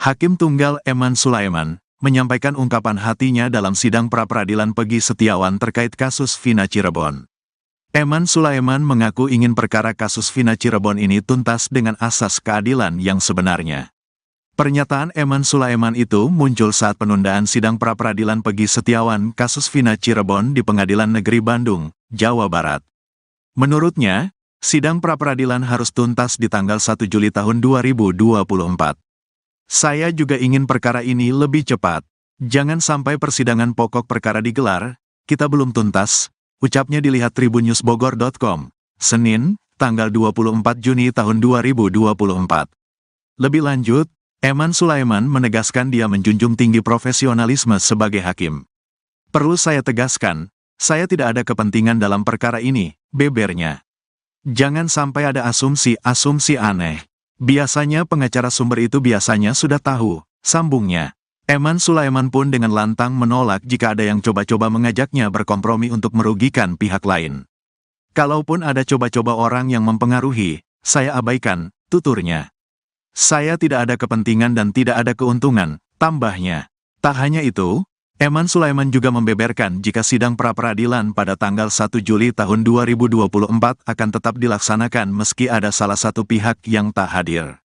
Hakim Tunggal Eman Sulaiman menyampaikan ungkapan hatinya dalam sidang pra-peradilan Peggy Setiawan terkait kasus Vina Cirebon. Eman Sulaiman mengaku ingin perkara kasus Vina Cirebon ini tuntas dengan asas keadilan yang sebenarnya. Pernyataan Eman Sulaiman itu muncul saat penundaan sidang pra-peradilan Peggy Setiawan kasus Vina Cirebon di Pengadilan Negeri Bandung, Jawa Barat. Menurutnya, sidang pra-peradilan harus tuntas di tanggal 1 Juli tahun 2024. Saya juga ingin perkara ini lebih cepat. Jangan sampai persidangan pokok perkara digelar, kita belum tuntas, ucapnya dilihat tribunnews.bogor.com, Senin, tanggal 24 Juni tahun 2024. Lebih lanjut, Eman Sulaiman menegaskan dia menjunjung tinggi profesionalisme sebagai hakim. Perlu saya tegaskan, saya tidak ada kepentingan dalam perkara ini, bebernya. Jangan sampai ada asumsi-asumsi aneh. Biasanya pengacara sumber itu biasanya sudah tahu, sambungnya. Eman Sulaiman pun dengan lantang menolak jika ada yang coba-coba mengajaknya berkompromi untuk merugikan pihak lain. Kalaupun ada coba-coba orang yang mempengaruhi, saya abaikan, tuturnya. Saya tidak ada kepentingan dan tidak ada keuntungan, tambahnya. Tak hanya itu, Eman Sulaiman juga membeberkan jika sidang pra-peradilan pada tanggal 1 Juli tahun 2024 akan tetap dilaksanakan meski ada salah satu pihak yang tak hadir.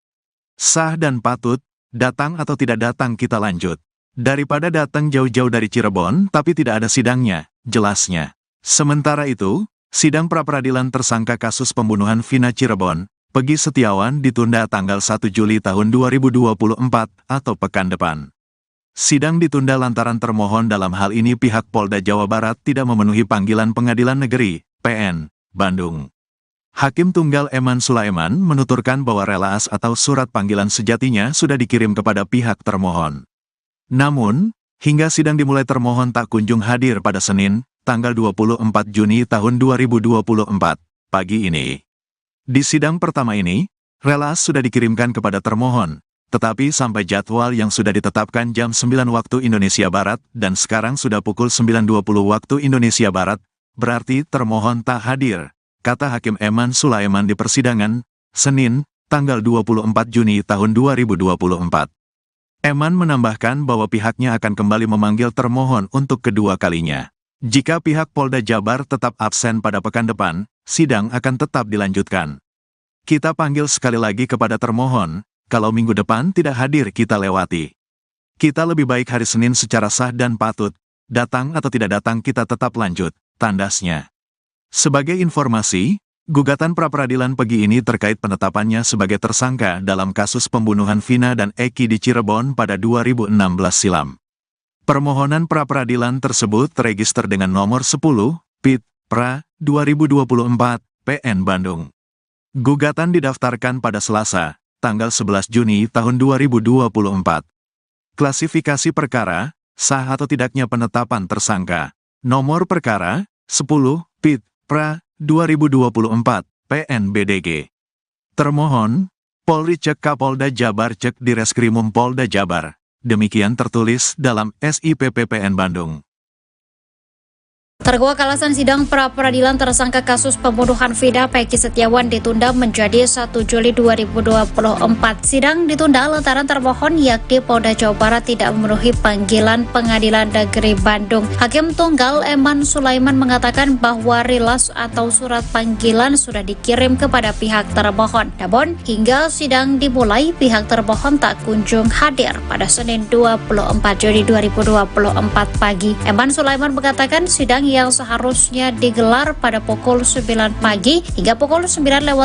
Sah dan patut, datang atau tidak datang kita lanjut. Daripada datang jauh-jauh dari Cirebon tapi tidak ada sidangnya, jelasnya. Sementara itu, sidang pra-peradilan tersangka kasus pembunuhan Vina Cirebon, Peggy Setiawan ditunda tanggal 1 Juli tahun 2024 atau pekan depan. Sidang ditunda lantaran termohon dalam hal ini pihak Polda Jawa Barat tidak memenuhi panggilan Pengadilan Negeri, PN, Bandung. Hakim Tunggal Eman Sulaiman menuturkan bahwa relaas atau surat panggilan sejatinya sudah dikirim kepada pihak termohon. Namun, hingga sidang dimulai termohon tak kunjung hadir pada Senin, tanggal 24 Juni tahun 2024, pagi ini. Di sidang pertama ini, relaas sudah dikirimkan kepada termohon. Tetapi sampai jadwal yang sudah ditetapkan jam 9 waktu Indonesia Barat dan sekarang sudah pukul 9.20 waktu Indonesia Barat, berarti termohon tak hadir, kata Hakim Eman Sulaiman di persidangan, Senin, tanggal 24 Juni tahun 2024. Eman menambahkan bahwa pihaknya akan kembali memanggil termohon untuk kedua kalinya. Jika pihak Polda Jabar tetap absen pada pekan depan, sidang akan tetap dilanjutkan. Kita panggil sekali lagi kepada termohon. Kalau minggu depan tidak hadir kita lewati. Kita lebih baik hari Senin secara sah dan patut, datang atau tidak datang kita tetap lanjut, tandasnya. Sebagai informasi, gugatan pra-peradilan Peggy ini terkait penetapannya sebagai tersangka dalam kasus pembunuhan Vina dan Eki di Cirebon pada 2016 silam. Permohonan pra-peradilan tersebut terregister dengan nomor 10, PIT, PRA, 2024, PN Bandung. Gugatan didaftarkan pada Selasa, tanggal 11 Juni tahun 2024. Klasifikasi perkara, sah atau tidaknya penetapan tersangka. Nomor perkara, 10, PIT, PRA, 2024, PNBDG. Termohon, Polri cek Kapolda Jabar cek Direskrimum Polda Jabar. Demikian tertulis dalam SIP PPN Bandung. Terkuak alasan sidang pra-peradilan tersangka kasus pembunuhan Vina Peggy Setiawan ditunda menjadi 1 Juli 2024. Sidang ditunda lantaran termohon yakni Polda Jawa Barat tidak memenuhi panggilan Pengadilan Negeri Bandung. Hakim Tunggal Eman Sulaiman mengatakan bahwa rilas atau surat panggilan sudah dikirim kepada pihak termohon. Namun, hingga sidang dimulai, pihak termohon tak kunjung hadir pada Senin 24 Juni 2024 pagi. Eman Sulaiman mengatakan sidang yang seharusnya digelar pada pukul 9 pagi hingga pukul 9:20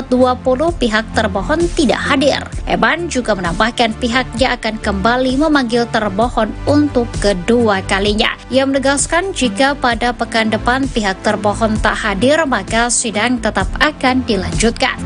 pihak termohon tidak hadir. Eman juga menambahkan pihaknya akan kembali memanggil termohon untuk kedua kalinya. Ia menegaskan jika pada pekan depan pihak termohon tak hadir maka sidang tetap akan dilanjutkan.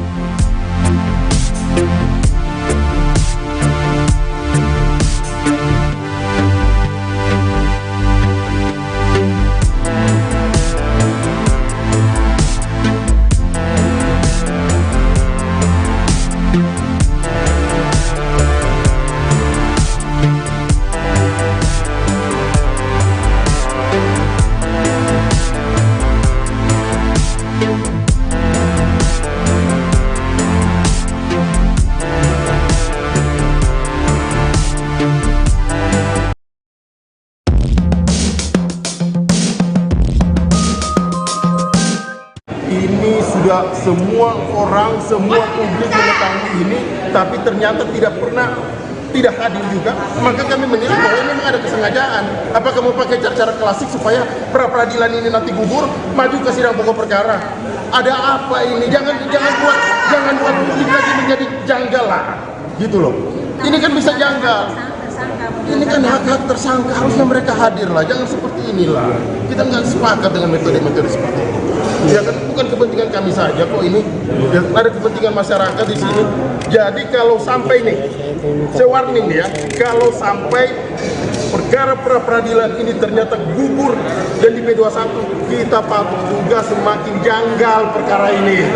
semua orang, semua publik mengetahui ini, tapi ternyata tidak hadir juga, maka kami menilai bahwa ini memang ada kesengajaan. Apakah mau pakai cara-cara klasik supaya pra-peradilan ini nanti gugur, maju ke sidang pokok perkara? Ada apa ini? Jangan buat publik lagi menjadi janggal lah, gitu loh. Ini kan bisa janggal. Ini kan hak-hak tersangka, harusnya mereka hadir lah, jangan seperti inilah. Kita nggak sepakat dengan metode-metode seperti ini. Ya kan bukan kepentingan kami saja kok ini, ya, ada kepentingan masyarakat di sini. Jadi kalau sampai nih, saya warning ya, kalau sampai perkara pra-peradilan ini ternyata gugur dan di P21, kita patut juga semakin janggal perkara ini.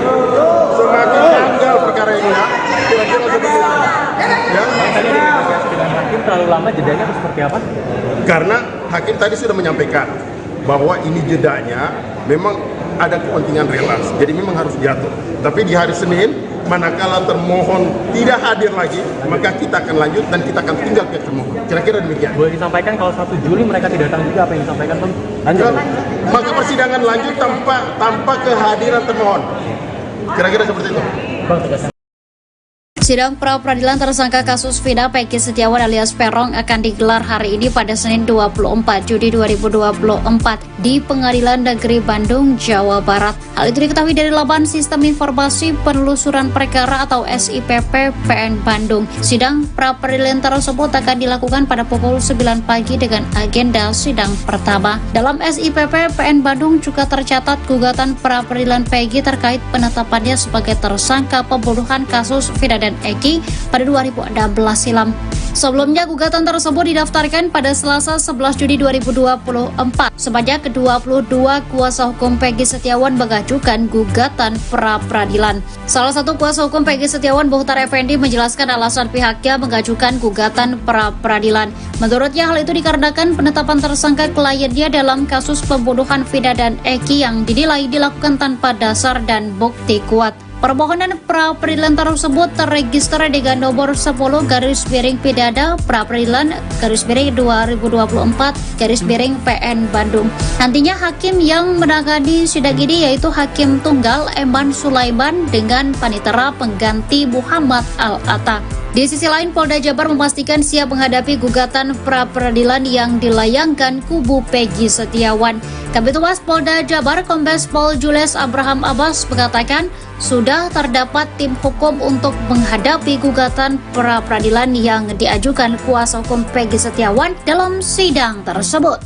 Semakin janggal perkara ini ya. Kira-kira seperti itu. Ya. Dengan hakim terlalu lama jedanya atau seperti apa? Karena hakim tadi sudah menyampaikan bahwa ini jedanya memang ada kepentingan relans, jadi memang harus jatuh. Tapi di hari Senin, manakala termohon tidak hadir lagi, maka kita akan lanjut dan kita akan tinggal ke termohon. Kira-kira demikian. Boleh disampaikan kalau 1 Juli mereka tidak datang juga, apa yang disampaikan Bang? Lanjut. Maka persidangan lanjut tanpa kehadiran termohon. Kira-kira seperti itu. Bang, tegaskan. Sidang pra-peradilan tersangka kasus Vina Peggy Setiawan alias Peron akan digelar hari ini pada Senin 24 Juli 2024 di Pengadilan Negeri Bandung, Jawa Barat. Hal itu diketahui dari laman Sistem Informasi Penelusuran Perkara atau SIPP PN Bandung. Sidang pra-peradilan tersebut akan dilakukan pada pukul 9 pagi dengan agenda sidang pertama. Dalam SIPP PN Bandung juga tercatat gugatan pra-peradilan Peggy terkait penetapannya sebagai tersangka pembunuhan kasus Vina dan Eki pada 2016 silam. Sebelumnya gugatan tersebut didaftarkan pada Selasa 11 Juni 2024. Sebanyak 22 kuasa hukum Peggy Setiawan mengajukan gugatan pra-peradilan. Salah satu kuasa hukum Peggy Setiawan, Muhtar Effendi, menjelaskan alasan pihaknya mengajukan gugatan pra-peradilan. Menurutnya hal itu dikarenakan penetapan tersangka kliennya dalam kasus pembunuhan Vina dan Eki yang dinilai dilakukan tanpa dasar dan bukti kuat. Permohonan pra-peradilan tersebut terregister dengan nomor 10 garis miring pidana pra-peradilan garis miring 2024 garis miring PN Bandung. Nantinya hakim yang menangani sidang ini yaitu Hakim Tunggal Eman Sulaiman dengan panitera pengganti Muhammad Al-Atta. Di sisi lain, Polda Jabar memastikan siap menghadapi gugatan pra-peradilan yang dilayangkan kubu Peggy Setiawan. Kabid Humas Polda Jabar Kombes Pol Jules Abraham Abbas mengatakan sudah terdapat tim hukum untuk menghadapi gugatan pra-peradilan yang diajukan kuasa hukum Peggy Setiawan dalam sidang tersebut.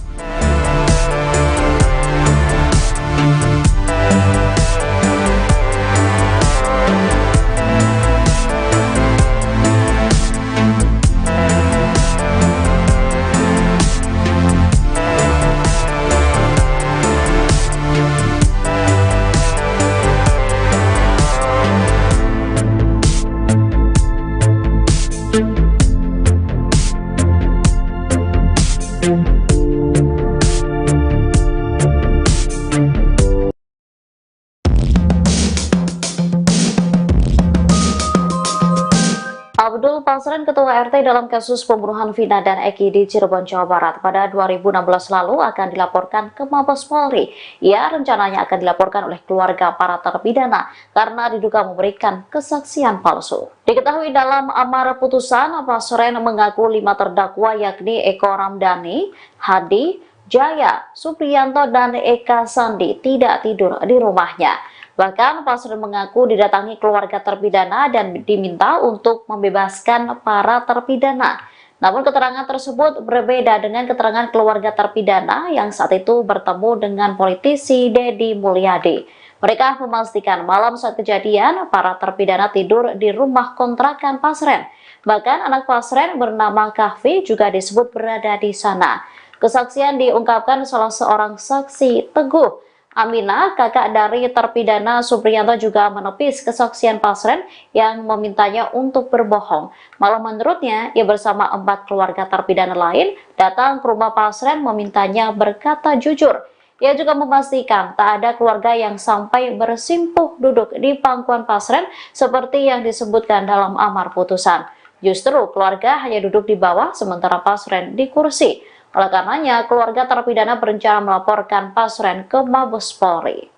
Abdul Pasren, Ketua RT dalam kasus pembunuhan Vina dan Eki di Cirebon, Jawa Barat pada 2016 lalu akan dilaporkan ke Mabes Polri. Ia rencananya akan dilaporkan oleh keluarga para terpidana karena diduga memberikan kesaksian palsu. Diketahui dalam amar putusan, Pasren mengaku 5 terdakwa yakni Eko Ramdhani, Hadi, Jaya, Supriyanto, dan Eka Sandi tidak tidur di rumahnya. Bahkan Pasren mengaku didatangi keluarga terpidana dan diminta untuk membebaskan para terpidana. Namun keterangan tersebut berbeda dengan keterangan keluarga terpidana yang saat itu bertemu dengan politisi Deddy Mulyadi. Mereka memastikan malam saat kejadian para terpidana tidur di rumah kontrakan Pasren. Bahkan anak Pasren bernama Kahfi juga disebut berada di sana. Kesaksian diungkapkan salah seorang saksi, Teguh Aminah, kakak dari terpidana Supriyanto, juga menepis kesaksian Pasren yang memintanya untuk berbohong. Malah menurutnya, ia bersama 4 keluarga terpidana lain datang ke rumah Pasren memintanya berkata jujur. Ia juga memastikan tak ada keluarga yang sampai bersimpuh duduk di pangkuan Pasren seperti yang disebutkan dalam amar putusan. Justru keluarga hanya duduk di bawah sementara Pasren di kursi. Oleh karenanya, keluarga terpidana berencana melaporkan Pasren ke Mabes Polri.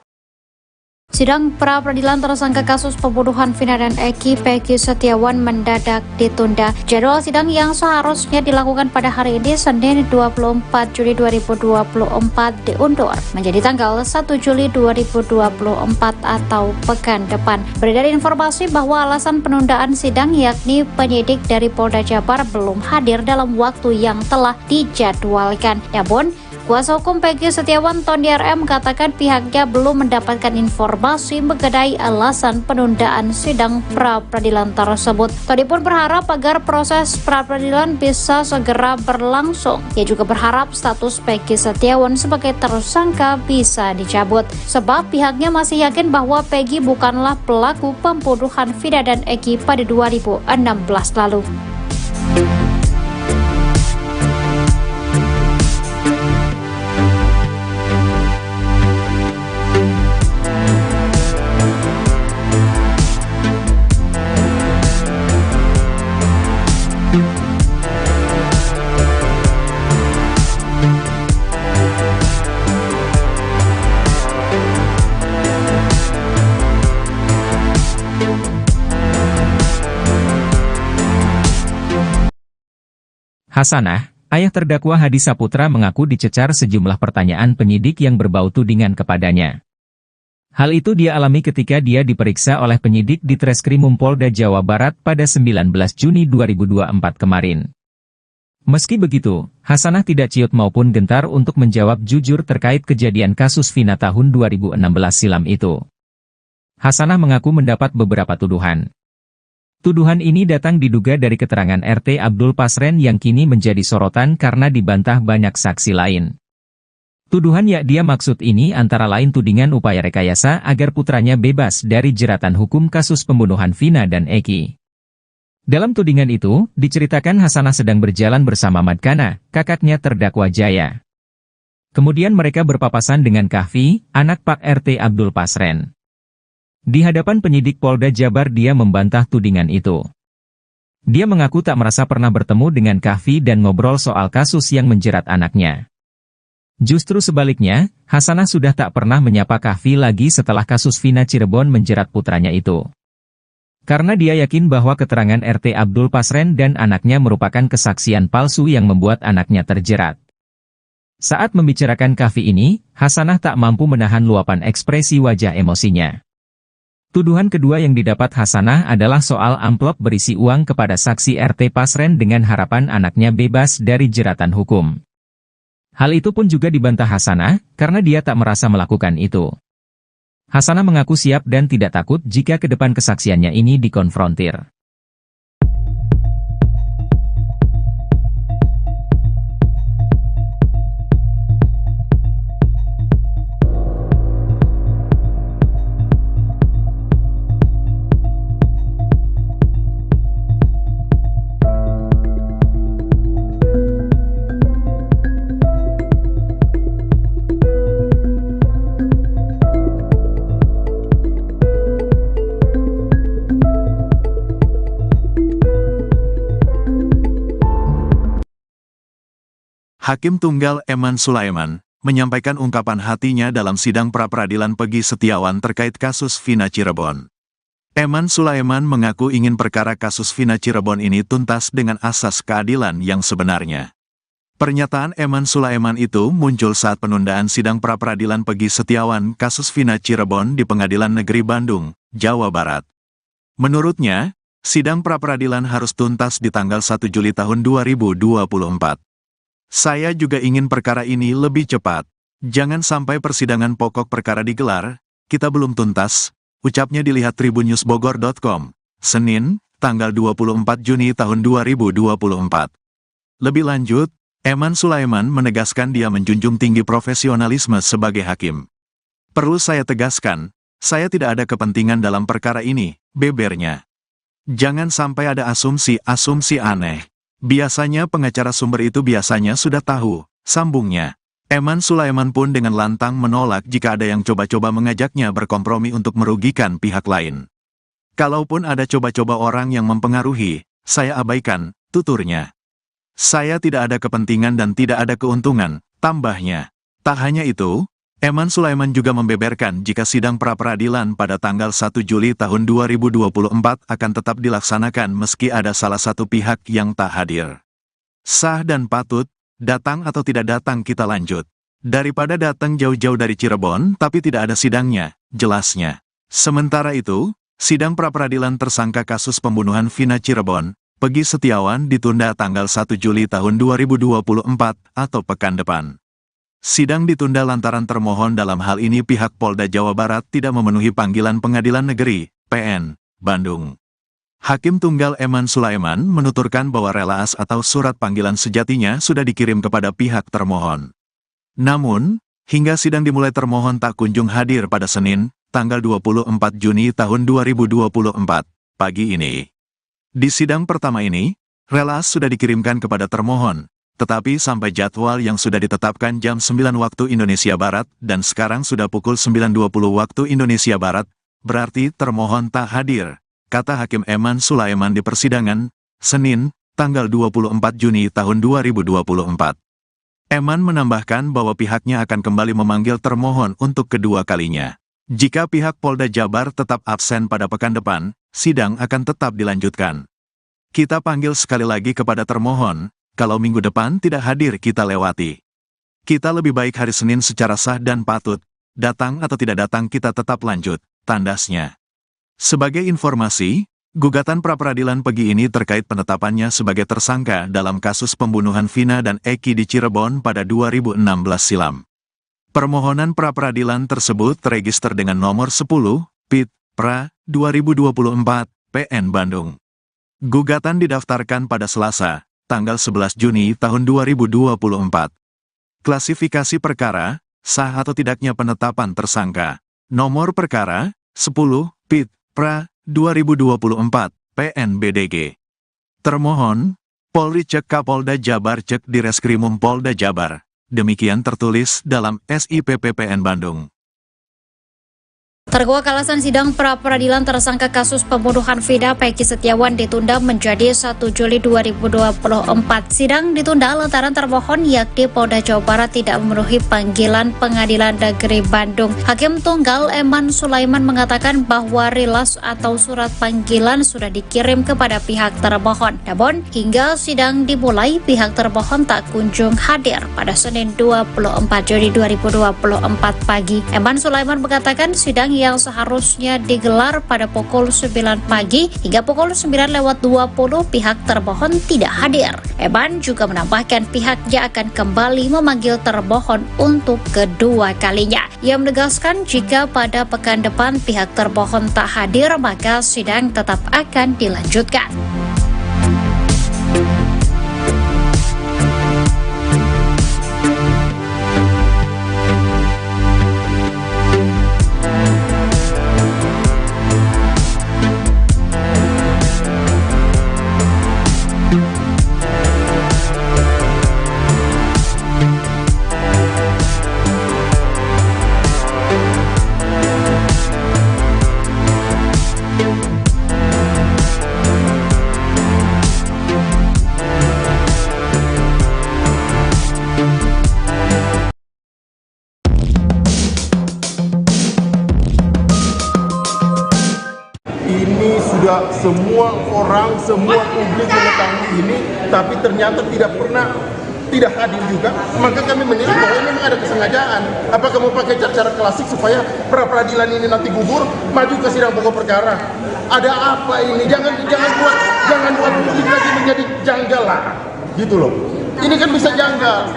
Sidang pra-peradilan tersangka kasus pembunuhan Vina dan Eki Peggy Setiawan mendadak ditunda. Jadwal sidang yang seharusnya dilakukan pada hari ini Senin 24 Juli 2024 diundur menjadi tanggal 1 Juli 2024 atau pekan depan. Beredar informasi bahwa alasan penundaan sidang yakni penyidik dari Polda Jabar belum hadir dalam waktu yang telah dijadwalkan. Namun, kuasa hukum Peggy Setiawan Tony RM katakan pihaknya belum mendapatkan informasi mengenai alasan penundaan sidang pra-peradilan tersebut. Tony pun berharap agar proses pra-peradilan bisa segera berlangsung. Ia juga berharap status Peggy Setiawan sebagai tersangka bisa dicabut, sebab pihaknya masih yakin bahwa Peggy bukanlah pelaku pembunuhan Vina dan Eki pada 2016 lalu. Hasanah, ayah terdakwa Hadi Saputra mengaku dicecar sejumlah pertanyaan penyidik yang berbau tudingan kepadanya. Hal itu dia alami ketika dia diperiksa oleh penyidik di Treskrimum Polda Jawa Barat pada 19 Juni 2024 kemarin. Meski begitu, Hasanah tidak ciut maupun gentar untuk menjawab jujur terkait kejadian kasus Vina tahun 2016 silam itu. Hasanah mengaku mendapat beberapa tuduhan. Tuduhan ini datang diduga dari keterangan RT Abdul Pasren yang kini menjadi sorotan karena dibantah banyak saksi lain. Tuduhan yang dia maksud ini antara lain tudingan upaya rekayasa agar putranya bebas dari jeratan hukum kasus pembunuhan Vina dan Eki. Dalam tudingan itu, diceritakan Hasanah sedang berjalan bersama Madkana, kakaknya terdakwa Jaya. Kemudian mereka berpapasan dengan Kahfi, anak Pak RT Abdul Pasren. Di hadapan penyidik Polda Jabar dia membantah tudingan itu. Dia mengaku tak merasa pernah bertemu dengan Kahfi dan ngobrol soal kasus yang menjerat anaknya. Justru sebaliknya, Hasanah sudah tak pernah menyapa Kahfi lagi setelah kasus Vina Cirebon menjerat putranya itu. Karena dia yakin bahwa keterangan RT Abdul Pasren dan anaknya merupakan kesaksian palsu yang membuat anaknya terjerat. Saat membicarakan Kahfi ini, Hasanah tak mampu menahan luapan ekspresi wajah emosinya. Tuduhan kedua yang didapat Hasanah adalah soal amplop berisi uang kepada saksi RT Pasren dengan harapan anaknya bebas dari jeratan hukum. Hal itu pun juga dibantah Hasanah, karena dia tak merasa melakukan itu. Hasanah mengaku siap dan tidak takut jika ke depan kesaksiannya ini dikonfrontir. Hakim Tunggal Eman Sulaiman menyampaikan ungkapan hatinya dalam sidang pra-peradilan Peggy Setiawan terkait kasus Vina Cirebon. Eman Sulaiman mengaku ingin perkara kasus Vina Cirebon ini tuntas dengan asas keadilan yang sebenarnya. Pernyataan Eman Sulaiman itu muncul saat penundaan sidang pra-peradilan Peggy Setiawan kasus Vina Cirebon di Pengadilan Negeri Bandung, Jawa Barat. Menurutnya, sidang pra-peradilan harus tuntas di tanggal 1 Juli tahun 2024. Saya juga ingin perkara ini lebih cepat. Jangan sampai persidangan pokok perkara digelar, kita belum tuntas, ucapnya dilihat tribunnews.bogor.com, Senin, tanggal 24 Juni tahun 2024. Lebih lanjut, Eman Sulaiman menegaskan dia menjunjung tinggi profesionalisme sebagai hakim. Perlu saya tegaskan, saya tidak ada kepentingan dalam perkara ini, bebernya. Jangan sampai ada asumsi-asumsi aneh. Biasanya pengacara sumber itu biasanya sudah tahu, sambungnya. Eman Sulaiman pun dengan lantang menolak jika ada yang coba-coba mengajaknya berkompromi untuk merugikan pihak lain. Kalaupun ada coba-coba orang yang mempengaruhi, saya abaikan, tuturnya. Saya tidak ada kepentingan dan tidak ada keuntungan, tambahnya. Tak hanya itu, Eman Sulaiman juga membeberkan jika sidang pra-peradilan pada tanggal 1 Juli tahun 2024 akan tetap dilaksanakan meski ada salah satu pihak yang tak hadir. Sah dan patut, datang atau tidak datang kita lanjut. Daripada datang jauh-jauh dari Cirebon tapi tidak ada sidangnya, jelasnya. Sementara itu, sidang pra-peradilan tersangka kasus pembunuhan Vina Cirebon, Peggy Setiawan ditunda tanggal 1 Juli tahun 2024 atau pekan depan. Sidang ditunda lantaran termohon dalam hal ini pihak Polda Jawa Barat tidak memenuhi panggilan Pengadilan Negeri, PN, Bandung. Hakim Tunggal Eman Sulaiman menuturkan bahwa relaas atau surat panggilan sejatinya sudah dikirim kepada pihak termohon. Namun, hingga sidang dimulai termohon tak kunjung hadir pada Senin, tanggal 24 Juni tahun 2024, pagi ini. Di sidang pertama ini, relaas sudah dikirimkan kepada termohon. Tetapi sampai jadwal yang sudah ditetapkan jam 9 waktu Indonesia Barat dan sekarang sudah pukul 9.20 waktu Indonesia Barat, berarti termohon tak hadir, kata Hakim Eman Sulaiman di persidangan, Senin, tanggal 24 Juni tahun 2024. Eman menambahkan bahwa pihaknya akan kembali memanggil termohon untuk kedua kalinya. Jika pihak Polda Jabar tetap absen pada pekan depan, sidang akan tetap dilanjutkan. Kita panggil sekali lagi kepada termohon. Kalau minggu depan tidak hadir kita lewati. Kita lebih baik hari Senin secara sah dan patut, datang atau tidak datang kita tetap lanjut, tandasnya. Sebagai informasi, gugatan pra-peradilan Peggy ini terkait penetapannya sebagai tersangka dalam kasus pembunuhan Vina dan Eki di Cirebon pada 2016 silam. Permohonan pra-peradilan tersebut terregister dengan nomor 10, PIT, PRA, 2024, PN Bandung. Gugatan didaftarkan pada Selasa, tanggal 11 Juni tahun 2024. Klasifikasi perkara, sah atau tidaknya penetapan tersangka. Nomor perkara, 10, PIT, PRA, 2024, PNBDG. Termohon, Polri cek Kapolda Jabar cek Direskrimum Polda Jabar. Demikian tertulis dalam SIP PPN Bandung. Terkuak alasan sidang pra-peradilan tersangka kasus pembunuhan Vina Peggy Setiawan ditunda menjadi 1 Juli 2024. Sidang ditunda lantaran termohon yakni Polda Jawa Barat tidak memenuhi panggilan Pengadilan Negeri Bandung. Hakim Tunggal Eman Sulaiman mengatakan bahwa rilas atau surat panggilan sudah dikirim kepada pihak termohon. Namun, hingga sidang dimulai, pihak termohon tak kunjung hadir pada Senin 24 Juni 2024 pagi. Eman Sulaiman mengatakan sidang yang seharusnya digelar pada pukul 9 pagi hingga pukul 9:20 pihak termohon tidak hadir. Eman juga menambahkan pihaknya akan kembali memanggil termohon untuk kedua kalinya. Ia menegaskan jika pada pekan depan pihak termohon tak hadir maka sidang tetap akan dilanjutkan. Ini sudah semua orang, semua publik mengetahui ini, tapi ternyata tidak hadir juga. Maka kami menilai bahwa ini memang ada kesengajaan. Apakah mau pakai cara klasik supaya pra-peradilan ini nanti gugur, maju ke sidang pokok perkara? Ada apa ini? Jangan buat publik lagi menjadi janggal lah, gitu loh. Ini kan bisa janggal.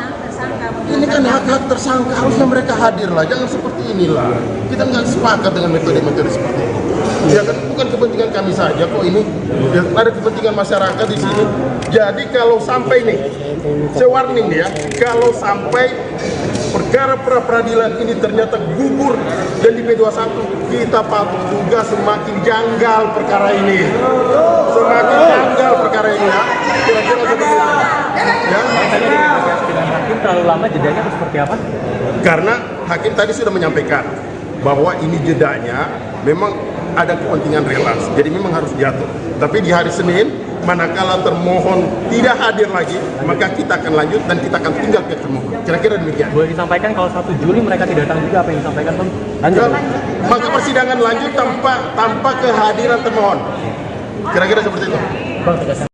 Ini kan hak-hak tersangka, harusnya mereka hadir lah. Jangan seperti inilah. Kita nggak sepakat dengan metode-metode seperti ini. Ya kan bukan kepentingan kami saja kok ini, ya, ada kepentingan masyarakat di sini. Jadi kalau sampai nih, saya warning ya, kalau sampai perkara pra-peradilan ini ternyata gugur dan di P21, kita patut juga semakin janggal perkara ini. Semakin janggal perkara ini ya. Kira-kira seperti itu. Ya. Hakim terlalu lama jedanya atau seperti apa? Karena hakim tadi sudah menyampaikan bahwa ini jedanya memang ada kepentingan relaks, jadi memang harus diatur. Tapi di hari Senin manakala termohon tidak hadir lagi, maka kita akan lanjut dan kita akan tinggal pihak termohon. Kira-kira demikian. Boleh disampaikan kalau 1 Juli mereka tidak datang juga, apa yang disampaikan Bang? Lanjut. Maka persidangan lanjut tanpa kehadiran termohon. Kira-kira seperti itu. Bang, tegaskan.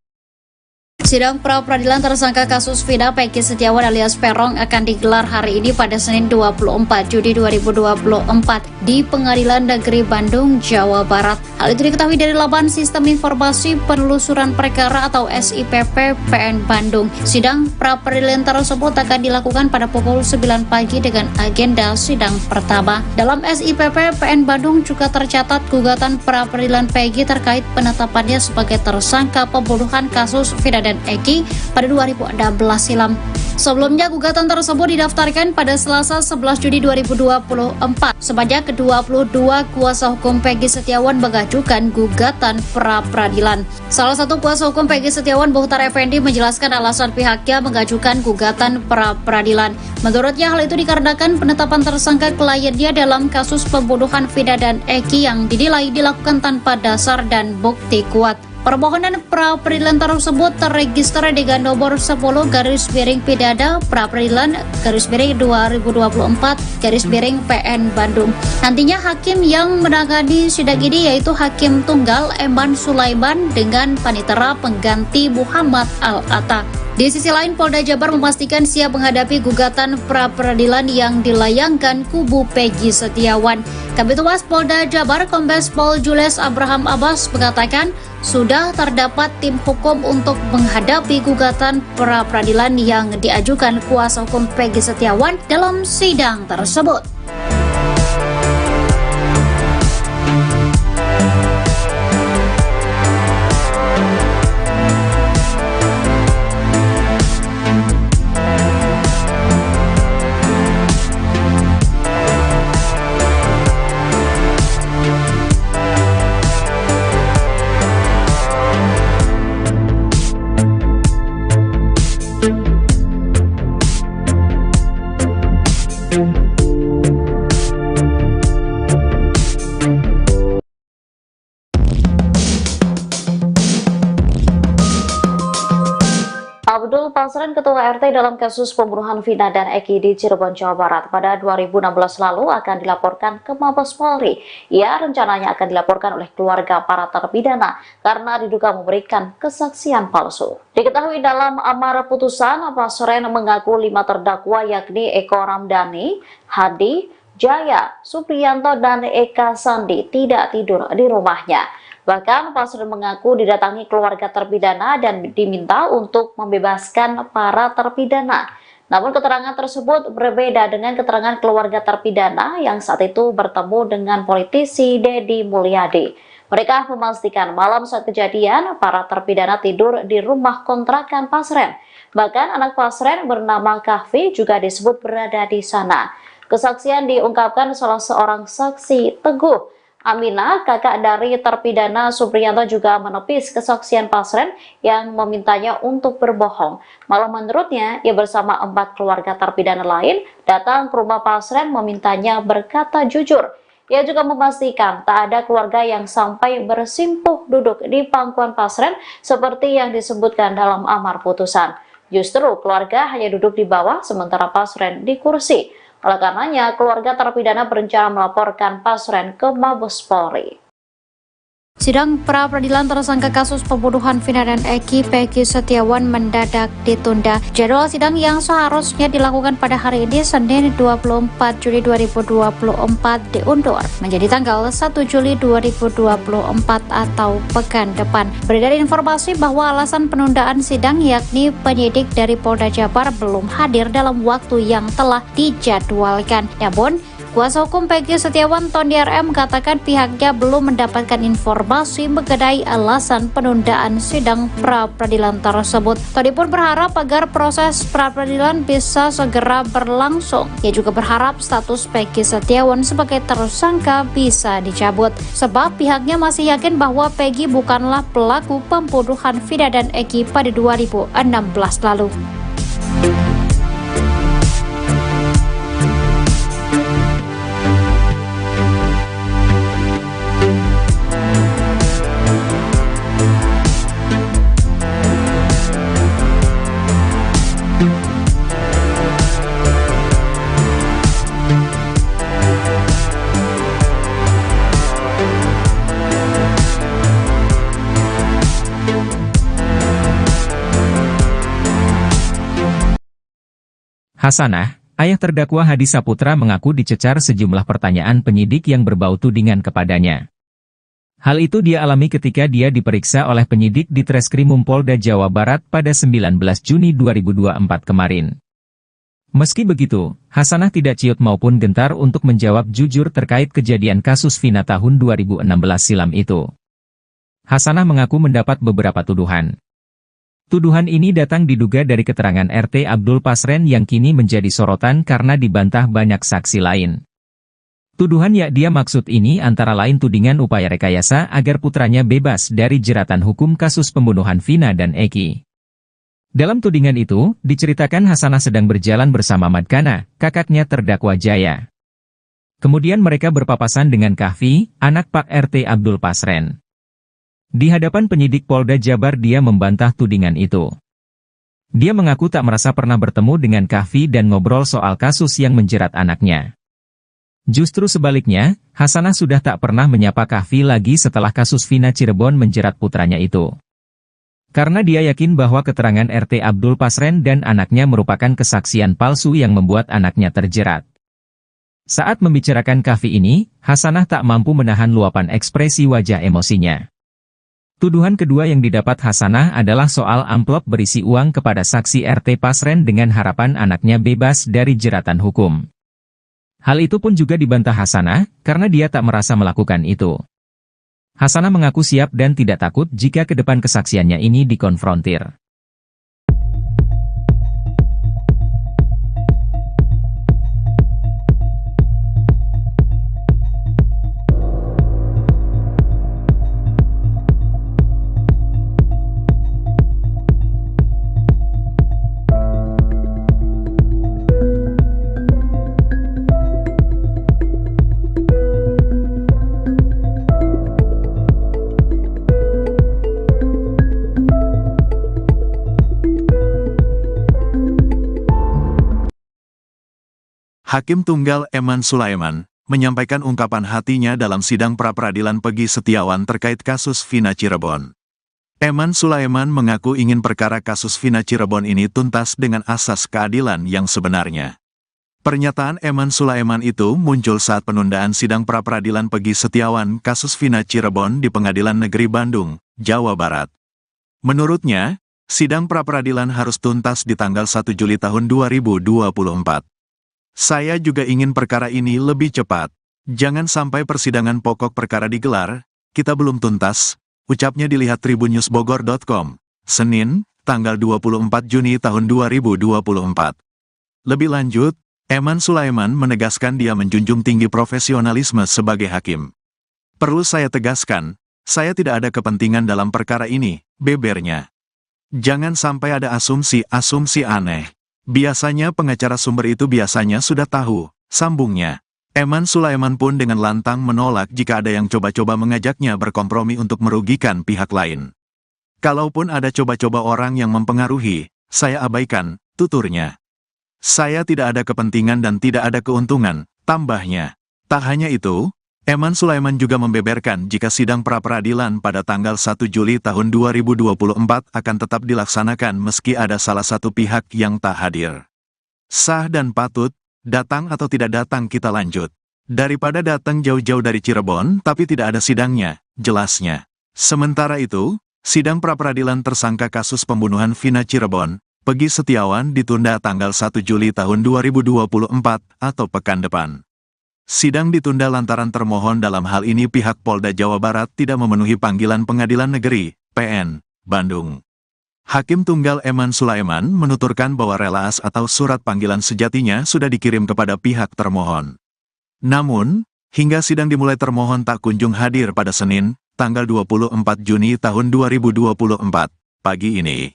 Sidang pra-peradilan tersangka kasus Vina Peggy Setiawan alias Peron akan digelar hari ini pada Senin 24 Juli 2024 di Pengadilan Negeri Bandung, Jawa Barat. Hal itu diketahui dari laman Sistem Informasi Penelusuran Perkara atau SIPP PN Bandung. Sidang pra-peradilan tersebut akan dilakukan pada pukul 9 pagi dengan agenda sidang pertama. Dalam SIPP PN Bandung juga tercatat gugatan pra-peradilan Peggy terkait penetapannya sebagai tersangka pembunuhan kasus Vina dan Eki pada 2016 silam. Sebelumnya gugatan tersebut didaftarkan pada Selasa 11 Juli 2024. Sebanyak 22 kuasa hukum Peggy Setiawan mengajukan gugatan pra-peradilan. Salah satu kuasa hukum Peggy Setiawan, Bohtar Effendi, menjelaskan alasan pihaknya mengajukan gugatan pra-peradilan. Menurutnya hal itu dikarenakan penetapan tersangka kliennya dalam kasus pembunuhan Vina dan Eki yang dinilai dilakukan tanpa dasar dan bukti kuat. Permohonan pra-peradilan tersebut terregister dengan nomor 10/Pidana pra-peradilan /2024/PN Bandung. Nantinya hakim yang menangani sidang ini yaitu Hakim Tunggal Eman Sulaiman dengan panitera pengganti Muhammad Al-Atta. Di sisi lain, Polda Jabar memastikan siap menghadapi gugatan pra-peradilan yang dilayangkan kubu Peggy Setiawan. Kabid Humas Polda Jabar Kombes Pol Jules Abraham Abbas mengatakan sudah terdapat tim hukum untuk menghadapi gugatan pra-peradilan yang diajukan kuasa hukum Peggy Setiawan dalam sidang tersebut. Abdul Pasren, Ketua RT dalam kasus pembunuhan Vina dan Eki di Cirebon, Jawa Barat pada 2016 lalu akan dilaporkan ke Mabes Polri. Ia rencananya akan dilaporkan oleh keluarga para terpidana karena diduga memberikan kesaksian palsu. Diketahui dalam amar putusan, Pasren mengaku 5 terdakwa yakni Eko Ramdhani, Hadi, Jaya, Supriyanto, dan Eka Sandi tidak tidur di rumahnya. Bahkan Pasren mengaku didatangi keluarga terpidana dan diminta untuk membebaskan para terpidana. Namun keterangan tersebut berbeda dengan keterangan keluarga terpidana yang saat itu bertemu dengan politisi Deddy Mulyadi. Mereka memastikan malam saat kejadian para terpidana tidur di rumah kontrakan Pasren. Bahkan anak Pasren bernama Kahfi juga disebut berada di sana. Kesaksian diungkapkan salah seorang saksi, Teguh Aminah, kakak dari terpidana Supriyanto, juga menepis kesaksian Pasren yang memintanya untuk berbohong. Malah menurutnya, ia bersama 4 keluarga terpidana lain datang ke rumah Pasren memintanya berkata jujur. Ia juga memastikan tak ada keluarga yang sampai bersimpuh duduk di pangkuan Pasren seperti yang disebutkan dalam amar putusan. Justru keluarga hanya duduk di bawah sementara Pasren di kursi. Oleh karenanya, keluarga terpidana berencana melaporkan Pasren ke Mabes Polri. Sidang pra-peradilan tersangka kasus pembunuhan Vina dan Eki Peggy Setiawan mendadak ditunda. Jadwal sidang yang seharusnya dilakukan pada hari ini Senin 24 Juli 2024 diundur menjadi tanggal 1 Juli 2024 atau pekan depan. Beredar informasi bahwa alasan penundaan sidang yakni penyidik dari Polda Jabar belum hadir dalam waktu yang telah dijadwalkan. Namun, kuasa hukum Peggy Setiawan Tony RM katakan pihaknya belum mendapatkan informasi mengenai alasan penundaan sidang pra-peradilan tersebut. Tony pun berharap agar proses pra-peradilan bisa segera berlangsung. Ia juga berharap status Peggy Setiawan sebagai tersangka bisa dicabut, sebab pihaknya masih yakin bahwa Peggy bukanlah pelaku pembunuhan Vina dan Eki pada 2016 lalu. Hasanah, ayah terdakwa Hadi Saputra mengaku dicecar sejumlah pertanyaan penyidik yang berbau tudingan kepadanya. Hal itu dia alami ketika dia diperiksa oleh penyidik di Treskrimum Polda Jawa Barat pada 19 Juni 2024 kemarin. Meski begitu, Hasanah tidak ciut maupun gentar untuk menjawab jujur terkait kejadian kasus Vina tahun 2016 silam itu. Hasanah mengaku mendapat beberapa tuduhan. Tuduhan ini datang diduga dari keterangan RT Abdul Pasren yang kini menjadi sorotan karena dibantah banyak saksi lain. Tuduhan yang dia maksud ini antara lain tudingan upaya rekayasa agar putranya bebas dari jeratan hukum kasus pembunuhan Vina dan Eki. Dalam tudingan itu, diceritakan Hasanah sedang berjalan bersama Madkana, kakaknya terdakwa Jaya. Kemudian mereka berpapasan dengan Kahfi, anak Pak RT Abdul Pasren. Di hadapan penyidik Polda Jabar dia membantah tudingan itu. Dia mengaku tak merasa pernah bertemu dengan Kahfi dan ngobrol soal kasus yang menjerat anaknya. Justru sebaliknya, Hasanah sudah tak pernah menyapa Kahfi lagi setelah kasus Vina Cirebon menjerat putranya itu. Karena dia yakin bahwa keterangan RT Abdul Pasren dan anaknya merupakan kesaksian palsu yang membuat anaknya terjerat. Saat membicarakan Kahfi ini, Hasanah tak mampu menahan luapan ekspresi wajah emosinya. Tuduhan kedua yang didapat Hasanah adalah soal amplop berisi uang kepada saksi RT Pasren dengan harapan anaknya bebas dari jeratan hukum. Hal itu pun juga dibantah Hasanah, karena dia tak merasa melakukan itu. Hasanah mengaku siap dan tidak takut jika ke depan kesaksiannya ini dikonfrontir. Hakim Tunggal Eman Sulaiman menyampaikan ungkapan hatinya dalam sidang pra-peradilan Pegi Setiawan terkait kasus Vina Cirebon. Eman Sulaiman mengaku ingin perkara kasus Vina Cirebon ini tuntas dengan asas keadilan yang sebenarnya. Pernyataan Eman Sulaiman itu muncul saat penundaan sidang pra-peradilan Pegi Setiawan kasus Vina Cirebon di Pengadilan Negeri Bandung, Jawa Barat. Menurutnya, sidang pra-peradilan harus tuntas di tanggal 1 Juli tahun 2024. Saya juga ingin perkara ini lebih cepat. Jangan sampai persidangan pokok perkara digelar, kita belum tuntas, ucapnya dilihat tribunnews.bogor.com, Senin, tanggal 24 Juni tahun 2024. Lebih lanjut, Eman Sulaiman menegaskan dia menjunjung tinggi profesionalisme sebagai hakim. Perlu saya tegaskan, saya tidak ada kepentingan dalam perkara ini, bebernya. Jangan sampai ada asumsi-asumsi aneh. Biasanya pengacara sumber itu biasanya sudah tahu, sambungnya. Eman Sulaiman pun dengan lantang menolak jika ada yang coba-coba mengajaknya berkompromi untuk merugikan pihak lain. Kalaupun ada coba-coba orang yang mempengaruhi, saya abaikan, tuturnya. Saya tidak ada kepentingan dan tidak ada keuntungan, tambahnya. Tak hanya itu, Eman Sulaiman juga membeberkan jika sidang pra-peradilan pada tanggal 1 Juli tahun 2024 akan tetap dilaksanakan meski ada salah satu pihak yang tak hadir. Sah dan patut, datang atau tidak datang kita lanjut. Daripada datang jauh-jauh dari Cirebon tapi tidak ada sidangnya, jelasnya. Sementara itu, sidang pra-peradilan tersangka kasus pembunuhan Vina Cirebon, Pegi Setiawan ditunda tanggal 1 Juli tahun 2024 atau pekan depan. Sidang ditunda lantaran termohon dalam hal ini pihak Polda Jawa Barat tidak memenuhi panggilan Pengadilan Negeri, PN, Bandung. Hakim Tunggal Eman Sulaiman menuturkan bahwa relaas atau surat panggilan sejatinya sudah dikirim kepada pihak termohon. Namun, hingga sidang dimulai termohon tak kunjung hadir pada Senin, tanggal 24 Juni tahun 2024, pagi ini.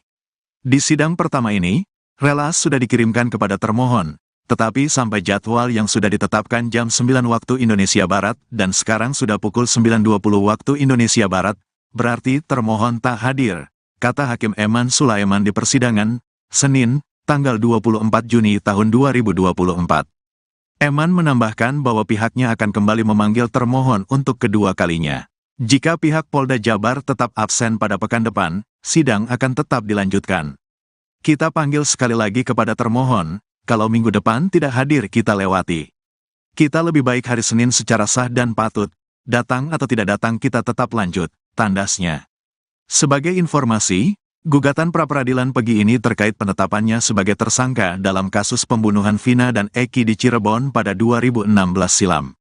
Di sidang pertama ini, relaas sudah dikirimkan kepada termohon. Tetapi sampai jadwal yang sudah ditetapkan jam 9 waktu Indonesia Barat dan sekarang sudah pukul 9.20 waktu Indonesia Barat, berarti termohon tak hadir, kata Hakim Eman Sulaiman di persidangan, Senin, tanggal 24 Juni tahun 2024. Eman menambahkan bahwa pihaknya akan kembali memanggil termohon untuk kedua kalinya. Jika pihak Polda Jabar tetap absen pada pekan depan, sidang akan tetap dilanjutkan. Kita panggil sekali lagi kepada termohon, kalau minggu depan tidak hadir kita lewati. Kita lebih baik hari Senin secara sah dan patut, datang atau tidak datang kita tetap lanjut, tandasnya. Sebagai informasi, gugatan pra-peradilan Pegi ini terkait penetapannya sebagai tersangka dalam kasus pembunuhan Vina dan Eki di Cirebon pada 2016 silam.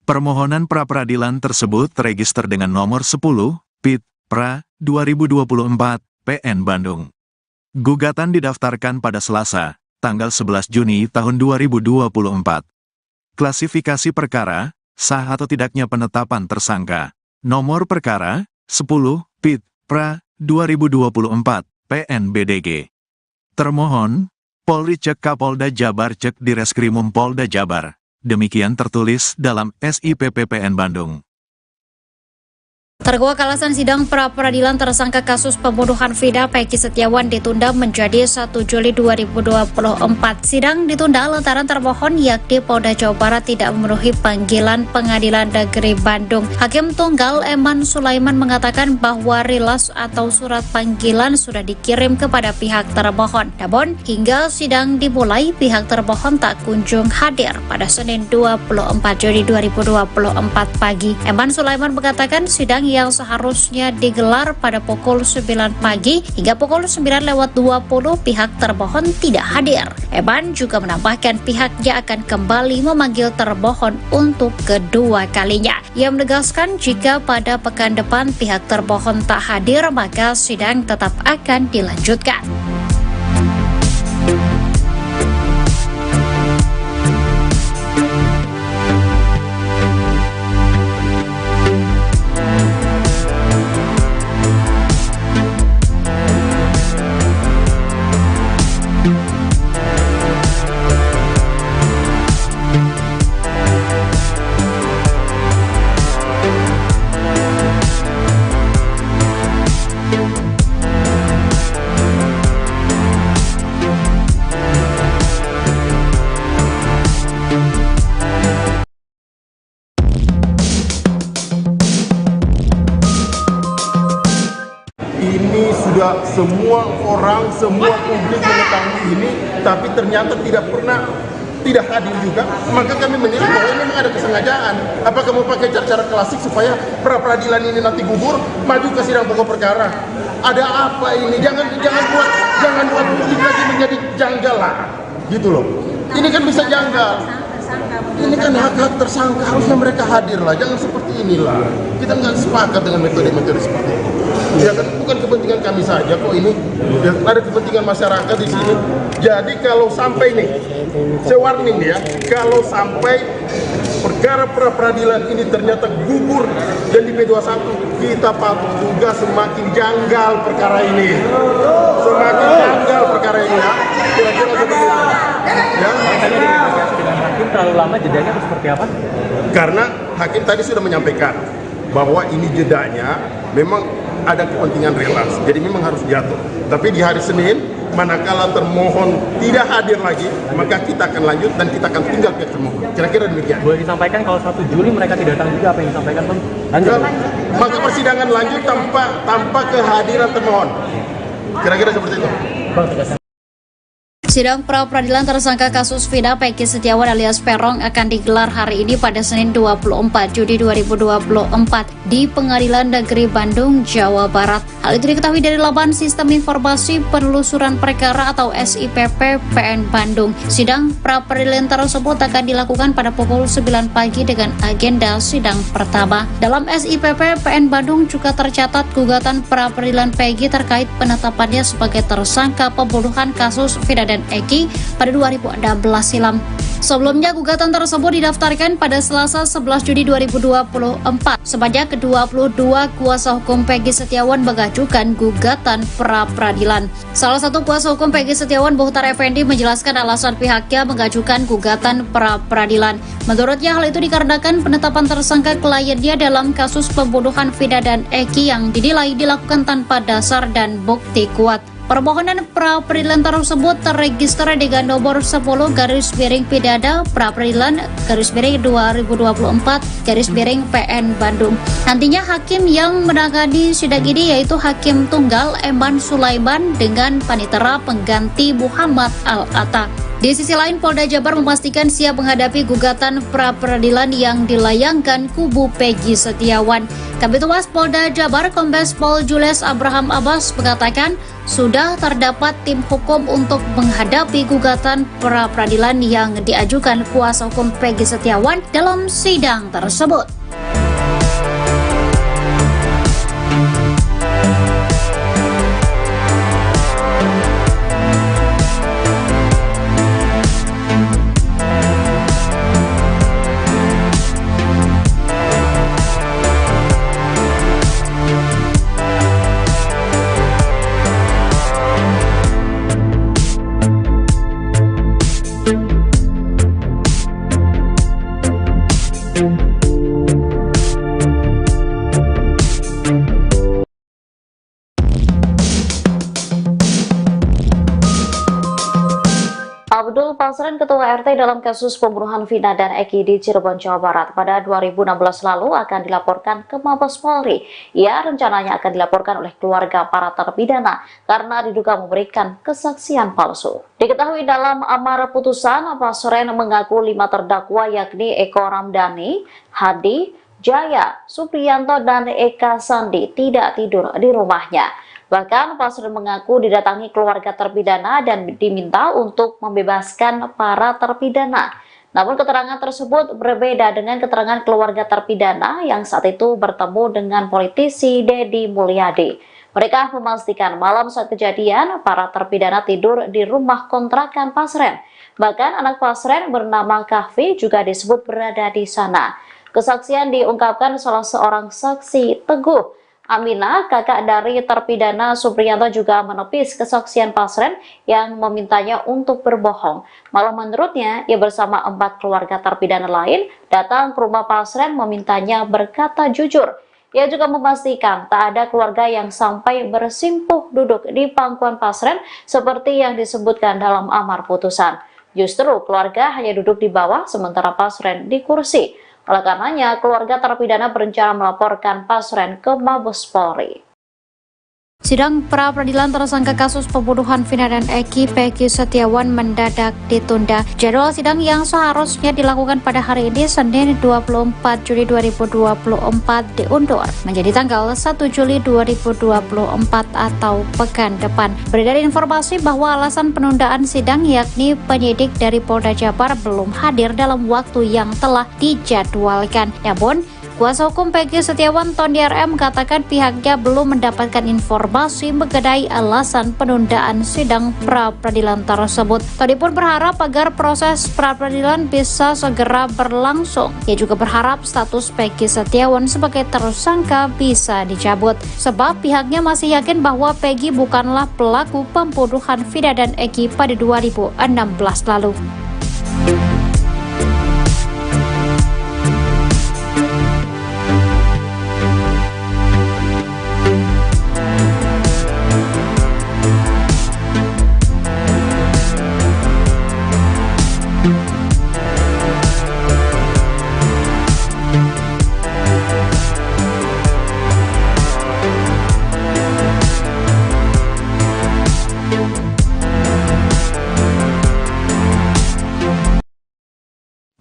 Permohonan pra-peradilan tersebut terregister dengan nomor 10, PIT, PRA, 2024, PN Bandung. Gugatan didaftarkan pada Selasa, tanggal 11 Juni tahun 2024. Klasifikasi perkara, sah atau tidaknya penetapan tersangka. Nomor perkara, 10, PIT, PRA, 2024, PNBDG. Termohon, Polri Cek Kapolda Jabar Cek Direskrimum Polda Jabar. Demikian tertulis dalam SIPP PN Bandung. Terkuak alasan sidang pra-peradilan tersangka kasus pembunuhan Vina Peggy Setiawan ditunda menjadi 1 Juli 2024. Sidang ditunda lantaran termohon yakni Polda Jawa Barat tidak memenuhi panggilan Pengadilan Negeri Bandung. Hakim Tunggal Eman Sulaiman mengatakan bahwa rilas atau surat panggilan sudah dikirim kepada pihak termohon. Namun, hingga sidang dimulai, pihak termohon tak kunjung hadir pada Senin 24 Juli 2024 pagi. Eman Sulaiman mengatakan sidang yang seharusnya digelar pada pukul 9 pagi hingga pukul 9:20 pihak termohon tidak hadir. Eman juga menambahkan pihaknya akan kembali memanggil termohon untuk kedua kalinya. Ia menegaskan jika pada pekan depan pihak termohon tak hadir maka sidang tetap akan dilanjutkan. Ini sudah semua orang, semua publik mengetahui ini, tapi ternyata tidak hadir juga. Maka kami menilai bahwa ini memang ada kesengajaan. Apakah mau pakai cara klasik supaya pra-peradilan ini nanti gugur, maju ke sidang pokok perkara? Ada apa ini? Jangan buat publik lagi menjadi janggal lah, gitu loh. Ini kan bisa janggal. Ini kan hak-hak tersangka, harusnya mereka hadir lah. Jangan seperti inilah. Kita nggak sepakat dengan metode-metode seperti ini. Ya kan bukan kepentingan kami saja kok ini. Ya, ada kepentingan masyarakat di sini. Jadi kalau sampai nih, saya warning ya, kalau sampai perkara pra-peradilan ini ternyata gugur dan di P21, kita patut juga semakin janggal perkara ini. Semakin janggal perkara ini ya. Kira-kira seperti itu. Ya. Dengan hakim terlalu lama jedanya atau seperti apa? Karena hakim tadi sudah menyampaikan bahwa ini jedanya memang ada kepentingan relas, jadi memang harus jatuh. Tapi di hari Senin, manakala termohon tidak hadir lagi, maka kita akan lanjut dan kita akan tinggal pihak termohon. Kira-kira demikian. Boleh disampaikan kalau 1 Juli mereka tidak datang juga, apa yang disampaikan Bang? Lanjut. Maka persidangan lanjut tanpa kehadiran termohon. Kira-kira seperti itu. Bang, tegaskan. Sidang pra-peradilan tersangka kasus Vina Peggy Setiawan alias Peron akan digelar hari ini pada Senin 24 Juli 2024 di Pengadilan Negeri Bandung, Jawa Barat. Hal itu diketahui dari laman Sistem Informasi Penelusuran Perkara atau SIPP PN Bandung. Sidang pra-peradilan tersebut akan dilakukan pada pukul 9 pagi dengan agenda sidang pertama. Dalam SIPP PN Bandung juga tercatat gugatan pra-peradilan Peggy terkait penetapannya sebagai tersangka pembunuhan kasus Vina dan Eki pada 2016 silam. Sebelumnya gugatan tersebut didaftarkan pada Selasa 11 Juni 2024. Sebanyak 22 kuasa hukum Peggy Setiawan mengajukan gugatan pra-peradilan. Salah satu kuasa hukum Peggy Setiawan, Muhtar Effendi, menjelaskan alasan pihaknya mengajukan gugatan pra-peradilan. Menurutnya hal itu dikarenakan penetapan tersangka kliennya dalam kasus pembunuhan Vina dan Eki yang dinilai dilakukan tanpa dasar dan bukti kuat. Permohonan pra-peradilan tersebut terregister dengan nomor 10/Pidana pra-peradilan /2024/PN Bandung. Nantinya hakim yang menangani sidang ini yaitu Hakim Tunggal Eman Sulaiman dengan panitera pengganti Muhammad Al-Atta. Di sisi lain, Polda Jabar memastikan siap menghadapi gugatan pra-peradilan yang dilayangkan kubu Peggy Setiawan. Kabid Humas Polda Jabar Kombes Pol Julius Abraham Abbas mengatakan sudah terdapat tim hukum untuk menghadapi gugatan pra-peradilan yang diajukan kuasa hukum Peggy Setiawan dalam sidang tersebut. Abdul Pasren, Ketua RT dalam kasus pembunuhan Vina dan Eki di Cirebon, Jawa Barat pada 2016 lalu akan dilaporkan ke Mabes Polri. Ia rencananya akan dilaporkan oleh keluarga para terpidana karena diduga memberikan kesaksian palsu. Diketahui dalam amar putusan, Pasren mengaku 5 terdakwa yakni Eko Ramdhani, Hadi, Jaya, Supriyanto, dan Eka Sandi tidak tidur di rumahnya. Bahkan Pasren mengaku didatangi keluarga terpidana dan diminta untuk membebaskan para terpidana. Namun keterangan tersebut berbeda dengan keterangan keluarga terpidana yang saat itu bertemu dengan politisi Deddy Mulyadi. Mereka memastikan malam saat kejadian para terpidana tidur di rumah kontrakan Pasren. Bahkan anak Pasren bernama Kahfi juga disebut berada di sana. Kesaksian diungkapkan salah seorang saksi, Teguh Aminah, kakak dari terpidana Supriyanto, juga menepis kesaksian Pasren yang memintanya untuk berbohong. Malah menurutnya, ia bersama 4 keluarga terpidana lain datang ke rumah Pasren memintanya berkata jujur. Ia juga memastikan tak ada keluarga yang sampai bersimpuh duduk di pangkuan Pasren seperti yang disebutkan dalam amar putusan. Justru keluarga hanya duduk di bawah sementara Pasren di kursi. Oleh karenanya, keluarga terpidana berencana melaporkan Pasren ke Mabes Polri. Sidang pra-peradilan tersangka kasus pembunuhan Vina dan Eki, Peggy Setiawan, mendadak ditunda. Jadwal sidang yang seharusnya dilakukan pada hari ini, Senin 24 Juli 2024, diundur menjadi tanggal 1 Juli 2024 atau pekan depan. Beredar informasi bahwa alasan penundaan sidang yakni penyidik dari Polda Jabar belum hadir dalam waktu yang telah dijadwalkan. Namun, kuasa hukum Peggy Setiawan, Tony RM, mengatakan pihaknya belum mendapatkan informasi mengenai alasan penundaan sidang pra-peradilan tersebut. Tony pun berharap agar proses pra-peradilan bisa segera berlangsung. Ia juga berharap status Peggy Setiawan sebagai tersangka bisa dicabut, sebab pihaknya masih yakin bahwa Peggy bukanlah pelaku pembunuhan Vina dan Eki pada 2016 lalu.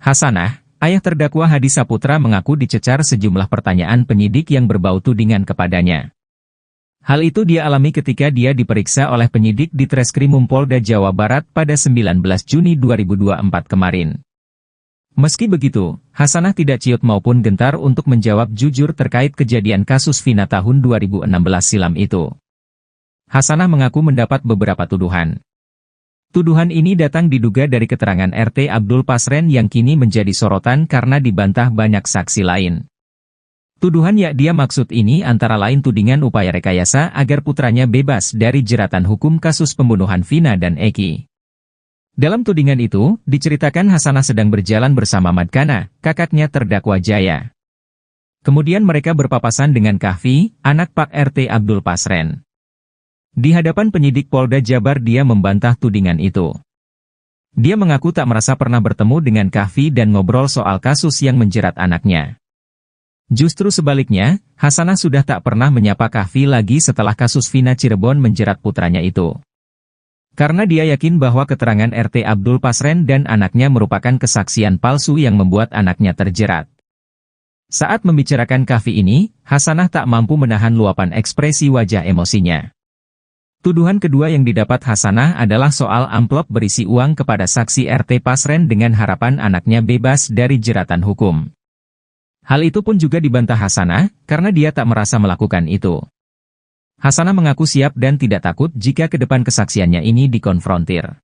Hasanah, ayah terdakwa Hadi Saputra, mengaku dicecar sejumlah pertanyaan penyidik yang berbau tudingan kepadanya. Hal itu dia alami ketika dia diperiksa oleh penyidik di Treskrimum Polda Jawa Barat pada 19 Juni 2024 kemarin. Meski begitu, Hasanah tidak ciut maupun gentar untuk menjawab jujur terkait kejadian kasus Vina tahun 2016 silam itu. Hasanah mengaku mendapat beberapa tuduhan. Tuduhan ini datang diduga dari keterangan RT Abdul Pasren yang kini menjadi sorotan karena dibantah banyak saksi lain. Tuduhan yang dia maksud ini antara lain tudingan upaya rekayasa agar putranya bebas dari jeratan hukum kasus pembunuhan Vina dan Eki. Dalam tudingan itu, diceritakan Hasanah sedang berjalan bersama Madkana, kakaknya terdakwa Jaya. Kemudian mereka berpapasan dengan Kahfi, anak Pak RT Abdul Pasren. Di hadapan penyidik Polda Jabar dia membantah tudingan itu. Dia mengaku tak merasa pernah bertemu dengan Kahfi dan ngobrol soal kasus yang menjerat anaknya. Justru sebaliknya, Hasanah sudah tak pernah menyapa Kahfi lagi setelah kasus Vina Cirebon menjerat putranya itu. Karena dia yakin bahwa keterangan RT Abdul Pasren dan anaknya merupakan kesaksian palsu yang membuat anaknya terjerat. Saat membicarakan kafi ini, Hasanah tak mampu menahan luapan ekspresi wajah emosinya. Tuduhan kedua yang didapat Hasanah adalah soal amplop berisi uang kepada saksi RT Pasren dengan harapan anaknya bebas dari jeratan hukum. Hal itu pun juga dibantah Hasanah, karena dia tak merasa melakukan itu. Hasanah mengaku siap dan tidak takut jika ke depan kesaksiannya ini dikonfrontir.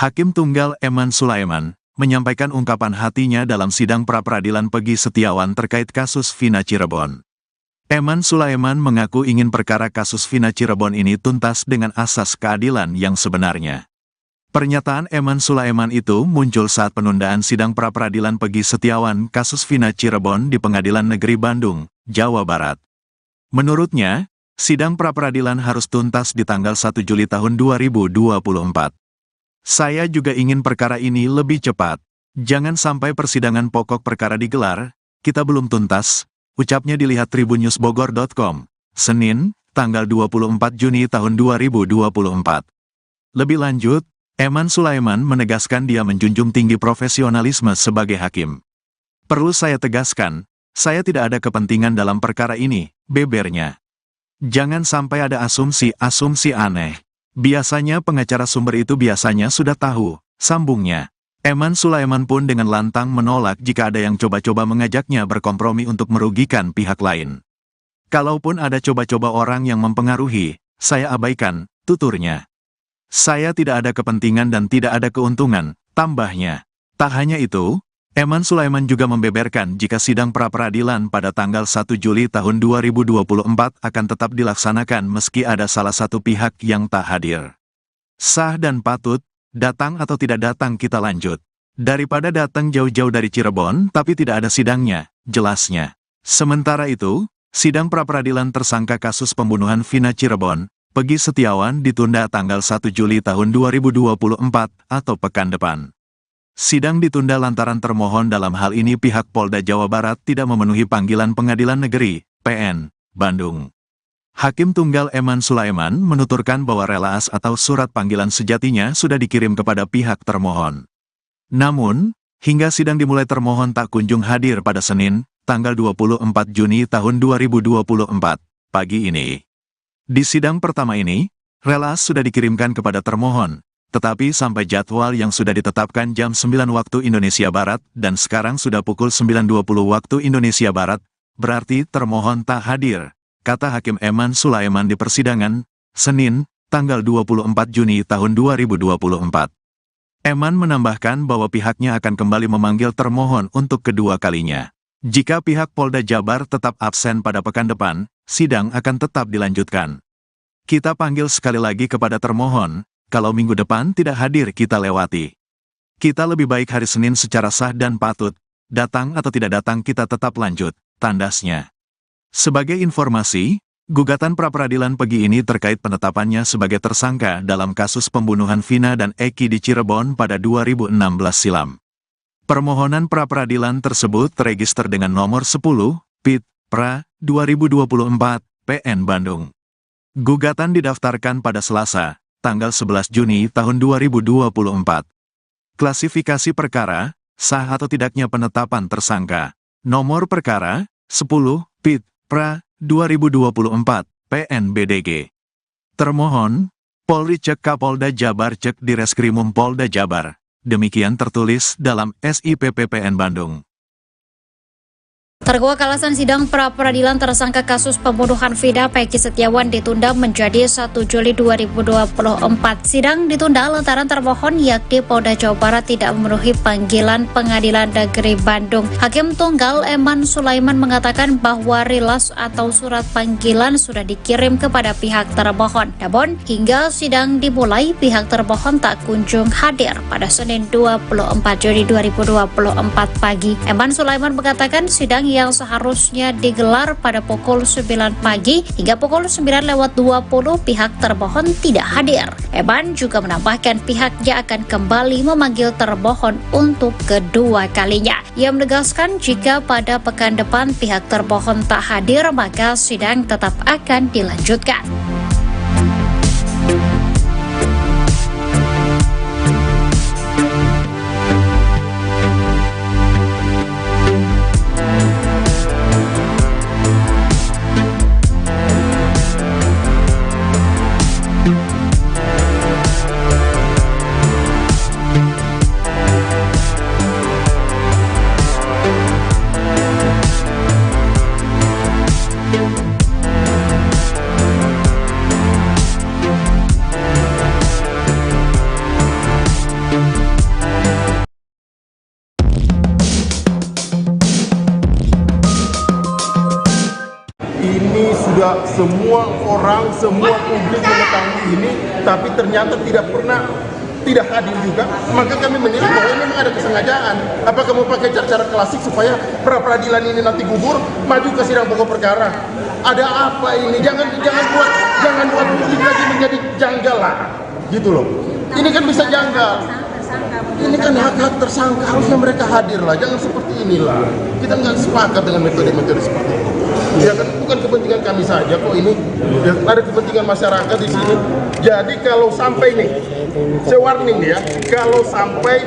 Hakim Tunggal Eman Sulaiman menyampaikan ungkapan hatinya dalam sidang pra-peradilan Pegi Setiawan terkait kasus Vina Cirebon. Eman Sulaiman mengaku ingin perkara kasus Vina Cirebon ini tuntas dengan asas keadilan yang sebenarnya. Pernyataan Eman Sulaiman itu muncul saat penundaan sidang pra-peradilan Pegi Setiawan kasus Vina Cirebon di Pengadilan Negeri Bandung, Jawa Barat. Menurutnya, sidang pra-peradilan harus tuntas di tanggal 1 Juli tahun 2024. Saya juga ingin perkara ini lebih cepat. Jangan sampai persidangan pokok perkara digelar, kita belum tuntas, ucapnya dilihat tribunnews.bogor.com, Senin, tanggal 24 Juni tahun 2024. Lebih lanjut, Eman Sulaiman menegaskan dia menjunjung tinggi profesionalisme sebagai hakim. Perlu saya tegaskan, saya tidak ada kepentingan dalam perkara ini, bebernya. Jangan sampai ada asumsi-asumsi aneh. Biasanya pengacara sumber itu biasanya sudah tahu, sambungnya. Eman Sulaiman pun dengan lantang menolak jika ada yang coba-coba mengajaknya berkompromi untuk merugikan pihak lain. Kalaupun ada coba-coba orang yang mempengaruhi, saya abaikan, tuturnya. Saya tidak ada kepentingan dan tidak ada keuntungan, tambahnya. Tak hanya itu, Eman Sulaiman juga membeberkan jika sidang pra-peradilan pada tanggal 1 Juli tahun 2024 akan tetap dilaksanakan meski ada salah satu pihak yang tak hadir. Sah dan patut, datang atau tidak datang kita lanjut. Daripada datang jauh-jauh dari Cirebon tapi tidak ada sidangnya, jelasnya. Sementara itu, sidang pra-peradilan tersangka kasus pembunuhan Vina Cirebon, Pegi Setiawan ditunda tanggal 1 Juli tahun 2024 atau pekan depan. Sidang ditunda lantaran termohon dalam hal ini pihak Polda Jawa Barat tidak memenuhi panggilan Pengadilan Negeri, PN, Bandung. Hakim Tunggal Eman Sulaiman menuturkan bahwa relaas atau surat panggilan sejatinya sudah dikirim kepada pihak termohon. Namun, hingga sidang dimulai termohon tak kunjung hadir pada Senin, tanggal 24 Juni tahun 2024, pagi ini. Di sidang pertama ini, relaas sudah dikirimkan kepada termohon. Tetapi sampai jadwal yang sudah ditetapkan jam 9 waktu Indonesia Barat dan sekarang sudah pukul 9.20 waktu Indonesia Barat, berarti termohon tak hadir, kata Hakim Eman Sulaiman di persidangan, Senin, tanggal 24 Juni tahun 2024. Eman menambahkan bahwa pihaknya akan kembali memanggil termohon untuk kedua kalinya. Jika pihak Polda Jabar tetap absen pada pekan depan, sidang akan tetap dilanjutkan. Kita panggil sekali lagi kepada termohon. Kalau minggu depan tidak hadir kita lewati. Kita lebih baik hari Senin secara sah dan patut, datang atau tidak datang kita tetap lanjut, tandasnya. Sebagai informasi, gugatan pra-peradilan Pegi ini terkait penetapannya sebagai tersangka dalam kasus pembunuhan Vina dan Eki di Cirebon pada 2016 silam. Permohonan pra-peradilan tersebut terregister dengan nomor 10, PIT, PRA, 2024, PN Bandung. Gugatan didaftarkan pada Selasa, tanggal 11 Juni tahun 2024. Klasifikasi perkara, sah atau tidaknya penetapan tersangka. Nomor perkara, 10, PIT, PRA, 2024, PNBDG. Termohon, Polri cek Kapolda Jabar cek Direskrimum Polda Jabar. Demikian tertulis dalam SIP PPN Bandung. Terkuak alasan sidang pra-peradilan tersangka kasus pembunuhan Vina Peggy Setiawan ditunda menjadi 1 Juli 2024. Sidang ditunda lantaran termohon yakni Polda Jawa Barat tidak memenuhi panggilan Pengadilan Negeri Bandung. Hakim Tunggal Eman Sulaiman mengatakan bahwa rilas atau surat panggilan sudah dikirim kepada pihak termohon. Namun hingga sidang dimulai pihak termohon tak kunjung hadir pada Senin 24 Juli 2024 pagi. Eman Sulaiman mengatakan sidang yang seharusnya digelar pada pukul 9 pagi hingga pukul 9:20 pihak termohon tidak hadir. Eman juga menambahkan pihaknya akan kembali memanggil termohon untuk kedua kalinya. Ia menegaskan jika pada pekan depan pihak termohon tak hadir maka sidang tetap akan dilanjutkan. Ini sudah semua orang, semua publik mengetahui ini, tapi ternyata tidak hadir juga. Maka kami menilai bahwa ini memang ada kesengajaan. Apakah mau pakai cara klasik supaya pra-peradilan ini nanti gugur, maju ke sidang pokok perkara? Ada apa ini? Jangan buat publik lagi menjadi janggal lah, gitu loh. Ini kan bisa janggal. Ini kan hak-hak tersangka, harusnya mereka hadir lah, jangan seperti inilah. Kita nggak sepakat dengan metode-metode seperti itu. Ya kan bukan kepentingan kami saja kok ini, ya, ada kepentingan masyarakat di sini. Jadi kalau sampai nih, saya warning nih ya, kalau sampai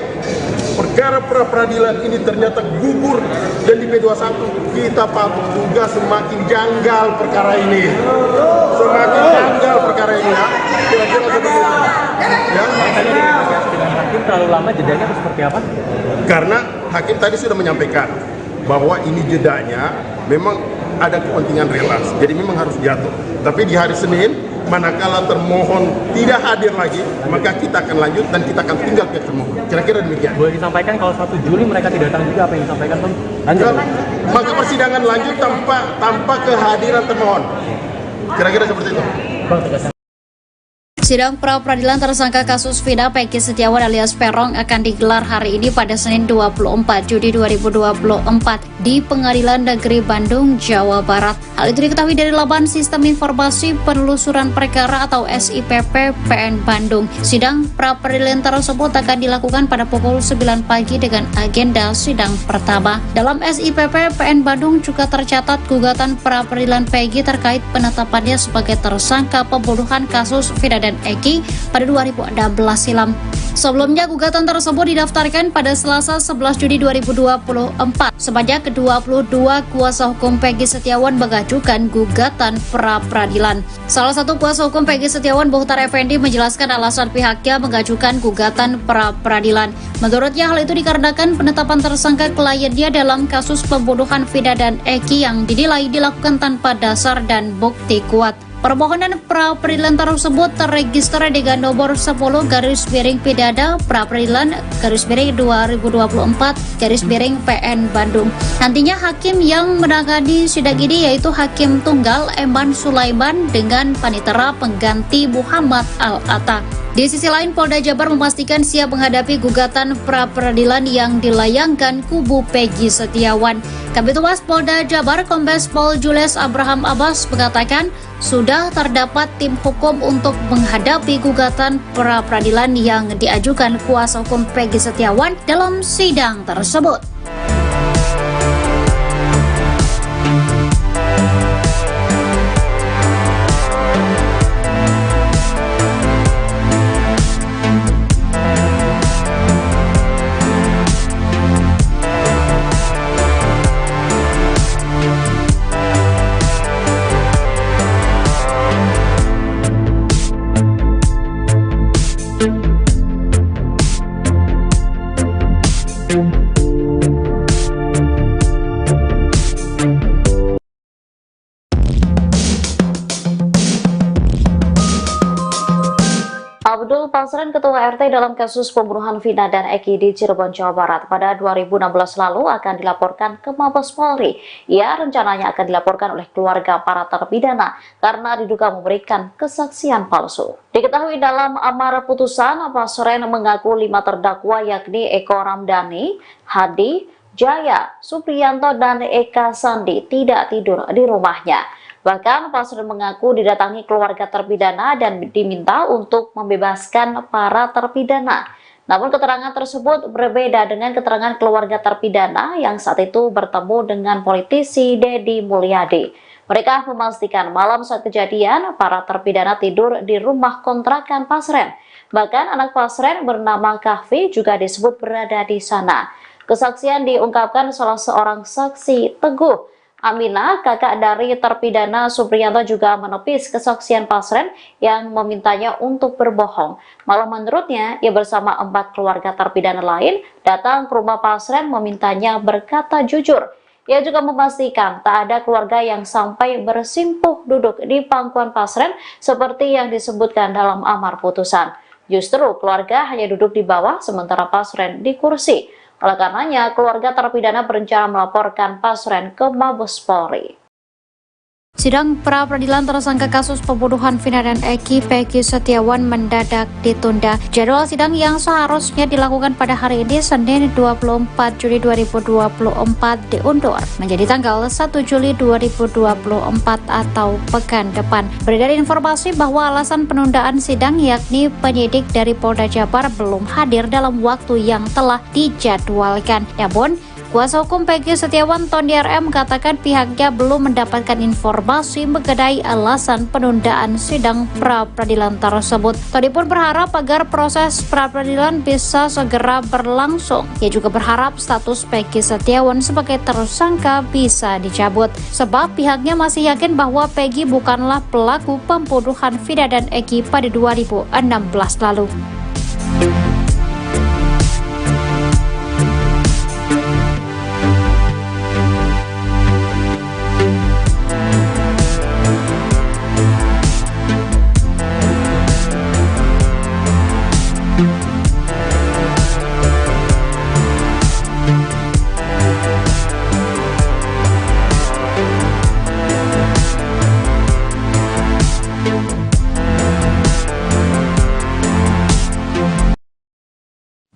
perkara pra-peradilan ini ternyata gugur dan di P21, kita patut juga semakin janggal perkara ini. Semakin janggal perkara ini ya. Kira-kira seperti itu. Ya. Dengan hakim terlalu lama jedanya atau seperti apa? Karena hakim tadi sudah menyampaikan bahwa ini jedanya memang ada kepentingan relas, jadi memang harus jatuh. Tapi di hari Senin, manakala termohon tidak hadir lagi, maka kita akan lanjut dan kita akan tinggal ke termohon. Kira-kira demikian. Boleh disampaikan kalau 1 Juli mereka tidak datang juga, apa yang disampaikan Bang? Lanjut. Maka persidangan lanjut tanpa kehadiran termohon. Kira-kira seperti itu. Bang, tegaskan. Sidang pra-peradilan tersangka kasus Vina Peggy Setiawan alias Peron akan digelar hari ini pada Senin 24 Juli 2024 di Pengadilan Negeri Bandung, Jawa Barat. Hal itu diketahui dari laman Sistem Informasi Penelusuran Perkara atau SIPP PN Bandung. Sidang pra-peradilan tersebut akan dilakukan pada pukul 9 pagi dengan agenda sidang pertama. Dalam SIPP PN Bandung juga tercatat gugatan pra-peradilan Peggy terkait penetapannya sebagai tersangka pembunuhan kasus Vina dan Eki pada 2016 silam. Sebelumnya gugatan tersebut didaftarkan pada Selasa 11 Juni 2024. Sebanyak 22 kuasa hukum Peggy Setiawan mengajukan gugatan pra-peradilan. Salah satu kuasa hukum Peggy Setiawan, Bohtar Effendi, menjelaskan alasan pihaknya mengajukan gugatan pra-peradilan. Menurutnya hal itu dikarenakan penetapan tersangka kliennya dalam kasus pembunuhan Vina dan Eki yang dinilai dilakukan tanpa dasar dan bukti kuat. Permohonan pra-peradilan tersebut terregister dengan nomor 10/Pidana pra-peradilan /2024/PN Bandung. Nantinya hakim yang menangani sidang ini yaitu Hakim Tunggal Eman Sulaiman dengan panitera pengganti Muhammad Al-Atta. Di sisi lain, Polda Jabar memastikan siap menghadapi gugatan pra-peradilan yang dilayangkan kubu Peggy Setiawan. Kabid Humas Polda Jabar Kombes Pol Julius Abraham Abbas mengatakan sudah terdapat tim hukum untuk menghadapi gugatan pra-peradilan yang diajukan kuasa hukum Peggy Setiawan dalam sidang tersebut. Sidang Pasren Ketua RT dalam kasus pembunuhan Vina dan Eki di Cirebon, Jawa Barat pada 2016 lalu akan dilaporkan ke Mabes Polri. Ia rencananya akan dilaporkan oleh keluarga para terpidana karena diduga memberikan kesaksian palsu. Diketahui dalam amar putusan, Pasren mengaku 5 terdakwa yakni Eko Ramdhani, Hadi, Jaya, Supriyanto, dan Eka Sandi tidak tidur di rumahnya. Bahkan Pasren mengaku didatangi keluarga terpidana dan diminta untuk membebaskan para terpidana. Namun keterangan tersebut berbeda dengan keterangan keluarga terpidana yang saat itu bertemu dengan politisi Deddy Mulyadi. Mereka memastikan malam saat kejadian para terpidana tidur di rumah kontrakan Pasren. Bahkan anak Pasren bernama Kahfi juga disebut berada di sana. Kesaksian diungkapkan salah seorang saksi, Teguh Aminah, kakak dari terpidana Supriyanto, juga menepis kesaksian Pasren yang memintanya untuk berbohong. Malah menurutnya, ia bersama 4 keluarga terpidana lain datang ke rumah Pasren memintanya berkata jujur. Ia juga memastikan tak ada keluarga yang sampai bersimpuh duduk di pangkuan Pasren seperti yang disebutkan dalam amar putusan. Justru keluarga hanya duduk di bawah sementara Pasren di kursi. Oleh karenanya, keluarga terpidana berencana melaporkan Pasren ke Mabes Polri. Sidang pra-peradilan tersangka kasus pembunuhan Vina dan Eki, Peggy Setiawan, mendadak ditunda. Jadwal sidang yang seharusnya dilakukan pada hari ini, Senin 24 Juli 2024, diundur menjadi tanggal 1 Juli 2024 atau pekan depan. Beredar informasi bahwa alasan penundaan sidang yakni penyidik dari Polda Jabar belum hadir dalam waktu yang telah dijadwalkan. Namun, kuasa hukum Peggy Setiawan, Tony RM, mengatakan pihaknya belum mendapatkan informasi mengenai alasan penundaan sidang pra-peradilan tersebut. Tony pun berharap agar proses pra-peradilan bisa segera berlangsung. Ia juga berharap status Peggy Setiawan sebagai tersangka bisa dicabut, sebab pihaknya masih yakin bahwa Peggy bukanlah pelaku pembunuhan Vina dan Eki pada 2016 lalu.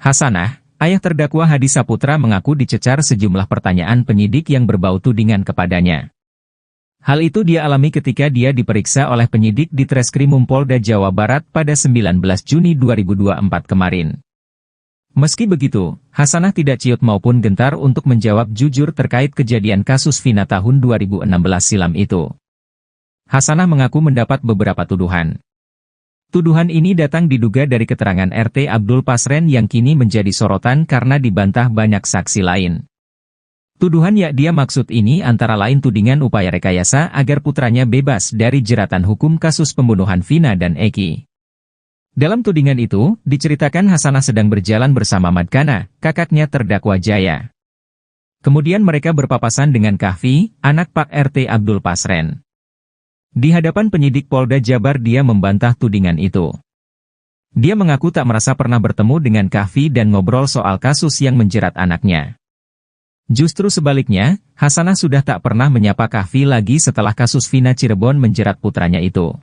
Hasanah, ayah terdakwa Hadi Saputra, mengaku dicecar sejumlah pertanyaan penyidik yang berbau tudingan kepadanya. Hal itu dia alami ketika dia diperiksa oleh penyidik di Treskrimum Polda Jawa Barat pada 19 Juni 2024 kemarin. Meski begitu, Hasanah tidak ciut maupun gentar untuk menjawab jujur terkait kejadian kasus Vina tahun 2016 silam itu. Hasanah mengaku mendapat beberapa tuduhan. Tuduhan ini datang diduga dari keterangan RT Abdul Pasren yang kini menjadi sorotan karena dibantah banyak saksi lain. Tuduhan yang dia maksud ini antara lain tudingan upaya rekayasa agar putranya bebas dari jeratan hukum kasus pembunuhan Vina dan Eki. Dalam tudingan itu, diceritakan Hasanah sedang berjalan bersama Madkana, kakaknya terdakwa Jaya. Kemudian mereka berpapasan dengan Kahfi, anak Pak RT Abdul Pasren. Di hadapan penyidik Polda Jabar dia membantah tudingan itu. Dia mengaku tak merasa pernah bertemu dengan Kahfi dan ngobrol soal kasus yang menjerat anaknya. Justru sebaliknya, Hasanah sudah tak pernah menyapa Kahfi lagi setelah kasus Vina Cirebon menjerat putranya itu.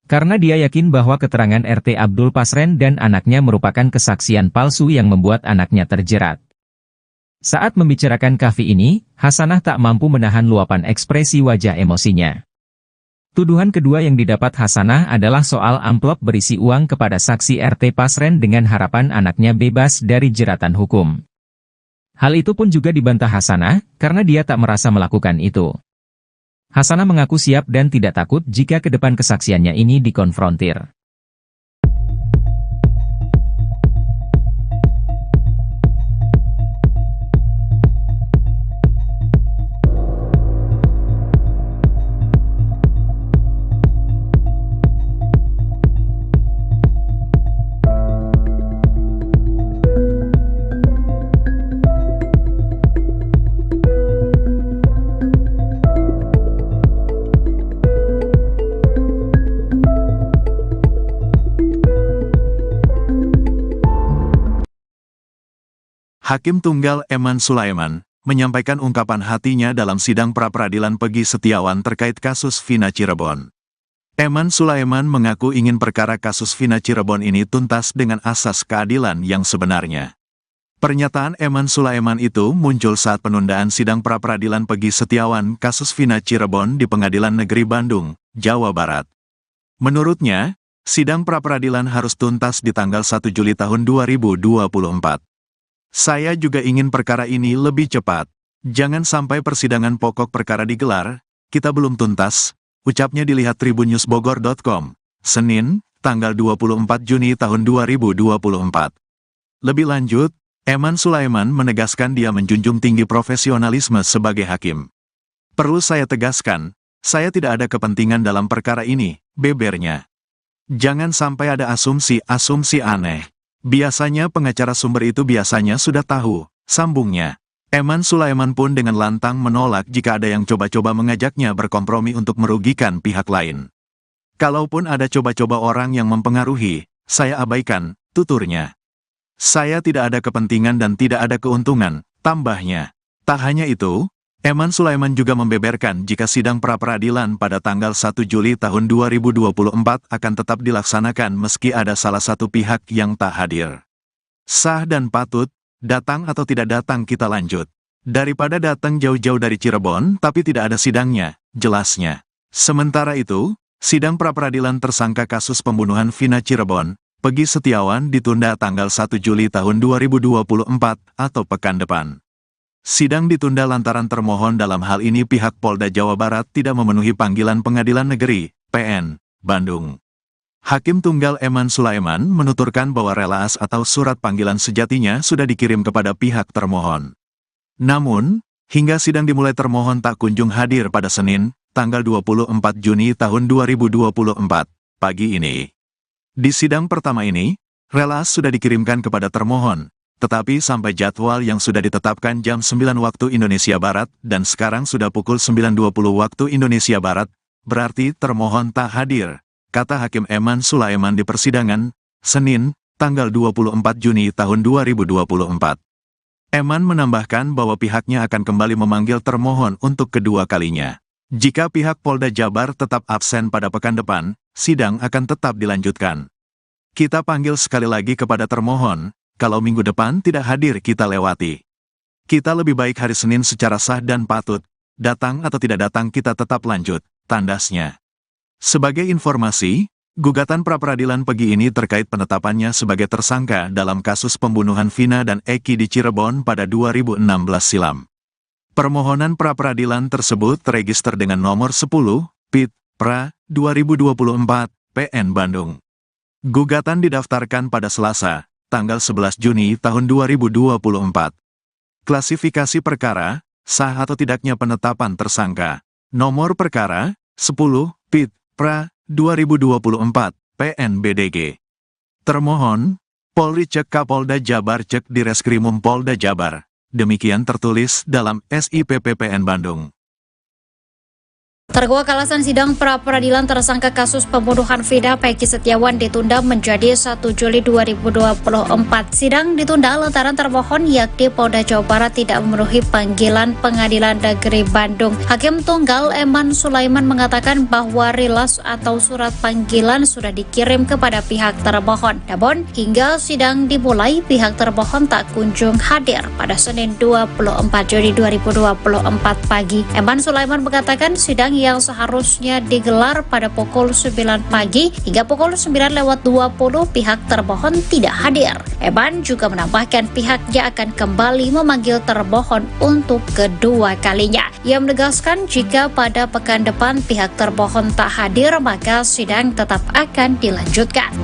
Karena dia yakin bahwa keterangan RT Abdul Pasren dan anaknya merupakan kesaksian palsu yang membuat anaknya terjerat. Saat membicarakan Kahfi ini, Hasanah tak mampu menahan luapan ekspresi wajah emosinya. Tuduhan kedua yang didapat Hasanah adalah soal amplop berisi uang kepada saksi RT Pasren dengan harapan anaknya bebas dari jeratan hukum. Hal itu pun juga dibantah Hasanah, karena dia tak merasa melakukan itu. Hasanah mengaku siap dan tidak takut jika ke depan kesaksiannya ini dikonfrontir. Hakim Tunggal Eman Sulaiman menyampaikan ungkapan hatinya dalam sidang pra-peradilan Peggy Setiawan terkait kasus Vina Cirebon. Eman Sulaiman mengaku ingin perkara kasus Vina Cirebon ini tuntas dengan asas keadilan yang sebenarnya. Pernyataan Eman Sulaiman itu muncul saat penundaan sidang pra-peradilan Peggy Setiawan kasus Vina Cirebon di Pengadilan Negeri Bandung, Jawa Barat. Menurutnya, sidang pra-peradilan harus tuntas di tanggal 1 Juli tahun 2024. Saya juga ingin perkara ini lebih cepat. Jangan sampai persidangan pokok perkara digelar, kita belum tuntas, ucapnya dilihat tribunnews.bogor.com, Senin, tanggal 24 Juni tahun 2024. Lebih lanjut, Eman Sulaiman menegaskan dia menjunjung tinggi profesionalisme sebagai hakim. Perlu saya tegaskan, saya tidak ada kepentingan dalam perkara ini, bebernya. Jangan sampai ada asumsi-asumsi aneh. Biasanya pengacara sumber itu biasanya sudah tahu, sambungnya. Eman Sulaiman pun dengan lantang menolak jika ada yang coba-coba mengajaknya berkompromi untuk merugikan pihak lain. Kalaupun ada coba-coba orang yang mempengaruhi, saya abaikan, tuturnya. Saya tidak ada kepentingan dan tidak ada keuntungan, tambahnya. Tak hanya itu, Eman Sulaiman juga membeberkan jika sidang pra-peradilan pada tanggal 1 Juli tahun 2024 akan tetap dilaksanakan meski ada salah satu pihak yang tak hadir. Sah dan patut, datang atau tidak datang kita lanjut. Daripada datang jauh-jauh dari Cirebon tapi tidak ada sidangnya, jelasnya. Sementara itu, sidang pra-peradilan tersangka kasus pembunuhan Vina Cirebon, Peggy Setiawan ditunda tanggal 1 Juli tahun 2024 atau pekan depan. Sidang ditunda lantaran termohon dalam hal ini pihak Polda Jawa Barat tidak memenuhi panggilan Pengadilan Negeri, PN, Bandung. Hakim Tunggal Eman Sulaiman menuturkan bahwa relaas atau surat panggilan sejatinya sudah dikirim kepada pihak termohon. Namun, hingga sidang dimulai termohon tak kunjung hadir pada Senin, tanggal 24 Juni tahun 2024, pagi ini. Di sidang pertama ini, relaas sudah dikirimkan kepada termohon. Tetapi sampai jadwal yang sudah ditetapkan jam 9 waktu Indonesia Barat dan sekarang sudah pukul 9.20 waktu Indonesia Barat, berarti termohon tak hadir, kata Hakim Eman Sulaiman di persidangan, Senin, tanggal 24 Juni tahun 2024. Eman menambahkan bahwa pihaknya akan kembali memanggil termohon untuk kedua kalinya. Jika pihak Polda Jabar tetap absen pada pekan depan, sidang akan tetap dilanjutkan. Kita panggil sekali lagi kepada termohon. Kalau minggu depan tidak hadir kita lewati. Kita lebih baik hari Senin secara sah dan patut, datang atau tidak datang kita tetap lanjut, tandasnya. Sebagai informasi, gugatan pra-peradilan Peggy ini terkait penetapannya sebagai tersangka dalam kasus pembunuhan Vina dan Eki di Cirebon pada 2016 silam. Permohonan pra-peradilan tersebut terregister dengan nomor 10, PIT, PRA, 2024, PN Bandung. Gugatan didaftarkan pada Selasa, tanggal 11 Juni tahun 2024. Klasifikasi perkara, sah atau tidaknya penetapan tersangka. Nomor perkara, 10, PIT, PRA, 2024, PNBDG. Termohon, Polri cek Kapolda Jabar cek Direskrimum Polda Jabar. Demikian tertulis dalam SIP PPN Bandung. Terdakwa alasan sidang pra-peradilan tersangka kasus pembunuhan Vina Peggy Setiawan ditunda menjadi 1 Juli 2024. Sidang ditunda lantaran termohon yakni Polda Jawa Barat tidak memenuhi panggilan Pengadilan Negeri Bandung. Hakim Tunggal Eman Sulaiman mengatakan bahwa rilas atau surat panggilan sudah dikirim kepada pihak termohon. Namun, hingga sidang dimulai, pihak termohon tak kunjung hadir pada Senin 24 Juni 2024 pagi. Eman Sulaiman mengatakan sidang yang seharusnya digelar pada pukul 9 pagi hingga pukul 9:20 pihak termohon tidak hadir. Eman juga menambahkan pihaknya akan kembali memanggil termohon untuk kedua kalinya. Ia menegaskan jika pada pekan depan pihak termohon tak hadir maka sidang tetap akan dilanjutkan.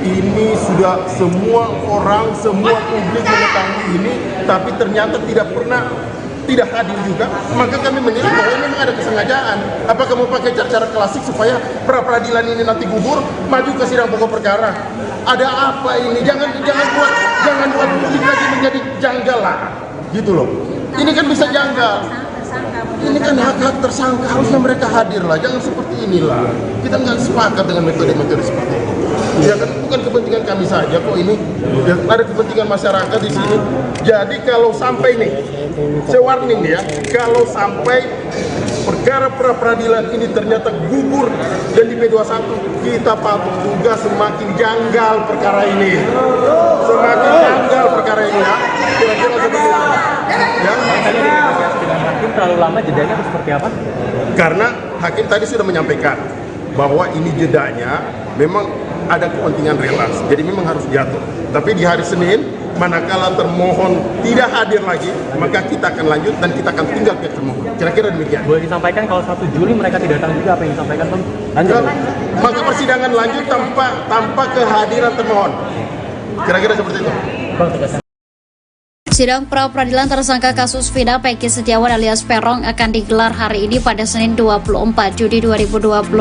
ini sudah semua orang, semua publik mengetahui ini, tapi ternyata tidak hadir juga, maka kami menilai bahwa ini memang ada kesengajaan. Apakah mau pakai cara klasik supaya pra-peradilan ini nanti gugur, maju ke sidang pokok perkara? Ada apa ini? Jangan buat publik lagi menjadi janggal lah, gitu loh. Ini kan bisa janggal. Ini kan hak-hak tersangka, harusnya mereka hadir lah, jangan seperti inilah. Kita nggak sepakat dengan metode-metode seperti ini. Ya kan bukan kepentingan kami saja kok ini, ya, ada kepentingan masyarakat di sini. Jadi kalau sampai nih, saya warning ya, kalau sampai perkara pra-peradilan ini ternyata gugur dan di P21, kita patut juga semakin janggal perkara ini. Semakin janggal perkara ini ya. Kira-kira seperti itu. Ya. Dengan hakim terlalu lama jedanya atau seperti apa? Karena hakim tadi sudah menyampaikan bahwa ini jedanya memang ada kepentingan relas, jadi memang harus jatuh. Tapi di hari Senin, manakala termohon tidak hadir lagi, maka kita akan lanjut dan kita akan tinggal pihak termohon. Kira-kira demikian. Boleh disampaikan kalau 1 Juli mereka tidak datang juga, apa yang disampaikan Bang? Lanjut. Maka persidangan lanjut tanpa kehadiran termohon. Kira-kira seperti itu. Bang, tegaskan. Sidang pra-peradilan tersangka kasus Vina Peggy Setiawan alias Peron akan digelar hari ini pada Senin 24 Juli 2024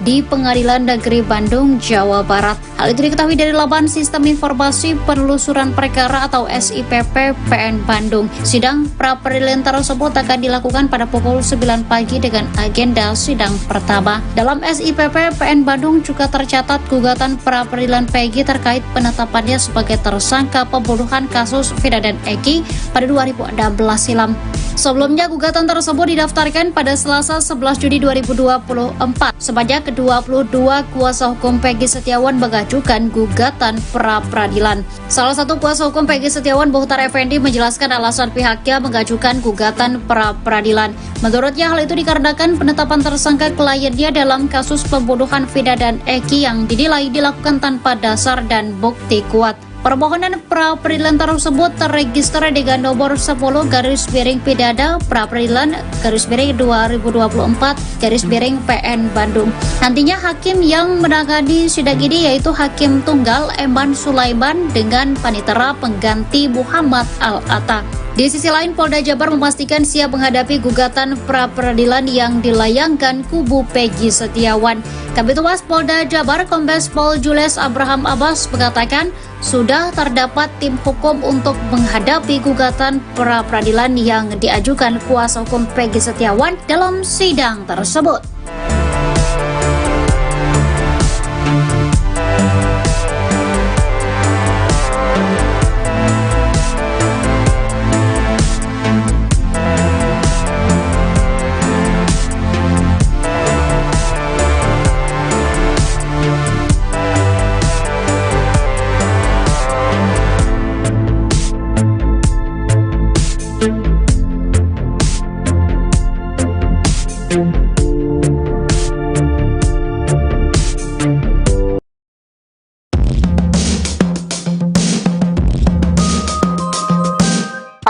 di Pengadilan Negeri Bandung, Jawa Barat. Hal itu diketahui dari laman Sistem Informasi Penelusuran Perkara atau SIPP PN Bandung. Sidang pra-peradilan tersebut akan dilakukan pada pukul 9 pagi dengan agenda sidang pertama. Dalam SIPP PN Bandung juga tercatat gugatan pra-peradilan Peggy terkait penetapannya sebagai tersangka pembunuhan kasus Vina dan Eki pada 2016 silam. Sebelumnya gugatan tersebut didaftarkan pada Selasa 11 Juni 2024. Sebanyak 22 kuasa hukum Peggy Setiawan mengajukan gugatan pra-peradilan. Salah satu kuasa hukum Peggy Setiawan, Bohtar Effendi, menjelaskan alasan pihaknya mengajukan gugatan pra-peradilan. Menurutnya hal itu dikarenakan penetapan tersangka kliennya dalam kasus pembunuhan Vina dan Eki yang dinilai dilakukan tanpa dasar dan bukti kuat. Permohonan pra-peradilan tersebut terregister dengan nomor 10/Pidana pra-peradilan /2024/PN Bandung. Nantinya hakim yang menangani sidang ini yaitu Hakim Tunggal Eman Sulaiman dengan panitera pengganti Muhammad Al-Atta. Di sisi lain, Polda Jabar memastikan siap menghadapi gugatan pra-peradilan yang dilayangkan kubu Peggy Setiawan. Kabid Humas Polda Jabar Kombes Pol Jules Abraham Abbas mengatakan sudah terdapat tim hukum untuk menghadapi gugatan pra-peradilan yang diajukan kuasa hukum Peggy Setiawan dalam sidang tersebut.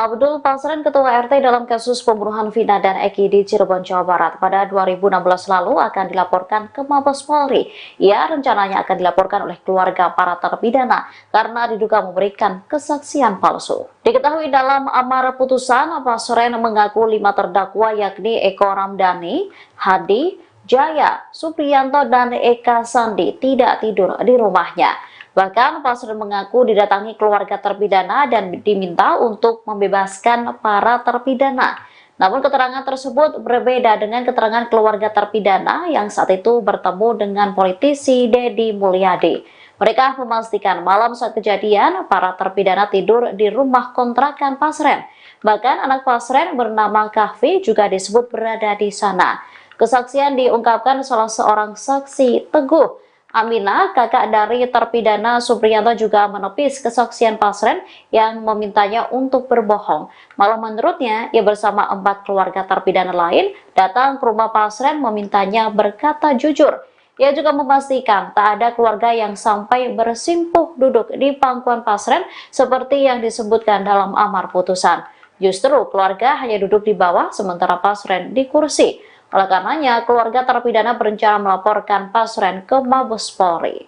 Abdul Pasren, Ketua RT dalam kasus pembunuhan Vina dan Eki di Cirebon, Jawa Barat pada 2016 lalu akan dilaporkan ke Mabes Polri. Ia rencananya akan dilaporkan oleh keluarga para terpidana karena diduga memberikan kesaksian palsu. Diketahui dalam amar putusan, Pasren mengaku 5 terdakwa yakni Eko Ramdhani, Hadi, Jaya, Supriyanto, dan Eka Sandi tidak tidur di rumahnya. Bahkan Pasren mengaku didatangi keluarga terpidana dan diminta untuk membebaskan para terpidana. Namun keterangan tersebut berbeda dengan keterangan keluarga terpidana yang saat itu bertemu dengan politisi Deddy Mulyadi. Mereka memastikan malam saat kejadian para terpidana tidur di rumah kontrakan Pasren. Bahkan anak Pasren bernama Kahfi juga disebut berada di sana. Kesaksian diungkapkan salah seorang saksi, Teguh Aminah, kakak dari terpidana Supriyanto, juga menepis kesaksian Pasren yang memintanya untuk berbohong. Malah menurutnya, ia bersama 4 keluarga terpidana lain datang ke rumah Pasren memintanya berkata jujur. Ia juga memastikan tak ada keluarga yang sampai bersimpuh duduk di pangkuan Pasren seperti yang disebutkan dalam amar putusan. Justru keluarga hanya duduk di bawah sementara Pasren di kursi. Oleh karenanya, keluarga terpidana berencana melaporkan Pasren ke Mabes Polri.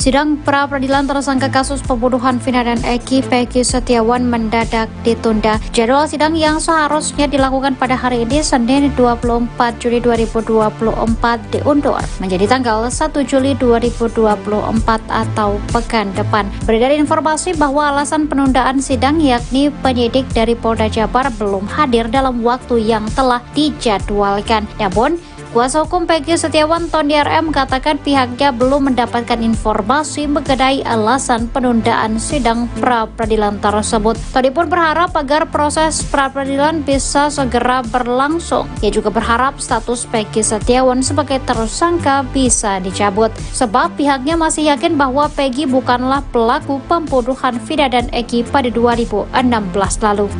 Sidang pra-peradilan tersangka kasus pembunuhan Vina dan Eki Peggy Setiawan mendadak ditunda. Jadwal sidang yang seharusnya dilakukan pada hari ini Senin 24 Juli 2024 diundur menjadi tanggal 1 Juli 2024 atau pekan depan. Beredar informasi bahwa alasan penundaan sidang yakni penyidik dari Polda Jabar belum hadir dalam waktu yang telah dijadwalkan. Namun, kuasa hukum Peggy Setiawan Tony RM katakan pihaknya belum mendapatkan informasi mengenai alasan penundaan sidang pra-peradilan tersebut. Tony pun berharap agar proses pra-peradilan bisa segera berlangsung. Ia juga berharap status Peggy Setiawan sebagai tersangka bisa dicabut, sebab pihaknya masih yakin bahwa Peggy bukanlah pelaku pembunuhan Vina dan Eki pada 2016 lalu.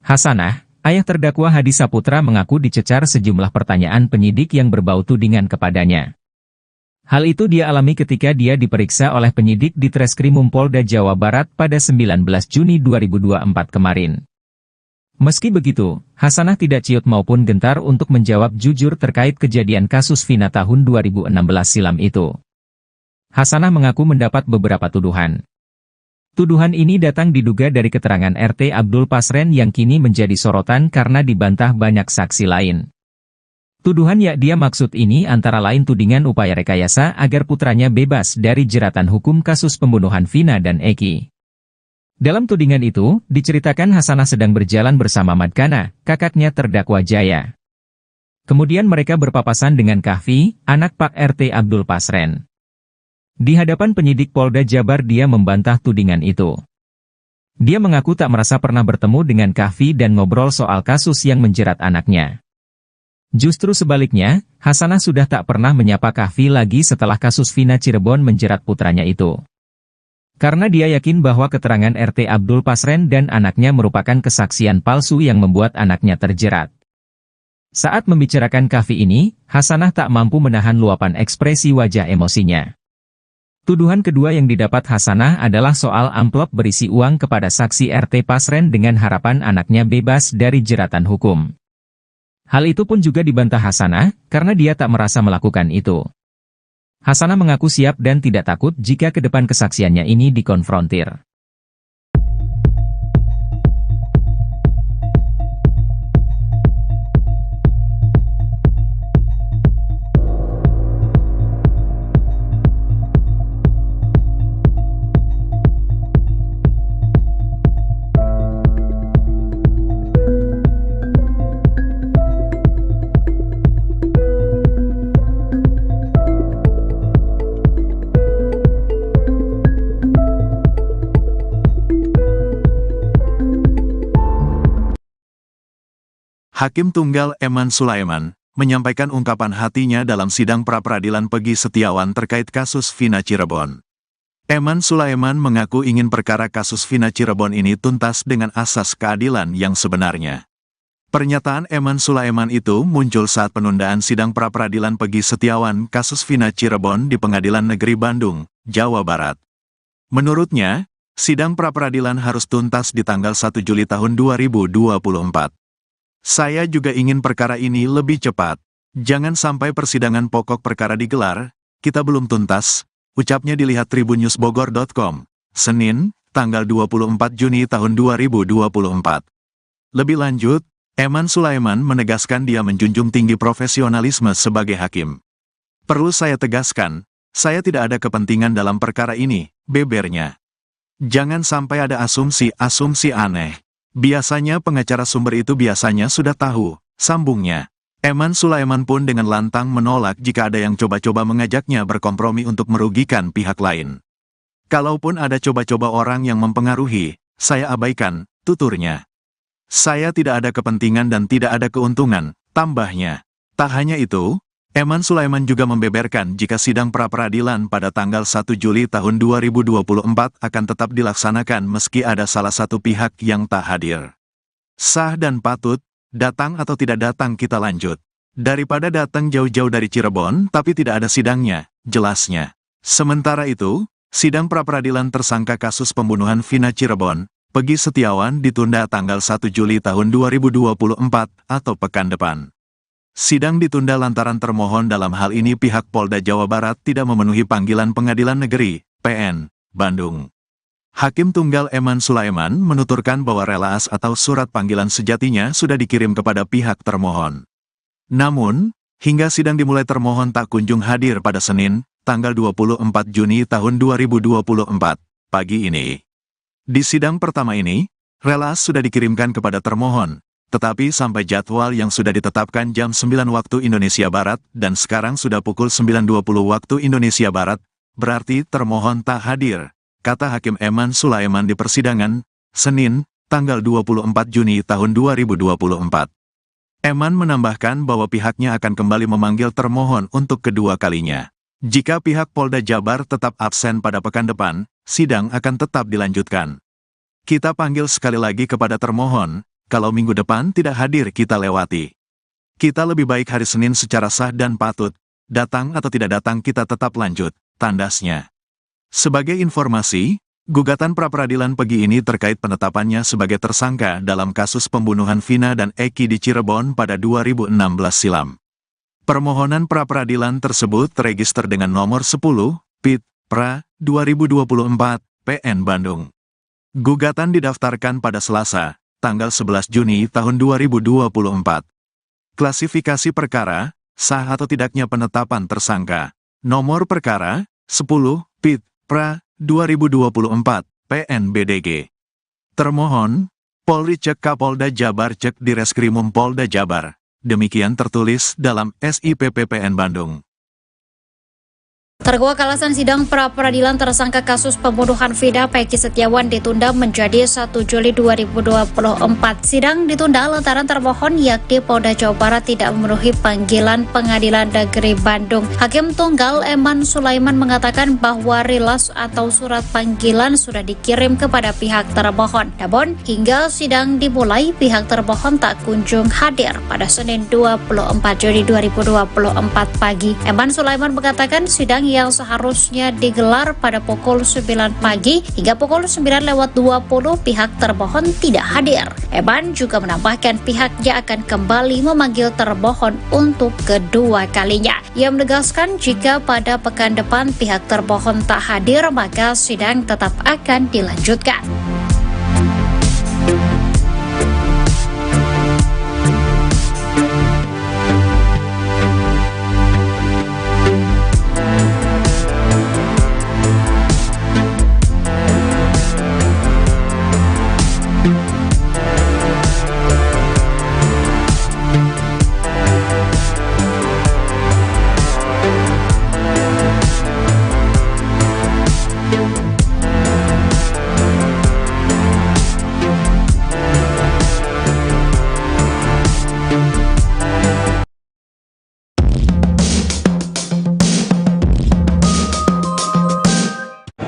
Hasanah, ayah terdakwa Hadi Saputra mengaku dicecar sejumlah pertanyaan penyidik yang berbau tudingan kepadanya. Hal itu dia alami ketika dia diperiksa oleh penyidik di Treskrimum Polda Jawa Barat pada 19 Juni 2024 kemarin. Meski begitu, Hasanah tidak ciut maupun gentar untuk menjawab jujur terkait kejadian kasus Vina tahun 2016 silam itu. Hasanah mengaku mendapat beberapa tuduhan. Tuduhan ini datang diduga dari keterangan RT Abdul Pasren yang kini menjadi sorotan karena dibantah banyak saksi lain. Tuduhan yang dia maksud ini antara lain tudingan upaya rekayasa agar putranya bebas dari jeratan hukum kasus pembunuhan Vina dan Eki. Dalam tudingan itu, diceritakan Hasanah sedang berjalan bersama Madkana, kakaknya terdakwa Jaya. Kemudian mereka berpapasan dengan Kahfi, anak Pak RT Abdul Pasren. Di hadapan penyidik Polda Jabar dia membantah tudingan itu. Dia mengaku tak merasa pernah bertemu dengan Kahfi dan ngobrol soal kasus yang menjerat anaknya. Justru sebaliknya, Hasanah sudah tak pernah menyapa Kahfi lagi setelah kasus Vina Cirebon menjerat putranya itu. Karena dia yakin bahwa keterangan RT Abdul Pasren dan anaknya merupakan kesaksian palsu yang membuat anaknya terjerat. Saat membicarakan Kahfi ini, Hasanah tak mampu menahan luapan ekspresi wajah emosinya. Tuduhan kedua yang didapat Hasanah adalah soal amplop berisi uang kepada saksi RT Pasren dengan harapan anaknya bebas dari jeratan hukum. Hal itu pun juga dibantah Hasanah, karena dia tak merasa melakukan itu. Hasanah mengaku siap dan tidak takut jika ke depan kesaksiannya ini dikonfrontir. Hakim Tunggal Eman Sulaiman menyampaikan ungkapan hatinya dalam sidang pra-peradilan Peggy Setiawan terkait kasus Vina Cirebon. Eman Sulaiman mengaku ingin perkara kasus Vina Cirebon ini tuntas dengan asas keadilan yang sebenarnya. Pernyataan Eman Sulaiman itu muncul saat penundaan sidang pra-peradilan Peggy Setiawan kasus Vina Cirebon di Pengadilan Negeri Bandung, Jawa Barat. Menurutnya, sidang pra-peradilan harus tuntas di tanggal 1 Juli tahun 2024. Saya juga ingin perkara ini lebih cepat. Jangan sampai persidangan pokok perkara digelar, kita belum tuntas, ucapnya dilihat tribunnews.bogor.com, Senin, tanggal 24 Juni tahun 2024. Lebih lanjut, Eman Sulaiman menegaskan dia menjunjung tinggi profesionalisme sebagai hakim. Perlu saya tegaskan, saya tidak ada kepentingan dalam perkara ini, bebernya. Jangan sampai ada asumsi-asumsi aneh. Biasanya pengacara sumber itu biasanya sudah tahu, sambungnya. Eman Sulaiman pun dengan lantang menolak jika ada yang coba-coba mengajaknya berkompromi untuk merugikan pihak lain. Kalaupun ada coba-coba orang yang mempengaruhi, saya abaikan, tuturnya. Saya tidak ada kepentingan dan tidak ada keuntungan, tambahnya. Tak hanya itu, Eman Sulaiman juga membeberkan jika sidang pra-peradilan pada tanggal 1 Juli tahun 2024 akan tetap dilaksanakan meski ada salah satu pihak yang tak hadir. Sah dan patut, datang atau tidak datang kita lanjut. Daripada datang jauh-jauh dari Cirebon tapi tidak ada sidangnya, jelasnya. Sementara itu, sidang pra-peradilan tersangka kasus pembunuhan Vina Cirebon, Peggy Setiawan ditunda tanggal 1 Juli tahun 2024 atau pekan depan. Sidang ditunda lantaran termohon dalam hal ini pihak Polda Jawa Barat tidak memenuhi panggilan Pengadilan Negeri, PN, Bandung. Hakim Tunggal Eman Sulaiman menuturkan bahwa relaas atau surat panggilan sejatinya sudah dikirim kepada pihak termohon. Namun, hingga sidang dimulai termohon tak kunjung hadir pada Senin, tanggal 24 Juni tahun 2024, pagi ini. Di sidang pertama ini, relaas sudah dikirimkan kepada termohon, tetapi sampai jadwal yang sudah ditetapkan jam 9 waktu Indonesia Barat dan sekarang sudah pukul 9.20 waktu Indonesia Barat, berarti termohon tak hadir, kata Hakim Eman Sulaiman di persidangan, Senin, tanggal 24 Juni tahun 2024. Eman menambahkan bahwa pihaknya akan kembali memanggil termohon untuk kedua kalinya. Jika pihak Polda Jabar tetap absen pada pekan depan, sidang akan tetap dilanjutkan. Kita panggil sekali lagi kepada termohon, kalau minggu depan tidak hadir kita lewati. Kita lebih baik hari Senin secara sah dan patut, datang atau tidak datang kita tetap lanjut, tandasnya. Sebagai informasi, gugatan pra-peradilan Peggy ini terkait penetapannya sebagai tersangka dalam kasus pembunuhan Vina dan Eki di Cirebon pada 2016 silam. Permohonan pra-peradilan tersebut terregister dengan nomor 10, PIT, PRA, 2024, PN Bandung. Gugatan didaftarkan pada Selasa, tanggal 11 Juni tahun 2024. Klasifikasi perkara, sah atau tidaknya penetapan tersangka. Nomor perkara, 10, PIT, PRA, 2024, PNBDG. Termohon, Polri cek Kapolda Jabar cek Direskrimum Polda Jabar. Demikian tertulis dalam SIP PPN Bandung. Terkuak alasan sidang pra-peradilan tersangka kasus pembunuhan Vina Peggy Setiawan ditunda menjadi 1 Juli 2024. Sidang ditunda lantaran termohon yakni Polda Jawa Barat tidak memenuhi panggilan Pengadilan Negeri Bandung. Hakim Tunggal Eman Sulaiman mengatakan bahwa rilas atau surat panggilan sudah dikirim kepada pihak termohon. Namun, hingga sidang dimulai, pihak termohon tak kunjung hadir pada Senin 24 Juni 2024 pagi. Eman Sulaiman mengatakan sidang yang seharusnya digelar pada pukul 9 pagi hingga pukul 9:20 pihak termohon tidak hadir. Eman juga menambahkan pihaknya akan kembali memanggil termohon untuk kedua kalinya. Ia menegaskan jika pada pekan depan pihak termohon tak hadir maka sidang tetap akan dilanjutkan.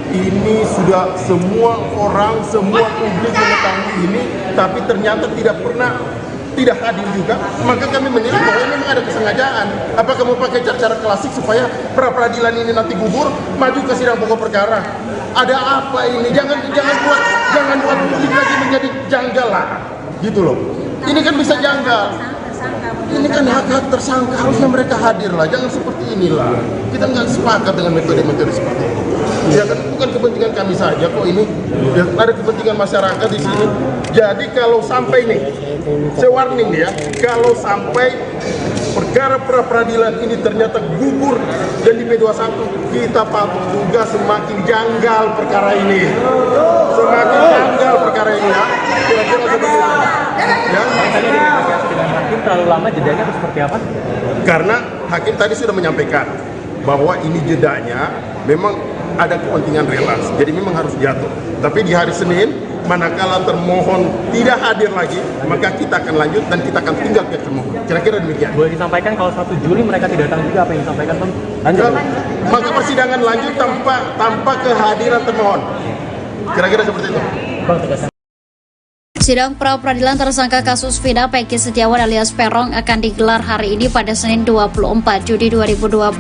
Ini sudah semua orang, semua publik mengetahui ini, tapi ternyata tidak hadir juga. Maka kami menilai bahwa ini memang ada kesengajaan. Apa kamu pakai cara-cara klasik supaya pra-peradilan ini nanti gugur, maju ke sidang pokok perkara? Ada apa ini? Jangan buat publik lagi menjadi janggal lah, gitu loh. Ini kan bisa janggal. Ini kan hak-hak tersangka, harusnya mereka hadir lah. Jangan seperti inilah. Kita nggak sepakat dengan metode-metode seperti itu. Ya kan bukan kepentingan kami saja kok ini, ya, ada kepentingan masyarakat di sini. Jadi kalau sampai nih, saya warning ya, kalau sampai perkara pra-peradilan ini ternyata gugur dan di P21, kita patut juga semakin janggal perkara ini. Semakin janggal perkara ini ya. Kira-kira seperti itu. Ya. Tadi negosiasi dengan hakim terlalu lama, jedanya seperti apa? Karena hakim tadi sudah menyampaikan bahwa ini jedanya memang ada kepentingan relasi, jadi memang harus jatuh. Tapi di hari Senin, manakala termohon tidak hadir lagi, maka kita akan lanjut dan kita akan tinggal ke termohon. Kira-kira demikian. Boleh disampaikan kalau 1 Juli mereka tidak datang juga, apa yang disampaikan Bang? Lanjut. Maka persidangan lanjut tanpa kehadiran termohon. Kira-kira seperti itu. Bang, tegaskan. Sidang pra-peradilan tersangka kasus Vina Peggy Setiawan alias Peron akan digelar hari ini pada Senin 24 Juli 2024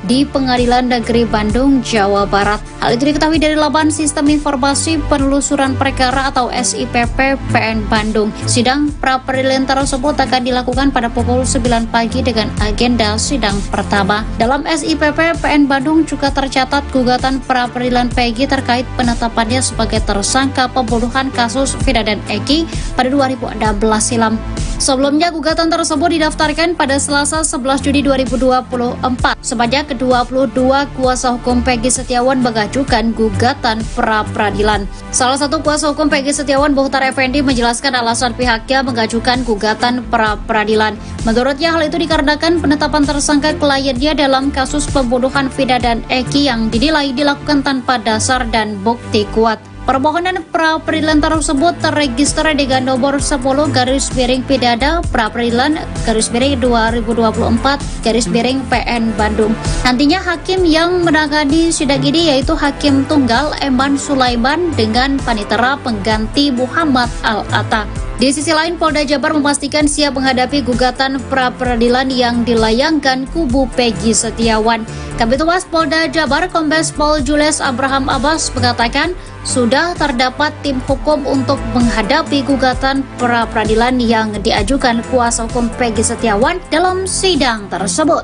di Pengadilan Negeri Bandung, Jawa Barat. Hal itu diketahui dari laman Sistem Informasi Penelusuran Perkara atau SIPP PN Bandung. Sidang pra-peradilan tersebut akan dilakukan pada pukul 9 pagi dengan agenda sidang pertama. Dalam SIPP PN Bandung juga tercatat gugatan pra-peradilan Peggy terkait penetapannya sebagai tersangka pembunuhan kasus Vina dan Eki pada 2016 silam. Sebelumnya gugatan tersebut didaftarkan pada Selasa 11 Juni 2024. Sebanyak 22 kuasa hukum Peggy Setiawan mengajukan gugatan pra-peradilan. Salah satu kuasa hukum Peggy Setiawan, Bohtar Effendi, menjelaskan alasan pihaknya mengajukan gugatan pra-peradilan. Menurutnya hal itu dikarenakan penetapan tersangka kliennya dalam kasus pembunuhan Vina dan Eki yang dinilai dilakukan tanpa dasar dan bukti kuat. Permohonan pra-peradilan tersebut terregister dengan nomor 10/Pidana pra-peradilan /2024/PN Bandung. Nantinya hakim yang menangani sidang ini yaitu Hakim Tunggal Eman Sulaiman dengan panitera pengganti Muhammad Al-Atta. Di sisi lain, Polda Jabar memastikan siap menghadapi gugatan pra-peradilan yang dilayangkan kubu Peggy Setiawan. Kabid Humas Polda Jabar Kombes Pol Jules Abraham Abbas mengatakan sudah terdapat tim hukum untuk menghadapi gugatan pra-peradilan yang diajukan kuasa hukum Peggy Setiawan dalam sidang tersebut.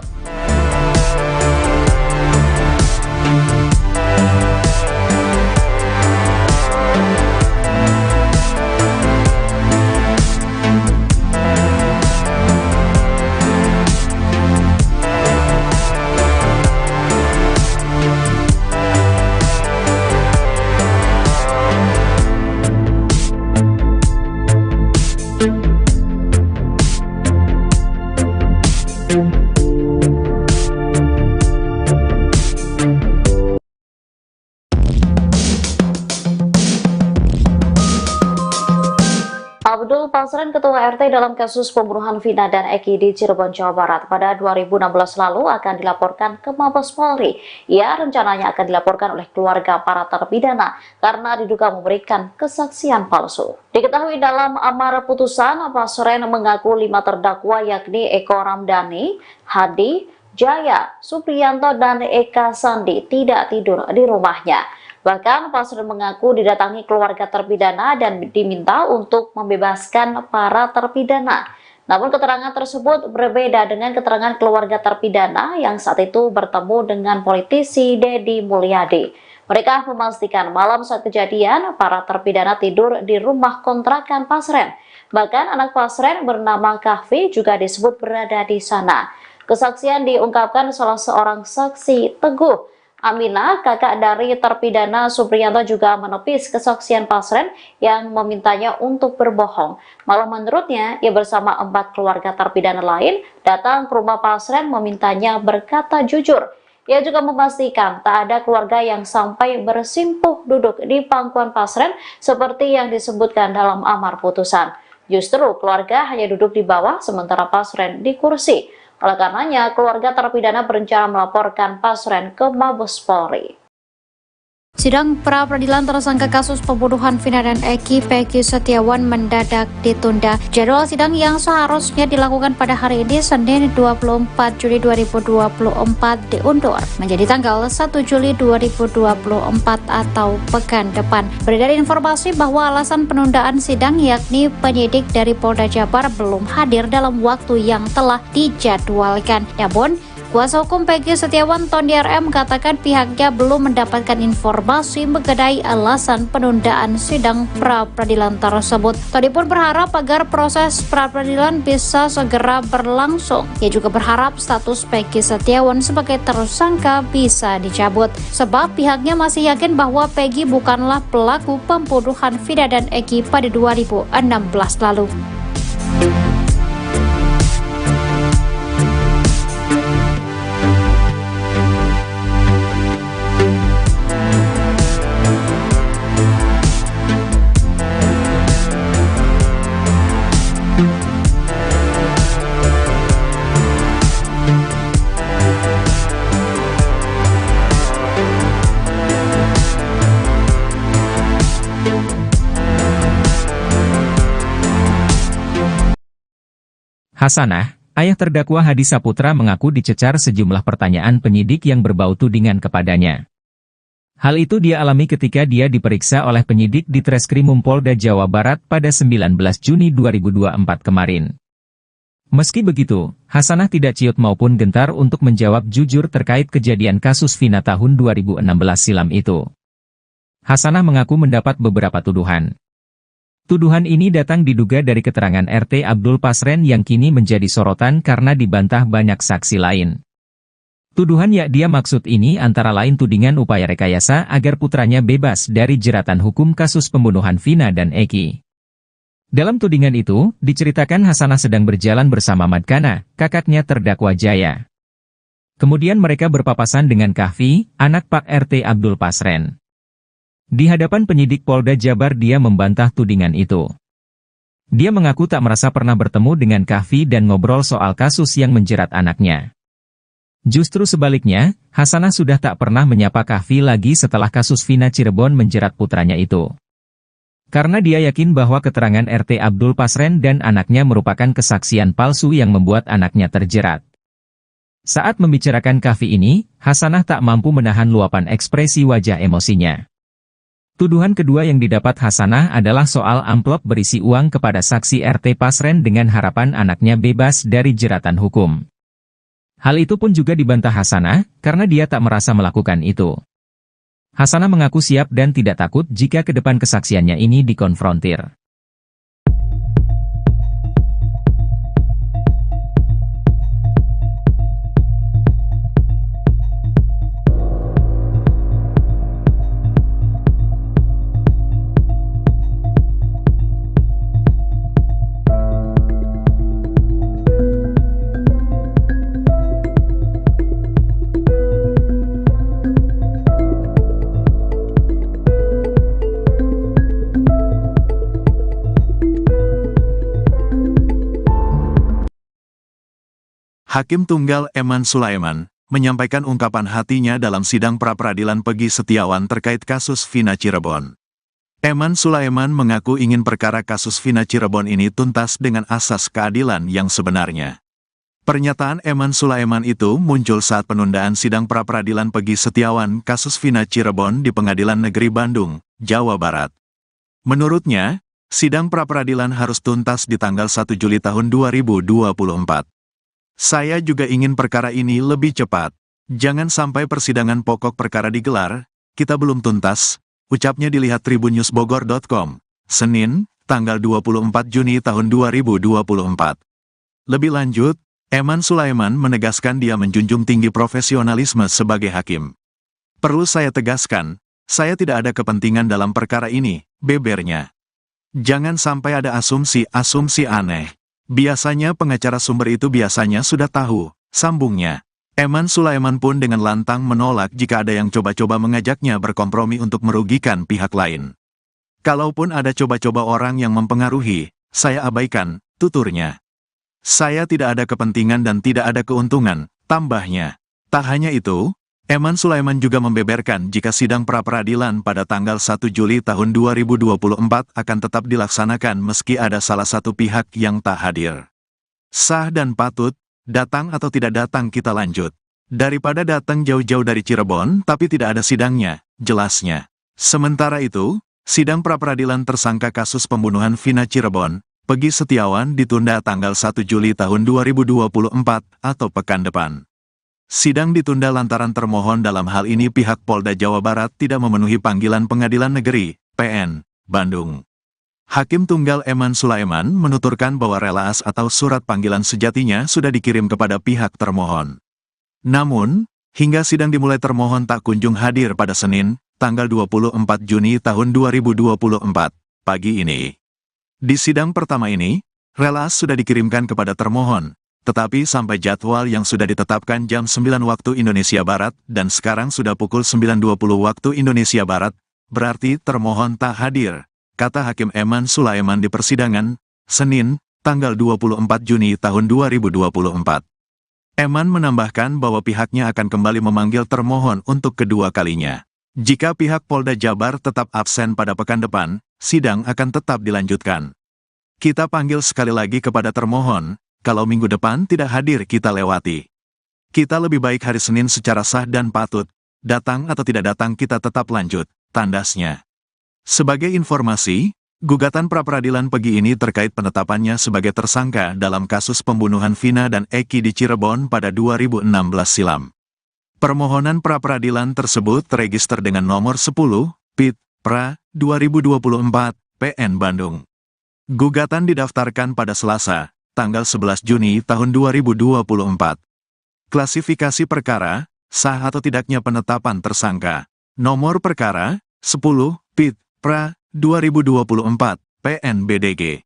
Abdul Pasren, Ketua RT dalam kasus pembunuhan Vina dan Eki di Cirebon, Jawa Barat pada 2016 lalu akan dilaporkan ke Mabes Polri. Ia rencananya akan dilaporkan oleh keluarga para terpidana karena diduga memberikan kesaksian palsu. Diketahui dalam amar putusan, Pasren mengaku 5 terdakwa yakni Eko Ramdhani, Hadi, Jaya, Supriyanto, dan Eka Sandi tidak tidur di rumahnya. Bahkan Pasren mengaku didatangi keluarga terpidana dan diminta untuk membebaskan para terpidana. Namun keterangan tersebut berbeda dengan keterangan keluarga terpidana yang saat itu bertemu dengan politisi Deddy Mulyadi. Mereka memastikan malam saat kejadian para terpidana tidur di rumah kontrakan Pasren. Bahkan anak Pasren bernama Kahfi juga disebut berada di sana. Kesaksian diungkapkan salah seorang saksi, Teguh Aminah, kakak dari terpidana Supriyanto, juga menepis kesaksian Pasren yang memintanya untuk berbohong. Malah menurutnya, ia bersama 4 keluarga terpidana lain datang ke rumah Pasren memintanya berkata jujur. Ia juga memastikan tak ada keluarga yang sampai bersimpuh duduk di pangkuan Pasren seperti yang disebutkan dalam amar putusan. Justru keluarga hanya duduk di bawah sementara Pasren di kursi. Oleh karenanya, keluarga terpidana berencana melaporkan Pasren ke Mabes Polri. Sidang pra-peradilan tersangka kasus pembunuhan Vina dan Eki Peggy Setiawan mendadak ditunda. Jadwal sidang yang seharusnya dilakukan pada hari ini Senin 24 Juli 2024 diundur menjadi tanggal 1 Juli 2024 atau pekan depan. Beredar informasi bahwa alasan penundaan sidang yakni penyidik dari Polda Jabar belum hadir dalam waktu yang telah dijadwalkan. Namun, kuasa hukum Peggy Setiawan Tondi RM katakan pihaknya belum mendapatkan informasi mengenai alasan penundaan sidang pra-peradilan tersebut. Tondi pun berharap agar proses pra-peradilan bisa segera berlangsung. Ia juga berharap status Peggy Setiawan sebagai tersangka bisa dicabut, sebab pihaknya masih yakin bahwa Peggy bukanlah pelaku pembunuhan Vina dan Eki pada 2016 lalu. Hasanah, ayah terdakwa Hadi Saputra mengaku dicecar sejumlah pertanyaan penyidik yang berbau tudingan kepadanya. Hal itu dia alami ketika dia diperiksa oleh penyidik di Treskrimum Polda Jawa Barat pada 19 Juni 2024 kemarin. Meski begitu, Hasanah tidak ciut maupun gentar untuk menjawab jujur terkait kejadian kasus Vina tahun 2016 silam itu. Hasanah mengaku mendapat beberapa tuduhan. Tuduhan ini datang diduga dari keterangan RT Abdul Pasren yang kini menjadi sorotan karena dibantah banyak saksi lain. Tuduhan yang dia maksud ini antara lain tudingan upaya rekayasa agar putranya bebas dari jeratan hukum kasus pembunuhan Vina dan Eki. Dalam tudingan itu, diceritakan Hasanah sedang berjalan bersama Madkana, kakaknya terdakwa Jaya. Kemudian mereka berpapasan dengan Kahfi, anak Pak RT Abdul Pasren. Di hadapan penyidik Polda Jabar dia membantah tudingan itu. Dia mengaku tak merasa pernah bertemu dengan Kahfi dan ngobrol soal kasus yang menjerat anaknya. Justru sebaliknya, Hasanah sudah tak pernah menyapa Kahfi lagi setelah kasus Vina Cirebon menjerat putranya itu. Karena dia yakin bahwa keterangan RT Abdul Pasren dan anaknya merupakan kesaksian palsu yang membuat anaknya terjerat. Saat membicarakan Kahfi ini, Hasanah tak mampu menahan luapan ekspresi wajah emosinya. Tuduhan kedua yang didapat Hasanah adalah soal amplop berisi uang kepada saksi RT Pasren dengan harapan anaknya bebas dari jeratan hukum. Hal itu pun juga dibantah Hasanah, karena dia tak merasa melakukan itu. Hasanah mengaku siap dan tidak takut jika ke depan kesaksiannya ini dikonfrontir. Hakim Tunggal Eman Sulaiman menyampaikan ungkapan hatinya dalam sidang pra-peradilan Pegi Setiawan terkait kasus Vina Cirebon. Eman Sulaiman mengaku ingin perkara kasus Vina Cirebon ini tuntas dengan asas keadilan yang sebenarnya. Pernyataan Eman Sulaiman itu muncul saat penundaan sidang pra-peradilan Pegi Setiawan kasus Vina Cirebon di Pengadilan Negeri Bandung, Jawa Barat. Menurutnya, sidang pra-peradilan harus tuntas di tanggal 1 Juli tahun 2024. Saya juga ingin perkara ini lebih cepat. Jangan sampai persidangan pokok perkara digelar, kita belum tuntas, ucapnya dilihat tribunnews.bogor.com, Senin, tanggal 24 Juni tahun 2024. Lebih lanjut, Eman Sulaiman menegaskan dia menjunjung tinggi profesionalisme sebagai hakim. Perlu saya tegaskan, saya tidak ada kepentingan dalam perkara ini, bebernya. Jangan sampai ada asumsi-asumsi aneh. Biasanya pengacara sumber itu biasanya sudah tahu, sambungnya. Eman Sulaiman pun dengan lantang menolak jika ada yang coba-coba mengajaknya berkompromi untuk merugikan pihak lain. Kalaupun ada coba-coba orang yang mempengaruhi, saya abaikan, tuturnya. Saya tidak ada kepentingan dan tidak ada keuntungan, tambahnya. Tak hanya itu, Eman Sulaiman juga membeberkan jika sidang pra-peradilan pada tanggal 1 Juli tahun 2024 akan tetap dilaksanakan meski ada salah satu pihak yang tak hadir. Sah dan patut, datang atau tidak datang kita lanjut. Daripada datang jauh-jauh dari Cirebon tapi tidak ada sidangnya, jelasnya. Sementara itu, sidang pra-peradilan tersangka kasus pembunuhan Vina Cirebon, Pegi Setiawan ditunda tanggal 1 Juli tahun 2024 atau pekan depan. Sidang ditunda lantaran termohon dalam hal ini pihak Polda Jawa Barat tidak memenuhi panggilan Pengadilan Negeri, PN, Bandung. Hakim Tunggal Eman Sulaiman menuturkan bahwa relaas atau surat panggilan sejatinya sudah dikirim kepada pihak termohon. Namun, hingga sidang dimulai termohon tak kunjung hadir pada Senin, tanggal 24 Juni tahun 2024, pagi ini. Di sidang pertama ini, relaas sudah dikirimkan kepada termohon. Tetapi sampai jadwal yang sudah ditetapkan jam 9 waktu Indonesia Barat dan sekarang sudah pukul 9.20 waktu Indonesia Barat, berarti termohon tak hadir, kata Hakim Eman Sulaiman di persidangan, Senin, tanggal 24 Juni tahun 2024. Eman menambahkan bahwa pihaknya akan kembali memanggil termohon untuk kedua kalinya. Jika pihak Polda Jabar tetap absen pada pekan depan, sidang akan tetap dilanjutkan. Kita panggil sekali lagi kepada termohon, kalau minggu depan tidak hadir kita lewati. Kita lebih baik hari Senin secara sah dan patut, datang atau tidak datang kita tetap lanjut, tandasnya. Sebagai informasi, gugatan pra-peradilan Pegi ini terkait penetapannya sebagai tersangka dalam kasus pembunuhan Vina dan Eki di Cirebon pada 2016 silam. Permohonan pra-peradilan tersebut terregister dengan nomor 10, PIT, PRA, 2024, PN Bandung. Gugatan didaftarkan pada Selasa, tanggal 11 Juni tahun 2024. Klasifikasi perkara, sah atau tidaknya penetapan tersangka. Nomor perkara, 10, PIT, PRA, 2024, PN-BDG.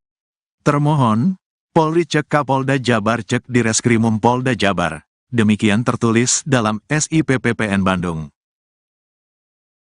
Termohon, Polri Cek Kapolda Jabar Cek Direskrimum Polda Jabar. Demikian tertulis dalam SIPP PN Bandung.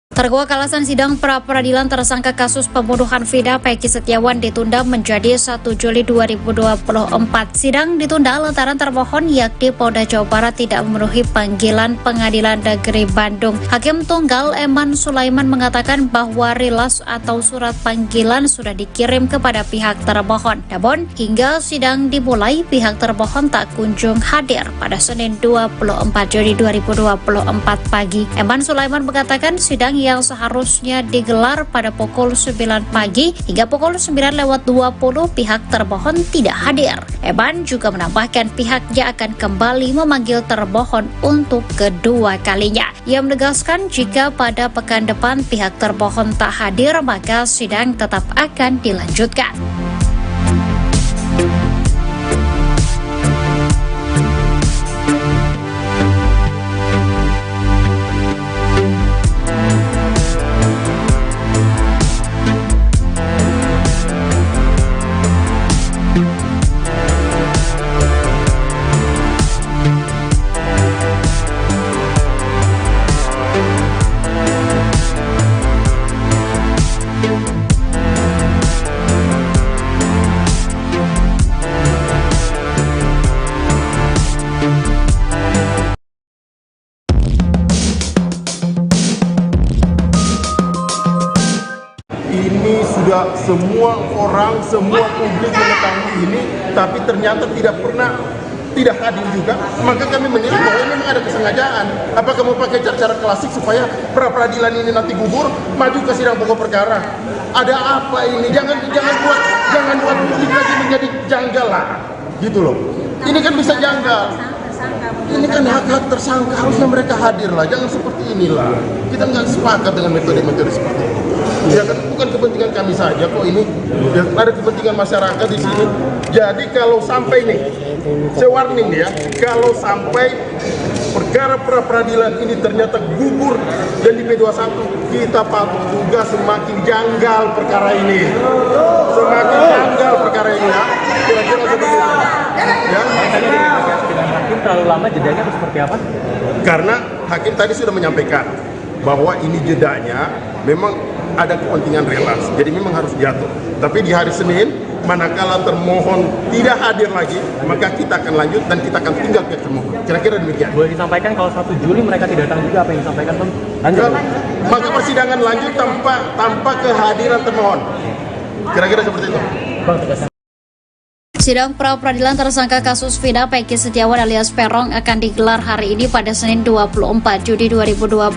Terkuak alasan sidang pra-peradilan tersangka kasus pembunuhan Vina Peggy Setiawan ditunda menjadi 1 Juli 2024. Sidang ditunda lantaran termohon yakni Polda Jawa Barat tidak memenuhi panggilan Pengadilan Negeri Bandung. Hakim Tunggal Eman Sulaiman mengatakan bahwa rilas atau surat panggilan sudah dikirim kepada pihak termohon. Namun, hingga sidang dimulai, pihak termohon tak kunjung hadir pada Senin 24 Juli 2024 pagi. Eman Sulaiman mengatakan sidang yang seharusnya digelar pada pukul 9 pagi hingga pukul 9:20 pihak termohon tidak hadir. Eman juga menambahkan pihaknya akan kembali memanggil termohon untuk kedua kalinya. Ia menegaskan jika pada pekan depan pihak termohon tak hadir maka sidang tetap akan dilanjutkan. Ini sudah semua orang, semua publik mengetahui ini, tapi ternyata tidak hadir juga. Maka kami menilai bahwa ini memang ada kesengajaan. Apakah mau pakai cara-cara klasik supaya pra-peradilan ini nanti gugur, maju ke sidang pokok perkara? Ada apa ini? Jangan buat publik lagi menjadi janggal lah, gitu loh. Ini kan bisa janggal. Ini kan hak-hak tersangka, harusnya mereka hadir lah. Jangan seperti inilah. Kita nggak sepakat dengan metode-metode seperti ini. Ya kan bukan kepentingan kami saja kok ini, ya, ada kepentingan masyarakat di sini. Jadi kalau sampai nih, saya warning ya, kalau sampai perkara pra-peradilan ini ternyata gugur dan di P21, kita patut juga semakin janggal perkara ini. Semakin janggal perkara ini ya. Kira-kira seperti itu. Ya. Dengan hakim terlalu lama jedanya atau seperti apa? Karena hakim tadi sudah menyampaikan bahwa ini jedanya memang ada kepentingan relas, jadi memang harus jatuh. Tapi di hari Senin, manakala termohon tidak hadir lagi, maka kita akan lanjut dan kita akan tinggal pihak termohon. Kira-kira demikian. Boleh disampaikan kalau 1 Juli mereka tidak datang juga, apa yang disampaikan Bang? Lanjut. Maka persidangan lanjut tanpa kehadiran termohon. Kira-kira seperti itu. Bang, tegaskan. Sidang pra-peradilan tersangka kasus Vina Peggy Setiawan alias Peron akan digelar hari ini pada Senin 24 Juli 2024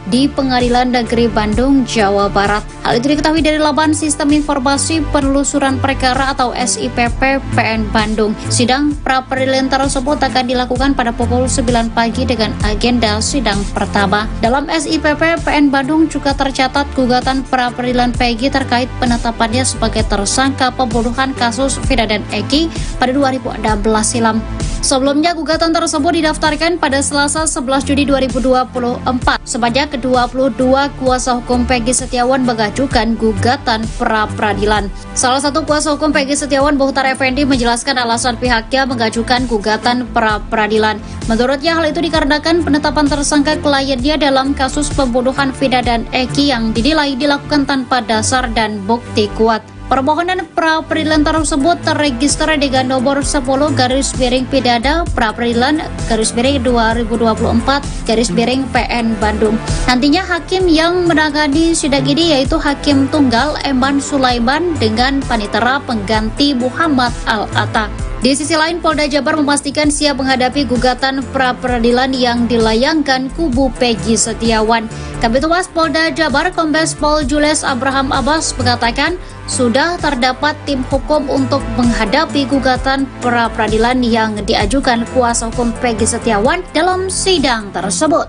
di Pengadilan Negeri Bandung, Jawa Barat. Hal itu diketahui dari laman Sistem Informasi Penelusuran Perkara atau SIPP PN Bandung. Sidang pra-peradilan tersebut akan dilakukan pada pukul 9 pagi dengan agenda sidang pertama. Dalam SIPP PN Bandung juga tercatat gugatan pra-peradilan Peggy terkait penetapannya sebagai tersangka pembunuhan kasus Vina dan Eki pada 2016 silam. Sebelumnya, gugatan tersebut didaftarkan pada Selasa 11 Juni 2024. Sebanyak 22 kuasa hukum Peggy Setiawan mengajukan gugatan pra-peradilan. Salah satu kuasa hukum Peggy Setiawan, Bohtar Effendi, menjelaskan alasan pihaknya mengajukan gugatan pra-peradilan. Menurutnya, hal itu dikarenakan penetapan tersangka kliennya dalam kasus pembunuhan Vina dan Eki yang dinilai dilakukan tanpa dasar dan bukti kuat. Permohonan pra-peradilan tersebut terregister dengan nomor 10/Pidana pra-peradilan /2024 PN Bandung. Nantinya hakim yang menangani sidang ini yaitu Hakim Tunggal Eman Sulaiman dengan panitera pengganti Muhammad Al-Atta. Di sisi lain, Polda Jabar memastikan siap menghadapi gugatan pra-peradilan yang dilayangkan kubu Peggy Setiawan. Kabid Humas Polda Jabar Kombes Pol Jules Abraham Abbas mengatakan sudah terdapat tim hukum untuk menghadapi gugatan pra-peradilan yang diajukan kuasa hukum Peggy Setiawan dalam sidang tersebut.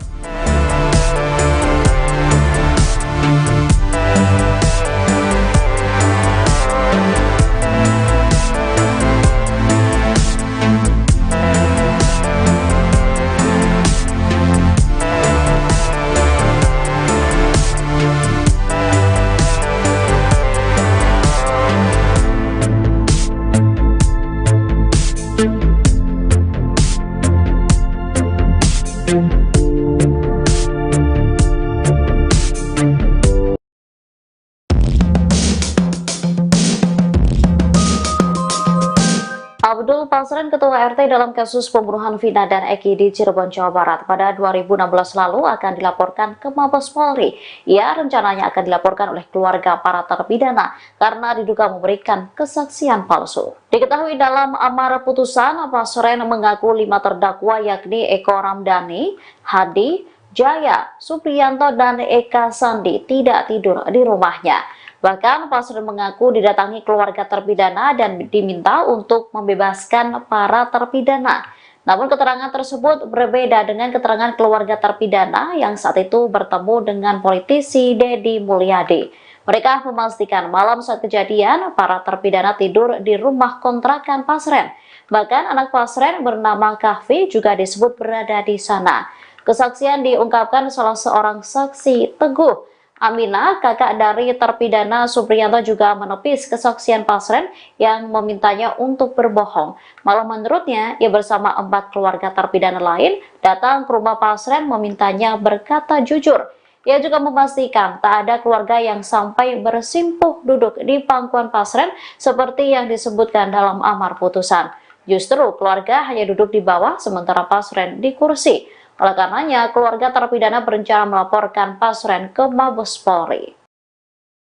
Abdul Pasren, Ketua RT dalam kasus pembunuhan Vina dan Eki di Cirebon, Jawa Barat pada 2016 lalu akan dilaporkan ke Mabes Polri. Ia rencananya akan dilaporkan oleh keluarga para terpidana karena diduga memberikan kesaksian palsu. Diketahui dalam amar putusan, Pasren mengaku 5 terdakwa yakni Eko Ramdhani, Hadi, Jaya, Supriyanto, dan Eka Sandi tidak tidur di rumahnya. Bahkan Pasren mengaku didatangi keluarga terpidana dan diminta untuk membebaskan para terpidana. Namun keterangan tersebut berbeda dengan keterangan keluarga terpidana yang saat itu bertemu dengan politisi Deddy Mulyadi. Mereka memastikan malam saat kejadian para terpidana tidur di rumah kontrakan Pasren. Bahkan anak Pasren bernama Kahfi juga disebut berada di sana. Kesaksian diungkapkan salah seorang saksi, Teguh Aminah, kakak dari terpidana Supriyanto, juga menepis kesaksian Pasren yang memintanya untuk berbohong. Malah menurutnya, ia bersama 4 keluarga terpidana lain datang ke rumah Pasren memintanya berkata jujur. Ia juga memastikan tak ada keluarga yang sampai bersimpuh duduk di pangkuan Pasren seperti yang disebutkan dalam amar putusan. Justru keluarga hanya duduk di bawah sementara Pasren di kursi. Oleh karenanya, keluarga terpidana berencana melaporkan Pasren ke Mabes Polri.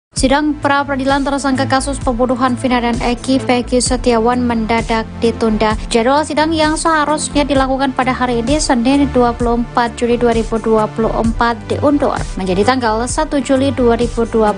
Sidang pra-peradilan tersangka kasus pembunuhan Vina dan Eki Peggy Setiawan mendadak ditunda. Jadwal sidang yang seharusnya dilakukan pada hari ini Senin 24 Juli 2024 diundur menjadi tanggal 1 Juli 2024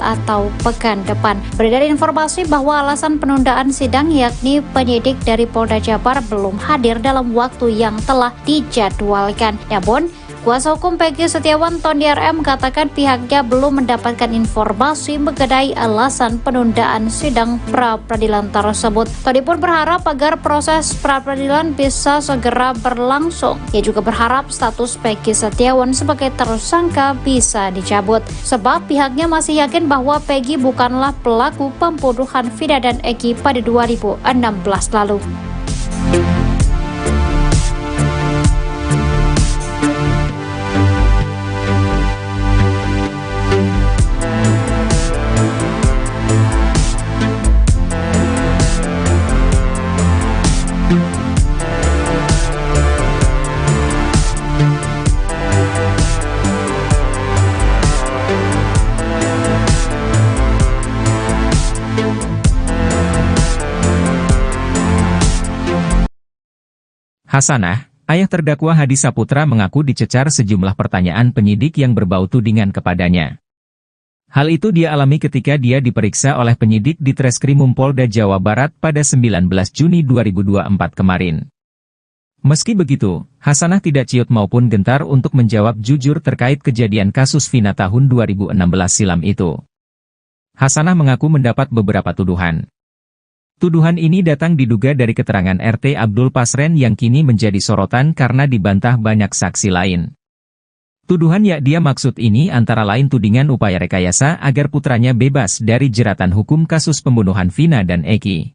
atau pekan depan. Beredar informasi bahwa alasan penundaan sidang yakni penyidik dari Polda Jabar belum hadir dalam waktu yang telah dijadwalkan. Namun, kuasa hukum Peggy Setiawan Tondi RM katakan pihaknya belum mendapatkan informasi mengenai alasan penundaan sidang pra-peradilan tersebut. Tondi pun berharap agar proses pra-peradilan bisa segera berlangsung. Ia juga berharap status Peggy Setiawan sebagai tersangka bisa dicabut, sebab pihaknya masih yakin bahwa Peggy bukanlah pelaku pembunuhan Vina dan Eki pada 2016 lalu. Hasanah, ayah terdakwa Hadi Saputra mengaku dicecar sejumlah pertanyaan penyidik yang berbau tudingan kepadanya. Hal itu dia alami ketika dia diperiksa oleh penyidik di Treskrimum Polda Jawa Barat pada 19 Juni 2024 kemarin. Meski begitu, Hasanah tidak ciut maupun gentar untuk menjawab jujur terkait kejadian kasus Vina tahun 2016 silam itu. Hasanah mengaku mendapat beberapa tuduhan. Tuduhan ini datang diduga dari keterangan RT Abdul Pasren yang kini menjadi sorotan karena dibantah banyak saksi lain. Tuduhan yang dia maksud ini antara lain tudingan upaya rekayasa agar putranya bebas dari jeratan hukum kasus pembunuhan Vina dan Eki.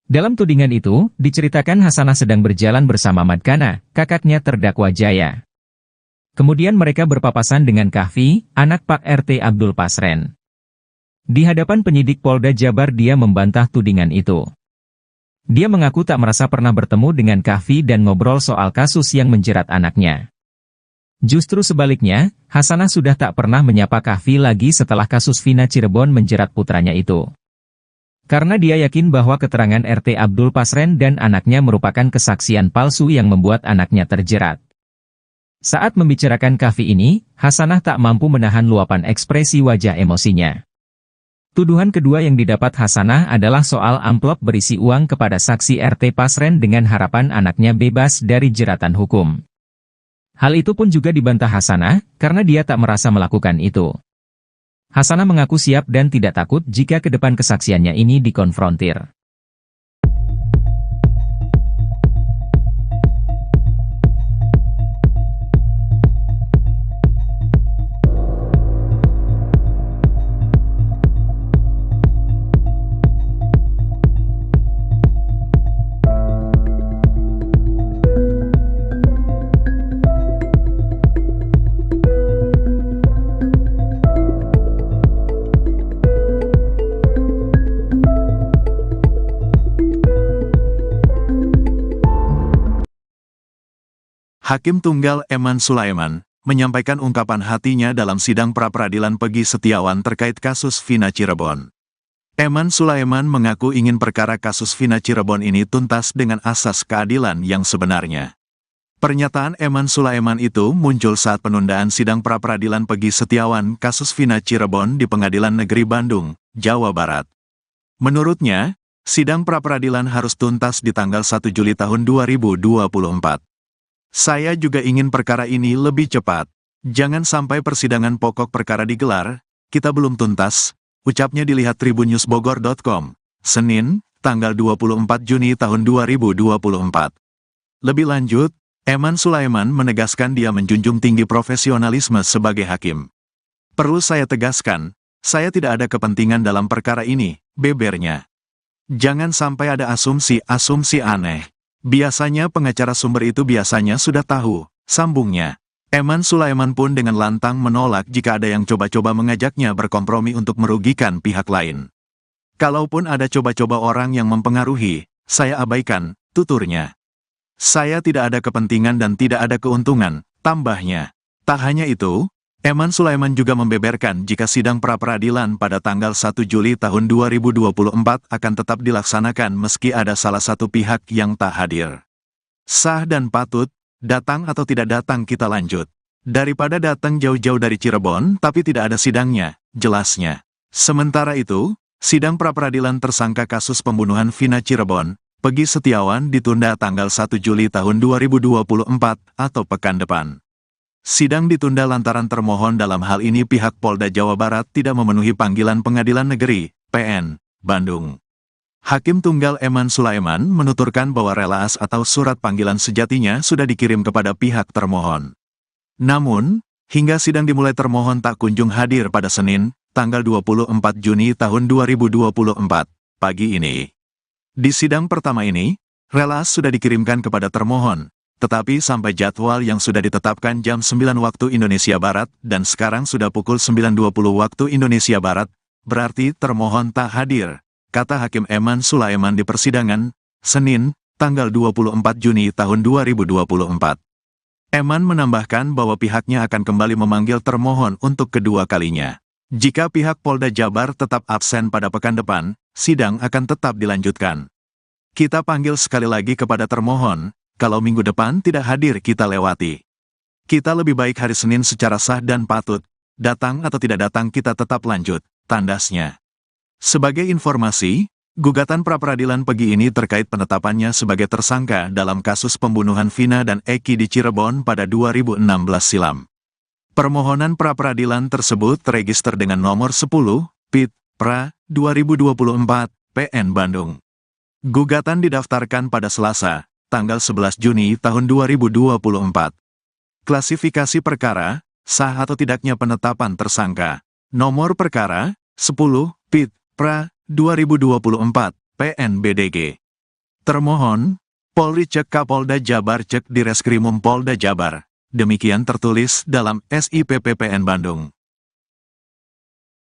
Dalam tudingan itu, diceritakan Hasanah sedang berjalan bersama Madkana, kakaknya terdakwa Jaya. Kemudian mereka berpapasan dengan Kahfi, anak Pak RT Abdul Pasren. Di hadapan penyidik Polda Jabar dia membantah tudingan itu. Dia mengaku tak merasa pernah bertemu dengan Kahfi dan ngobrol soal kasus yang menjerat anaknya. Justru sebaliknya, Hasanah sudah tak pernah menyapa Kahfi lagi setelah kasus Vina Cirebon menjerat putranya itu. Karena dia yakin bahwa keterangan RT Abdul Pasren dan anaknya merupakan kesaksian palsu yang membuat anaknya terjerat. Saat membicarakan Kahfi ini, Hasanah tak mampu menahan luapan ekspresi wajah emosinya. Tuduhan kedua yang didapat Hasanah adalah soal amplop berisi uang kepada saksi RT Pasren dengan harapan anaknya bebas dari jeratan hukum. Hal itu pun juga dibantah Hasanah, karena dia tak merasa melakukan itu. Hasanah mengaku siap dan tidak takut jika ke depan kesaksiannya ini dikonfrontir. Hakim Tunggal Eman Sulaiman menyampaikan ungkapan hatinya dalam sidang pra-peradilan Pegi Setiawan terkait kasus Vina Cirebon. Eman Sulaiman mengaku ingin perkara kasus Vina Cirebon ini tuntas dengan asas keadilan yang sebenarnya. Pernyataan Eman Sulaiman itu muncul saat penundaan sidang pra-peradilan Pegi Setiawan kasus Vina Cirebon di Pengadilan Negeri Bandung, Jawa Barat. Menurutnya, sidang pra-peradilan harus tuntas di tanggal 1 Juli tahun 2024. Saya juga ingin perkara ini lebih cepat. Jangan sampai persidangan pokok perkara digelar, kita belum tuntas, ucapnya dilihat tribunnews.bogor.com, Senin, tanggal 24 Juni tahun 2024. Lebih lanjut, Eman Sulaiman menegaskan dia menjunjung tinggi profesionalisme sebagai hakim. Perlu saya tegaskan, saya tidak ada kepentingan dalam perkara ini, bebernya. Jangan sampai ada asumsi-asumsi aneh. Biasanya pengacara sumber itu biasanya sudah tahu, sambungnya. Eman Sulaiman pun dengan lantang menolak jika ada yang coba-coba mengajaknya berkompromi untuk merugikan pihak lain. Kalaupun ada coba-coba orang yang mempengaruhi, saya abaikan, tuturnya. Saya tidak ada kepentingan dan tidak ada keuntungan, tambahnya. Tak hanya itu, Eman Sulaiman juga membeberkan jika sidang pra-peradilan pada tanggal 1 Juli tahun 2024 akan tetap dilaksanakan meski ada salah satu pihak yang tak hadir. Sah dan patut, datang atau tidak datang kita lanjut. Daripada datang jauh-jauh dari Cirebon tapi tidak ada sidangnya, jelasnya. Sementara itu, sidang pra-peradilan tersangka kasus pembunuhan Vina Cirebon, Pegi Setiawan ditunda tanggal 1 Juli tahun 2024 atau pekan depan. Sidang ditunda lantaran termohon dalam hal ini pihak Polda Jawa Barat tidak memenuhi panggilan Pengadilan Negeri, PN, Bandung. Hakim Tunggal Eman Sulaiman menuturkan bahwa relaas atau surat panggilan sejatinya sudah dikirim kepada pihak termohon. Namun, hingga sidang dimulai termohon tak kunjung hadir pada Senin, tanggal 24 Juni tahun 2024, pagi ini. Di sidang pertama ini, relaas sudah dikirimkan kepada termohon. Tetapi sampai jadwal yang sudah ditetapkan jam 9 waktu Indonesia Barat dan sekarang sudah pukul 9.20 waktu Indonesia Barat, berarti termohon tak hadir, kata Hakim Eman Sulaiman di persidangan, Senin, tanggal 24 Juni tahun 2024. Eman menambahkan bahwa pihaknya akan kembali memanggil termohon untuk kedua kalinya. Jika pihak Polda Jabar tetap absen pada pekan depan, sidang akan tetap dilanjutkan. Kita panggil sekali lagi kepada termohon. Kalau minggu depan tidak hadir kita lewati. Kita lebih baik hari Senin secara sah dan patut, datang atau tidak datang kita tetap lanjut, tandasnya. Sebagai informasi, gugatan pra-peradilan Pegi ini terkait penetapannya sebagai tersangka dalam kasus pembunuhan Vina dan Eki di Cirebon pada 2016 silam. Permohonan pra-peradilan tersebut terregister dengan nomor 10, PIT, PRA, 2024, PN Bandung. Gugatan didaftarkan pada Selasa, tanggal 11 Juni tahun 2024. Klasifikasi perkara, sah atau tidaknya penetapan tersangka. Nomor perkara, 10, PIT, PRA, 2024, PNBDG. Termohon, Polri cek Kapolda Jabar cek Direskrimum Polda Jabar. Demikian tertulis dalam SIP PPN Bandung.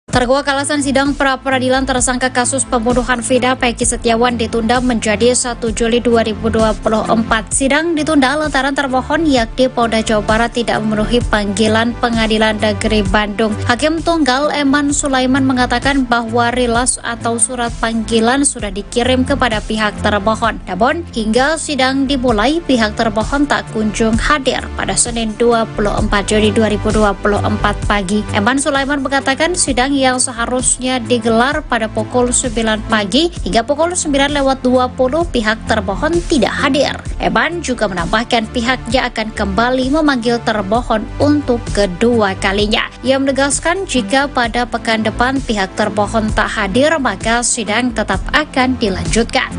Terkuak alasan sidang pra-peradilan tersangka kasus pembunuhan Vina Peggy Setiawan ditunda menjadi 1 Juli 2024. Sidang ditunda lantaran termohon yakni Polda Jawa Barat tidak memenuhi panggilan Pengadilan Negeri Bandung. Hakim Tunggal Eman Sulaiman mengatakan bahwa rilas atau surat panggilan sudah dikirim kepada pihak termohon. Namun, hingga sidang dimulai, pihak termohon tak kunjung hadir pada Senin 24 Juli 2024 pagi. Eman Sulaiman mengatakan sidang yang seharusnya digelar pada pukul 9 pagi hingga pukul 9:20 pihak termohon tidak hadir. Eman juga menambahkan pihaknya akan kembali memanggil termohon untuk kedua kalinya. Ia menegaskan jika pada pekan depan pihak termohon tak hadir, maka sidang tetap akan dilanjutkan.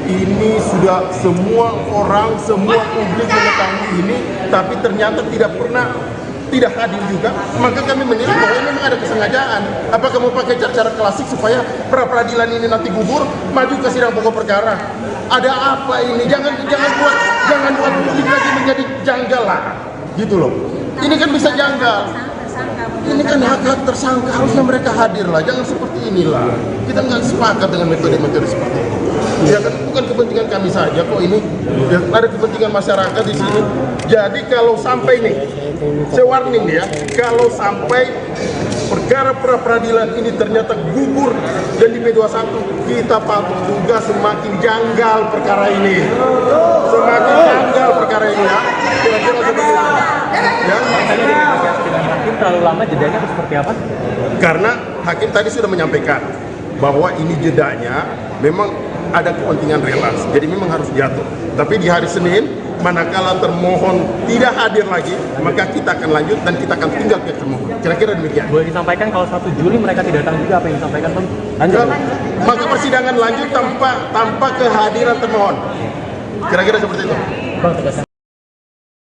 Ini sudah semua orang, semua publik mengetahui ini, tapi ternyata tidak hadir juga. Maka kami menilai bahwa ini memang ada kesengajaan. Apakah mau pakai cara klasik supaya pra-peradilan ini nanti gugur, maju ke sidang pokok perkara? Ada apa ini? Jangan buat publik lagi menjadi janggal lah, gitu loh. Ini kan bisa janggal. Ini kan hak-hak tersangka, harusnya mereka hadir lah. Jangan seperti inilah. Kita nggak sepakat dengan metode-metode seperti ini. Ya kan bukan kepentingan kami saja kok ini. Ya, ada kepentingan masyarakat di sini. Jadi kalau sampai nih, saya warning ya, kalau sampai perkara pra-peradilan ini ternyata gugur dan di P21, kita patut duga semakin janggal perkara ini. Semakin janggal perkara ini ya. Kira-kira seperti itu. Ya. Hakim terlalu lama jedanya atau seperti apa? Karena hakim tadi sudah menyampaikan bahwa ini jedanya memang ada kepentingan relaks, jadi memang harus diatur. Tapi di hari Senin, manakala termohon tidak hadir lagi, maka kita akan lanjut dan kita akan tinggal ke termohon. Kira-kira demikian. Boleh disampaikan kalau 1 Juli mereka tidak datang juga, apa yang disampaikan Bang? Maka persidangan lanjut tanpa kehadiran termohon. Kira-kira seperti itu. Bang, tegaskan.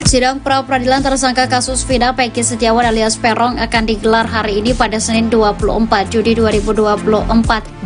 Sidang pra-peradilan tersangka kasus Vina Peggy Setiawan alias Peron akan digelar hari ini pada Senin 24 Juli 2024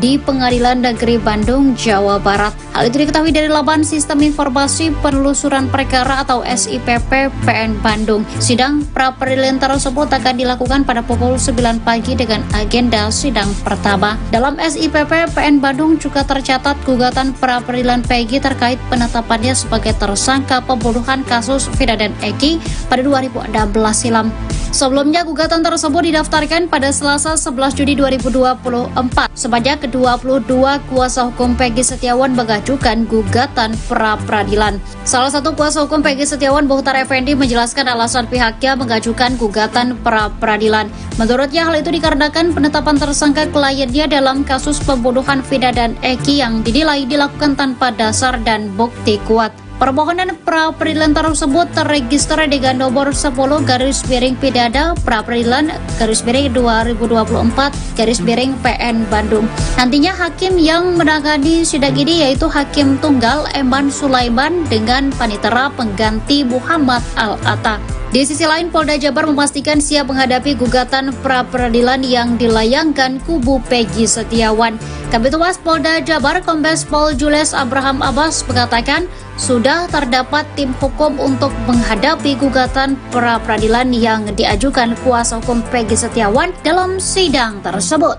di Pengadilan Negeri Bandung, Jawa Barat. Hal itu diketahui dari laman Sistem Informasi Penelusuran Perkara atau SIPP PN Bandung. Sidang pra-peradilan tersebut akan dilakukan pada pukul 9 pagi dengan agenda sidang pertama. Dalam SIPP PN Bandung juga tercatat gugatan pra-peradilan Peggy terkait penetapannya sebagai tersangka pembunuhan kasus Vina dan Eki pada 2016 silam. Sebelumnya gugatan tersebut didaftarkan pada Selasa 11 Juni 2024. Sebanyak 22 kuasa hukum Peggy Setiawan mengajukan gugatan pra-peradilan. Salah satu kuasa hukum Peggy Setiawan, Bohtar Effendi, menjelaskan alasan pihaknya mengajukan gugatan pra-peradilan. Menurutnya hal itu dikarenakan penetapan tersangka kliennya dalam kasus pembunuhan Vina dan Eki yang dinilai dilakukan tanpa dasar dan bukti kuat. Permohonan pra-peradilan tersebut terregister dengan nomor 10/Pidana pra-peradilan /2024/PN Bandung. Nantinya hakim yang menangani sidang ini yaitu Hakim Tunggal Eman Sulaiman dengan panitera pengganti Muhammad Al-Atta. Di sisi lain, Polda Jabar memastikan siap menghadapi gugatan pra-peradilan yang dilayangkan kubu Peggy Setiawan. Kabid Humas Polda Jabar Kombes Pol Jules Abraham Abbas mengatakan sudah terdapat tim hukum untuk menghadapi gugatan pra-peradilan yang diajukan kuasa hukum Peggy Setiawan dalam sidang tersebut.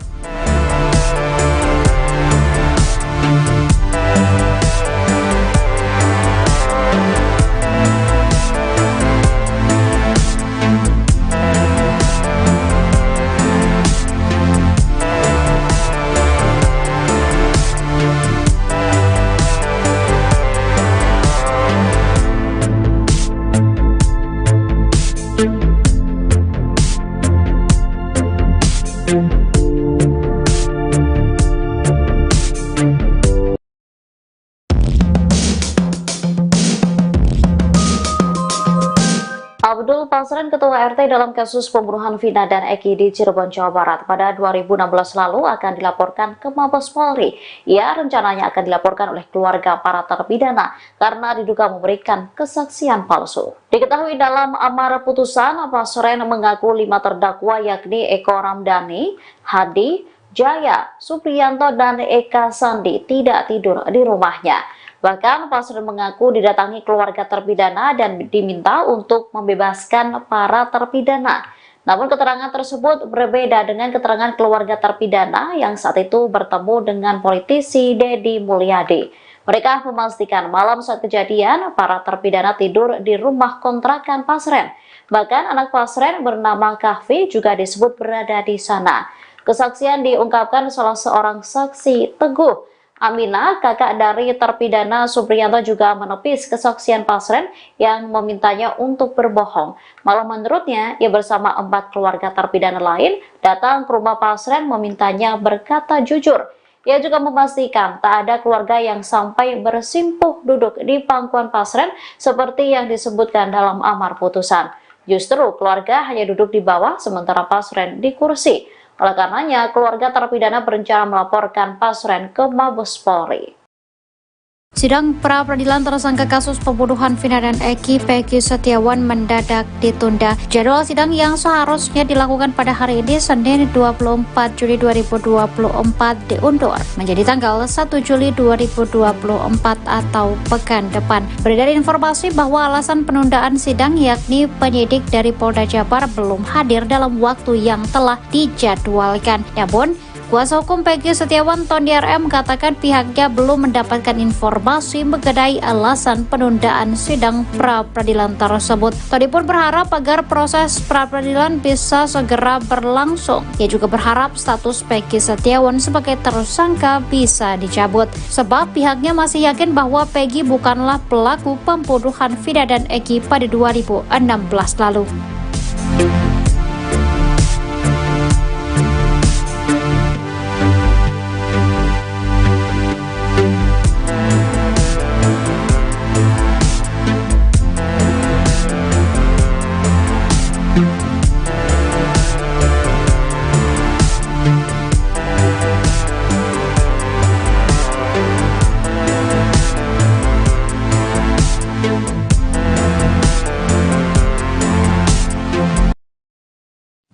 Pasren Ketua RT dalam kasus pembunuhan Vina dan Eki di Cirebon, Jawa Barat pada 2016 lalu akan dilaporkan ke Mabes Polri. Ia rencananya akan dilaporkan oleh keluarga para terpidana karena diduga memberikan kesaksian palsu. Diketahui dalam amar putusan, Pasren mengaku 5 terdakwa yakni Eko Ramdhani, Hadi, Jaya, Supriyanto, dan Eka Sandi tidak tidur di rumahnya. Bahkan Pasren mengaku didatangi keluarga terpidana dan diminta untuk membebaskan para terpidana. Namun keterangan tersebut berbeda dengan keterangan keluarga terpidana yang saat itu bertemu dengan politisi Deddy Mulyadi. Mereka memastikan malam saat kejadian para terpidana tidur di rumah kontrakan Pasren. Bahkan anak Pasren bernama Kahfi juga disebut berada di sana. Kesaksian diungkapkan salah seorang saksi, Teguh Aminah, kakak dari terpidana Supriyanto, juga menepis kesaksian Pasren yang memintanya untuk berbohong. Malah menurutnya, ia bersama 4 keluarga terpidana lain datang ke rumah Pasren memintanya berkata jujur. Ia juga memastikan tak ada keluarga yang sampai bersimpuh duduk di pangkuan Pasren seperti yang disebutkan dalam amar putusan. Justru keluarga hanya duduk di bawah sementara Pasren di kursi. Oleh karenanya, keluarga terpidana berencana melaporkan Pasren ke Mabes Polri. Sidang pra-peradilan tersangka kasus pembunuhan Vina dan Eki, Peggy Setiawan, mendadak ditunda. Jadwal sidang yang seharusnya dilakukan pada hari ini, Senin 24 Juli 2024, diundur menjadi tanggal 1 Juli 2024 atau pekan depan. Beredar informasi bahwa alasan penundaan sidang yakni penyidik dari Polda Jabar belum hadir dalam waktu yang telah dijadwalkan. Namun, kuasa hukum Peggy Setiawan, Tony RM, mengatakan pihaknya belum mendapatkan informasi mengenai alasan penundaan sidang pra-peradilan tersebut. Tony pun berharap agar proses pra-peradilan bisa segera berlangsung. Ia juga berharap status Peggy Setiawan sebagai tersangka bisa dicabut, sebab pihaknya masih yakin bahwa Peggy bukanlah pelaku pembunuhan Vina dan Eki pada 2016 lalu.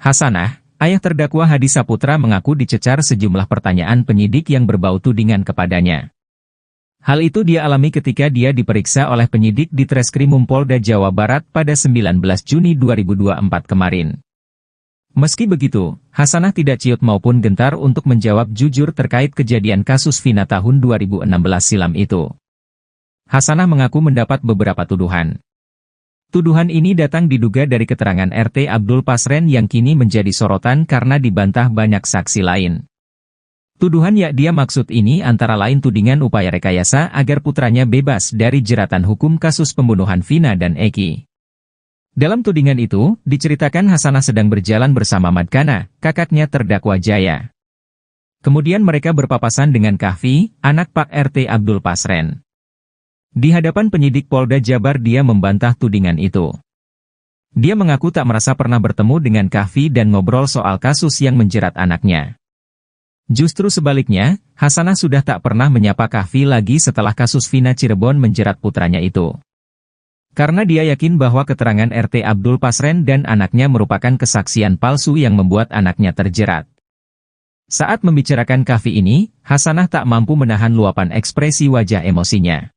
Hasanah, ayah terdakwa Hadi Saputra, mengaku dicecar sejumlah pertanyaan penyidik yang berbau tudingan kepadanya. Hal itu dia alami ketika dia diperiksa oleh penyidik di Treskrimum Polda Jawa Barat pada 19 Juni 2024 kemarin. Meski begitu, Hasanah tidak ciut maupun gentar untuk menjawab jujur terkait kejadian kasus Vina tahun 2016 silam itu. Hasanah mengaku mendapat beberapa tuduhan. Tuduhan ini datang diduga dari keterangan RT Abdul Pasren yang kini menjadi sorotan karena dibantah banyak saksi lain. Tuduhan yang dia maksud ini antara lain tudingan upaya rekayasa agar putranya bebas dari jeratan hukum kasus pembunuhan Vina dan Eki. Dalam tudingan itu, diceritakan Hasanah sedang berjalan bersama Madkana, kakaknya terdakwa Jaya. Kemudian mereka berpapasan dengan Kahfi, anak Pak RT Abdul Pasren. Di hadapan penyidik Polda Jabar dia membantah tudingan itu. Dia mengaku tak merasa pernah bertemu dengan Kahfi dan ngobrol soal kasus yang menjerat anaknya. Justru sebaliknya, Hasanah sudah tak pernah menyapa Kahfi lagi setelah kasus Vina Cirebon menjerat putranya itu. Karena dia yakin bahwa keterangan RT Abdul Pasren dan anaknya merupakan kesaksian palsu yang membuat anaknya terjerat. Saat membicarakan Kahfi ini, Hasanah tak mampu menahan luapan ekspresi wajah emosinya.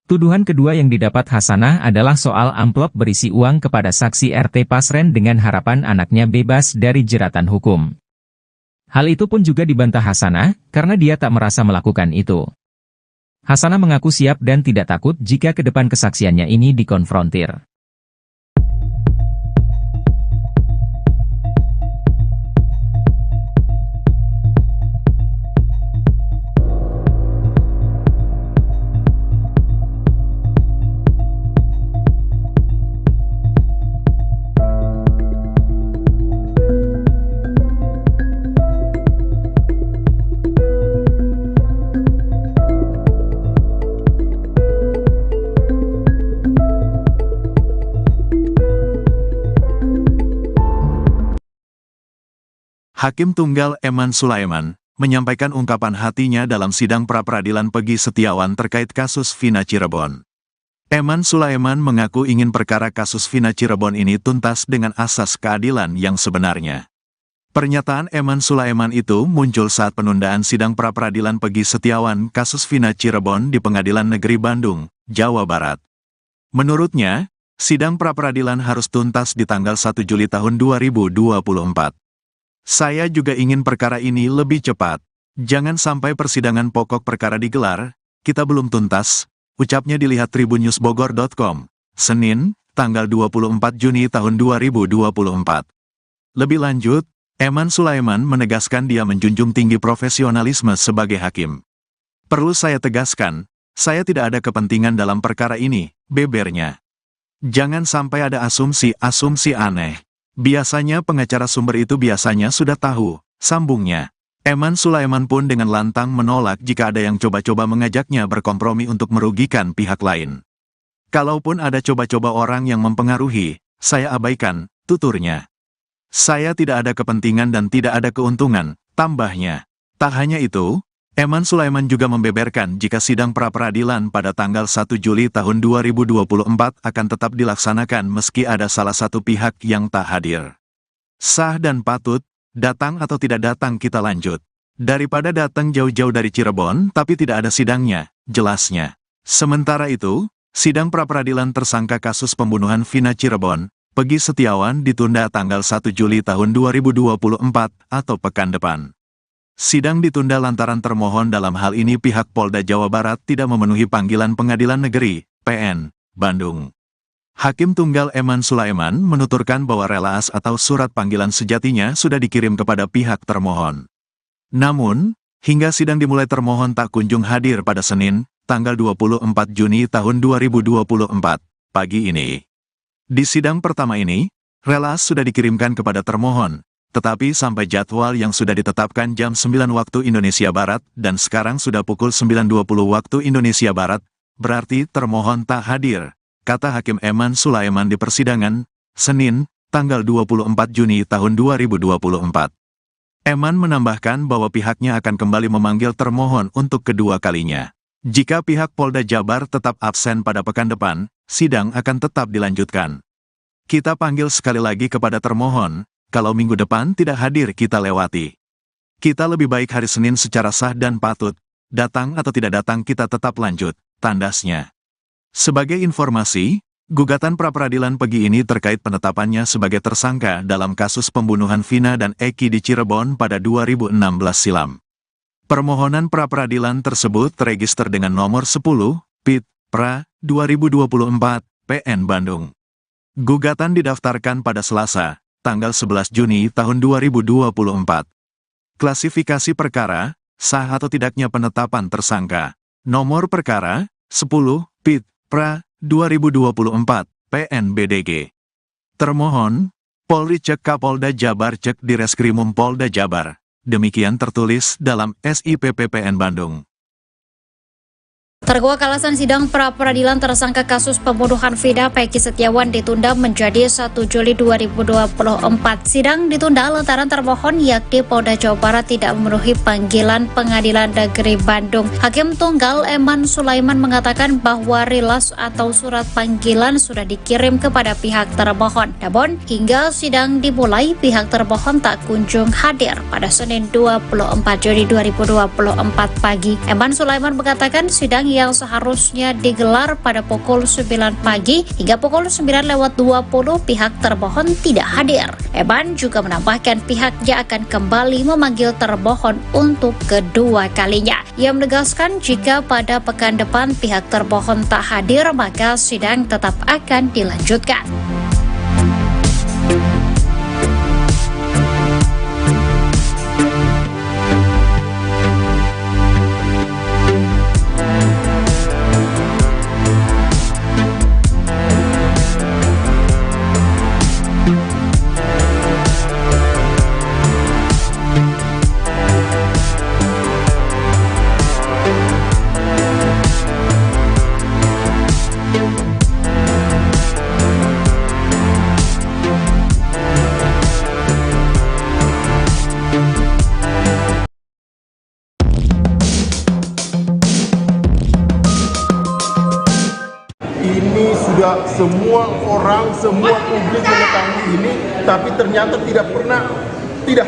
Tuduhan kedua yang didapat Hasanah adalah soal amplop berisi uang kepada saksi RT Pasren dengan harapan anaknya bebas dari jeratan hukum. Hal itu pun juga dibantah Hasanah, karena dia tak merasa melakukan itu. Hasanah mengaku siap dan tidak takut jika ke depan kesaksiannya ini dikonfrontir. Hakim Tunggal Eman Sulaiman menyampaikan ungkapan hatinya dalam sidang pra-peradilan Peggy Setiawan terkait kasus Vina Cirebon. Eman Sulaiman mengaku ingin perkara kasus Vina Cirebon ini tuntas dengan asas keadilan yang sebenarnya. Pernyataan Eman Sulaiman itu muncul saat penundaan sidang pra-peradilan Peggy Setiawan kasus Vina Cirebon di Pengadilan Negeri Bandung, Jawa Barat. Menurutnya, sidang pra-peradilan harus tuntas di tanggal 1 Juli tahun 2024. Saya juga ingin perkara ini lebih cepat. Jangan sampai persidangan pokok perkara digelar, kita belum tuntas, ucapnya dilihat tribunnews.bogor.com, Senin, tanggal 24 Juni tahun 2024. Lebih lanjut, Eman Sulaiman menegaskan dia menjunjung tinggi profesionalisme sebagai hakim. Perlu saya tegaskan, saya tidak ada kepentingan dalam perkara ini, bebernya. Jangan sampai ada asumsi-asumsi aneh. Biasanya pengacara sumber itu biasanya sudah tahu, sambungnya. Eman Sulaiman pun dengan lantang menolak jika ada yang coba-coba mengajaknya berkompromi untuk merugikan pihak lain. Kalaupun ada coba-coba orang yang mempengaruhi, saya abaikan, tuturnya. Saya tidak ada kepentingan dan tidak ada keuntungan, tambahnya. Tak hanya itu, Eman Sulaiman juga membeberkan jika sidang pra-peradilan pada tanggal 1 Juli tahun 2024 akan tetap dilaksanakan meski ada salah satu pihak yang tak hadir. Sah dan patut, datang atau tidak datang kita lanjut. Daripada datang jauh-jauh dari Cirebon tapi tidak ada sidangnya, jelasnya. Sementara itu, sidang pra-peradilan tersangka kasus pembunuhan Vina Cirebon, Peggy Setiawan ditunda tanggal 1 Juli tahun 2024 atau pekan depan. Sidang ditunda lantaran termohon dalam hal ini pihak Polda Jawa Barat tidak memenuhi panggilan Pengadilan Negeri, PN, Bandung. Hakim Tunggal Eman Sulaiman menuturkan bahwa relaas atau surat panggilan sejatinya sudah dikirim kepada pihak termohon. Namun, hingga sidang dimulai termohon tak kunjung hadir pada Senin, tanggal 24 Juni tahun 2024, pagi ini. Di sidang pertama ini, relaas sudah dikirimkan kepada termohon. Tetapi sampai jadwal yang sudah ditetapkan jam 9 waktu Indonesia Barat dan sekarang sudah pukul 9.20 waktu Indonesia Barat, berarti termohon tak hadir, kata Hakim Eman Sulaiman di persidangan, Senin, tanggal 24 Juni tahun 2024. Eman menambahkan bahwa pihaknya akan kembali memanggil termohon untuk kedua kalinya. Jika pihak Polda Jabar tetap absen pada pekan depan, sidang akan tetap dilanjutkan. Kita panggil sekali lagi kepada termohon. Kalau minggu depan tidak hadir kita lewati. Kita lebih baik hari Senin secara sah dan patut, datang atau tidak datang kita tetap lanjut, tandasnya. Sebagai informasi, gugatan pra-peradilan Peggy ini terkait penetapannya sebagai tersangka dalam kasus pembunuhan Vina dan Eki di Cirebon pada 2016 silam. Permohonan pra-peradilan tersebut terregister dengan nomor 10, PIT, PRA, 2024, PN Bandung. Gugatan didaftarkan pada Selasa, tanggal 11 Juni tahun 2024. Klasifikasi perkara, sah atau tidaknya penetapan tersangka. Nomor perkara, 10, PIT, PRA, 2024, PNBDG. Termohon, Polri cek Kapolda Jabar cek Direskrimum Polda Jabar. Demikian tertulis dalam SIPP PN Bandung. Terkuak alasan sidang pra-peradilan tersangka kasus pembunuhan Vina Peggy Setiawan ditunda menjadi 1 Juli 2024. Sidang ditunda lantaran termohon yakni Polda Jawa Barat tidak memenuhi panggilan Pengadilan Negeri Bandung. Hakim Tunggal Eman Sulaiman mengatakan bahwa rilas atau surat panggilan sudah dikirim kepada pihak termohon. Namun, hingga sidang dimulai, pihak termohon tak kunjung hadir pada Senin 24 Juni 2024 pagi. Eman Sulaiman mengatakan sidang yang seharusnya digelar pada pukul 9 pagi hingga pukul 9:20 pihak termohon tidak hadir. Eman juga menambahkan pihaknya akan kembali memanggil termohon untuk kedua kalinya. Ia menegaskan jika pada pekan depan pihak termohon tak hadir maka sidang tetap akan dilanjutkan. semua orang, semua publik mengetahui ini, tapi ternyata tidak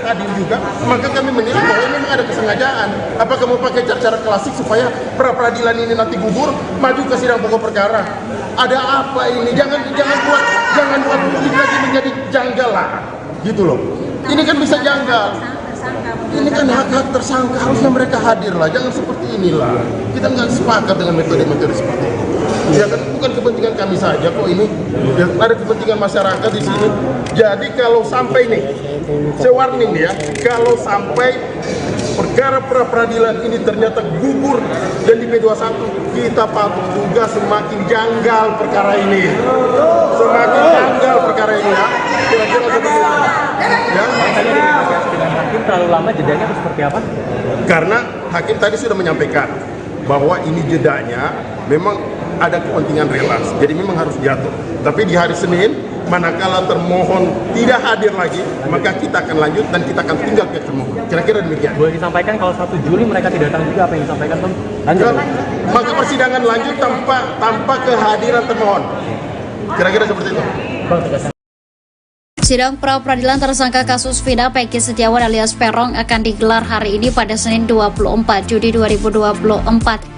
hadir juga, maka kami menilai bahwa ini memang ada kesengajaan. Apakah mau pakai cara klasik supaya pra-peradilan ini nanti gugur, maju ke sidang pokok perkara? Ada apa ini? Jangan buat publik lagi menjadi janggal lah, gitu loh. Ini kan bisa janggal. Ini kan hak-hak tersangka, harusnya mereka hadir lah. Jangan seperti inilah. Kita nggak sepakat dengan metode-metode seperti ini. Ya kan bukan kepentingan kami saja kok ini. Ya, ada kepentingan masyarakat di sini. Jadi kalau sampai nih, saya warning nih ya, kalau sampai perkara pra-peradilan ini ternyata gugur dan di P21, kita patut juga semakin janggal perkara ini. Semakin janggal perkara ini ya. Kira-kira seperti itu. Ya. Tadi dinegosiasi dengan hakim terlalu lama, jedanya harus seperti apa? Karena hakim tadi sudah menyampaikan bahwa ini jedanya memang ada kepentingan relas, jadi memang harus jatuh. Tapi di hari Senin, manakala termohon tidak hadir lagi, maka kita akan lanjut dan kita akan tinggal pihak termohon. Kira-kira demikian. Boleh disampaikan kalau 1 Juli mereka tidak datang juga, apa yang disampaikan, Bang? Lanjut. Maka persidangan lanjut tanpa kehadiran termohon. Kira-kira seperti itu. Bang, tegaskan. Sidang pra-peradilan tersangka kasus Vina Peggy Setiawan alias Peron akan digelar hari ini pada Senin 24 Juli 2024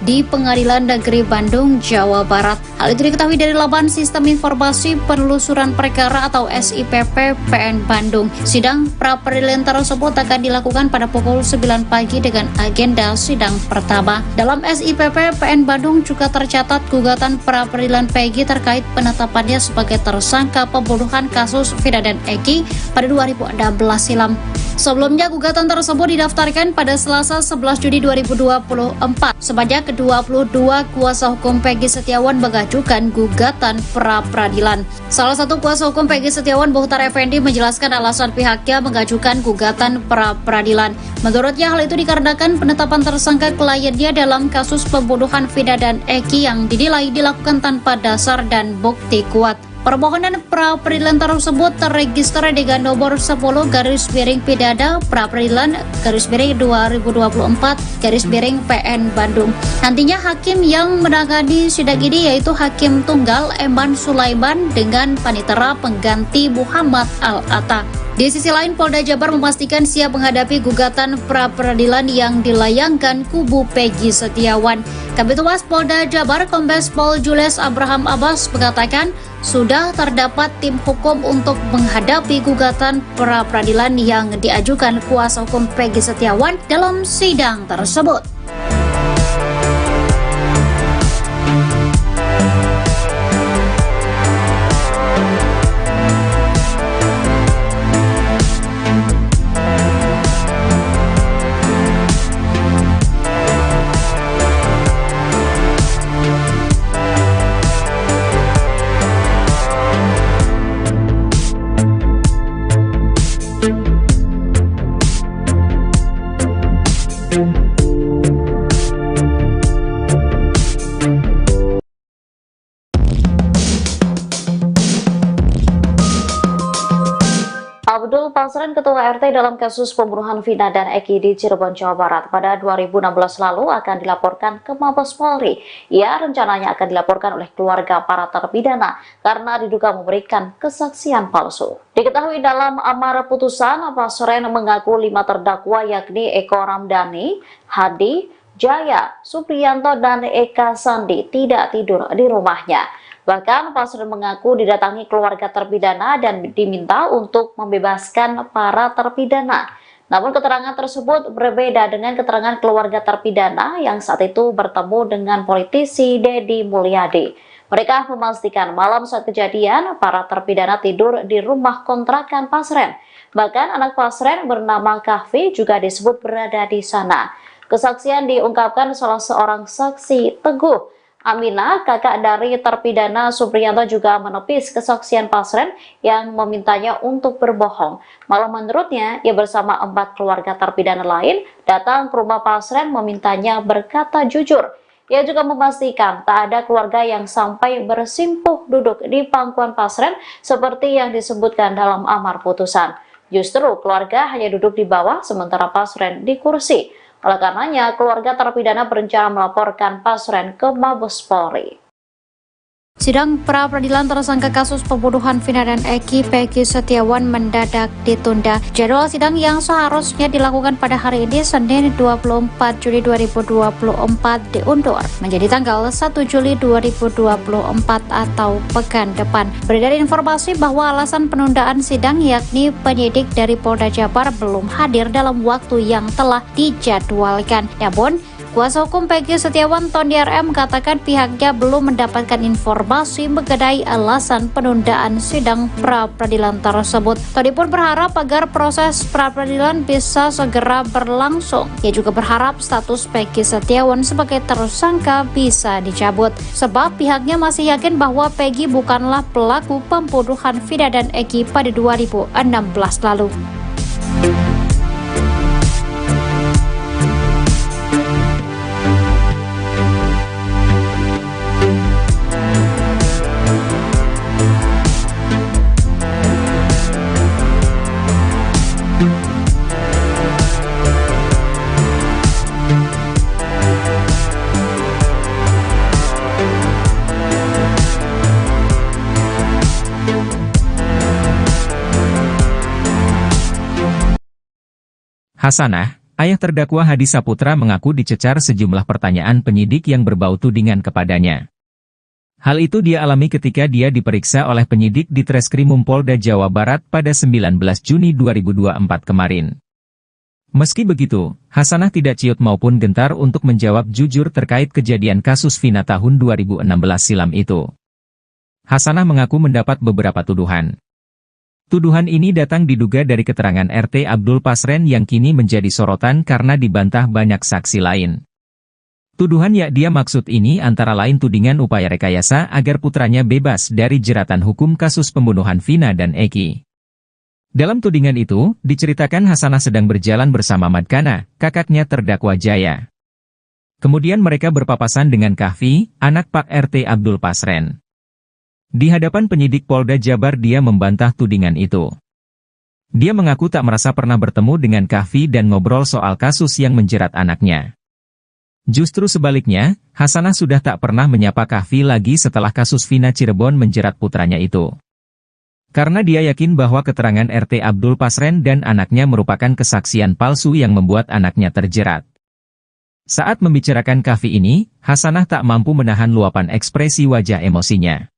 di Pengadilan Negeri Bandung, Jawa Barat. Hal itu diketahui dari laman Sistem Informasi Penelusuran Perkara atau SIPP PN Bandung. Sidang pra-peradilan tersebut akan dilakukan pada pukul 9 pagi dengan agenda sidang pertama. Dalam SIPP PN Bandung juga tercatat gugatan pra-peradilan Peggy terkait penetapannya sebagai tersangka pembunuhan kasus Vina dan Eki pada 2016 silam. Sebelumnya gugatan tersebut didaftarkan pada Selasa 11 Juni 2024. Sebanyak 22 kuasa hukum Peggy Setiawan mengajukan gugatan pra-peradilan. Salah satu kuasa hukum Peggy Setiawan, Muhtar Effendi, menjelaskan alasan pihaknya mengajukan gugatan pra-peradilan. Menurutnya hal itu dikarenakan penetapan tersangka kliennya dalam kasus pembunuhan Vina dan Eki yang dinilai dilakukan tanpa dasar dan bukti kuat. Permohonan pra-peradilan tersebut terregister dengan nomor 10/Pidana pra-peradilan /2024/PN Bandung. Nantinya hakim yang menangani sidang ini yaitu Hakim Tunggal Eman Sulaiman dengan panitera pengganti Muhammad Al-Atta. Di sisi lain, Polda Jabar memastikan siap menghadapi gugatan pra-peradilan yang dilayangkan kubu Peggy Setiawan. Kabid Humas Polda Jabar Kombes Pol Jules Abraham Abbas mengatakan sudah terdapat tim hukum untuk menghadapi gugatan pra-peradilan yang diajukan kuasa hukum Peggy Setiawan dalam sidang tersebut. Abdul Pasren, Ketua RT dalam kasus pembunuhan Vina dan Eki di Cirebon, Jawa Barat pada 2016 lalu akan dilaporkan ke Mabes Polri. Ia rencananya akan dilaporkan oleh keluarga para terpidana karena diduga memberikan kesaksian palsu. Diketahui dalam amar putusan, Pasren mengaku 5 terdakwa yakni Eko Ramdhani, Hadi, Jaya, Supriyanto, dan Eka Sandi tidak tidur di rumahnya. Bahkan Pasren mengaku didatangi keluarga terpidana dan diminta untuk membebaskan para terpidana. Namun keterangan tersebut berbeda dengan keterangan keluarga terpidana yang saat itu bertemu dengan politisi Deddy Mulyadi. Mereka memastikan malam saat kejadian para terpidana tidur di rumah kontrakan Pasren. Bahkan anak Pasren bernama Kahfi juga disebut berada di sana. Kesaksian diungkapkan salah seorang saksi, Teguh Aminah, kakak dari terpidana Supriyanto, juga menepis kesaksian Pasren yang memintanya untuk berbohong. Malah menurutnya, ia bersama 4 keluarga terpidana lain datang ke rumah Pasren memintanya berkata jujur. Ia juga memastikan tak ada keluarga yang sampai bersimpuh duduk di pangkuan Pasren seperti yang disebutkan dalam amar putusan. Justru keluarga hanya duduk di bawah sementara Pasren di kursi. Oleh karenanya, keluarga terpidana berencana melaporkan Pasren ke Mabes Polri. Sidang pra-peradilan tersangka kasus pembunuhan Vina dan Eki Peggy Setiawan mendadak ditunda. Jadwal sidang yang seharusnya dilakukan pada hari ini Senin 24 Juli 2024 diundur menjadi tanggal 1 Juli 2024 atau pekan depan. Beredar informasi bahwa alasan penundaan sidang yakni penyidik dari Polda Jabar belum hadir dalam waktu yang telah dijadwalkan. Namun, kuasa hukum Peggy Setiawan Tony RM mengatakan pihaknya belum mendapatkan informasi mengenai alasan penundaan sidang pra-peradilan tersebut. Tony pun berharap agar proses pra-peradilan bisa segera berlangsung. Ia juga berharap status Peggy Setiawan sebagai tersangka bisa dicabut, sebab pihaknya masih yakin bahwa Peggy bukanlah pelaku pembunuhan Vina dan Eki pada 2016 lalu. Hasanah, ayah terdakwa Hadi Saputra mengaku dicecar sejumlah pertanyaan penyidik yang berbau tudingan kepadanya. Hal itu dia alami ketika dia diperiksa oleh penyidik di Treskrimum Polda Jawa Barat pada 19 Juni 2024 kemarin. Meski begitu, Hasanah tidak ciut maupun gentar untuk menjawab jujur terkait kejadian kasus Vina tahun 2016 silam itu. Hasanah mengaku mendapat beberapa tuduhan. Tuduhan ini datang diduga dari keterangan RT Abdul Pasren yang kini menjadi sorotan karena dibantah banyak saksi lain. Tuduhan yang dia maksud ini antara lain tudingan upaya rekayasa agar putranya bebas dari jeratan hukum kasus pembunuhan Vina dan Eki. Dalam tudingan itu, diceritakan Hasanah sedang berjalan bersama Madkana, kakaknya terdakwa Jaya. Kemudian mereka berpapasan dengan Kahfi, anak Pak RT Abdul Pasren. Di hadapan penyidik Polda Jabar dia membantah tudingan itu. Dia mengaku tak merasa pernah bertemu dengan Kahfi dan ngobrol soal kasus yang menjerat anaknya. Justru sebaliknya, Hasanah sudah tak pernah menyapa Kahfi lagi setelah kasus Vina Cirebon menjerat putranya itu. Karena dia yakin bahwa keterangan RT Abdul Pasren dan anaknya merupakan kesaksian palsu yang membuat anaknya terjerat. Saat membicarakan Kahfi ini, Hasanah tak mampu menahan luapan ekspresi wajah emosinya.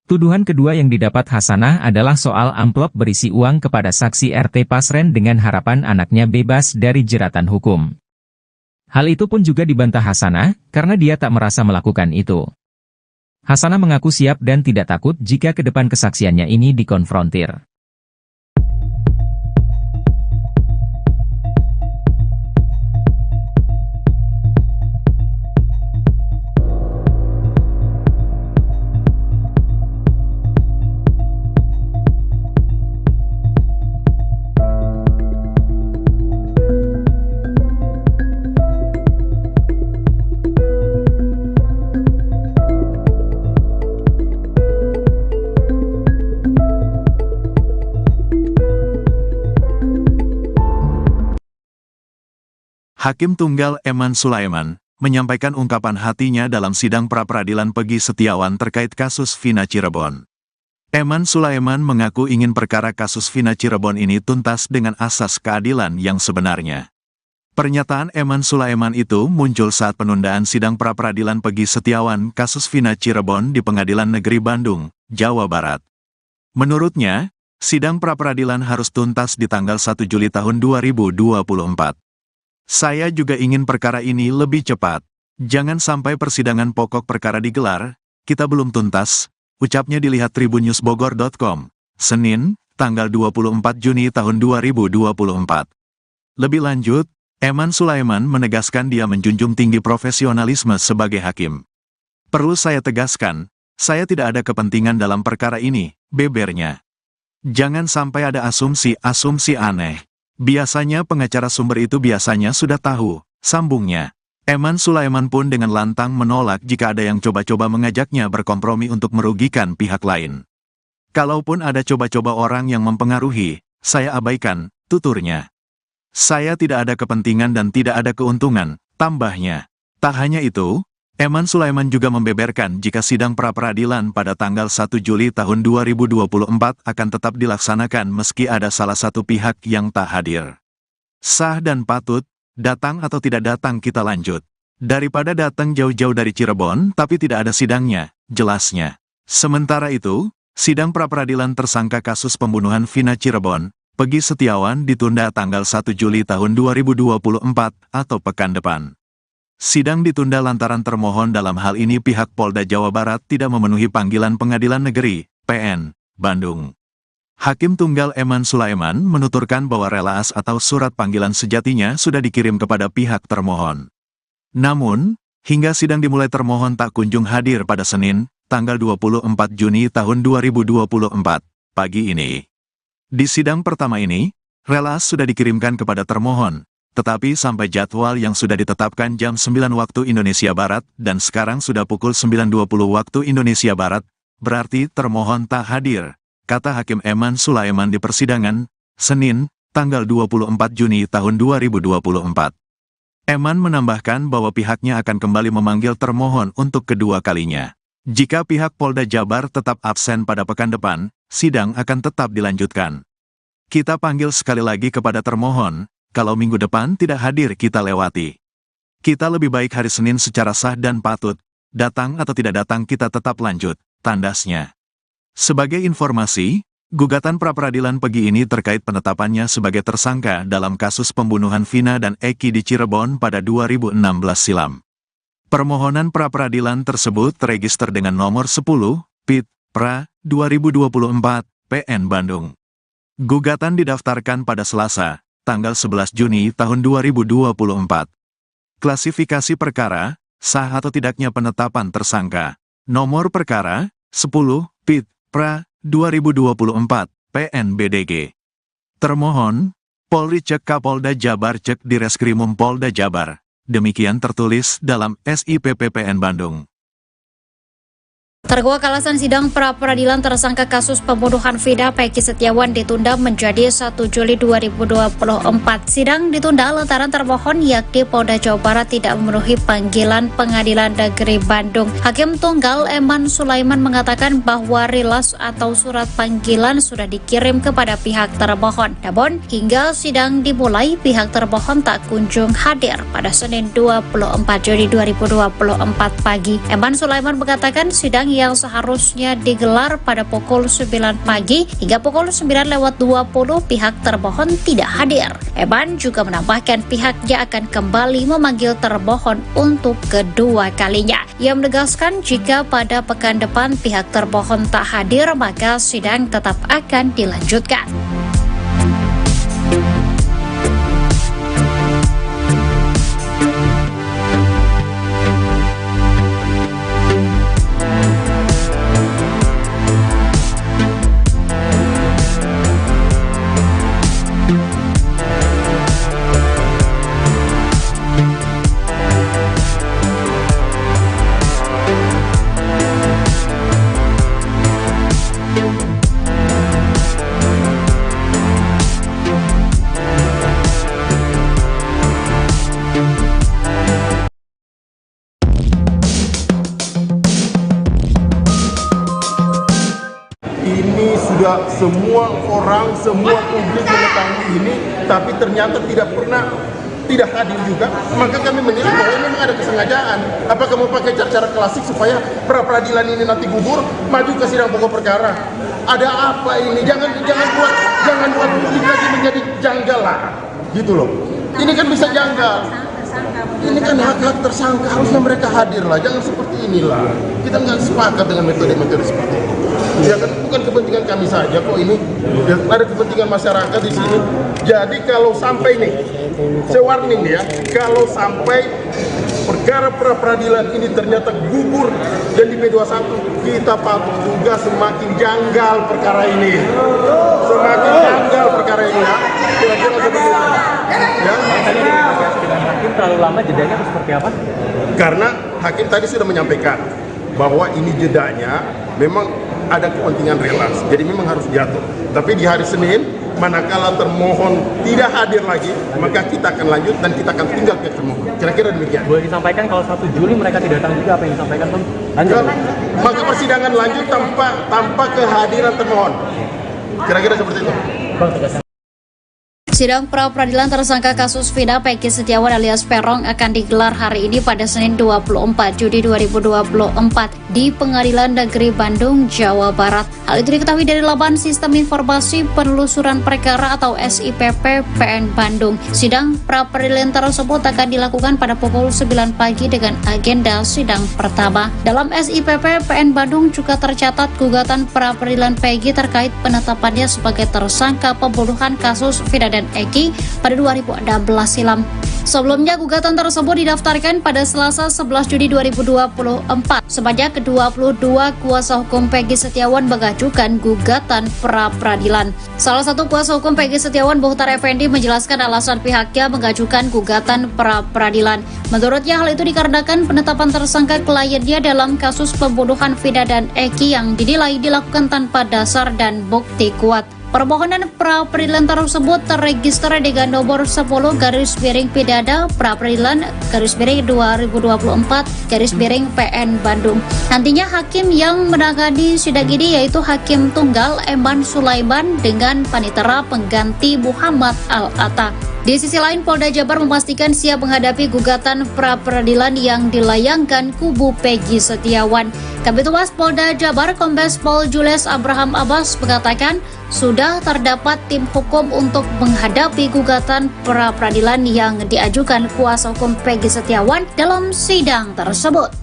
Tuduhan kedua yang didapat Hasanah adalah soal amplop berisi uang kepada saksi RT Pasren dengan harapan anaknya bebas dari jeratan hukum. Hal itu pun juga dibantah Hasanah, karena dia tak merasa melakukan itu. Hasanah mengaku siap dan tidak takut jika ke depan kesaksiannya ini dikonfrontir. Hakim Tunggal Eman Sulaiman menyampaikan ungkapan hatinya dalam sidang pra-peradilan Peggy Setiawan terkait kasus Vina Cirebon. Eman Sulaiman mengaku ingin perkara kasus Vina Cirebon ini tuntas dengan asas keadilan yang sebenarnya. Pernyataan Eman Sulaiman itu muncul saat penundaan sidang pra-peradilan Peggy Setiawan kasus Vina Cirebon di Pengadilan Negeri Bandung, Jawa Barat. Menurutnya, sidang pra-peradilan harus tuntas di tanggal 1 Juli tahun 2024. Saya juga ingin perkara ini lebih cepat. Jangan sampai persidangan pokok perkara digelar, kita belum tuntas, ucapnya dilihat tribunnews.bogor.com, Senin, tanggal 24 Juni tahun 2024. Lebih lanjut, Eman Sulaiman menegaskan dia menjunjung tinggi profesionalisme sebagai hakim. Perlu saya tegaskan, saya tidak ada kepentingan dalam perkara ini, bebernya. Jangan sampai ada asumsi-asumsi aneh. Biasanya pengacara sumber itu biasanya sudah tahu, sambungnya. Eman Sulaiman pun dengan lantang menolak jika ada yang coba-coba mengajaknya berkompromi untuk merugikan pihak lain. Kalaupun ada coba-coba orang yang mempengaruhi, saya abaikan, tuturnya. Saya tidak ada kepentingan dan tidak ada keuntungan, tambahnya. Tak hanya itu, Eman Sulaiman juga membeberkan jika sidang pra-peradilan pada tanggal 1 Juli tahun 2024 akan tetap dilaksanakan meski ada salah satu pihak yang tak hadir. Sah dan patut, datang atau tidak datang kita lanjut. Daripada datang jauh-jauh dari Cirebon tapi tidak ada sidangnya, jelasnya. Sementara itu, sidang pra-peradilan tersangka kasus pembunuhan Vina Cirebon, Peggy Setiawan ditunda tanggal 1 Juli tahun 2024 atau pekan depan. Sidang ditunda lantaran termohon dalam hal ini pihak Polda Jawa Barat tidak memenuhi panggilan Pengadilan Negeri, PN, Bandung. Hakim Tunggal Eman Sulaiman menuturkan bahwa relaas atau surat panggilan sejatinya sudah dikirim kepada pihak termohon. Namun, hingga sidang dimulai termohon tak kunjung hadir pada Senin, tanggal 24 Juni tahun 2024, pagi ini. Di sidang pertama ini, relaas sudah dikirimkan kepada termohon. Tetapi sampai jadwal yang sudah ditetapkan jam 9 waktu Indonesia Barat dan sekarang sudah pukul 9.20 waktu Indonesia Barat, berarti termohon tak hadir, kata Hakim Eman Sulaiman di persidangan, Senin, tanggal 24 Juni tahun 2024. Eman menambahkan bahwa pihaknya akan kembali memanggil termohon untuk kedua kalinya. Jika pihak Polda Jabar tetap absen pada pekan depan, sidang akan tetap dilanjutkan. Kita panggil sekali lagi kepada termohon. Kalau minggu depan tidak hadir kita lewati. Kita lebih baik hari Senin secara sah dan patut, datang atau tidak datang kita tetap lanjut, tandasnya. Sebagai informasi, gugatan pra-peradilan Peggy ini terkait penetapannya sebagai tersangka dalam kasus pembunuhan Vina dan Eki di Cirebon pada 2016 silam. Permohonan pra-peradilan tersebut terregister dengan nomor 10, PIT, PRA, 2024, PN Bandung. Gugatan didaftarkan pada Selasa, tanggal 11 Juni tahun 2024. Klasifikasi perkara, sah atau tidaknya penetapan tersangka. Nomor perkara, 10, PIT, PRA, 2024, PNBDG. Termohon, Polri cek Kapolda Jabar cek Direskrimum Polda Jabar. Demikian tertulis dalam SIPP PN Bandung. Terguak alasan sidang pra-peradilan tersangka kasus pembunuhan Vina Peggy Setiawan ditunda menjadi 1 Juli 2024. Sidang ditunda lantaran termohon yakni Polda Jawa Barat tidak memenuhi panggilan Pengadilan Negeri Bandung. Hakim Tunggal Eman Sulaiman mengatakan bahwa rilas atau surat panggilan sudah dikirim kepada pihak termohon. Namun, hingga sidang dimulai, pihak termohon tak kunjung hadir pada Senin 24 Juli 2024 pagi. Eman Sulaiman mengatakan sidang yang seharusnya digelar pada pukul 9 pagi hingga pukul 9:20 pihak termohon tidak hadir. Eman juga menambahkan pihaknya akan kembali memanggil termohon untuk kedua kalinya. Ia menegaskan jika pada pekan depan pihak termohon tak hadir maka sidang tetap akan dilanjutkan. Ini sudah semua orang, semua publik mengetahui ini, tapi ternyata tidak hadir juga. Maka kami menilai bahwa ini memang ada kesengajaan. Apakah mau pakai cara klasik supaya pra-peradilan ini nanti gugur, maju ke sidang pokok perkara? Ada apa ini? Jangan buat publik lagi menjadi janggal lah, gitu loh. Ini kan bisa janggal. Ini kan hak-hak tersangka, harusnya mereka hadir lah. Jangan seperti inilah. Kita nggak sepakat dengan metode-metode seperti ini. Ya kan bukan kepentingan kami saja kok ini, ya, ada kepentingan masyarakat di sini. Jadi kalau sampai nih, saya warning ya, kalau sampai perkara pra-peradilan ini ternyata gugur dan di P21, kita patut juga semakin janggal perkara ini. Semakin janggal perkara ini ya. Kira-kira seperti itu. Ya. Hakim terlalu lama jedanya seperti apa? Karena hakim tadi sudah menyampaikan bahwa ini jedanya memang ada kepentingan relas, jadi memang harus jatuh. Tapi di hari Senin manakala termohon tidak hadir lagi, maka kita akan lanjut dan kita akan tinggal pihak termohon. Kira-kira demikian. Boleh disampaikan kalau 1 Juli mereka tidak datang juga, apa yang disampaikan Bang? Lanjut. Maka persidangan lanjut tanpa kehadiran termohon. Kira-kira seperti itu. Bang, tegaskan. Sidang pra-peradilan tersangka kasus Vina Peggy Setiawan alias Peron akan digelar hari ini pada Senin 24 Juli 2024 di Pengadilan Negeri Bandung, Jawa Barat. Hal itu diketahui dari laman Sistem Informasi Penelusuran Perkara atau SIPP PN Bandung. Sidang pra-peradilan tersebut akan dilakukan pada pukul 9 pagi dengan agenda sidang pertama. Dalam SIPP PN Bandung juga tercatat gugatan pra-peradilan Peggy terkait penetapannya sebagai tersangka pembunuhan kasus Vina dan Eki pada 2016 silam. Sebelumnya gugatan tersebut didaftarkan pada Selasa 11 Juni 2024. Sebanyak 22 kuasa hukum Peggy Setiawan mengajukan gugatan pra-peradilan. Salah satu kuasa hukum Peggy Setiawan, Bohtar Effendi, menjelaskan alasan pihaknya mengajukan gugatan pra-peradilan. Menurutnya hal itu dikarenakan penetapan tersangka kliennya dalam kasus pembunuhan Vina dan Eki yang dinilai dilakukan tanpa dasar dan bukti kuat. Permohonan pra-peradilan tersebut terregister dengan nomor 10/Pidana pra-peradilan /2024/PN Bandung. Nantinya hakim yang menangani sidang ini yaitu Hakim Tunggal Eman Sulaiman dengan panitera pengganti Muhammad Al-Atta. Di sisi lain, Polda Jabar memastikan siap menghadapi gugatan pra-peradilan yang dilayangkan kubu Peggy Setiawan. Kabid Humas Polda Jabar Kombes Pol Jules Abraham Abbas mengatakan sudah terdapat tim hukum untuk menghadapi gugatan pra-peradilan yang diajukan kuasa hukum Peggy Setiawan dalam sidang tersebut.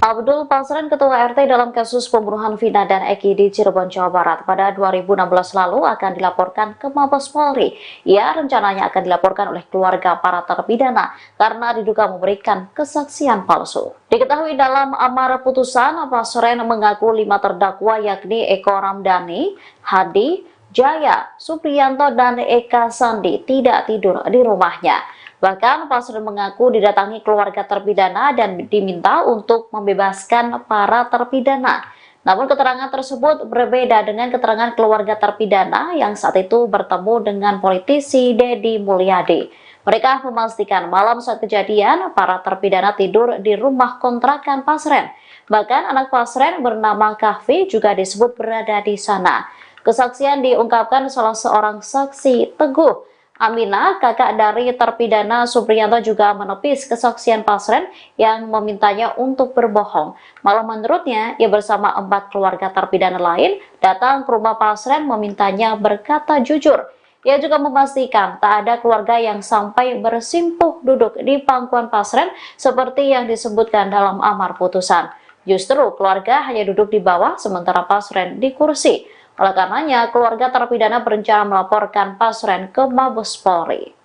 Abdul Pasren, Ketua RT dalam kasus pembunuhan Vina dan Eki di Cirebon, Jawa Barat pada 2016 lalu akan dilaporkan ke Mabes Polri. Ia rencananya akan dilaporkan oleh keluarga para terpidana karena diduga memberikan kesaksian palsu. Diketahui dalam amar putusan, Pasren mengaku 5 terdakwa yakni Eko Ramdhani, Hadi, Jaya, Supriyanto, dan Eka Sandi tidak tidur di rumahnya. Bahkan Pasren mengaku didatangi keluarga terpidana dan diminta untuk membebaskan para terpidana. Namun keterangan tersebut berbeda dengan keterangan keluarga terpidana yang saat itu bertemu dengan politisi Deddy Mulyadi. Mereka memastikan malam saat kejadian para terpidana tidur di rumah kontrakan Pasren. Bahkan anak Pasren bernama Kahfi juga disebut berada di sana. Kesaksian diungkapkan salah seorang saksi, Teguh Aminah, kakak dari terpidana Supriyanto, juga menepis kesaksian Pasren yang memintanya untuk berbohong. Malah menurutnya, ia bersama 4 keluarga terpidana lain datang ke rumah Pasren memintanya berkata jujur. Ia juga memastikan tak ada keluarga yang sampai bersimpuh duduk di pangkuan Pasren seperti yang disebutkan dalam amar putusan. Justru keluarga hanya duduk di bawah sementara Pasren di kursi. Oleh karenanya, keluarga terpidana berencana melaporkan Pasren ke Mabes Polri.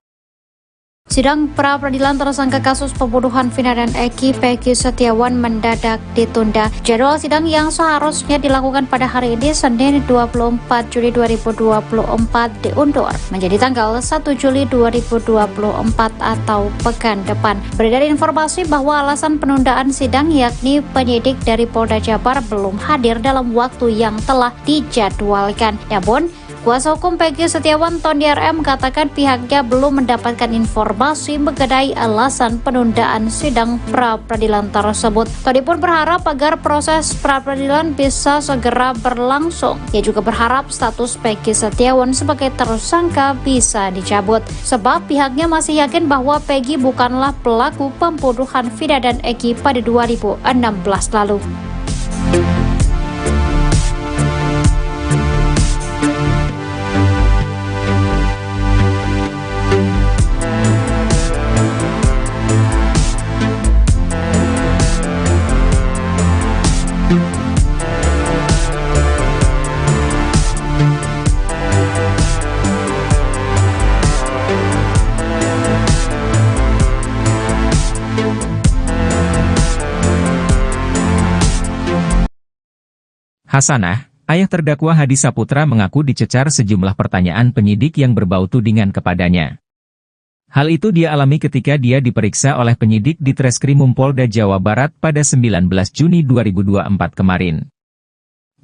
Sidang pra-peradilan tersangka kasus pembunuhan Vina dan Eki Peggy Setiawan mendadak ditunda. Jadwal sidang yang seharusnya dilakukan pada hari ini Senin 24 Juli 2024 diundur menjadi tanggal 1 Juli 2024 atau pekan depan. Beredar informasi bahwa alasan penundaan sidang yakni penyidik dari Polda Jabar belum hadir dalam waktu yang telah dijadwalkan. Namun, kuasa hukum Peggy Setiawan, Tony RM, mengatakan pihaknya belum mendapatkan informasi mengenai alasan penundaan sidang pra-peradilan tersebut. Tony pun berharap agar proses pra-peradilan bisa segera berlangsung. Ia juga berharap status Peggy Setiawan sebagai tersangka bisa dicabut, sebab pihaknya masih yakin bahwa Peggy bukanlah pelaku pembunuhan Vina dan Eki pada 2016 lalu. Hasanah, ayah terdakwa Hadi Saputra mengaku dicecar sejumlah pertanyaan penyidik yang berbau tudingan kepadanya. Hal itu dia alami ketika dia diperiksa oleh penyidik di Treskrimum Polda Jawa Barat pada 19 Juni 2024 kemarin.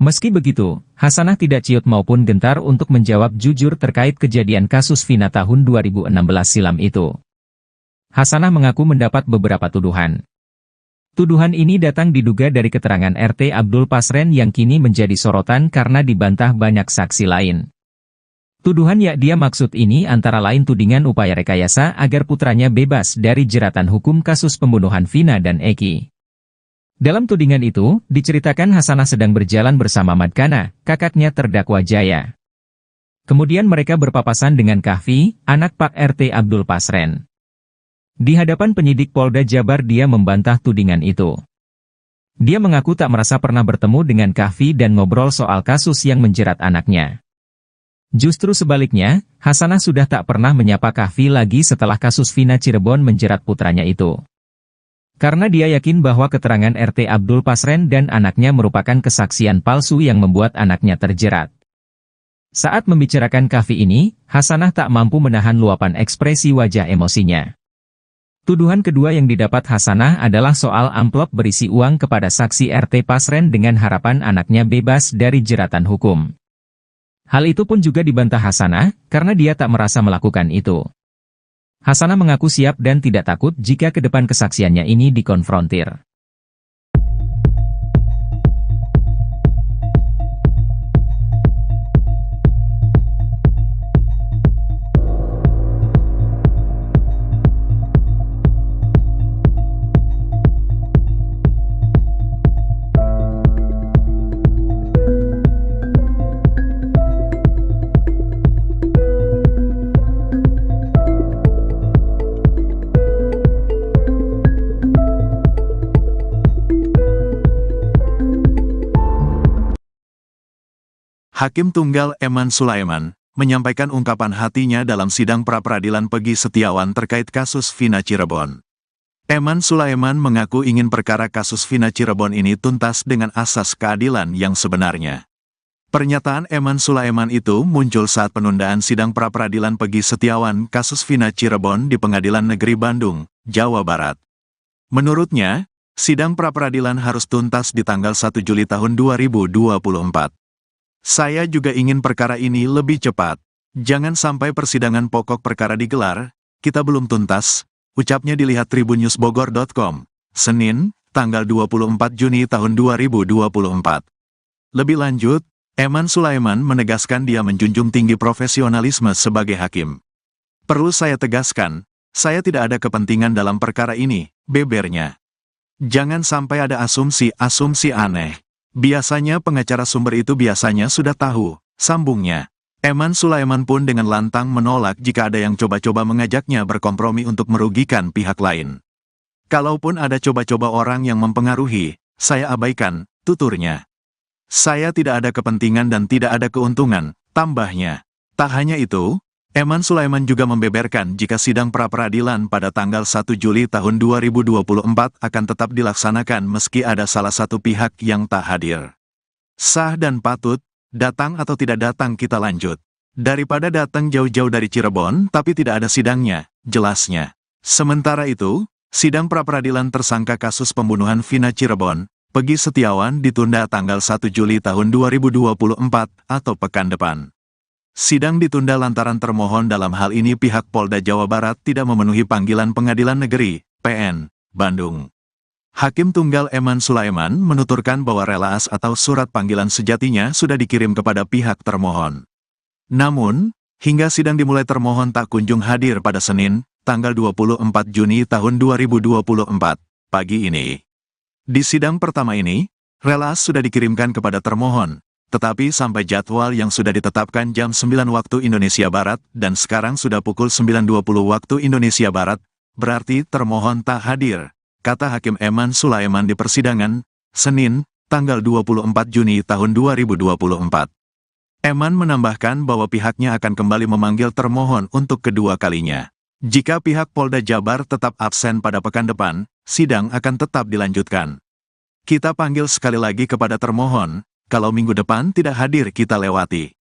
Meski begitu, Hasanah tidak ciut maupun gentar untuk menjawab jujur terkait kejadian kasus Vina tahun 2016 silam itu. Hasanah mengaku mendapat beberapa tuduhan. Tuduhan ini datang diduga dari keterangan RT Abdul Pasren yang kini menjadi sorotan karena dibantah banyak saksi lain. Tuduhan yang dia maksud ini antara lain tudingan upaya rekayasa agar putranya bebas dari jeratan hukum kasus pembunuhan Vina dan Eki. Dalam tudingan itu, diceritakan Hasanah sedang berjalan bersama Madkana, kakaknya terdakwa Jaya. Kemudian mereka berpapasan dengan Kahfi, anak Pak RT Abdul Pasren. Di hadapan penyidik Polda Jabar dia membantah tudingan itu. Dia mengaku tak merasa pernah bertemu dengan Kahfi dan ngobrol soal kasus yang menjerat anaknya. Justru sebaliknya, Hasanah sudah tak pernah menyapa Kahfi lagi setelah kasus Vina Cirebon menjerat putranya itu. Karena dia yakin bahwa keterangan RT Abdul Pasren dan anaknya merupakan kesaksian palsu yang membuat anaknya terjerat. Saat membicarakan Kahfi ini, Hasanah tak mampu menahan luapan ekspresi wajah emosinya. Tuduhan kedua yang didapat Hasanah adalah soal amplop berisi uang kepada saksi RT Pasren dengan harapan anaknya bebas dari jeratan hukum. Hal itu pun juga dibantah Hasanah, karena dia tak merasa melakukan itu. Hasanah mengaku siap dan tidak takut jika ke depan kesaksiannya ini dikonfrontir. Hakim Tunggal Eman Sulaiman menyampaikan ungkapan hatinya dalam sidang pra-peradilan Pegi Setiawan terkait kasus Vina Cirebon. Eman Sulaiman mengaku ingin perkara kasus Vina Cirebon ini tuntas dengan asas keadilan yang sebenarnya. Pernyataan Eman Sulaiman itu muncul saat penundaan sidang pra-peradilan Pegi Setiawan kasus Vina Cirebon di Pengadilan Negeri Bandung, Jawa Barat. Menurutnya, sidang pra-peradilan harus tuntas di tanggal 1 Juli tahun 2024. Saya juga ingin perkara ini lebih cepat. Jangan sampai persidangan pokok perkara digelar, kita belum tuntas, ucapnya dilihat tribunnews.bogor.com, Senin, tanggal 24 Juni tahun 2024. Lebih lanjut, Eman Sulaiman menegaskan dia menjunjung tinggi profesionalisme sebagai hakim. Perlu saya tegaskan, saya tidak ada kepentingan dalam perkara ini, bebernya. Jangan sampai ada asumsi-asumsi aneh. Biasanya pengacara sumber itu biasanya sudah tahu, sambungnya. Eman Sulaiman pun dengan lantang menolak jika ada yang coba-coba mengajaknya berkompromi untuk merugikan pihak lain. Kalaupun ada coba-coba orang yang mempengaruhi, saya abaikan, tuturnya. Saya tidak ada kepentingan dan tidak ada keuntungan, tambahnya. Tak hanya itu, Eman Sulaiman juga membeberkan jika sidang pra-peradilan pada tanggal 1 Juli tahun 2024 akan tetap dilaksanakan meski ada salah satu pihak yang tak hadir. Sah dan patut, datang atau tidak datang kita lanjut. Daripada datang jauh-jauh dari Cirebon tapi tidak ada sidangnya, jelasnya. Sementara itu, sidang pra-peradilan tersangka kasus pembunuhan Vina Cirebon, Pegi Setiawan ditunda tanggal 1 Juli tahun 2024 atau pekan depan. Sidang ditunda lantaran termohon dalam hal ini pihak Polda Jawa Barat tidak memenuhi panggilan Pengadilan Negeri, PN, Bandung. Hakim Tunggal Eman Sulaiman menuturkan bahwa relaas atau surat panggilan sejatinya sudah dikirim kepada pihak termohon. Namun, hingga sidang dimulai termohon tak kunjung hadir pada Senin, tanggal 24 Juni tahun 2024, pagi ini. Di sidang pertama ini, relaas sudah dikirimkan kepada termohon. Tetapi sampai jadwal yang sudah ditetapkan jam 9 waktu Indonesia Barat dan sekarang sudah pukul 9.20 waktu Indonesia Barat, berarti termohon tak hadir, kata Hakim Eman Sulaiman di persidangan, Senin, tanggal 24 Juni tahun 2024. Eman menambahkan bahwa pihaknya akan kembali memanggil termohon untuk kedua kalinya. Jika pihak Polda Jabar tetap absen pada pekan depan, sidang akan tetap dilanjutkan. Kita panggil sekali lagi kepada termohon, kalau minggu depan tidak hadir kita lewati.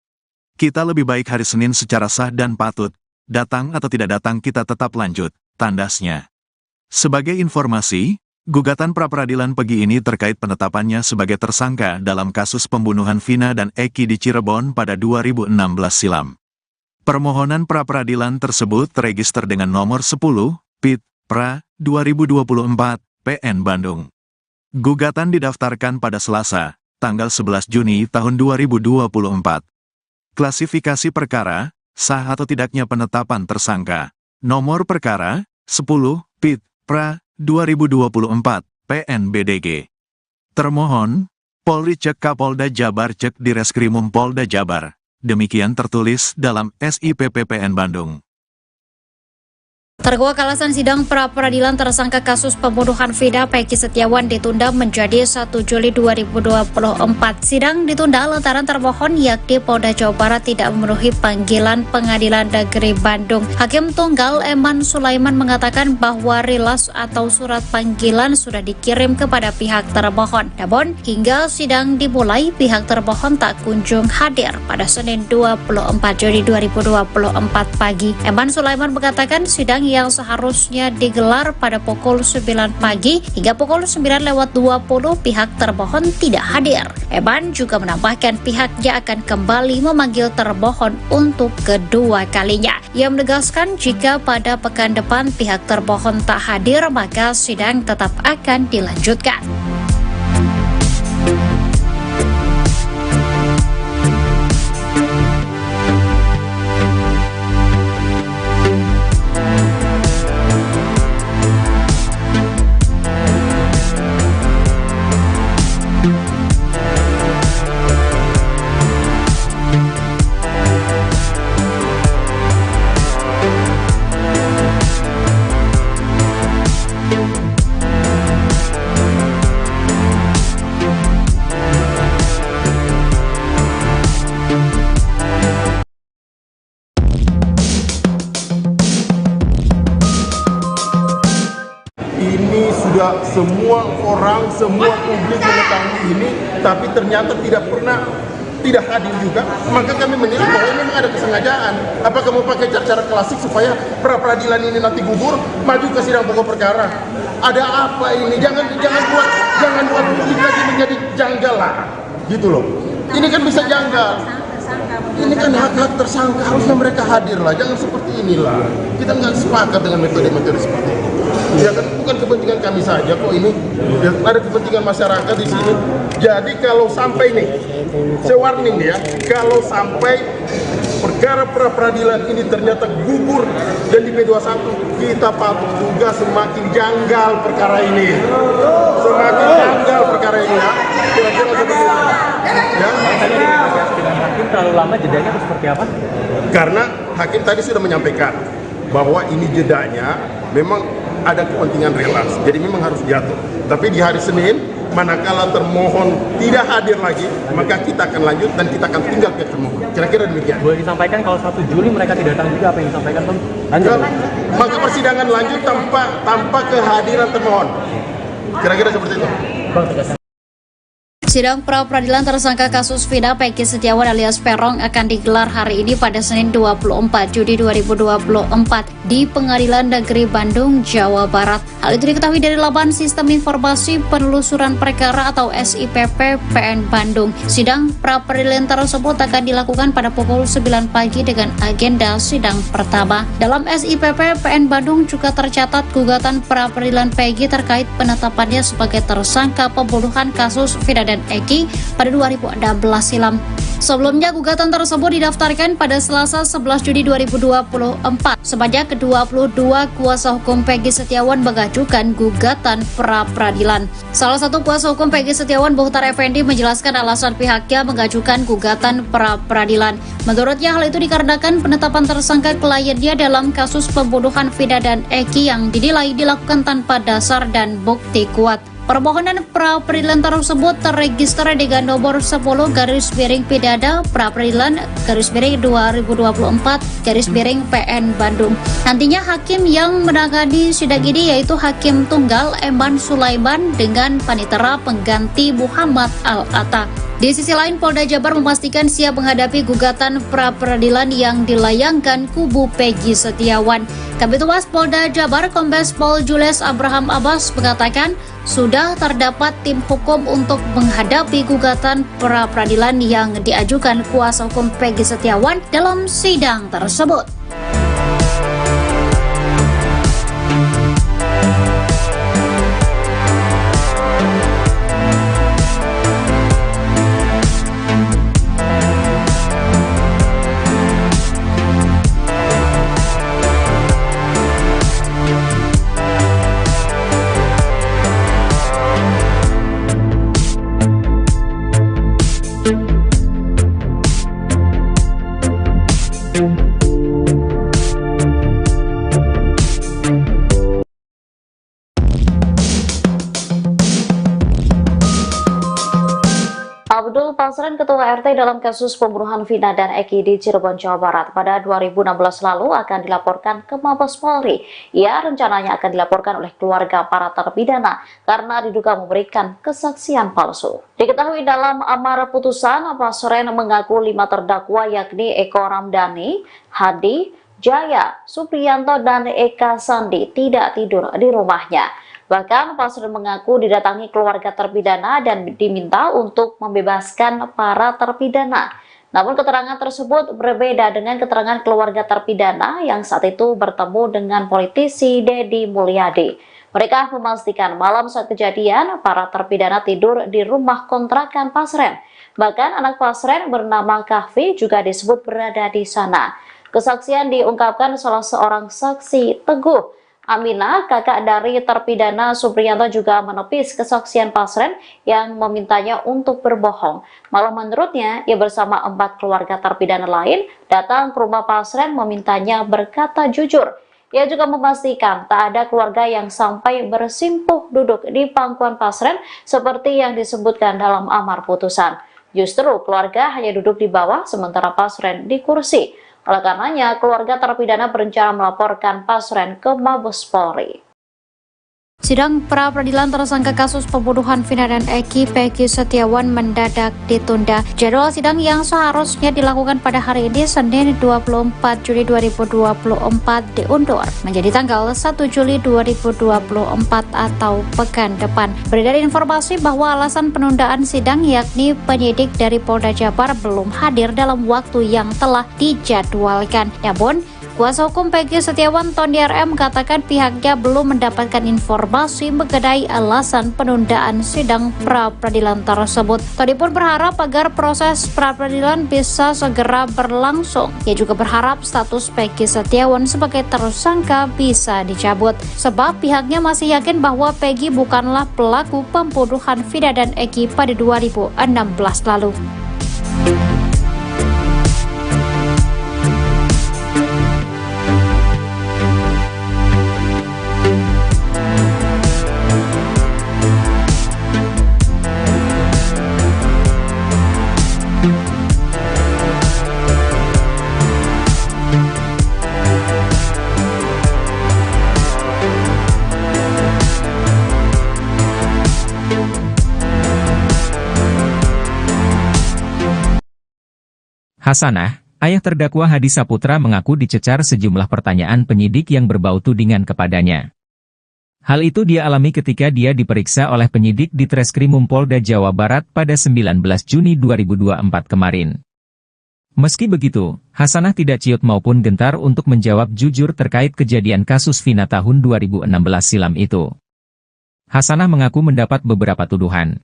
Kita lebih baik hari Senin secara sah dan patut, datang atau tidak datang kita tetap lanjut, tandasnya. Sebagai informasi, gugatan pra-peradilan Pegi ini terkait penetapannya sebagai tersangka dalam kasus pembunuhan Vina dan Eki di Cirebon pada 2016 silam. Permohonan pra-peradilan tersebut terregister dengan nomor 10, PIT, PRA, 2024, PN Bandung. Gugatan didaftarkan pada Selasa, tanggal 11 Juni tahun 2024. Klasifikasi perkara, sah atau tidaknya penetapan tersangka. Nomor perkara, 10, PIT, PRA, 2024, PNBDG. Termohon, Polri cek Kapolda Jabar cek Direskrimum Polda Jabar. Demikian tertulis dalam SIPP PN Bandung. Terdakwa alasan sidang pra-peradilan tersangka kasus pembunuhan Vina Peggy Setiawan ditunda menjadi 1 Juli 2024. Sidang ditunda lantaran termohon yakni Polda Jawa Barat tidak memenuhi panggilan Pengadilan Negeri Bandung. Hakim Tunggal Eman Sulaiman mengatakan bahwa rilas atau surat panggilan sudah dikirim kepada pihak termohon. Namun, hingga sidang dimulai, pihak termohon tak kunjung hadir pada Senin 24 Juli 2024 pagi. Eman Sulaiman mengatakan sidang yang seharusnya digelar pada pukul 9 pagi hingga pukul 9:20 pihak termohon tidak hadir. Eman juga menambahkan pihaknya akan kembali memanggil termohon untuk kedua kalinya. Ia menegaskan jika pada pekan depan pihak termohon tak hadir maka sidang tetap akan dilanjutkan. Ini sudah semua orang, semua publik mengetahui ini, tapi ternyata tidak hadir juga. Maka kami menilai bahwa ini memang ada kesengajaan. Apakah mau pakai cara klasik supaya pra-peradilan ini nanti gugur, maju ke sidang pokok perkara? Ada apa ini? Jangan buat publik lagi menjadi janggal lah, gitu loh. Ini kan bisa janggal. Ini kan hak-hak tersangka, harusnya mereka hadir lah. Jangan seperti inilah. Kita nggak sepakat dengan metode-metode seperti ini. Ya kan bukan kepentingan kami saja kok ini, ya, ada kepentingan masyarakat di sini. Jadi kalau sampai nih, saya warning ya, kalau sampai perkara pra-peradilan ini ternyata gugur dan di P21, kita patut juga semakin janggal perkara ini. Semakin janggal perkara ini ya. Kira-kira seperti itu. Ya. Dengan hakim terlalu lama jedanya atau seperti apa? Karena hakim tadi sudah menyampaikan bahwa ini jedanya memang ada kepentingan relas, jadi memang harus jatuh. Tapi di hari Senin, manakala termohon tidak hadir lagi, maka kita akan lanjut dan kita akan tinggal ke termohon. Kira-kira demikian. Boleh disampaikan kalau 1 Juli mereka tidak datang juga, apa yang disampaikan Bang? Lanjut. Maka persidangan lanjut tanpa kehadiran termohon. Kira-kira seperti itu. Bang, tegaskan. Sidang pra-peradilan tersangka kasus Vina Peggy Setiawan alias Peron akan digelar hari ini pada Senin 24 Juli 2024 di Pengadilan Negeri Bandung, Jawa Barat. Hal itu diketahui dari laman Sistem Informasi Penelusuran Perkara atau SIPP PN Bandung. Sidang pra-peradilan tersebut akan dilakukan pada pukul 9 pagi dengan agenda sidang pertama. Dalam SIPP PN Bandung juga tercatat gugatan pra-peradilan Peggy terkait penetapannya sebagai tersangka pembunuhan kasus Vina dan Eki pada 2016 silam. Sebelumnya gugatan tersebut didaftarkan pada Selasa 11 Juni 2024. Sebanyak 22 kuasa hukum Peggy Setiawan mengajukan gugatan pra-peradilan. Salah satu kuasa hukum Peggy Setiawan, Muhtar Effendi, menjelaskan alasan pihaknya mengajukan gugatan pra-peradilan. Menurutnya hal itu dikarenakan penetapan tersangka kliennya dalam kasus pembunuhan Vina dan Eki yang dinilai dilakukan tanpa dasar dan bukti kuat. Permohonan pra-peradilan tersebut terregister dengan nomor 10/Pidana pra-peradilan/2024 PN Bandung. Nantinya hakim yang menangani sidang ini yaitu Hakim Tunggal Eman Sulaiman dengan panitera pengganti Muhammad Al-Atta. Di sisi lain, Polda Jabar memastikan siap menghadapi gugatan pra-peradilan yang dilayangkan kubu Peggy Setiawan. Kabid Humas Polda Jabar, Kombes Pol Julius Abraham Abbas mengatakan sudah terdapat tim hukum untuk menghadapi gugatan pra-peradilan yang diajukan kuasa hukum Peggy Setiawan dalam sidang tersebut. Abdul Pasren, Ketua RT dalam kasus pembunuhan Vina dan Eki di Cirebon, Jawa Barat pada 2016 lalu akan dilaporkan ke Mabes Polri. Ia rencananya akan dilaporkan oleh keluarga para terpidana karena diduga memberikan kesaksian palsu. Diketahui dalam amar putusan, Pasren mengaku 5 terdakwa yakni Eko Ramdhani, Hadi, Jaya, Supriyanto, dan Eka Sandi tidak tidur di rumahnya. Bahkan Pasren mengaku didatangi keluarga terpidana dan diminta untuk membebaskan para terpidana. Namun keterangan tersebut berbeda dengan keterangan keluarga terpidana yang saat itu bertemu dengan politisi Deddy Mulyadi. Mereka memastikan malam saat kejadian para terpidana tidur di rumah kontrakan Pasren. Bahkan anak Pasren bernama Kahfi juga disebut berada di sana. Kesaksian diungkapkan salah seorang saksi, Teguh Aminah, kakak dari terpidana Supriyanto, juga menepis kesaksian Pasren yang memintanya untuk berbohong. Malah menurutnya, ia bersama 4 keluarga terpidana lain datang ke rumah Pasren memintanya berkata jujur. Ia juga memastikan tak ada keluarga yang sampai bersimpuh duduk di pangkuan Pasren seperti yang disebutkan dalam amar putusan. Justru keluarga hanya duduk di bawah sementara Pasren di kursi. Oleh karenanya, keluarga terpidana berencana melaporkan Pasren ke Mabes Polri. Sidang pra-peradilan tersangka kasus pembunuhan Vina dan Eki, Peggy Setiawan, mendadak ditunda. Jadwal sidang yang seharusnya dilakukan pada hari ini, Senin 24 Juli 2024, diundur menjadi tanggal 1 Juli 2024 atau pekan depan. Beredar informasi bahwa alasan penundaan sidang yakni penyidik dari Polda Jabar belum hadir dalam waktu yang telah dijadwalkan. Namun, kuasa hukum Peggy Setiawan, Tony RM, mengatakan pihaknya belum mendapatkan informasi mengenai alasan penundaan sidang pra-peradilan tersebut. Tony pun berharap agar proses pra-peradilan bisa segera berlangsung. Ia juga berharap status Peggy Setiawan sebagai tersangka bisa dicabut, sebab pihaknya masih yakin bahwa Peggy bukanlah pelaku pembunuhan Vina dan Eki pada 2016 lalu. Hasanah, ayah terdakwa Hadi Saputra, mengaku dicecar sejumlah pertanyaan penyidik yang berbau tudingan kepadanya. Hal itu dia alami ketika dia diperiksa oleh penyidik di Treskrimum Polda Jawa Barat pada 19 Juni 2024 kemarin. Meski begitu, Hasanah tidak ciut maupun gentar untuk menjawab jujur terkait kejadian kasus Vina tahun 2016 silam itu. Hasanah mengaku mendapat beberapa tuduhan.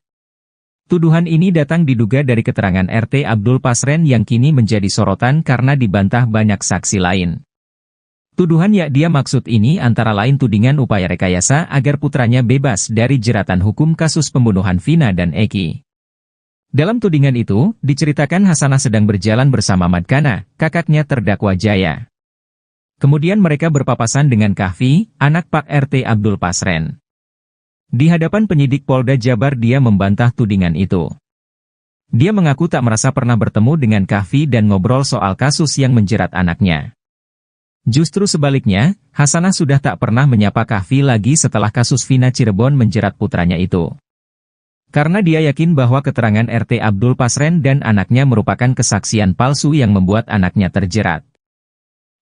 Tuduhan ini datang diduga dari keterangan RT Abdul Pasren yang kini menjadi sorotan karena dibantah banyak saksi lain. Tuduhan yang dia maksud ini antara lain tudingan upaya rekayasa agar putranya bebas dari jeratan hukum kasus pembunuhan Vina dan Eki. Dalam tudingan itu, diceritakan Hasanah sedang berjalan bersama Madkana, kakaknya terdakwa Jaya. Kemudian mereka berpapasan dengan Kahfi, anak Pak RT Abdul Pasren. Di hadapan penyidik Polda Jabar dia membantah tudingan itu. Dia mengaku tak merasa pernah bertemu dengan Kahfi dan ngobrol soal kasus yang menjerat anaknya. Justru sebaliknya, Hasanah sudah tak pernah menyapa Kahfi lagi setelah kasus Vina Cirebon menjerat putranya itu. Karena dia yakin bahwa keterangan RT Abdul Pasren dan anaknya merupakan kesaksian palsu yang membuat anaknya terjerat.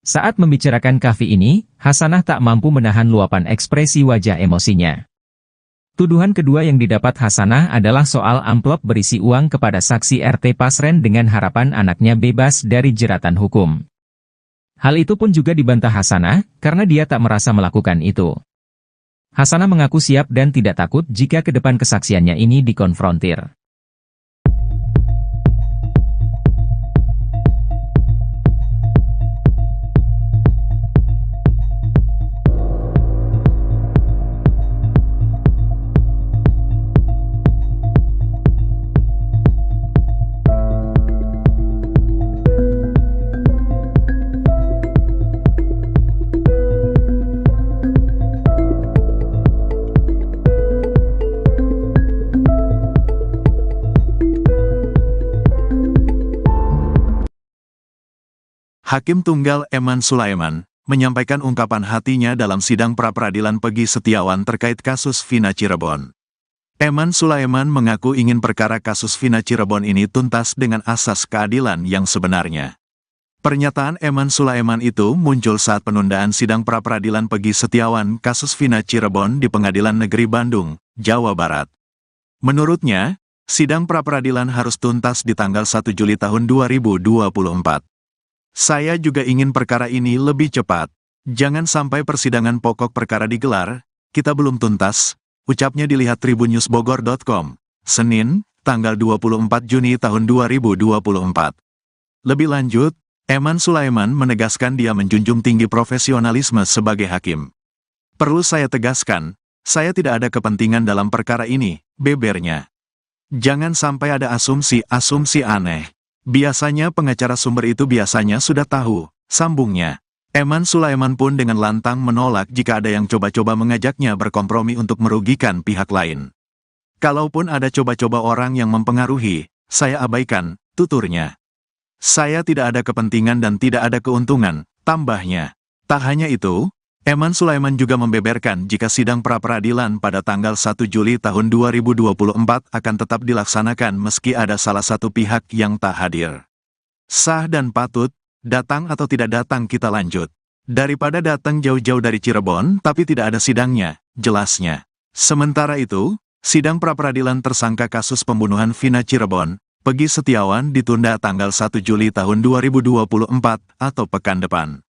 Saat membicarakan kafi ini, Hasanah tak mampu menahan luapan ekspresi wajah emosinya. Tuduhan kedua yang didapat Hasanah adalah soal amplop berisi uang kepada saksi RT Pasren dengan harapan anaknya bebas dari jeratan hukum. Hal itu pun juga dibantah Hasanah, karena dia tak merasa melakukan itu. Hasanah mengaku siap dan tidak takut jika ke depan kesaksiannya ini dikonfrontir. Hakim Tunggal Eman Sulaiman menyampaikan ungkapan hatinya dalam sidang pra-peradilan Pegi Setiawan terkait kasus Vina Cirebon. Eman Sulaiman mengaku ingin perkara kasus Vina Cirebon ini tuntas dengan asas keadilan yang sebenarnya. Pernyataan Eman Sulaiman itu muncul saat penundaan sidang pra-peradilan Pegi Setiawan kasus Vina Cirebon di Pengadilan Negeri Bandung, Jawa Barat. Menurutnya, sidang pra-peradilan harus tuntas di tanggal 1 Juli tahun 2024. Saya juga ingin perkara ini lebih cepat. Jangan sampai persidangan pokok perkara digelar, kita belum tuntas, ucapnya dilihat tribunnews.bogor.com, Senin, tanggal 24 Juni tahun 2024. Lebih lanjut, Eman Sulaiman menegaskan dia menjunjung tinggi profesionalisme sebagai hakim. Perlu saya tegaskan, saya tidak ada kepentingan dalam perkara ini, bebernya. Jangan sampai ada asumsi-asumsi aneh. Biasanya pengacara sumber itu biasanya sudah tahu, sambungnya. Eman Sulaiman pun dengan lantang menolak jika ada yang coba-coba mengajaknya berkompromi untuk merugikan pihak lain. Kalaupun ada coba-coba orang yang mempengaruhi, saya abaikan, tuturnya. Saya tidak ada kepentingan dan tidak ada keuntungan, tambahnya. Tak hanya itu, Eman Sulaiman juga membeberkan jika sidang pra-peradilan pada tanggal 1 Juli tahun 2024 akan tetap dilaksanakan meski ada salah satu pihak yang tak hadir. Sah dan patut, datang atau tidak datang kita lanjut. Daripada datang jauh-jauh dari Cirebon tapi tidak ada sidangnya, jelasnya. Sementara itu, sidang pra-peradilan tersangka kasus pembunuhan Vina Cirebon, Pegi Setiawan ditunda tanggal 1 Juli tahun 2024 atau pekan depan.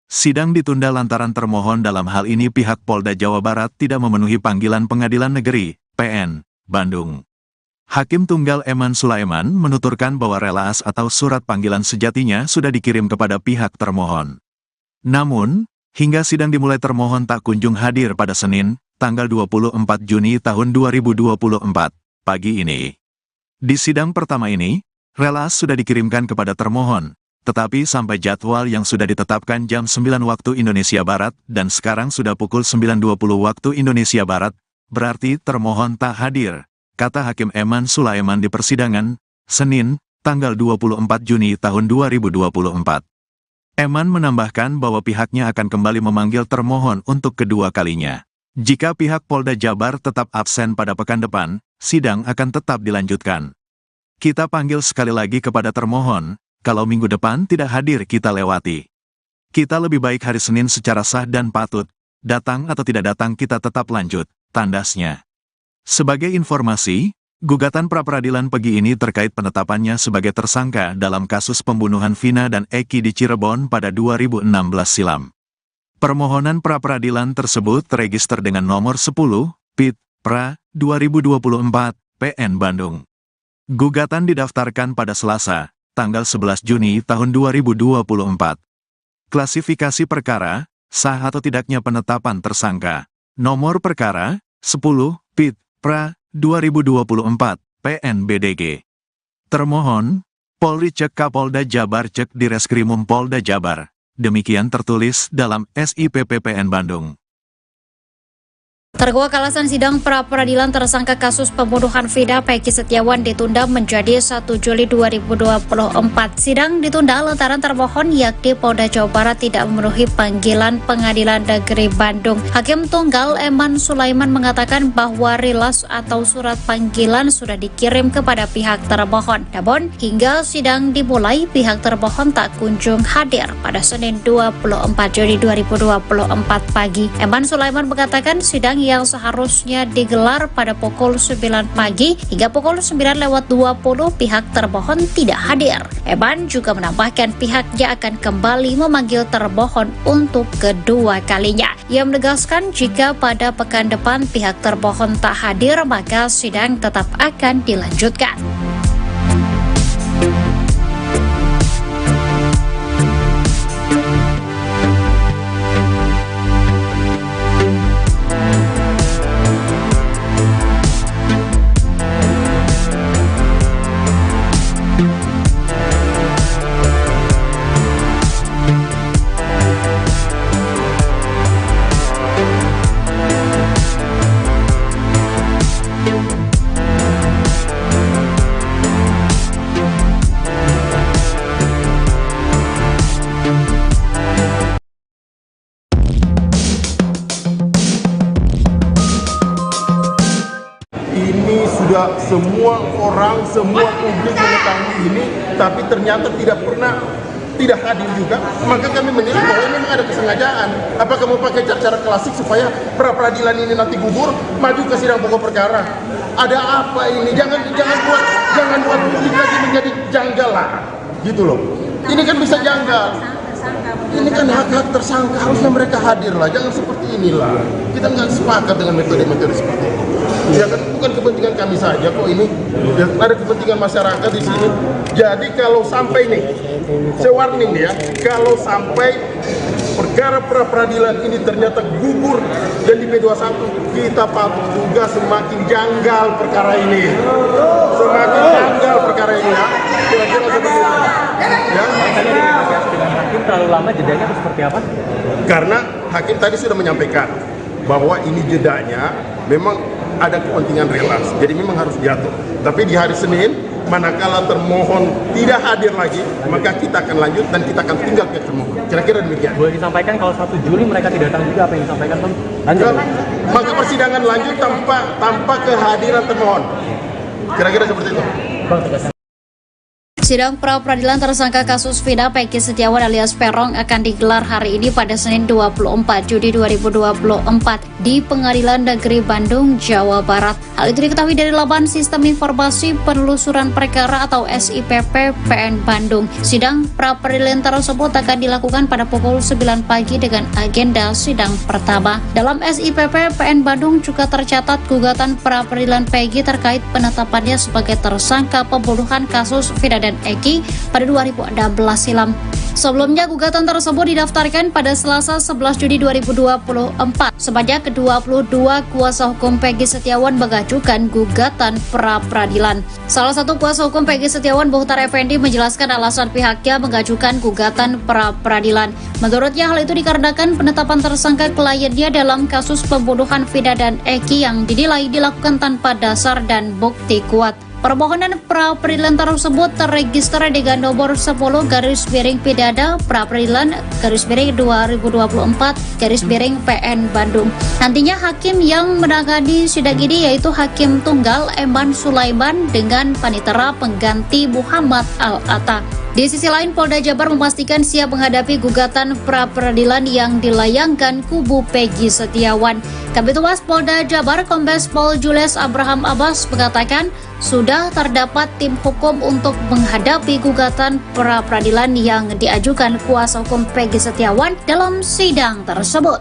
Sidang ditunda lantaran termohon dalam hal ini pihak Polda Jawa Barat tidak memenuhi panggilan Pengadilan Negeri, PN, Bandung. Hakim Tunggal Eman Sulaiman menuturkan bahwa relaas atau surat panggilan sejatinya sudah dikirim kepada pihak termohon. Namun, hingga sidang dimulai termohon tak kunjung hadir pada Senin, tanggal 24 Juni tahun 2024, pagi ini. Di sidang pertama ini, relaas sudah dikirimkan kepada termohon. Tetapi sampai jadwal yang sudah ditetapkan jam 9 waktu Indonesia Barat dan sekarang sudah pukul 9.20 waktu Indonesia Barat, berarti termohon tak hadir, kata Hakim Eman Sulaiman di persidangan, Senin, tanggal 24 Juni tahun 2024. Eman menambahkan bahwa pihaknya akan kembali memanggil termohon untuk kedua kalinya. Jika pihak Polda Jabar tetap absen pada pekan depan, sidang akan tetap dilanjutkan. Kita panggil sekali lagi kepada termohon. Kalau minggu depan tidak hadir kita lewati. Kita lebih baik hari Senin secara sah dan patut, datang atau tidak datang kita tetap lanjut, tandasnya. Sebagai informasi, gugatan pra-peradilan Pegi ini terkait penetapannya sebagai tersangka dalam kasus pembunuhan Vina dan Eki di Cirebon pada 2016 silam. Permohonan pra-peradilan tersebut terregister dengan nomor 10, PIT, PRA, 2024, PN Bandung. Gugatan didaftarkan pada Selasa, tanggal 11 Juni tahun 2024. Klasifikasi perkara, sah atau tidaknya penetapan tersangka. Nomor perkara, 10, PIT, PRA, 2024, PNBDG. Termohon, Polri cek Kapolda Jabar cek Direskrimum Polda Jabar. Demikian tertulis dalam SIP PPN Bandung. Terkuak alasan sidang pra-peradilan tersangka kasus pembunuhan Vina Peggy Setiawan ditunda menjadi 1 Juli 2024. Sidang ditunda lantaran termohon yakni Polda Jawa Barat tidak memenuhi panggilan Pengadilan Negeri Bandung. Hakim Tunggal Eman Sulaiman mengatakan bahwa rilas atau surat panggilan sudah dikirim kepada pihak termohon. Namun, hingga sidang dimulai, pihak termohon tak kunjung hadir pada Senin 24 Juli 2024 pagi. Eman Sulaiman mengatakan sidang yang seharusnya digelar pada pukul 9 pagi hingga pukul 9:20 pihak termohon tidak hadir. Eman juga menambahkan pihaknya akan kembali memanggil termohon untuk kedua kalinya. Ia menegaskan jika pada pekan depan pihak termohon tak hadir maka sidang tetap akan dilanjutkan. Ini sudah semua orang, semua publik mengetahui ini, tapi ternyata tidak hadir juga. Maka kami menilai bahwa ini memang ada kesengajaan. Apakah mau pakai cara klasik supaya pra-peradilan ini nanti gugur, maju ke sidang pokok perkara? Ada apa ini? Jangan buat publik lagi menjadi janggal lah, gitu loh. Ini kan bisa janggal. Ini kan hak-hak tersangka, harusnya mereka hadir lah. Jangan seperti inilah. Kita nggak sepakat dengan metode-metode seperti ini. Ya kan bukan kepentingan kami saja kok ini, ya, ada kepentingan masyarakat di sini. Jadi kalau sampai nih, saya warning nih ya, kalau sampai perkara pra-peradilan ini ternyata gugur dan di P21, kita patut juga semakin janggal perkara ini. Semakin janggal perkara ini ya. Kira-kira seperti itu. Ya. Dengan hakim terlalu lama jedanya atau seperti apa? Karena hakim tadi sudah menyampaikan bahwa ini jedanya memang ada kepentingan relas, jadi memang harus jatuh. Tapi di hari Senin, manakala termohon tidak hadir lagi, maka kita akan lanjut dan kita akan tinggal ke termohon. Kira-kira demikian. Boleh disampaikan kalau 1 Juli mereka tidak datang juga, apa yang disampaikan Bang? Lanjut. Maka persidangan lanjut tanpa kehadiran termohon. Kira-kira seperti itu. Bang, tegaskan. Sidang pra-peradilan tersangka kasus Vina Peggy Setiawan alias Peron akan digelar hari ini pada Senin 24 Juli 2024 di Pengadilan Negeri Bandung, Jawa Barat. Hal itu diketahui dari laman Sistem Informasi Penelusuran Perkara atau SIPP PN Bandung. Sidang pra-peradilan tersebut akan dilakukan pada pukul 9 pagi dengan agenda sidang pertama. Dalam SIPP PN Bandung juga tercatat gugatan pra-peradilan Peggy terkait penetapannya sebagai tersangka pembunuhan kasus Vina dan Eki pada 2016 silam. Sebelumnya, gugatan tersebut didaftarkan pada Selasa 11 Juni 2024. Sebanyak 22 kuasa hukum Peggy Setiawan mengajukan gugatan pra-peradilan. Salah satu kuasa hukum Peggy Setiawan, Muhtar Effendi, menjelaskan alasan pihaknya mengajukan gugatan pra-peradilan. Menurutnya, hal itu dikarenakan penetapan tersangka kliennya dalam kasus pembunuhan Vina dan Eki yang dinilai dilakukan tanpa dasar dan bukti kuat. Permohonan pra-peradilan tersebut terregister dengan nomor 10/Pidana pra-peradilan /2024/PN Bandung. Nantinya hakim yang menangani sidang ini yaitu Hakim Tunggal Eman Sulaiman dengan panitera pengganti Muhammad Al-Atta. Di sisi lain, Polda Jabar memastikan siap menghadapi gugatan pra-peradilan yang dilayangkan kubu Peggy Setiawan. Kabid Humas Polda Jabar Kombes Pol Jules Abraham Abbas mengatakan sudah terdapat tim hukum untuk menghadapi gugatan pra-peradilan yang diajukan kuasa hukum Peggy Setiawan dalam sidang tersebut.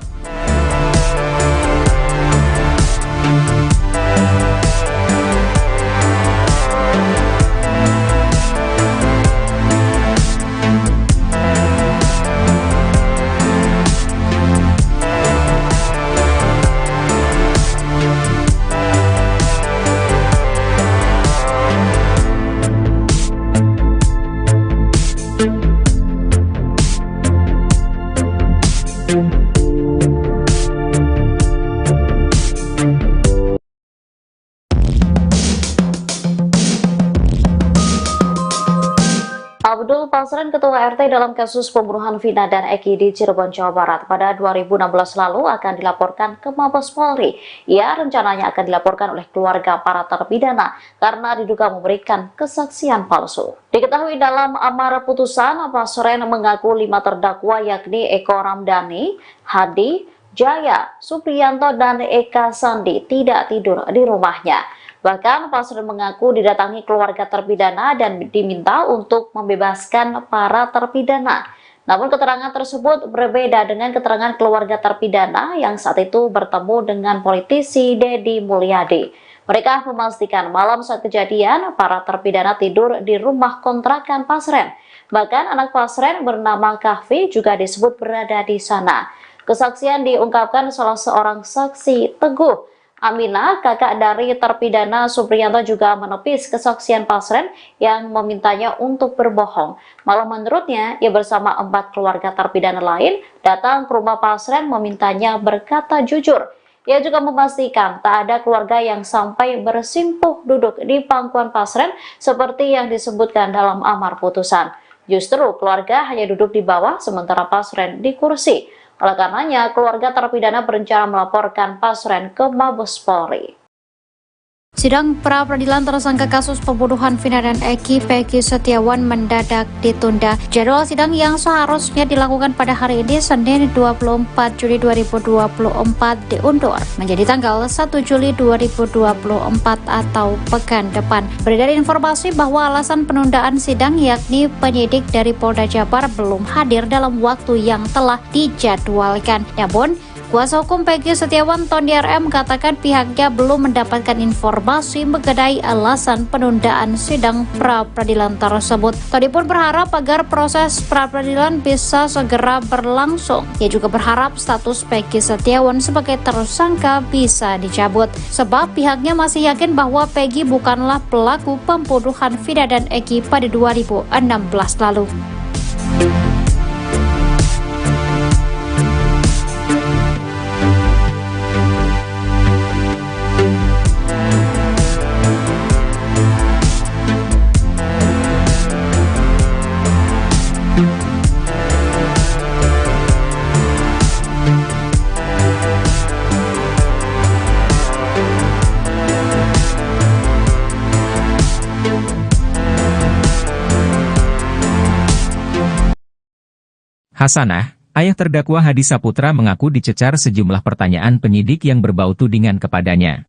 Abdul Pasren, Ketua RT dalam kasus pembunuhan Vina dan Eki di Cirebon, Jawa Barat pada 2016 lalu akan dilaporkan ke Mabes Polri. Ia rencananya akan dilaporkan oleh keluarga para terpidana karena diduga memberikan kesaksian palsu. Diketahui dalam amar putusan, Pasren mengaku 5 terdakwa yakni Eko Ramdhani, Hadi, Jaya, Supriyanto, dan Eka Sandi tidak tidur di rumahnya. Bahkan Pasren mengaku didatangi keluarga terpidana dan diminta untuk membebaskan para terpidana. Namun keterangan tersebut berbeda dengan keterangan keluarga terpidana yang saat itu bertemu dengan politisi Deddy Mulyadi. Mereka memastikan malam saat kejadian para terpidana tidur di rumah kontrakan Pasren. Bahkan anak Pasren bernama Kahfi juga disebut berada di sana. Kesaksian diungkapkan salah seorang saksi, Teguh Aminah, kakak dari terpidana Supriyanto, juga menepis kesaksian Pasren yang memintanya untuk berbohong. Malah menurutnya, ia bersama 4 keluarga terpidana lain datang ke rumah Pasren memintanya berkata jujur. Ia juga memastikan tak ada keluarga yang sampai bersimpuh duduk di pangkuan Pasren seperti yang disebutkan dalam amar putusan. Justru keluarga hanya duduk di bawah sementara Pasren di kursi. Oleh karenanya, keluarga terpidana berencana melaporkan Pasren ke Mabes Polri. Sidang pra-peradilan tersangka kasus pembunuhan Vina dan Eki Peggy Setiawan mendadak ditunda. Jadwal sidang yang seharusnya dilakukan pada hari ini Senin 24 Juli 2024 diundur menjadi tanggal 1 Juli 2024 atau pekan depan. Beredar informasi bahwa alasan penundaan sidang yakni penyidik dari Polda Jabar belum hadir dalam waktu yang telah dijadwalkan. Namun, kuasa hukum Peggy Setiawan, Tony RM, katakan pihaknya belum mendapatkan informasi mengenai alasan penundaan sidang pra-peradilan tersebut. Tony pun berharap agar proses pra-peradilan bisa segera berlangsung. Ia juga berharap status Peggy Setiawan sebagai tersangka bisa dicabut, sebab pihaknya masih yakin bahwa Peggy bukanlah pelaku pembunuhan Vina dan Eki pada 2016 lalu. Hasanah, ayah terdakwa Hadi Saputra, mengaku dicecar sejumlah pertanyaan penyidik yang berbau tudingan kepadanya.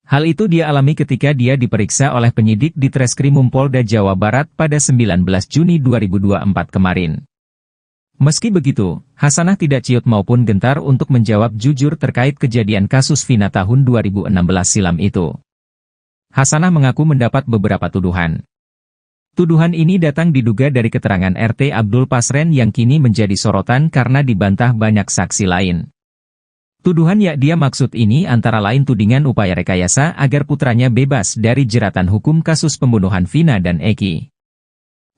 Hal itu dia alami ketika dia diperiksa oleh penyidik di Treskrimum Polda Jawa Barat pada 19 Juni 2024 kemarin. Meski begitu, Hasanah tidak ciut maupun gentar untuk menjawab jujur terkait kejadian kasus Vina tahun 2016 silam itu. Hasanah mengaku mendapat beberapa tuduhan. Tuduhan ini datang diduga dari keterangan RT Abdul Pasren yang kini menjadi sorotan karena dibantah banyak saksi lain. Tuduhan yang dia maksud ini antara lain tudingan upaya rekayasa agar putranya bebas dari jeratan hukum kasus pembunuhan Vina dan Eki.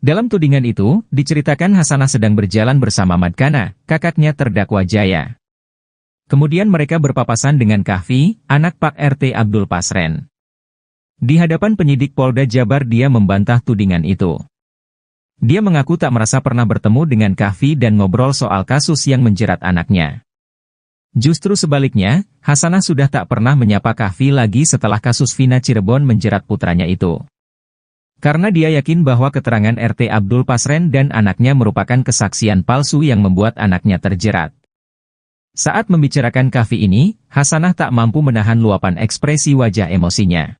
Dalam tudingan itu, diceritakan Hasanah sedang berjalan bersama Madkana, kakaknya terdakwa Jaya. Kemudian mereka berpapasan dengan Kahfi, anak Pak RT Abdul Pasren. Di hadapan penyidik Polda Jabar dia membantah tudingan itu. Dia mengaku tak merasa pernah bertemu dengan Kahfi dan ngobrol soal kasus yang menjerat anaknya. Justru sebaliknya, Hasanah sudah tak pernah menyapa Kahfi lagi setelah kasus Vina Cirebon menjerat putranya itu. Karena dia yakin bahwa keterangan RT Abdul Pasren dan anaknya merupakan kesaksian palsu yang membuat anaknya terjerat. Saat membicarakan Kahfi ini, Hasanah tak mampu menahan luapan ekspresi wajah emosinya.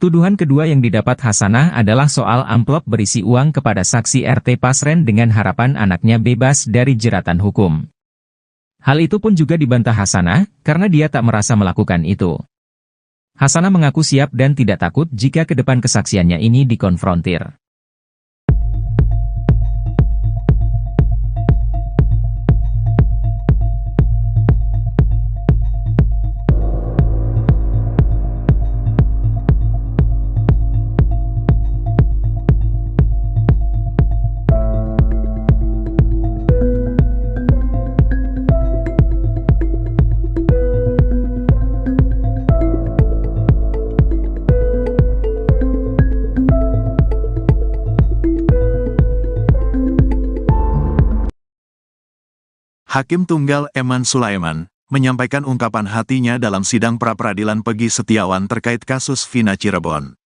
Tuduhan kedua yang didapat Hasanah adalah soal amplop berisi uang kepada saksi RT Pasren dengan harapan anaknya bebas dari jeratan hukum. Hal itu pun juga dibantah Hasanah, karena dia tak merasa melakukan itu. Hasanah mengaku siap dan tidak takut jika ke depan kesaksiannya ini dikonfrontir. Hakim Tunggal Eman Sulaiman menyampaikan ungkapan hatinya dalam sidang pra-peradilan Peggy Setiawan terkait kasus Vina Cirebon.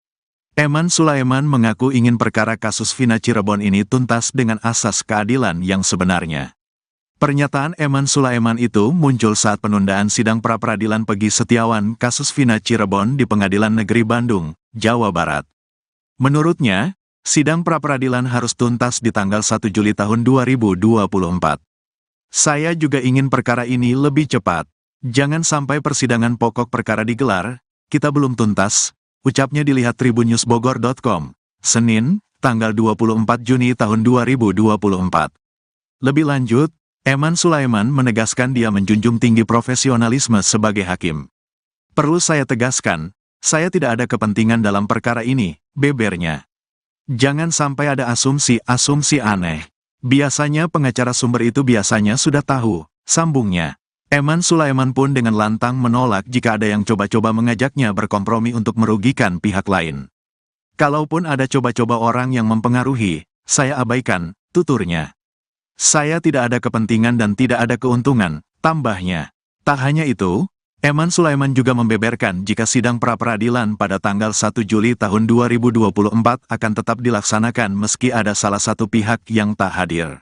Eman Sulaiman mengaku ingin perkara kasus Vina Cirebon ini tuntas dengan asas keadilan yang sebenarnya. Pernyataan Eman Sulaiman itu muncul saat penundaan sidang pra-peradilan Peggy Setiawan kasus Vina Cirebon di Pengadilan Negeri Bandung, Jawa Barat. Menurutnya, sidang pra-peradilan harus tuntas di tanggal 1 Juli tahun 2024. Saya juga ingin perkara ini lebih cepat. Jangan sampai persidangan pokok perkara digelar, kita belum tuntas, ucapnya dilihat tribunnews.bogor.com, Senin, tanggal 24 Juni tahun 2024. Lebih lanjut, Eman Sulaiman menegaskan dia menjunjung tinggi profesionalisme sebagai hakim. Perlu saya tegaskan, saya tidak ada kepentingan dalam perkara ini, bebernya. Jangan sampai ada asumsi-asumsi aneh. Biasanya pengacara sumber itu biasanya sudah tahu, sambungnya. Eman Sulaiman pun dengan lantang menolak jika ada yang coba-coba mengajaknya berkompromi untuk merugikan pihak lain. Kalaupun ada coba-coba orang yang mempengaruhi, saya abaikan, tuturnya. Saya tidak ada kepentingan dan tidak ada keuntungan, tambahnya. Tak hanya itu, Eman Sulaiman juga membeberkan jika sidang pra-peradilan pada tanggal 1 Juli tahun 2024 akan tetap dilaksanakan meski ada salah satu pihak yang tak hadir.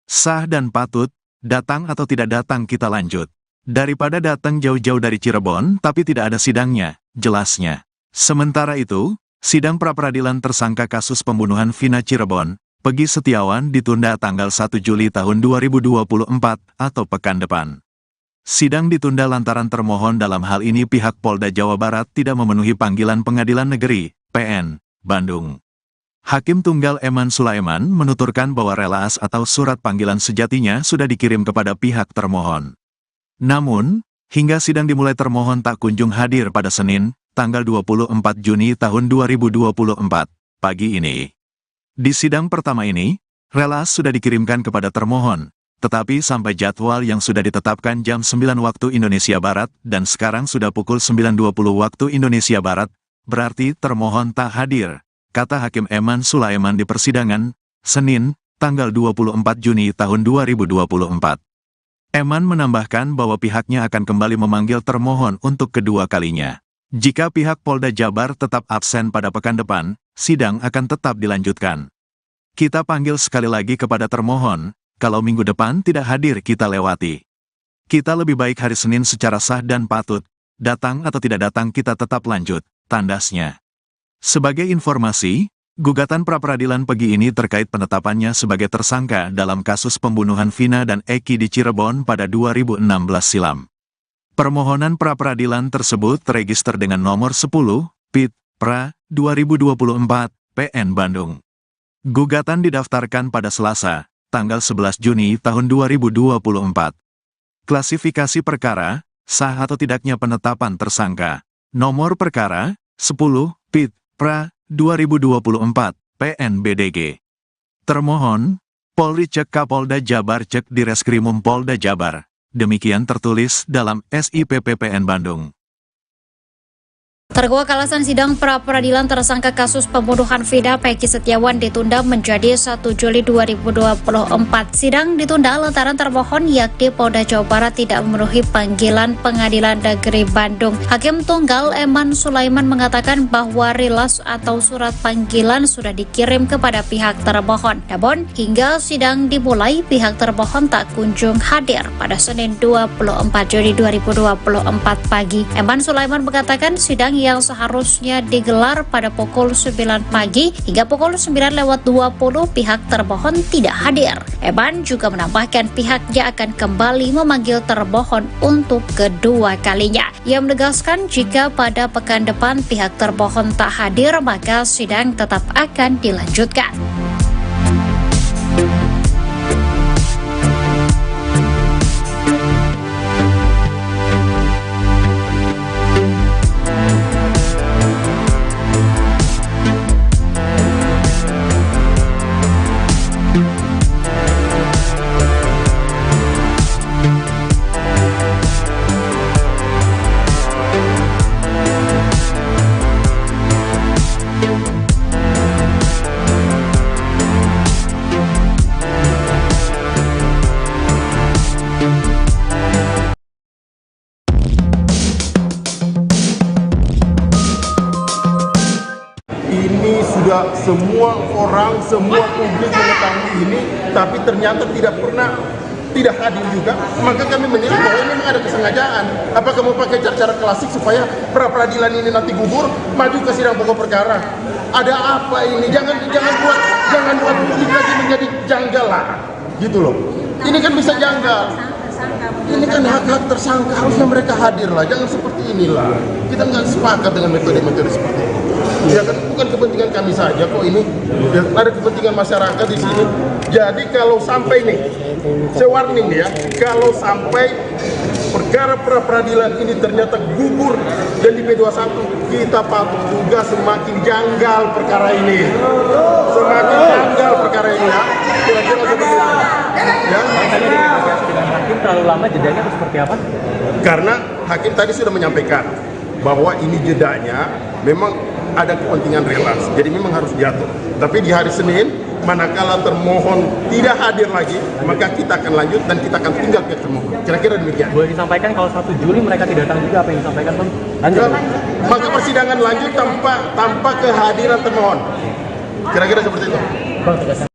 Sah dan patut, datang atau tidak datang kita lanjut. Daripada datang jauh-jauh dari Cirebon tapi tidak ada sidangnya, jelasnya. Sementara itu, sidang pra-peradilan tersangka kasus pembunuhan Vina Cirebon, Peggy Setiawan ditunda tanggal 1 Juli tahun 2024 atau pekan depan. Sidang ditunda lantaran termohon dalam hal ini pihak Polda Jawa Barat tidak memenuhi panggilan Pengadilan Negeri, PN, Bandung. Hakim Tunggal Eman Sulaiman menuturkan bahwa relaas atau surat panggilan sejatinya sudah dikirim kepada pihak termohon. Namun, hingga sidang dimulai termohon tak kunjung hadir pada Senin, tanggal 24 Juni tahun 2024, pagi ini. Di sidang pertama ini, relaas sudah dikirimkan kepada termohon, tetapi sampai jadwal yang sudah ditetapkan jam 9 waktu Indonesia Barat dan sekarang sudah pukul 9.20 waktu Indonesia Barat, berarti termohon tak hadir, kata Hakim Eman Sulaiman di persidangan, Senin, tanggal 24 Juni tahun 2024. Eman menambahkan bahwa pihaknya akan kembali memanggil termohon untuk kedua kalinya. Jika pihak Polda Jabar tetap absen pada pekan depan, sidang akan tetap dilanjutkan. Kita panggil sekali lagi kepada termohon, kalau minggu depan tidak hadir kita lewati. Kita lebih baik hari Senin secara sah dan patut, datang atau tidak datang kita tetap lanjut, tandasnya. Sebagai informasi, gugatan pra-peradilan Peggy ini terkait penetapannya sebagai tersangka dalam kasus pembunuhan Vina dan Eki di Cirebon pada 2016 silam. Permohonan pra-peradilan tersebut terregister dengan nomor 10, PIT, PRA, 2024, PN Bandung. Gugatan didaftarkan pada Selasa, tanggal 11 Juni tahun 2024. Klasifikasi perkara, sah atau tidaknya penetapan tersangka. Nomor perkara, 10, PIT, PRA, 2024, PNBDG. Termohon, Polri cek Kapolda Jabar cek Direskrimum Polda Jabar. Demikian tertulis dalam SIP PPN Bandung. Terkuak alasan sidang pra-peradilan tersangka kasus pembunuhan Vina Peggy Setiawan ditunda menjadi 1 Juli 2024. Sidang ditunda lantaran termohon yakni Polda Jawa Barat tidak memenuhi panggilan Pengadilan Negeri Bandung. Hakim Tunggal Eman Sulaiman mengatakan bahwa rilas atau surat panggilan sudah dikirim kepada pihak termohon. Namun, hingga sidang dimulai, pihak termohon tak kunjung hadir pada Senin 24 Juni 2024 pagi. Eman Sulaiman mengatakan sidang yang seharusnya digelar pada pukul 9 pagi hingga pukul 9:20 pihak termohon tidak hadir. Eman juga menambahkan pihaknya akan kembali memanggil termohon untuk kedua kalinya. Ia menegaskan jika pada pekan depan pihak termohon tak hadir maka sidang tetap akan dilanjutkan. semua orang, semua publik mengetahui ini, tapi ternyata tidak hadir juga, maka kami menilai bahwa ini memang ada kesengajaan. Apakah mau pakai cara-cara klasik supaya pra-peradilan ini nanti gugur, maju ke sidang pokok perkara? Ada apa ini? Jangan buat publik lagi menjadi janggal lah, gitu loh. Ini kan bisa janggal. Ini kan hak-hak tersangka, harusnya mereka hadir lah. Jangan seperti inilah. Kita nggak sepakat dengan metode-metode seperti ini. Ya kan bukan kepentingan kami saja kok ini. Ya, ada kepentingan masyarakat di sini. Jadi kalau sampai nih, saya warning ya, kalau sampai perkara pra-peradilan ini ternyata gugur dan di P21, kita patut juga semakin janggal perkara ini. Semakin janggal perkara ini ya. Kira-kira seperti itu. Ya. Dengan hakim terlalu lama jedanya atau seperti apa? Karena hakim tadi sudah menyampaikan bahwa ini jedanya memang ada kepentingan relaks, jadi memang harus jatuh. Tapi di hari Senin, manakala termohon tidak hadir lagi, maka kita akan lanjut dan kita akan tinggal ke termohon. Kira-kira demikian. Boleh disampaikan kalau 1 Juli mereka tidak datang juga, apa yang disampaikan Bang? Lanjut. Maka persidangan lanjut tanpa kehadiran termohon. Kira-kira seperti itu. Bang, tegaskan.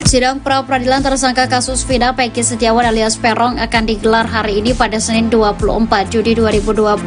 Sidang pra-peradilan tersangka kasus Vina Peggy Setiawan alias Peron akan digelar hari ini pada Senin 24 Juli 2024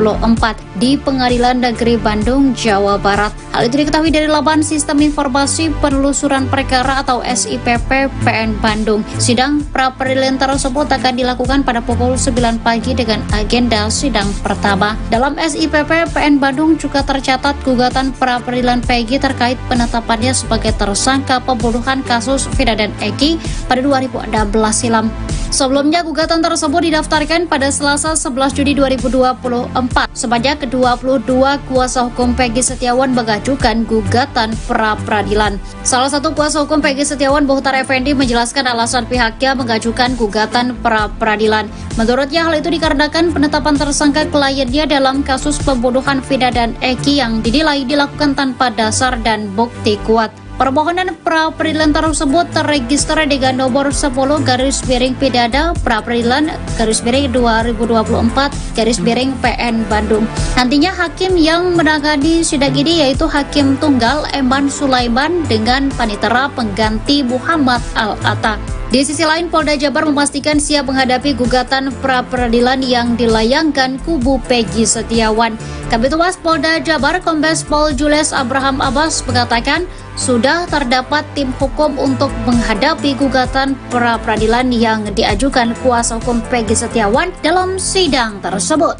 di Pengadilan Negeri Bandung, Jawa Barat. Hal itu diketahui dari laman Sistem Informasi Penelusuran Perkara atau SIPP PN Bandung. Sidang pra-peradilan tersebut akan dilakukan pada pukul 9 pagi dengan agenda sidang pertama. Dalam SIPP PN Bandung juga tercatat gugatan pra-peradilan Peggy terkait penetapannya sebagai tersangka pembunuhan kasus Vina dan Eki pada 2016 silam. Sebelumnya gugatan tersebut didaftarkan pada Selasa 11 Juli 2024. Sebanyak 22 kuasa hukum Peggy Setiawan mengajukan gugatan pra-peradilan. Salah satu kuasa hukum Peggy Setiawan, Bohtar Effendi, menjelaskan alasan pihaknya mengajukan gugatan pra-peradilan. Menurutnya hal itu dikarenakan penetapan tersangka kliennya dalam kasus pembunuhan Vina dan Eki yang dinilai dilakukan tanpa dasar dan bukti kuat. Permohonan pra-peradilan tersebut terregister dengan nomor 10/Pidana pra-peradilan /2024/PN Bandung. Nantinya hakim yang menangani sidang ini yaitu Hakim Tunggal Eman Sulaiman dengan panitera pengganti Muhammad Al-Atta. Di sisi lain, Polda Jabar memastikan siap menghadapi gugatan pra-peradilan yang dilayangkan kubu Peggy Setiawan. Kabid Humas Polda Jabar Kombes Pol Jules Abraham Abbas mengatakan sudah terdapat tim hukum untuk menghadapi gugatan pra-peradilan yang diajukan kuasa hukum Peggy Setiawan dalam sidang tersebut.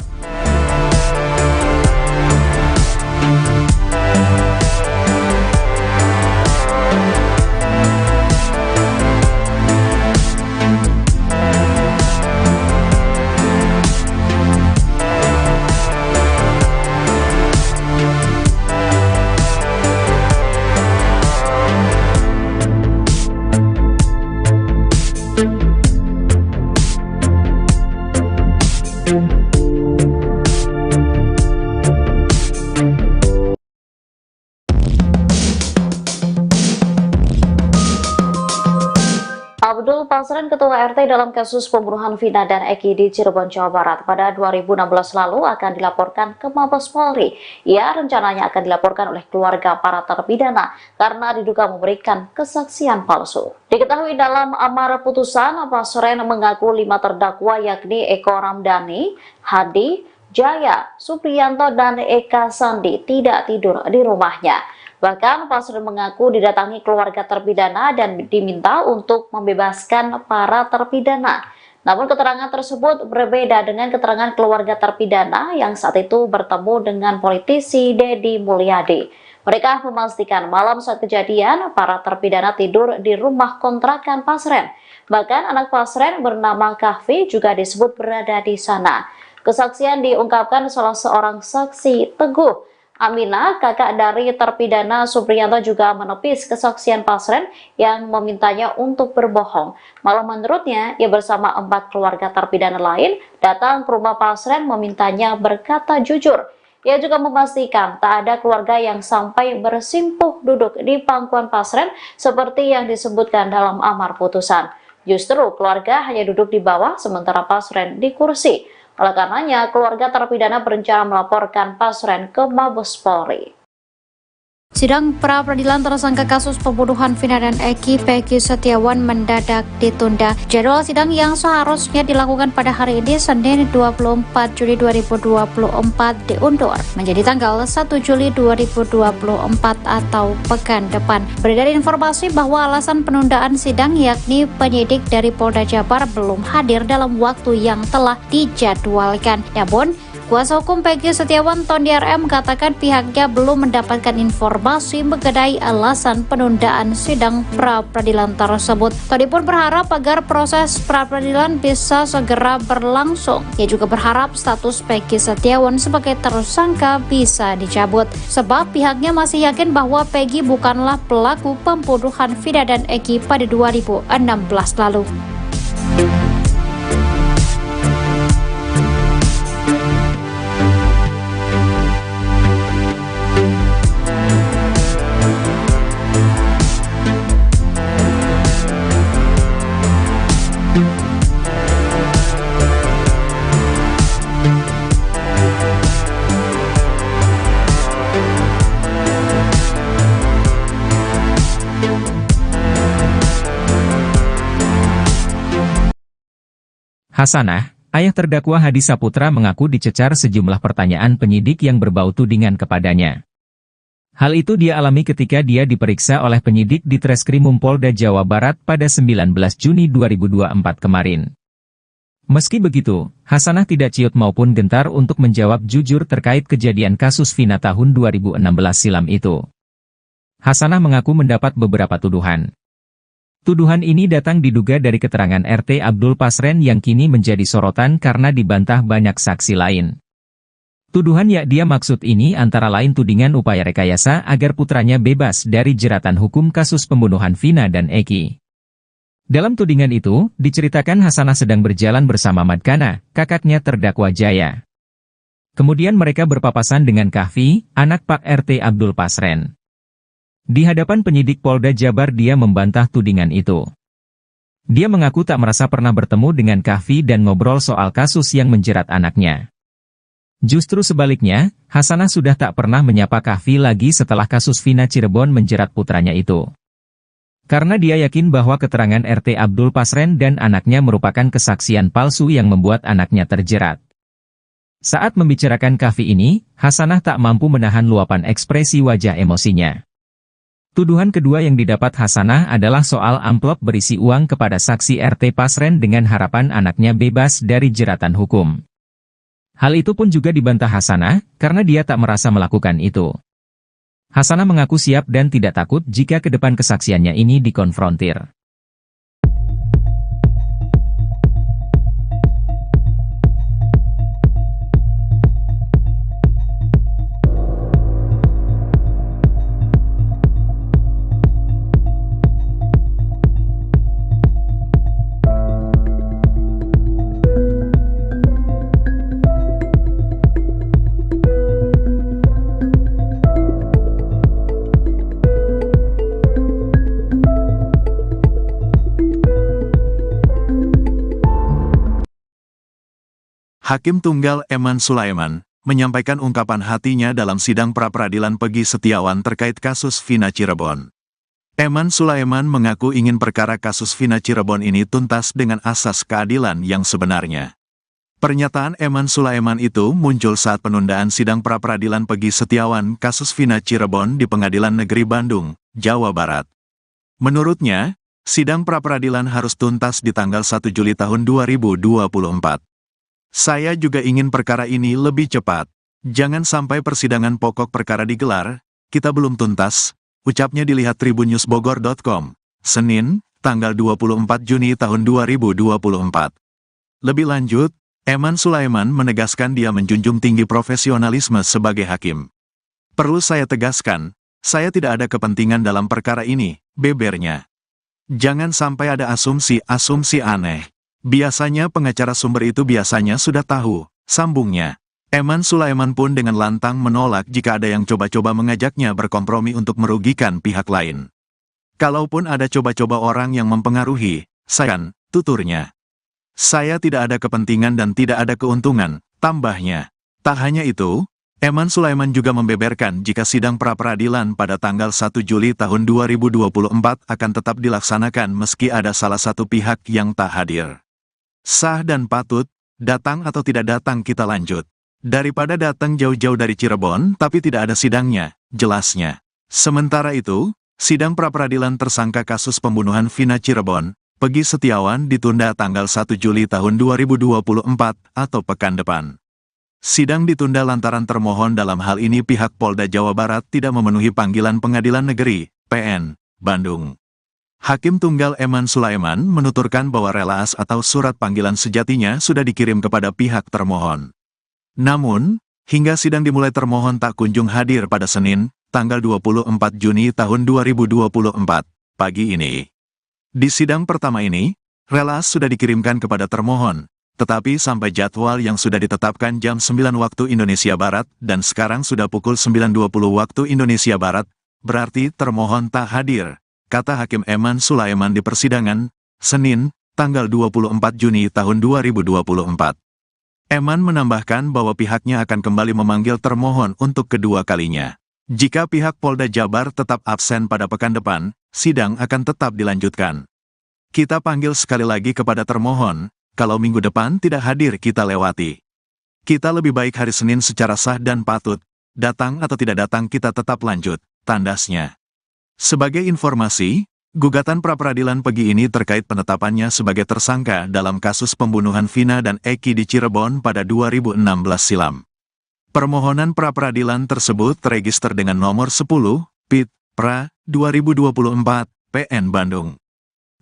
Abdul Pasren, Ketua RT dalam kasus pembunuhan Vina dan Eki di Cirebon, Jawa Barat pada 2016 lalu akan dilaporkan ke Mabes Polri. Ia rencananya akan dilaporkan oleh keluarga para terpidana karena diduga memberikan kesaksian palsu. Diketahui dalam amar putusan, Pasren mengaku 5 terdakwa yakni Eko Ramdhani, Hadi, Jaya, Supriyanto, dan Eka Sandi tidak tidur di rumahnya. Bahkan Pasren mengaku didatangi keluarga terpidana dan diminta untuk membebaskan para terpidana. Namun keterangan tersebut berbeda dengan keterangan keluarga terpidana yang saat itu bertemu dengan politisi Deddy Mulyadi. Mereka memastikan malam saat kejadian para terpidana tidur di rumah kontrakan Pasren. Bahkan anak Pasren bernama Kahfi juga disebut berada di sana. Kesaksian diungkapkan salah seorang saksi, Teguh Aminah, kakak dari terpidana Supriyanto, juga menepis kesaksian Pasren yang memintanya untuk berbohong. Malah menurutnya, ia bersama 4 keluarga terpidana lain datang ke rumah Pasren memintanya berkata jujur. Ia juga memastikan tak ada keluarga yang sampai bersimpuh duduk di pangkuan Pasren seperti yang disebutkan dalam amar putusan. Justru keluarga hanya duduk di bawah sementara Pasren di kursi. Oleh karenanya, keluarga terpidana berencana melaporkan Pasren ke Mabes Polri. Sidang pra-peradilan tersangka kasus pembunuhan Vina dan Eki Peggy Setiawan mendadak ditunda. Jadwal sidang yang seharusnya dilakukan pada hari ini Senin 24 Juli 2024 diundur menjadi tanggal 1 Juli 2024 atau pekan depan. Beredar informasi bahwa alasan penundaan sidang yakni penyidik dari Polda Jabar belum hadir dalam waktu yang telah dijadwalkan. Namun, kuasa hukum Peggy Setiawan Tondi RM katakan pihaknya belum mendapatkan informasi mengenai alasan penundaan sidang pra-peradilan tersebut. Tondi pun berharap agar proses pra-peradilan bisa segera berlangsung. Ia juga berharap status Peggy Setiawan sebagai tersangka bisa dicabut, sebab pihaknya masih yakin bahwa Peggy bukanlah pelaku pembunuhan Vina dan Eki pada 2016 lalu. Hasanah, ayah terdakwa Hadi Saputra mengaku dicecar sejumlah pertanyaan penyidik yang berbau tudingan kepadanya. Hal itu dia alami ketika dia diperiksa oleh penyidik di Treskrimum Polda Jawa Barat pada 19 Juni 2024 kemarin. Meski begitu, Hasanah tidak ciut maupun gentar untuk menjawab jujur terkait kejadian kasus Vina tahun 2016 silam itu. Hasanah mengaku mendapat beberapa tuduhan. Tuduhan ini datang diduga dari keterangan RT Abdul Pasren yang kini menjadi sorotan karena dibantah banyak saksi lain. Tuduhan yang dia maksud ini antara lain tudingan upaya rekayasa agar putranya bebas dari jeratan hukum kasus pembunuhan Vina dan Eki. Dalam tudingan itu, diceritakan Hasanah sedang berjalan bersama Madkana, kakaknya terdakwa Jaya. Kemudian mereka berpapasan dengan Kahfi, anak Pak RT Abdul Pasren. Di hadapan penyidik Polda Jabar dia membantah tudingan itu. Dia mengaku tak merasa pernah bertemu dengan Kahfi dan ngobrol soal kasus yang menjerat anaknya. Justru sebaliknya, Hasanah sudah tak pernah menyapa Kahfi lagi setelah kasus Vina Cirebon menjerat putranya itu. Karena dia yakin bahwa keterangan RT Abdul Pasren dan anaknya merupakan kesaksian palsu yang membuat anaknya terjerat. Saat membicarakan Kahfi ini, Hasanah tak mampu menahan luapan ekspresi wajah emosinya. Tuduhan kedua yang didapat Hasanah adalah soal amplop berisi uang kepada saksi RT Pasren dengan harapan anaknya bebas dari jeratan hukum. Hal itu pun juga dibantah Hasanah, karena dia tak merasa melakukan itu. Hasanah mengaku siap dan tidak takut jika ke depan kesaksiannya ini dikonfrontir. Hakim Tunggal Eman Sulaiman menyampaikan ungkapan hatinya dalam sidang pra-peradilan Peggy Setiawan terkait kasus Vina Cirebon. Eman Sulaiman mengaku ingin perkara kasus Vina Cirebon ini tuntas dengan asas keadilan yang sebenarnya. Pernyataan Eman Sulaiman itu muncul saat penundaan sidang pra-peradilan Peggy Setiawan kasus Vina Cirebon di Pengadilan Negeri Bandung, Jawa Barat. Menurutnya, sidang pra-peradilan harus tuntas di tanggal 1 Juli tahun 2024. Saya juga ingin perkara ini lebih cepat. Jangan sampai persidangan pokok perkara digelar, kita belum tuntas, ucapnya dilihat tribunnews.bogor.com, Senin, tanggal 24 Juni tahun 2024. Lebih lanjut, Eman Sulaiman menegaskan dia menjunjung tinggi profesionalisme sebagai hakim. Perlu saya tegaskan, saya tidak ada kepentingan dalam perkara ini, bebernya. Jangan sampai ada asumsi-asumsi aneh. Biasanya pengacara sumber itu biasanya sudah tahu, sambungnya. Eman Sulaiman pun dengan lantang menolak jika ada yang coba-coba mengajaknya berkompromi untuk merugikan pihak lain. Kalaupun ada coba-coba orang yang mempengaruhi, saya tuturnya. Saya tidak ada kepentingan dan tidak ada keuntungan, tambahnya. Tak hanya itu, Eman Sulaiman juga membeberkan jika sidang pra-peradilan pada tanggal 1 Juli tahun 2024 akan tetap dilaksanakan meski ada salah satu pihak yang tak hadir. Sah dan patut, datang atau tidak datang kita lanjut. Daripada datang jauh-jauh dari Cirebon tapi tidak ada sidangnya, jelasnya. Sementara itu, sidang pra-peradilan tersangka kasus pembunuhan Vina Cirebon, Peggy Setiawan ditunda tanggal 1 Juli tahun 2024 atau pekan depan. Sidang ditunda lantaran termohon dalam hal ini pihak Polda Jawa Barat tidak memenuhi panggilan Pengadilan Negeri, PN, Bandung. Hakim Tunggal Eman Sulaiman menuturkan bahwa relaas atau surat panggilan sejatinya sudah dikirim kepada pihak termohon. Namun, hingga sidang dimulai termohon tak kunjung hadir pada Senin, tanggal 24 Juni tahun 2024, pagi ini. Di sidang pertama ini, relaas sudah dikirimkan kepada termohon. Tetapi sampai jadwal yang sudah ditetapkan jam 9 waktu Indonesia Barat dan sekarang sudah pukul 9.20 waktu Indonesia Barat, berarti termohon tak hadir, kata Hakim Eman Sulaiman di persidangan, Senin, tanggal 24 Juni tahun 2024. Eman menambahkan bahwa pihaknya akan kembali memanggil termohon untuk kedua kalinya. Jika pihak Polda Jabar tetap absen pada pekan depan, sidang akan tetap dilanjutkan. Kita panggil sekali lagi kepada termohon. Kalau minggu depan tidak hadir kita lewati. Kita lebih baik hari Senin secara sah dan patut, datang atau tidak datang kita tetap lanjut, tandasnya. Sebagai informasi, gugatan pra-peradilan Peggy ini terkait penetapannya sebagai tersangka dalam kasus pembunuhan Vina dan Eki di Cirebon pada 2016 silam. Permohonan pra-peradilan tersebut terregister dengan nomor 10, PIT, PRA, 2024, PN Bandung.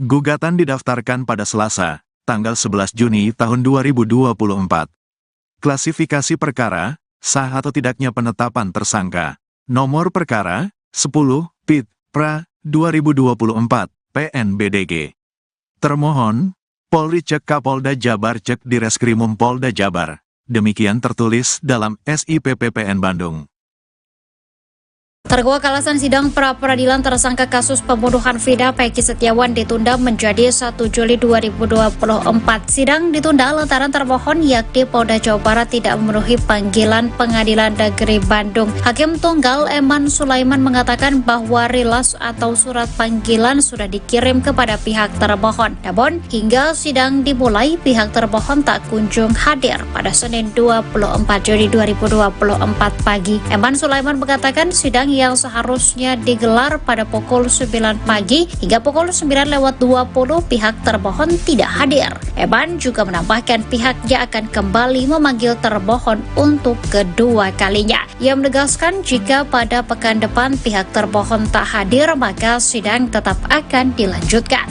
Gugatan didaftarkan pada Selasa, tanggal 11 Juni tahun 2024. Klasifikasi perkara, sah atau tidaknya penetapan tersangka. Nomor perkara, 10, PIT, PRA, 2024, PNBDG. Termohon, Polri cek Kapolda Jabar cek Direskrimum Polda Jabar. Demikian tertulis dalam SIPP PN Bandung. Terkuak alasan sidang pra-peradilan tersangka kasus pembunuhan Vina Peggy Setiawan ditunda menjadi 1 Juli 2024. Sidang ditunda lantaran termohon yakni Polda Jawa Barat tidak memenuhi panggilan Pengadilan Negeri Bandung. Hakim Tunggal Eman Sulaiman mengatakan bahwa rilas atau surat panggilan sudah dikirim kepada pihak termohon. Namun, hingga sidang dimulai, pihak termohon tak kunjung hadir pada Senin 24 Juli 2024 pagi. Eman Sulaiman mengatakan sidang yang seharusnya digelar pada pukul 9 pagi hingga pukul 9:20 pihak termohon tidak hadir. Eman juga menambahkan pihaknya akan kembali memanggil termohon untuk kedua kalinya. Ia menegaskan jika pada pekan depan pihak termohon tak hadir maka sidang tetap akan dilanjutkan.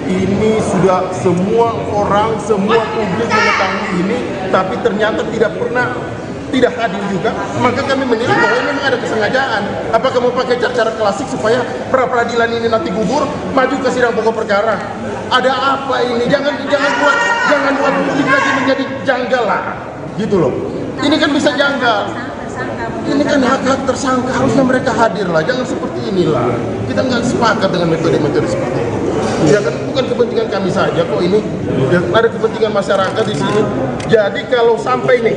Ini sudah semua orang, semua publik mengetahui ini, tapi ternyata tidak hadir juga. Maka kami menilai bahwa ini memang ada kesengajaan. Apakah mau pakai cara klasik supaya pra-peradilan ini nanti gugur, maju ke sidang pokok perkara? Ada apa ini? Jangan buat publik lagi menjadi janggal lah, gitu loh. Ini kan bisa janggal. Ini kan hak-hak tersangka, harusnya mereka hadir lah. Jangan seperti inilah. Kita nggak sepakat dengan metode-metode seperti ini. Ya kan bukan kepentingan kami saja kok ini, ya, ada kepentingan masyarakat di sini. Jadi kalau sampai nih,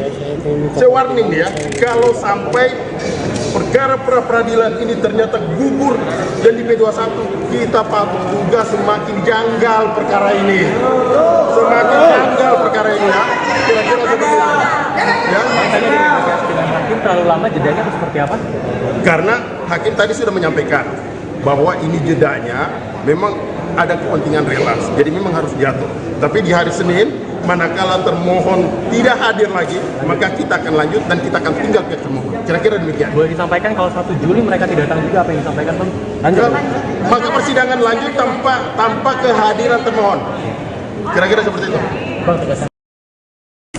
saya warning ya, kalau sampai perkara pra-peradilan ini ternyata gugur dan di P21, kita patut juga semakin janggal perkara ini. Semakin janggal perkara ini ya. Kira-kira seperti itu. Ya. Hakim terlalu lama jedanya atau seperti apa? Karena hakim tadi sudah menyampaikan bahwa ini jedanya memang ada kepentingan relas, jadi memang harus jatuh. Tapi di hari Senin manakala termohon tidak hadir lagi, maka kita akan lanjut dan kita akan tinggal pihak termohon. Kira-kira demikian. Boleh disampaikan kalau 1 Juli mereka tidak datang juga, apa yang disampaikan Bang? Lanjut. Maka persidangan lanjut tanpa kehadiran termohon. Kira-kira seperti itu. Bang, tegaskan.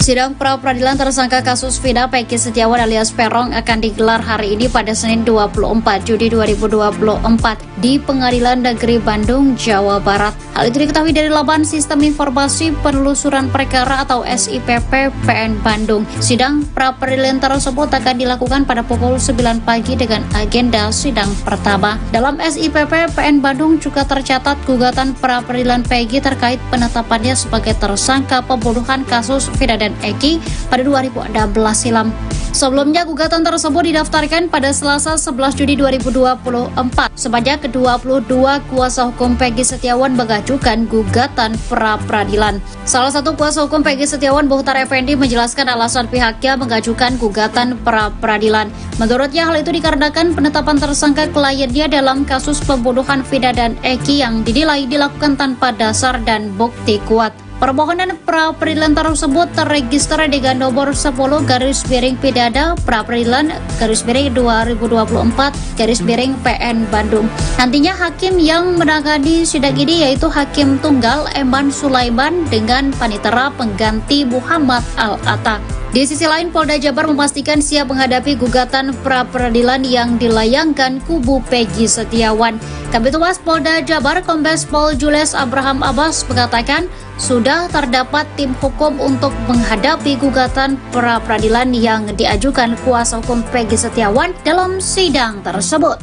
Sidang pra-peradilan tersangka kasus Vina Peggy Setiawan alias Peron akan digelar hari ini pada Senin 24 Juli 2024 di Pengadilan Negeri Bandung, Jawa Barat. Hal itu diketahui dari laman Sistem Informasi Penelusuran Perkara atau SIPP PN Bandung. Sidang pra-peradilan tersebut akan dilakukan pada pukul 9 pagi dengan agenda sidang pertama. Dalam SIPP PN Bandung juga tercatat gugatan pra-peradilan Peggy terkait penetapannya sebagai tersangka pembunuhan kasus Vina dan Eki pada 2016 silam. Sebelumnya gugatan tersebut didaftarkan pada Selasa 11 Juni 2024. Sebanyak 22 kuasa hukum Peggy Setiawan mengajukan gugatan pra-peradilan. Salah satu kuasa hukum Peggy Setiawan, Muhtar Effendi, menjelaskan alasan pihaknya mengajukan gugatan pra-peradilan. Menurutnya hal itu dikarenakan penetapan tersangka kliennya dalam kasus pembunuhan Vina dan Eki yang dinilai dilakukan tanpa dasar dan bukti kuat. Permohonan pra-peradilan tersebut terregister dengan nomor 10/Pidana pra-peradilan /2024/PN Bandung. Nantinya hakim yang menangani sidang ini yaitu Hakim Tunggal Eman Sulaiman dengan panitera pengganti Muhammad Al-Atta. Di sisi lain, Polda Jabar memastikan siap menghadapi gugatan pra-peradilan yang dilayangkan kubu Peggy Setiawan. Kabid Humas Polda Jabar Kombes Pol Jules Abraham Abbas mengatakan sudah terdapat tim hukum untuk menghadapi gugatan pra-peradilan yang diajukan kuasa hukum Peggy Setiawan dalam sidang tersebut.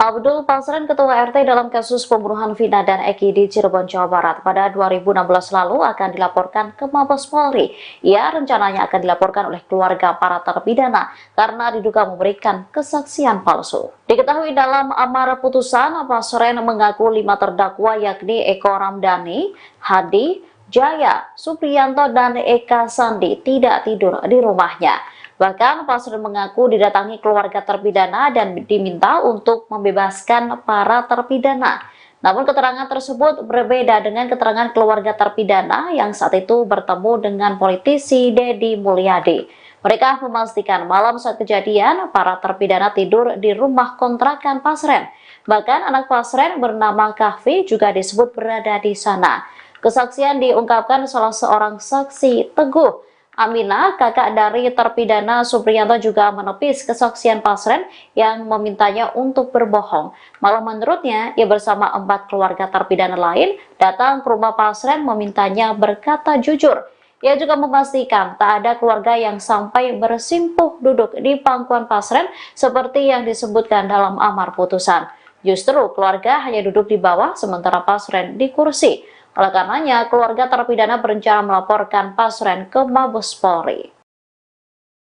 Abdul Pasren, Ketua RT dalam kasus pembunuhan Vina dan Eki di Cirebon, Jawa Barat pada 2016 lalu akan dilaporkan ke Mabes Polri. Ia rencananya akan dilaporkan oleh keluarga para terpidana karena diduga memberikan kesaksian palsu. Diketahui dalam amar putusan, Pasren mengaku 5 terdakwa yakni Eko Ramdhani, Hadi, Jaya, Supriyanto, dan Eka Sandi tidak tidur di rumahnya. Bahkan Pasren mengaku didatangi keluarga terpidana dan diminta untuk membebaskan para terpidana. Namun keterangan tersebut berbeda dengan keterangan keluarga terpidana yang saat itu bertemu dengan politisi Deddy Mulyadi. Mereka memastikan malam saat kejadian para terpidana tidur di rumah kontrakan Pasren. Bahkan anak Pasren bernama Kahfi juga disebut berada di sana. Kesaksian diungkapkan salah seorang saksi, Teguh Aminah, kakak dari terpidana Supriyanto, juga menepis kesaksian Pasren yang memintanya untuk berbohong. Malah menurutnya, ia bersama 4 keluarga terpidana lain datang ke rumah Pasren memintanya berkata jujur. Ia juga memastikan tak ada keluarga yang sampai bersimpuh duduk di pangkuan Pasren seperti yang disebutkan dalam amar putusan. Justru keluarga hanya duduk di bawah sementara Pasren di kursi. Oleh karenanya, keluarga terpidana berencana melaporkan Pasren ke Mabes Polri.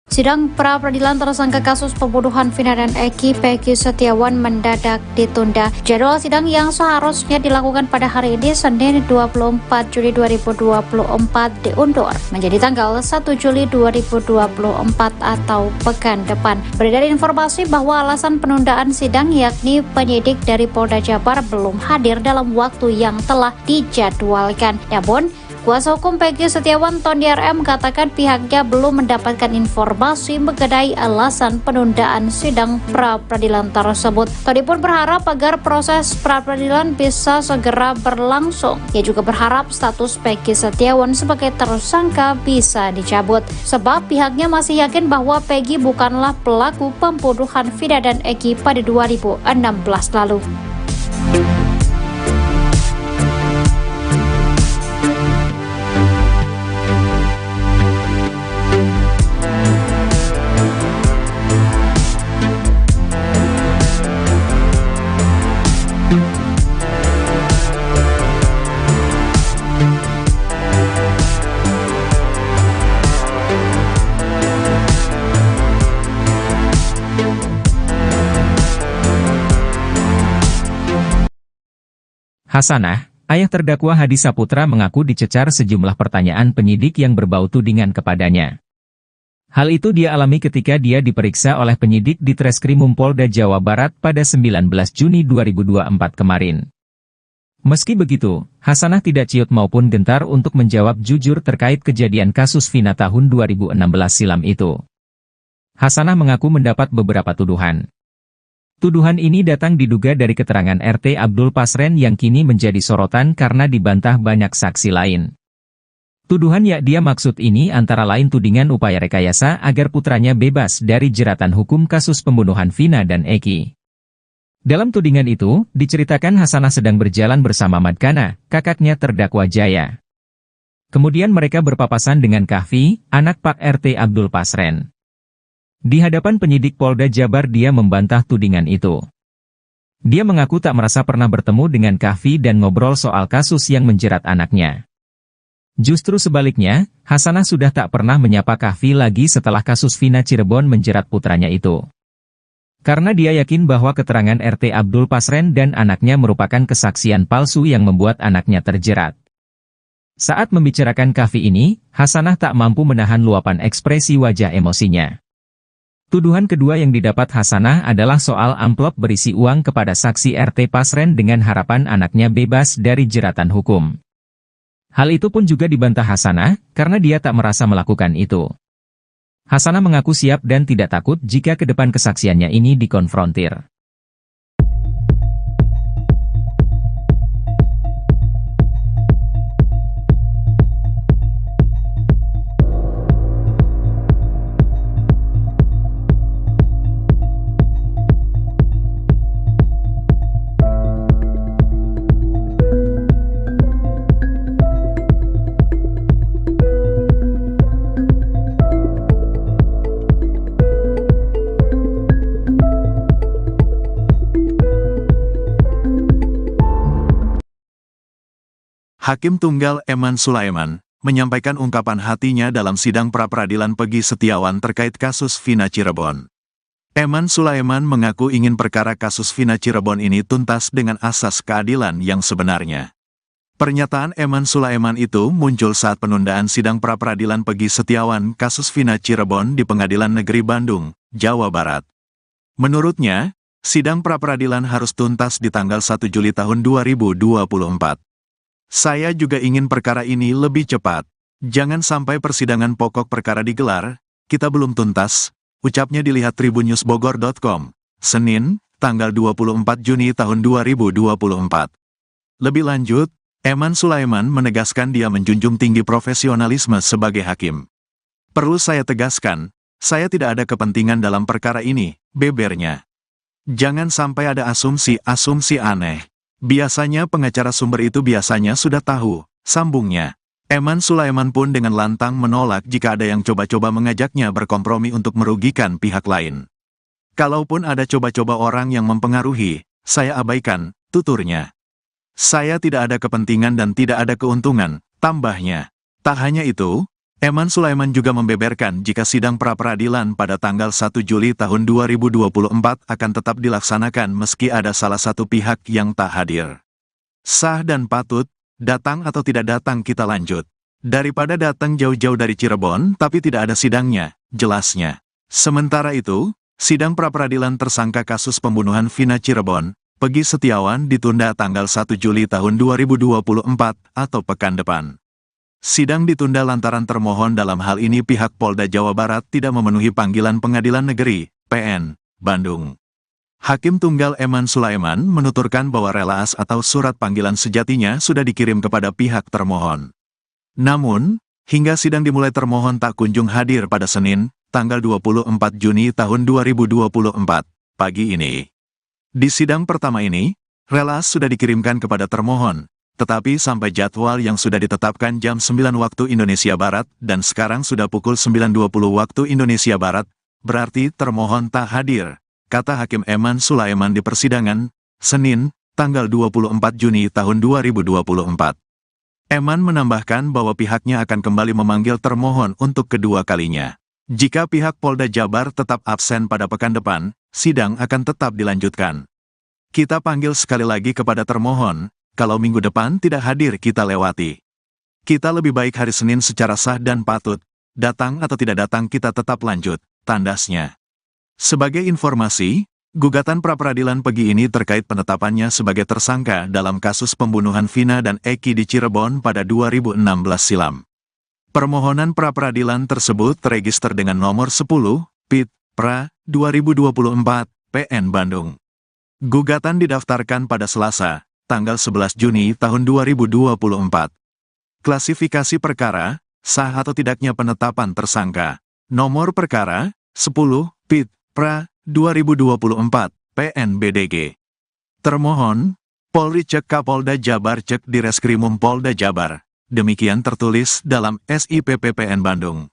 Sidang pra-peradilan tersangka kasus pembunuhan Vina dan Eki Peggy Setiawan mendadak ditunda. Jadwal sidang yang seharusnya dilakukan pada hari ini Senin 24 Juli 2024 diundur menjadi tanggal 1 Juli 2024 atau pekan depan. Beredar informasi bahwa alasan penundaan sidang yakni penyidik dari Polda Jabar belum hadir dalam waktu yang telah dijadwalkan. Namun, kuasa hukum Peggy Setiawan Tony RM mengatakan pihaknya belum mendapatkan informasi mengenai alasan penundaan sidang pra-peradilan tersebut. Tony pun berharap agar proses pra-peradilan bisa segera berlangsung. Ia juga berharap status Peggy Setiawan sebagai tersangka bisa dicabut, sebab pihaknya masih yakin bahwa Peggy bukanlah pelaku pembunuhan Vina dan Eki pada 2016 lalu. Hasanah, ayah terdakwa Hadi Saputra mengaku dicecar sejumlah pertanyaan penyidik yang berbau tudingan kepadanya. Hal itu dia alami ketika dia diperiksa oleh penyidik di Treskrimum Polda Jawa Barat pada 19 Juni 2024 kemarin. Meski begitu, Hasanah tidak ciut maupun gentar untuk menjawab jujur terkait kejadian kasus Vina tahun 2016 silam itu. Hasanah mengaku mendapat beberapa tuduhan. Tuduhan ini datang diduga dari keterangan RT Abdul Pasren yang kini menjadi sorotan karena dibantah banyak saksi lain. Tuduhan yang dia maksud ini antara lain tudingan upaya rekayasa agar putranya bebas dari jeratan hukum kasus pembunuhan Vina dan Eki. Dalam tudingan itu, diceritakan Hasanah sedang berjalan bersama Madkana, kakaknya terdakwa Jaya. Kemudian mereka berpapasan dengan Kahfi, anak Pak RT Abdul Pasren. Di hadapan penyidik Polda Jabar dia membantah tudingan itu. Dia mengaku tak merasa pernah bertemu dengan Kahfi dan ngobrol soal kasus yang menjerat anaknya. Justru sebaliknya, Hasanah sudah tak pernah menyapa Kahfi lagi setelah kasus Vina Cirebon menjerat putranya itu. Karena dia yakin bahwa keterangan RT Abdul Pasren dan anaknya merupakan kesaksian palsu yang membuat anaknya terjerat. Saat membicarakan Kahfi ini, Hasanah tak mampu menahan luapan ekspresi wajah emosinya. Tuduhan kedua yang didapat Hasanah adalah soal amplop berisi uang kepada saksi RT Pasren dengan harapan anaknya bebas dari jeratan hukum. Hal itu pun juga dibantah Hasanah, karena dia tak merasa melakukan itu. Hasanah mengaku siap dan tidak takut jika ke depan kesaksiannya ini dikonfrontir. Hakim Tunggal Eman Sulaiman menyampaikan ungkapan hatinya dalam sidang pra-peradilan Pegi Setiawan terkait kasus Vina Cirebon. Eman Sulaiman mengaku ingin perkara kasus Vina Cirebon ini tuntas dengan asas keadilan yang sebenarnya. Pernyataan Eman Sulaiman itu muncul saat penundaan sidang pra-peradilan Pegi Setiawan kasus Vina Cirebon di Pengadilan Negeri Bandung, Jawa Barat. Menurutnya, sidang pra-peradilan harus tuntas di tanggal 1 Juli tahun 2024. Saya juga ingin perkara ini lebih cepat. Jangan sampai persidangan pokok perkara digelar, kita belum tuntas, ucapnya dilihat tribunnews.bogor.com, Senin, tanggal 24 Juni tahun 2024. Lebih lanjut, Eman Sulaiman menegaskan dia menjunjung tinggi profesionalisme sebagai hakim. Perlu saya tegaskan, saya tidak ada kepentingan dalam perkara ini, bebernya. Jangan sampai ada asumsi-asumsi aneh. Biasanya pengacara sumber itu biasanya sudah tahu, sambungnya. Eman Sulaiman pun dengan lantang menolak jika ada yang coba-coba mengajaknya berkompromi untuk merugikan pihak lain. Kalaupun ada coba-coba orang yang mempengaruhi, saya abaikan, tuturnya. Saya tidak ada kepentingan dan tidak ada keuntungan, tambahnya. Tak hanya itu, Eman Sulaiman juga membeberkan jika sidang pra-peradilan pada tanggal 1 Juli tahun 2024 akan tetap dilaksanakan meski ada salah satu pihak yang tak hadir. Sah dan patut, datang atau tidak datang kita lanjut. Daripada datang jauh-jauh dari Cirebon tapi tidak ada sidangnya, jelasnya. Sementara itu, sidang pra-peradilan tersangka kasus pembunuhan Vina Cirebon, Pegi Setiawan ditunda tanggal 1 Juli tahun 2024 atau pekan depan. Sidang ditunda lantaran termohon dalam hal ini pihak Polda Jawa Barat tidak memenuhi panggilan Pengadilan Negeri, PN, Bandung. Hakim Tunggal Eman Sulaiman menuturkan bahwa relaas atau surat panggilan sejatinya sudah dikirim kepada pihak termohon. Namun, hingga sidang dimulai termohon tak kunjung hadir pada Senin, tanggal 24 Juni tahun 2024, pagi ini. Di sidang pertama ini, relaas sudah dikirimkan kepada termohon. Tetapi sampai jadwal yang sudah ditetapkan jam 9 waktu Indonesia Barat dan sekarang sudah pukul 9.20 waktu Indonesia Barat, berarti termohon tak hadir, kata Hakim Eman Sulaiman di persidangan, Senin, tanggal 24 Juni tahun 2024. Eman menambahkan bahwa pihaknya akan kembali memanggil termohon untuk kedua kalinya. Jika pihak Polda Jabar tetap absen pada pekan depan, sidang akan tetap dilanjutkan. Kita panggil sekali lagi kepada termohon, kalau minggu depan tidak hadir kita lewati. Kita lebih baik hari Senin secara sah dan patut, datang atau tidak datang kita tetap lanjut, tandasnya. Sebagai informasi, gugatan pra-peradilan Pegi ini terkait penetapannya sebagai tersangka dalam kasus pembunuhan Vina dan Eki di Cirebon pada 2016 silam. Permohonan pra-peradilan tersebut terregister dengan nomor 10, PIT, PRA, 2024, PN Bandung. Gugatan didaftarkan pada Selasa, tanggal 11 Juni tahun 2024. Klasifikasi perkara, sah atau tidaknya penetapan tersangka. Nomor perkara, 10, PIT, PRA, 2024, PNBDG. Termohon, Polri Cek Kapolda Jabar Cek Direskrimum Polda Jabar. Demikian tertulis dalam SIPP PN Bandung.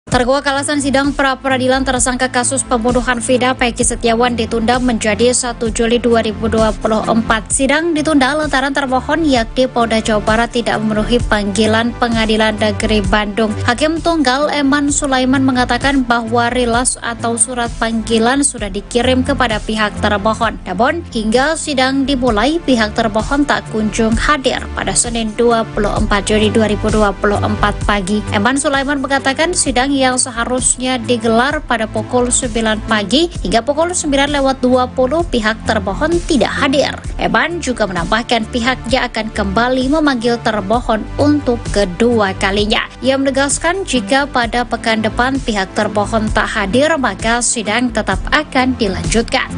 Terkuak alasan sidang pra-peradilan tersangka kasus pembunuhan Vina Peggy Setiawan ditunda menjadi 1 Juli 2024. Sidang ditunda lantaran termohon yakni Polda Jawa Barat tidak memenuhi panggilan Pengadilan Negeri Bandung. Hakim Tunggal Eman Sulaiman mengatakan bahwa rilas atau surat panggilan sudah dikirim kepada pihak termohon. Namun, hingga sidang dimulai, pihak termohon tak kunjung hadir pada Senin 24 Juli 2024 pagi. Eman Sulaiman mengatakan sidang yang seharusnya digelar pada pukul 9 pagi hingga pukul 9:20 pihak termohon tidak hadir. Eman juga menambahkan pihaknya akan kembali memanggil termohon untuk kedua kalinya. Ia menegaskan jika pada pekan depan pihak termohon tak hadir maka sidang tetap akan dilanjutkan.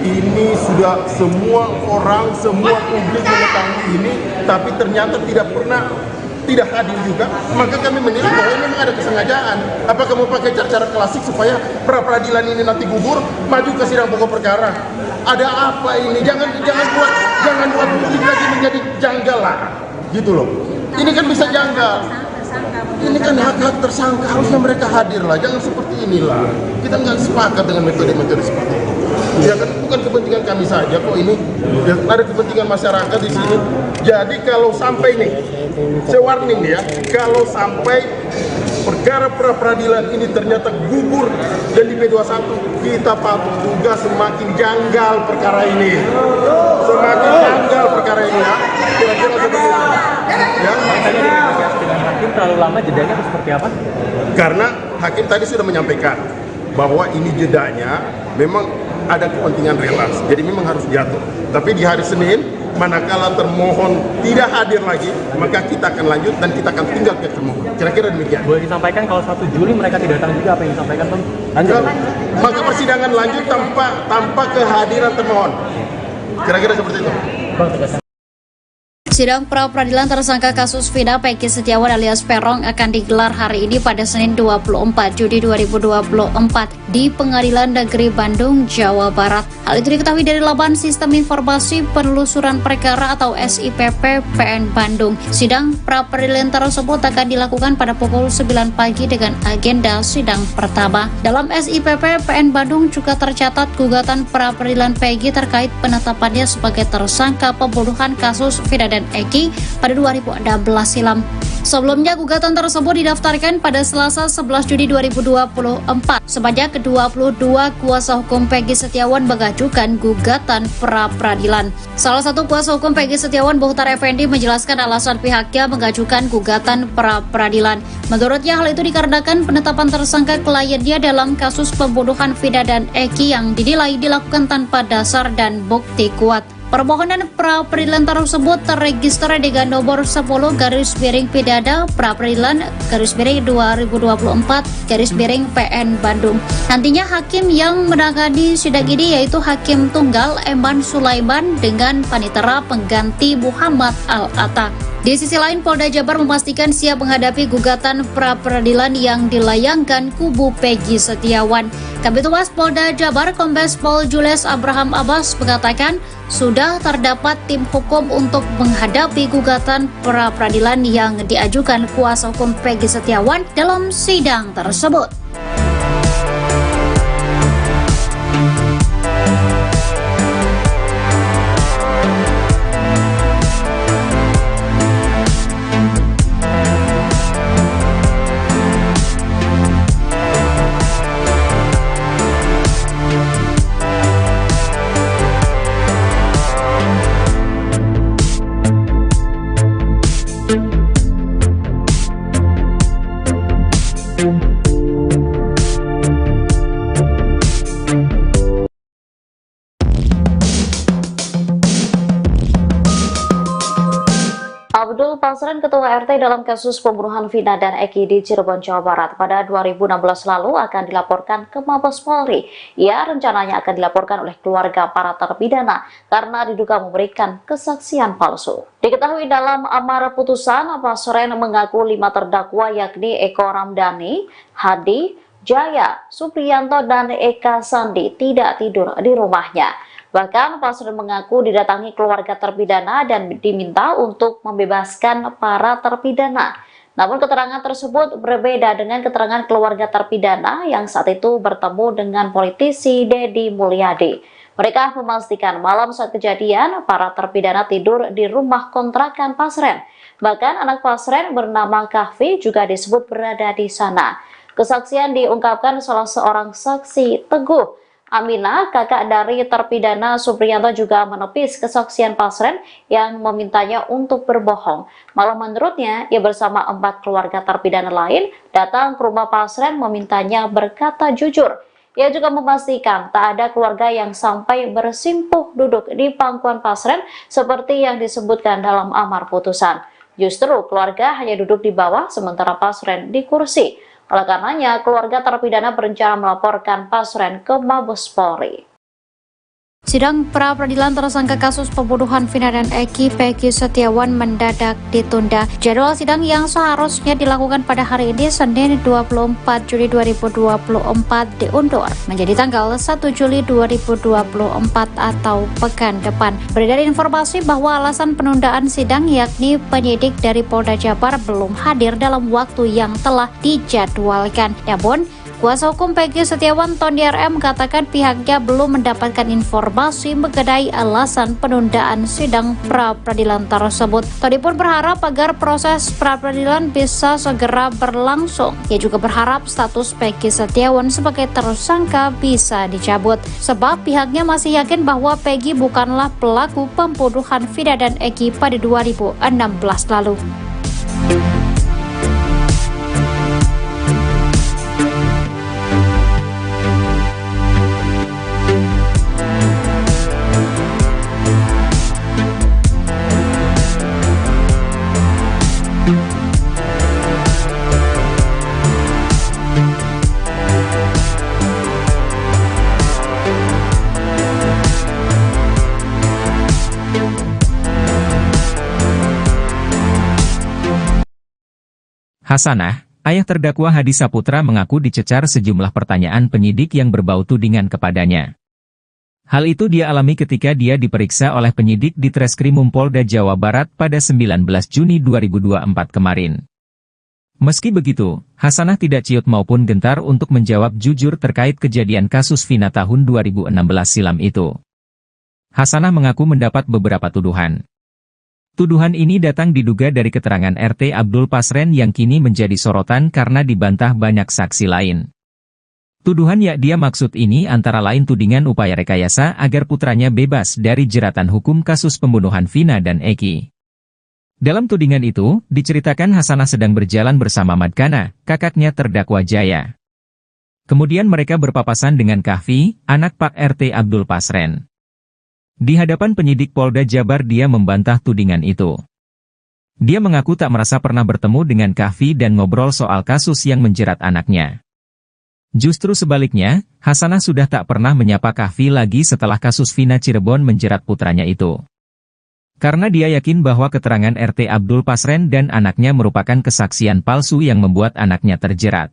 Ini sudah semua orang, semua publik mengetahui ini, tapi ternyata tidak hadir juga. Maka kami menilai bahwa ini memang ada kesengajaan. Apakah mau pakai cara-cara klasik supaya pra-peradilan ini nanti gugur, maju ke sidang pokok perkara? Ada apa ini? Jangan buat publik lagi menjadi janggal lah, gitu loh. Ini kan bisa janggal. Ini kan hak-hak tersangka, harusnya mereka hadir lah. Jangan seperti inilah. Kita nggak sepakat dengan metode-metode seperti itu. Ya kan bukan kepentingan kami saja kok ini, ya, ada kepentingan masyarakat di sini. Jadi kalau sampai nih, saya warning ya, kalau sampai perkara pra-peradilan ini ternyata gugur dan di P21, kita patut juga semakin janggal perkara ini. Semakin janggal perkara ini ya. Kira-kira seperti itu. Ya. Dengan hakim terlalu lama jedanya atau seperti apa? Karena hakim tadi sudah menyampaikan bahwa ini jedanya memang ada kepentingan relas, jadi memang harus jatuh. Tapi di hari Senin, manakala termohon tidak hadir lagi, maka kita akan lanjut dan kita akan tinggal ke termohon. Kira-kira demikian. Boleh disampaikan kalau 1 Juli mereka tidak datang juga, apa yang disampaikan Bang? Maka persidangan lanjut tanpa kehadiran termohon. Kira-kira seperti itu. Bang, tegaskan. Sidang pra-peradilan tersangka kasus Vina Peggy Setiawan alias Peron akan digelar hari ini pada Senin 24 Juli 2024 di Pengadilan Negeri Bandung, Jawa Barat. Hal itu diketahui dari laman Sistem Informasi Penelusuran Perkara atau SIPP PN Bandung. Sidang pra-peradilan tersebut akan dilakukan pada pukul 9 pagi dengan agenda sidang pertama. Dalam SIPP PN Bandung juga tercatat gugatan pra-peradilan Peggy terkait penetapannya sebagai tersangka pembunuhan kasus Vina dan Eki pada 2016 silam. Sebelumnya gugatan tersebut didaftarkan pada Selasa 11 Juni 2024. Sebanyak 22 kuasa hukum Peggy Setiawan mengajukan gugatan pra-peradilan. Salah satu kuasa hukum Peggy Setiawan, Muhtar Effendi, menjelaskan alasan pihaknya mengajukan gugatan pra-peradilan. Menurutnya hal itu dikarenakan penetapan tersangka kliennya dalam kasus pembunuhan Vina dan Eki yang dinilai dilakukan tanpa dasar dan bukti kuat. Permohonan pra-peradilan tersebut terregister dengan nomor 10/Pidana pra-peradilan /2024/PN Bandung. Nantinya hakim yang menangani sidang ini yaitu Hakim Tunggal Eman Sulaiman dengan panitera pengganti Muhammad Al-Atta. Di sisi lain, Polda Jabar memastikan siap menghadapi gugatan pra-peradilan yang dilayangkan kubu Peggy Setiawan. Kabid Humas Polda Jabar Kombes Pol Julius Abraham Abbas mengatakan sudah terdapat tim hukum untuk menghadapi gugatan pra-peradilan yang diajukan kuasa hukum Peggy Setiawan dalam sidang tersebut. Abdul Pasren, Ketua RT dalam kasus pembunuhan Vina dan Eki di Cirebon, Jawa Barat pada 2016 lalu akan dilaporkan ke Mabes Polri. Ia rencananya akan dilaporkan oleh keluarga para terpidana karena diduga memberikan kesaksian palsu. Diketahui dalam amar putusan, Pasren mengaku 5 terdakwa yakni Eko Ramdhani, Hadi, Jaya, Supriyanto, dan Eka Sandi tidak tidur di rumahnya. Bahkan Pasren mengaku didatangi keluarga terpidana dan diminta untuk membebaskan para terpidana. Namun keterangan tersebut berbeda dengan keterangan keluarga terpidana yang saat itu bertemu dengan politisi Deddy Mulyadi. Mereka memastikan malam saat kejadian para terpidana tidur di rumah kontrakan Pasren. Bahkan anak Pasren bernama Kahfi juga disebut berada di sana. Kesaksian diungkapkan salah seorang saksi, Teguh Aminah, kakak dari terpidana Supriyanto, juga menepis kesaksian Pasren yang memintanya untuk berbohong. Malah menurutnya, ia bersama 4 keluarga terpidana lain datang ke rumah Pasren memintanya berkata jujur. Ia juga memastikan tak ada keluarga yang sampai bersimpuh duduk di pangkuan Pasren seperti yang disebutkan dalam amar putusan. Justru keluarga hanya duduk di bawah sementara Pasren di kursi. Oleh karenanya, keluarga terpidana berencana melaporkan Pasren ke Mabes Polri. Sidang pra-peradilan tersangka kasus pembunuhan Vina dan Eki Peggy Setiawan mendadak ditunda. Jadwal sidang yang seharusnya dilakukan pada hari ini Senin 24 Juli 2024 diundur menjadi tanggal 1 Juli 2024 atau pekan depan. Beredar informasi bahwa alasan penundaan sidang yakni penyidik dari Polda Jabar belum hadir dalam waktu yang telah dijadwalkan. Namun, kuasa hukum Peggy Setiawan Tony RM mengatakan pihaknya belum mendapatkan informasi mengenai alasan penundaan sidang pra-peradilan tersebut. Tony pun berharap agar proses pra-peradilan bisa segera berlangsung. Ia juga berharap status Peggy Setiawan sebagai tersangka bisa dicabut, sebab pihaknya masih yakin bahwa Peggy bukanlah pelaku pembunuhan Vina dan Eki pada 2016 lalu. Hasanah, ayah terdakwa Hadi Saputra mengaku dicecar sejumlah pertanyaan penyidik yang berbau tudingan kepadanya. Hal itu dia alami ketika dia diperiksa oleh penyidik di Treskrimum Polda Jawa Barat pada 19 Juni 2024 kemarin. Meski begitu, Hasanah tidak ciut maupun gentar untuk menjawab jujur terkait kejadian kasus Vina tahun 2016 silam itu. Hasanah mengaku mendapat beberapa tuduhan. Tuduhan ini datang diduga dari keterangan RT Abdul Pasren yang kini menjadi sorotan karena dibantah banyak saksi lain. Tuduhan yang dia maksud ini antara lain tudingan upaya rekayasa agar putranya bebas dari jeratan hukum kasus pembunuhan Vina dan Eki. Dalam tudingan itu, diceritakan Hasanah sedang berjalan bersama Madkana, kakaknya terdakwa Jaya. Kemudian mereka berpapasan dengan Kahfi, anak Pak RT Abdul Pasren. Di hadapan penyidik Polda Jabar dia membantah tudingan itu. Dia mengaku tak merasa pernah bertemu dengan Kahfi dan ngobrol soal kasus yang menjerat anaknya. Justru sebaliknya, Hasanah sudah tak pernah menyapa Kahfi lagi setelah kasus Vina Cirebon menjerat putranya itu. Karena dia yakin bahwa keterangan RT Abdul Pasren dan anaknya merupakan kesaksian palsu yang membuat anaknya terjerat.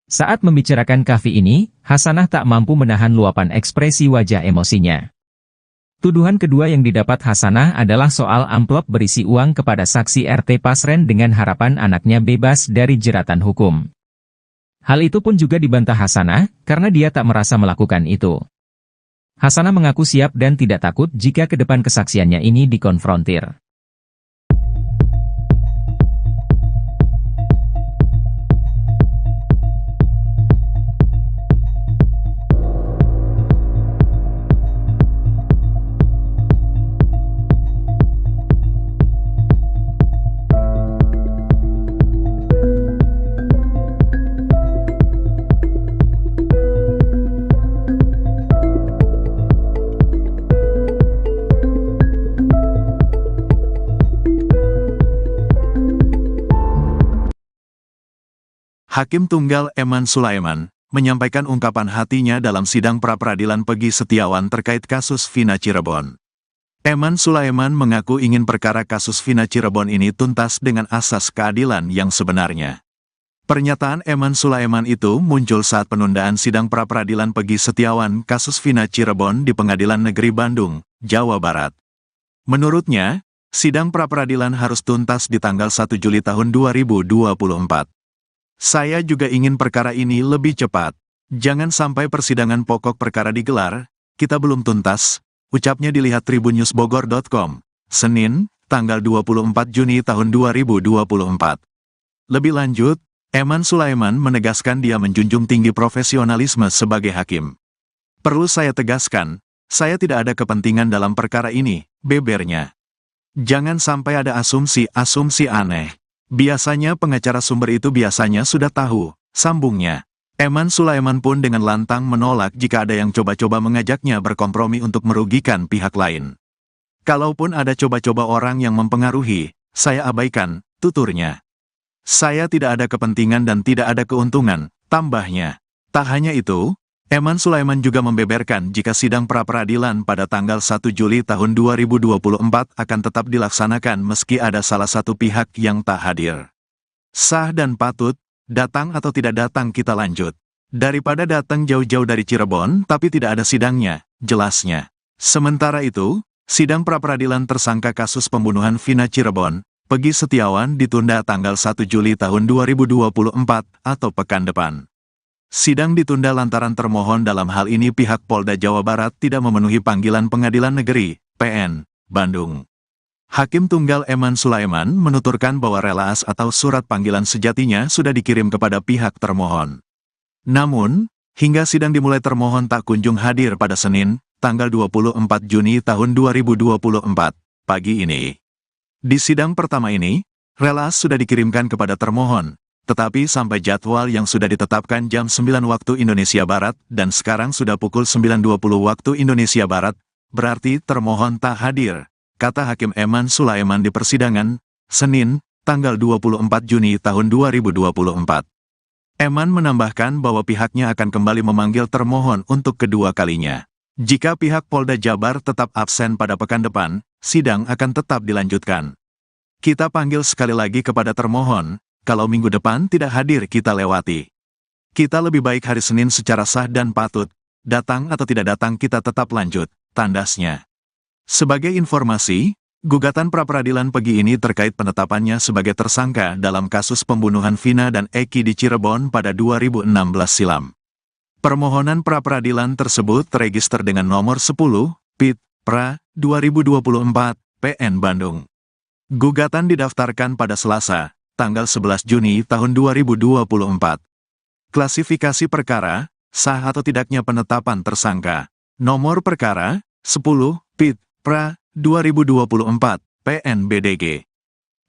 Saat membicarakan kafi ini, Hasanah tak mampu menahan luapan ekspresi wajah emosinya. Tuduhan kedua yang didapat Hasanah adalah soal amplop berisi uang kepada saksi RT Pasren dengan harapan anaknya bebas dari jeratan hukum. Hal itu pun juga dibantah Hasanah, karena dia tak merasa melakukan itu. Hasanah mengaku siap dan tidak takut jika ke depan kesaksiannya ini dikonfrontir. Hakim Tunggal Eman Sulaiman menyampaikan ungkapan hatinya dalam sidang pra-peradilan Pegi Setiawan terkait kasus Vina Cirebon. Eman Sulaiman mengaku ingin perkara kasus Vina Cirebon ini tuntas dengan asas keadilan yang sebenarnya. Pernyataan Eman Sulaiman itu muncul saat penundaan sidang pra-peradilan Pegi Setiawan kasus Vina Cirebon di Pengadilan Negeri Bandung, Jawa Barat. Menurutnya, sidang pra-peradilan harus tuntas di tanggal 1 Juli tahun 2024. Saya juga ingin perkara ini lebih cepat. Jangan sampai persidangan pokok perkara digelar, kita belum tuntas, ucapnya dilihat tribunnews.bogor.com, Senin, tanggal 24 Juni tahun 2024. Lebih lanjut, Eman Sulaiman menegaskan dia menjunjung tinggi profesionalisme sebagai hakim. Perlu saya tegaskan, saya tidak ada kepentingan dalam perkara ini, bebernya. Jangan sampai ada asumsi-asumsi aneh. Biasanya pengacara sumber itu biasanya sudah tahu, sambungnya. Eman Sulaiman pun dengan lantang menolak jika ada yang coba-coba mengajaknya berkompromi untuk merugikan pihak lain. Kalaupun ada coba-coba orang yang mempengaruhi, saya abaikan, tuturnya. Saya tidak ada kepentingan dan tidak ada keuntungan, tambahnya. Tak hanya itu, Eman Sulaiman juga membeberkan jika sidang pra-peradilan pada tanggal 1 Juli tahun 2024 akan tetap dilaksanakan meski ada salah satu pihak yang tak hadir. Sah dan patut, datang atau tidak datang kita lanjut. Daripada datang jauh-jauh dari Cirebon tapi tidak ada sidangnya, jelasnya. Sementara itu, sidang pra-peradilan tersangka kasus pembunuhan Vina Cirebon, Pegi Setiawan ditunda tanggal 1 Juli tahun 2024 atau pekan depan. Sidang ditunda lantaran termohon dalam hal ini pihak Polda Jawa Barat tidak memenuhi panggilan Pengadilan Negeri, PN, Bandung. Hakim Tunggal Eman Sulaiman menuturkan bahwa relaas atau surat panggilan sejatinya sudah dikirim kepada pihak termohon. Namun, hingga sidang dimulai termohon tak kunjung hadir pada Senin, tanggal 24 Juni tahun 2024, pagi ini. Di sidang pertama ini, relaas sudah dikirimkan kepada termohon. Tetapi sampai jadwal yang sudah ditetapkan jam 9 waktu Indonesia Barat dan sekarang sudah pukul 9.20 waktu Indonesia Barat, berarti termohon tak hadir, kata Hakim Eman Sulaiman di persidangan, Senin, tanggal 24 Juni tahun 2024. Eman menambahkan bahwa pihaknya akan kembali memanggil termohon untuk kedua kalinya. Jika pihak Polda Jabar tetap absen pada pekan depan, sidang akan tetap dilanjutkan. Kita panggil sekali lagi kepada termohon. Kalau minggu depan tidak hadir kita lewati. Kita lebih baik hari Senin secara sah dan patut, datang atau tidak datang kita tetap lanjut, tandasnya. Sebagai informasi, gugatan pra-peradilan Pegi ini terkait penetapannya sebagai tersangka dalam kasus pembunuhan Vina dan Eki di Cirebon pada 2016 silam. Permohonan pra-peradilan tersebut terregister dengan nomor 10, PIT, PRA, 2024, PN Bandung. Gugatan didaftarkan pada Selasa, tanggal 11 Juni tahun 2024. Klasifikasi perkara, sah atau tidaknya penetapan tersangka. Nomor perkara, 10, PIT, PRA, 2024, PNBDG.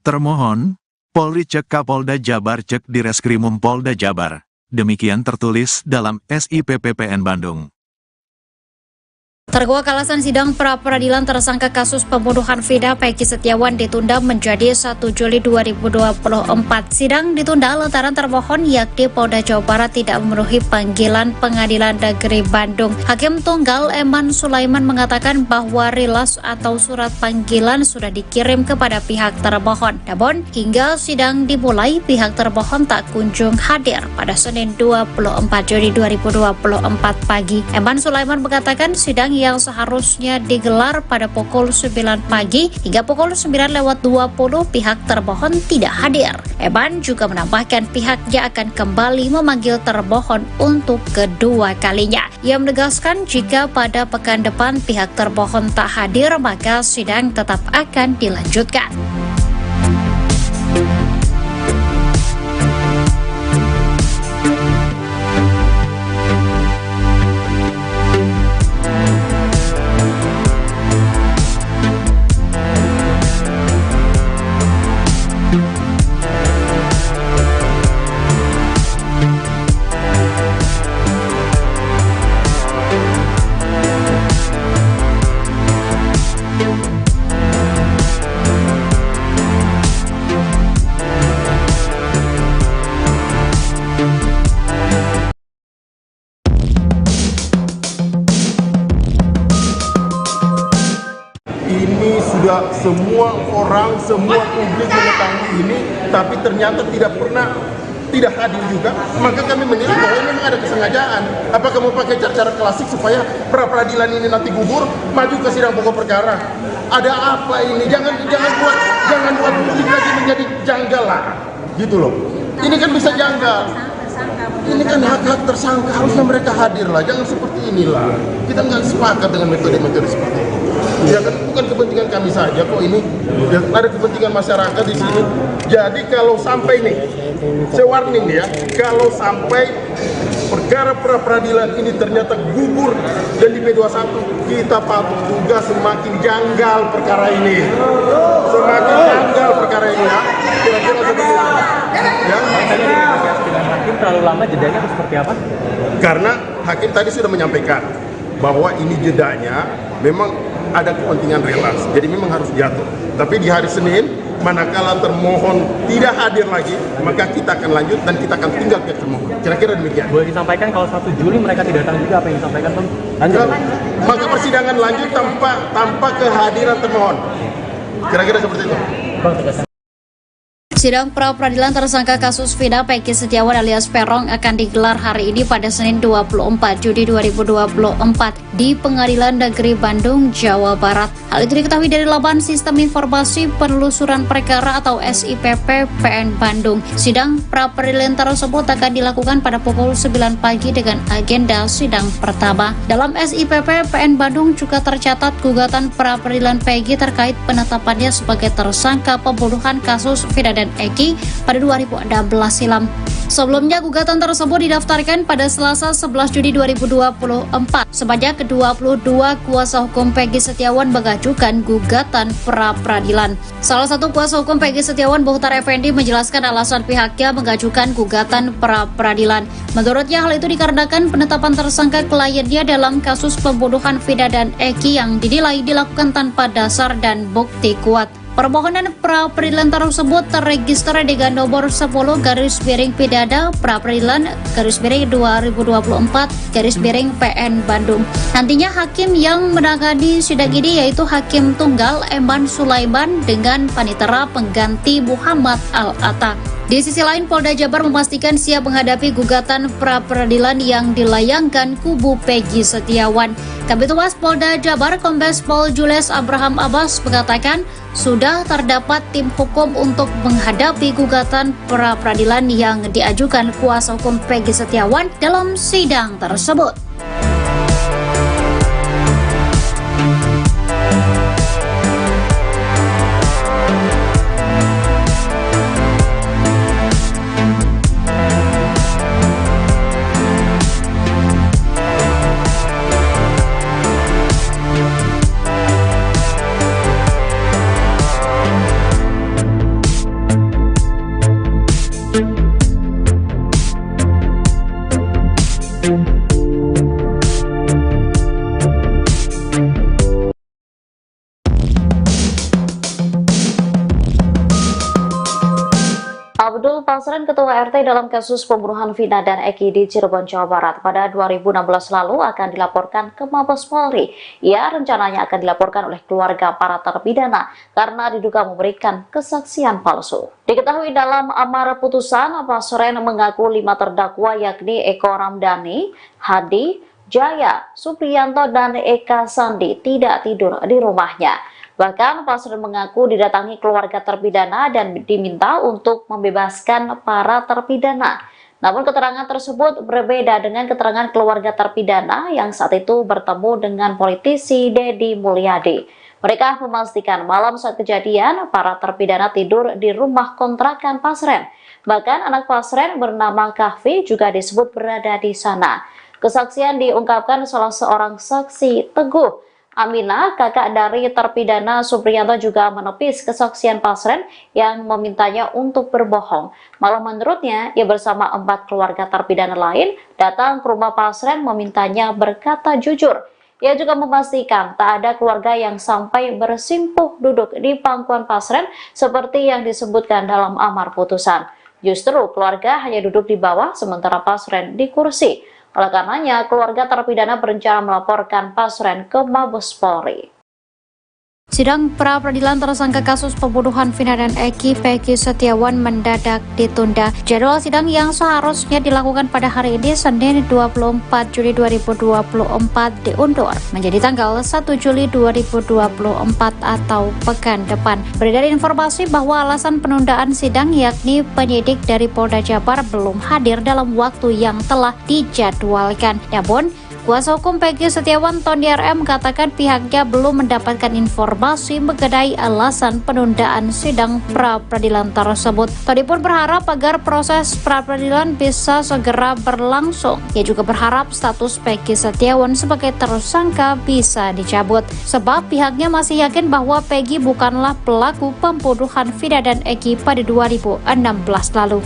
Termohon, Polri cek Kapolda Jabar cek Direskrimum Polda Jabar. Demikian tertulis dalam SIPP PN Bandung. Terkuak alasan sidang pra-peradilan tersangka kasus pembunuhan Vina Peggy Setiawan ditunda menjadi 1 Juli 2024. Sidang ditunda lantaran termohon yakni Polda Jawa Barat tidak memenuhi panggilan Pengadilan Negeri Bandung. Hakim Tunggal Eman Sulaiman mengatakan bahwa rilas atau surat panggilan sudah dikirim kepada pihak termohon. Namun hingga sidang dimulai pihak termohon tak kunjung hadir pada Senin 24 Juli 2024 pagi. Eman Sulaiman mengatakan sidang yang seharusnya digelar pada pukul 9 pagi hingga pukul 9:20 pihak termohon tidak hadir. Eman juga menambahkan pihaknya akan kembali memanggil termohon untuk kedua kalinya. Ia menegaskan jika pada pekan depan pihak termohon tak hadir maka sidang tetap akan dilanjutkan. Ini sudah semua orang, semua publik mengetahui ini, tapi ternyata tidak hadir juga. Maka kami menilai bahwa ini memang ada kesengajaan. Apakah mau pakai cara klasik supaya pra-peradilan ini nanti gugur, maju ke sidang pokok perkara? Ada apa ini? Jangan buat publik lagi menjadi janggal lah, gitu loh. Ini kan bisa janggal. Ini kan hak-hak tersangka, harusnya mereka hadir lah. Jangan seperti inilah. Kita nggak sepakat dengan metode-metode seperti ini. Ya kan bukan kepentingan kami saja kok ini, ya, ada kepentingan masyarakat di sini. Jadi kalau sampai nih, saya warning nih ya, kalau sampai perkara pra-peradilan ini ternyata gugur dan di P21, kita patut juga semakin janggal perkara ini. Semakin janggal perkara ini ya. Kira-kira seperti itu. Ya. Dengan hakim terlalu lama jedanya atau seperti apa? Karena hakim tadi sudah menyampaikan bahwa ini jedanya memang ada kepentingan relas, jadi memang harus jatuh. Tapi di hari Senin, manakala termohon tidak hadir lagi, maka kita akan lanjut dan kita akan tinggal ke termohon. Kira-kira demikian. Boleh disampaikan kalau 1 Juli mereka tidak datang juga, apa yang disampaikan Bang? Lanjut. Maka persidangan lanjut tanpa kehadiran termohon. Kira-kira seperti itu. Bang, tegaskan. Sidang pra-peradilan tersangka kasus Vina Peggy Setiawan alias Peron akan digelar hari ini pada Senin 24 Juli 2024 di Pengadilan Negeri Bandung, Jawa Barat. Hal itu diketahui dari laman Sistem Informasi Penelusuran Perkara atau SIPP PN Bandung. Sidang pra-peradilan tersebut akan dilakukan pada pukul 9 pagi dengan agenda sidang pertama. Dalam SIPP PN Bandung juga tercatat gugatan pra-peradilan Peggy terkait penetapannya sebagai tersangka pembunuhan kasus Vina dan Eki pada 2016 silam. Sebelumnya gugatan tersebut didaftarkan pada Selasa 11 Juni 2024. Sebanyak 22 kuasa hukum Peggy Setiawan mengajukan gugatan pra-peradilan. Salah satu kuasa hukum Peggy Setiawan, Muhtar Effendi, menjelaskan alasan pihaknya mengajukan gugatan pra-peradilan. Menurutnya hal itu dikarenakan penetapan tersangka kliennya dalam kasus pembunuhan Vina dan Eki yang dinilai dilakukan tanpa dasar dan bukti kuat. Permohonan pra-peradilan tersebut terregister dengan nomor 10/Pidana pra-peradilan/2024 PN Bandung. Nantinya hakim yang menangani sidang ini yaitu Hakim Tunggal Eman Sulaiman dengan panitera pengganti Muhammad Al-Atta. Di sisi lain, Polda Jabar memastikan siap menghadapi gugatan pra-peradilan yang dilayangkan kubu Peggy Setiawan. Kabid Humas Polda Jabar Kombes Pol Jules Abraham Abbas mengatakan sudah terdapat tim hukum untuk menghadapi gugatan pra-peradilan yang diajukan kuasa hukum Peggy Setiawan dalam sidang tersebut. Pasren Ketua RT dalam kasus pembunuhan Vina dan Eki di Cirebon, Jawa Barat pada 2016 lalu akan dilaporkan ke Mabes Polri. Ia rencananya akan dilaporkan oleh keluarga para terpidana karena diduga memberikan kesaksian palsu. Diketahui dalam amar putusan, Pasren mengaku 5 terdakwa yakni Eko Ramdhani, Hadi, Jaya, Supriyanto, dan Eka Sandi tidak tidur di rumahnya. Bahkan Pasren mengaku didatangi keluarga terpidana dan diminta untuk membebaskan para terpidana. Namun keterangan tersebut berbeda dengan keterangan keluarga terpidana yang saat itu bertemu dengan politisi Deddy Mulyadi. Mereka memastikan malam saat kejadian para terpidana tidur di rumah kontrakan Pasren. Bahkan anak Pasren bernama Kahfi juga disebut berada di sana. Kesaksian diungkapkan salah seorang saksi, Teguh Aminah, kakak dari terpidana Supriyanto, juga menepis kesaksian Pasren yang memintanya untuk berbohong. Malah menurutnya, ia bersama 4 keluarga terpidana lain datang ke rumah Pasren memintanya berkata jujur. Ia juga memastikan tak ada keluarga yang sampai bersimpuh duduk di pangkuan Pasren seperti yang disebutkan dalam amar putusan. Justru keluarga hanya duduk di bawah sementara Pasren di kursi. Oleh karenanya, keluarga terpidana berencana melaporkan Pasren ke Mabes Polri. Sidang pra-peradilan tersangka kasus pembunuhan Vina dan Eki, Peggy Setiawan, mendadak ditunda. Jadwal sidang yang seharusnya dilakukan pada hari ini, Senin 24 Juli 2024, diundur menjadi tanggal 1 Juli 2024 atau pekan depan. Beredar informasi bahwa alasan penundaan sidang yakni penyidik dari Polda Jabar belum hadir dalam waktu yang telah dijadwalkan. Namun, kuasa hukum Peggy Setiawan, Tony RM, mengatakan pihaknya belum mendapatkan informasi mengenai alasan penundaan sidang pra-peradilan tersebut. Tony pun berharap agar proses pra-peradilan bisa segera berlangsung. Ia juga berharap status Peggy Setiawan sebagai tersangka bisa dicabut, sebab pihaknya masih yakin bahwa Peggy bukanlah pelaku pembunuhan Vina dan Eki pada 2016 lalu.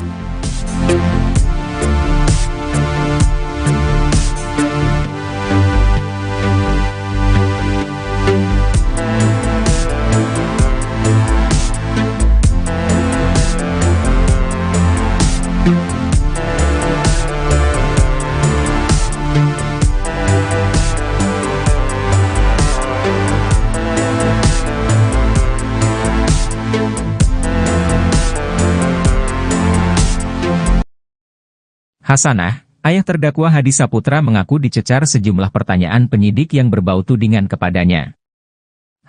Hasanah, ayah terdakwa Hadi Saputra, mengaku dicecar sejumlah pertanyaan penyidik yang berbau tudingan kepadanya.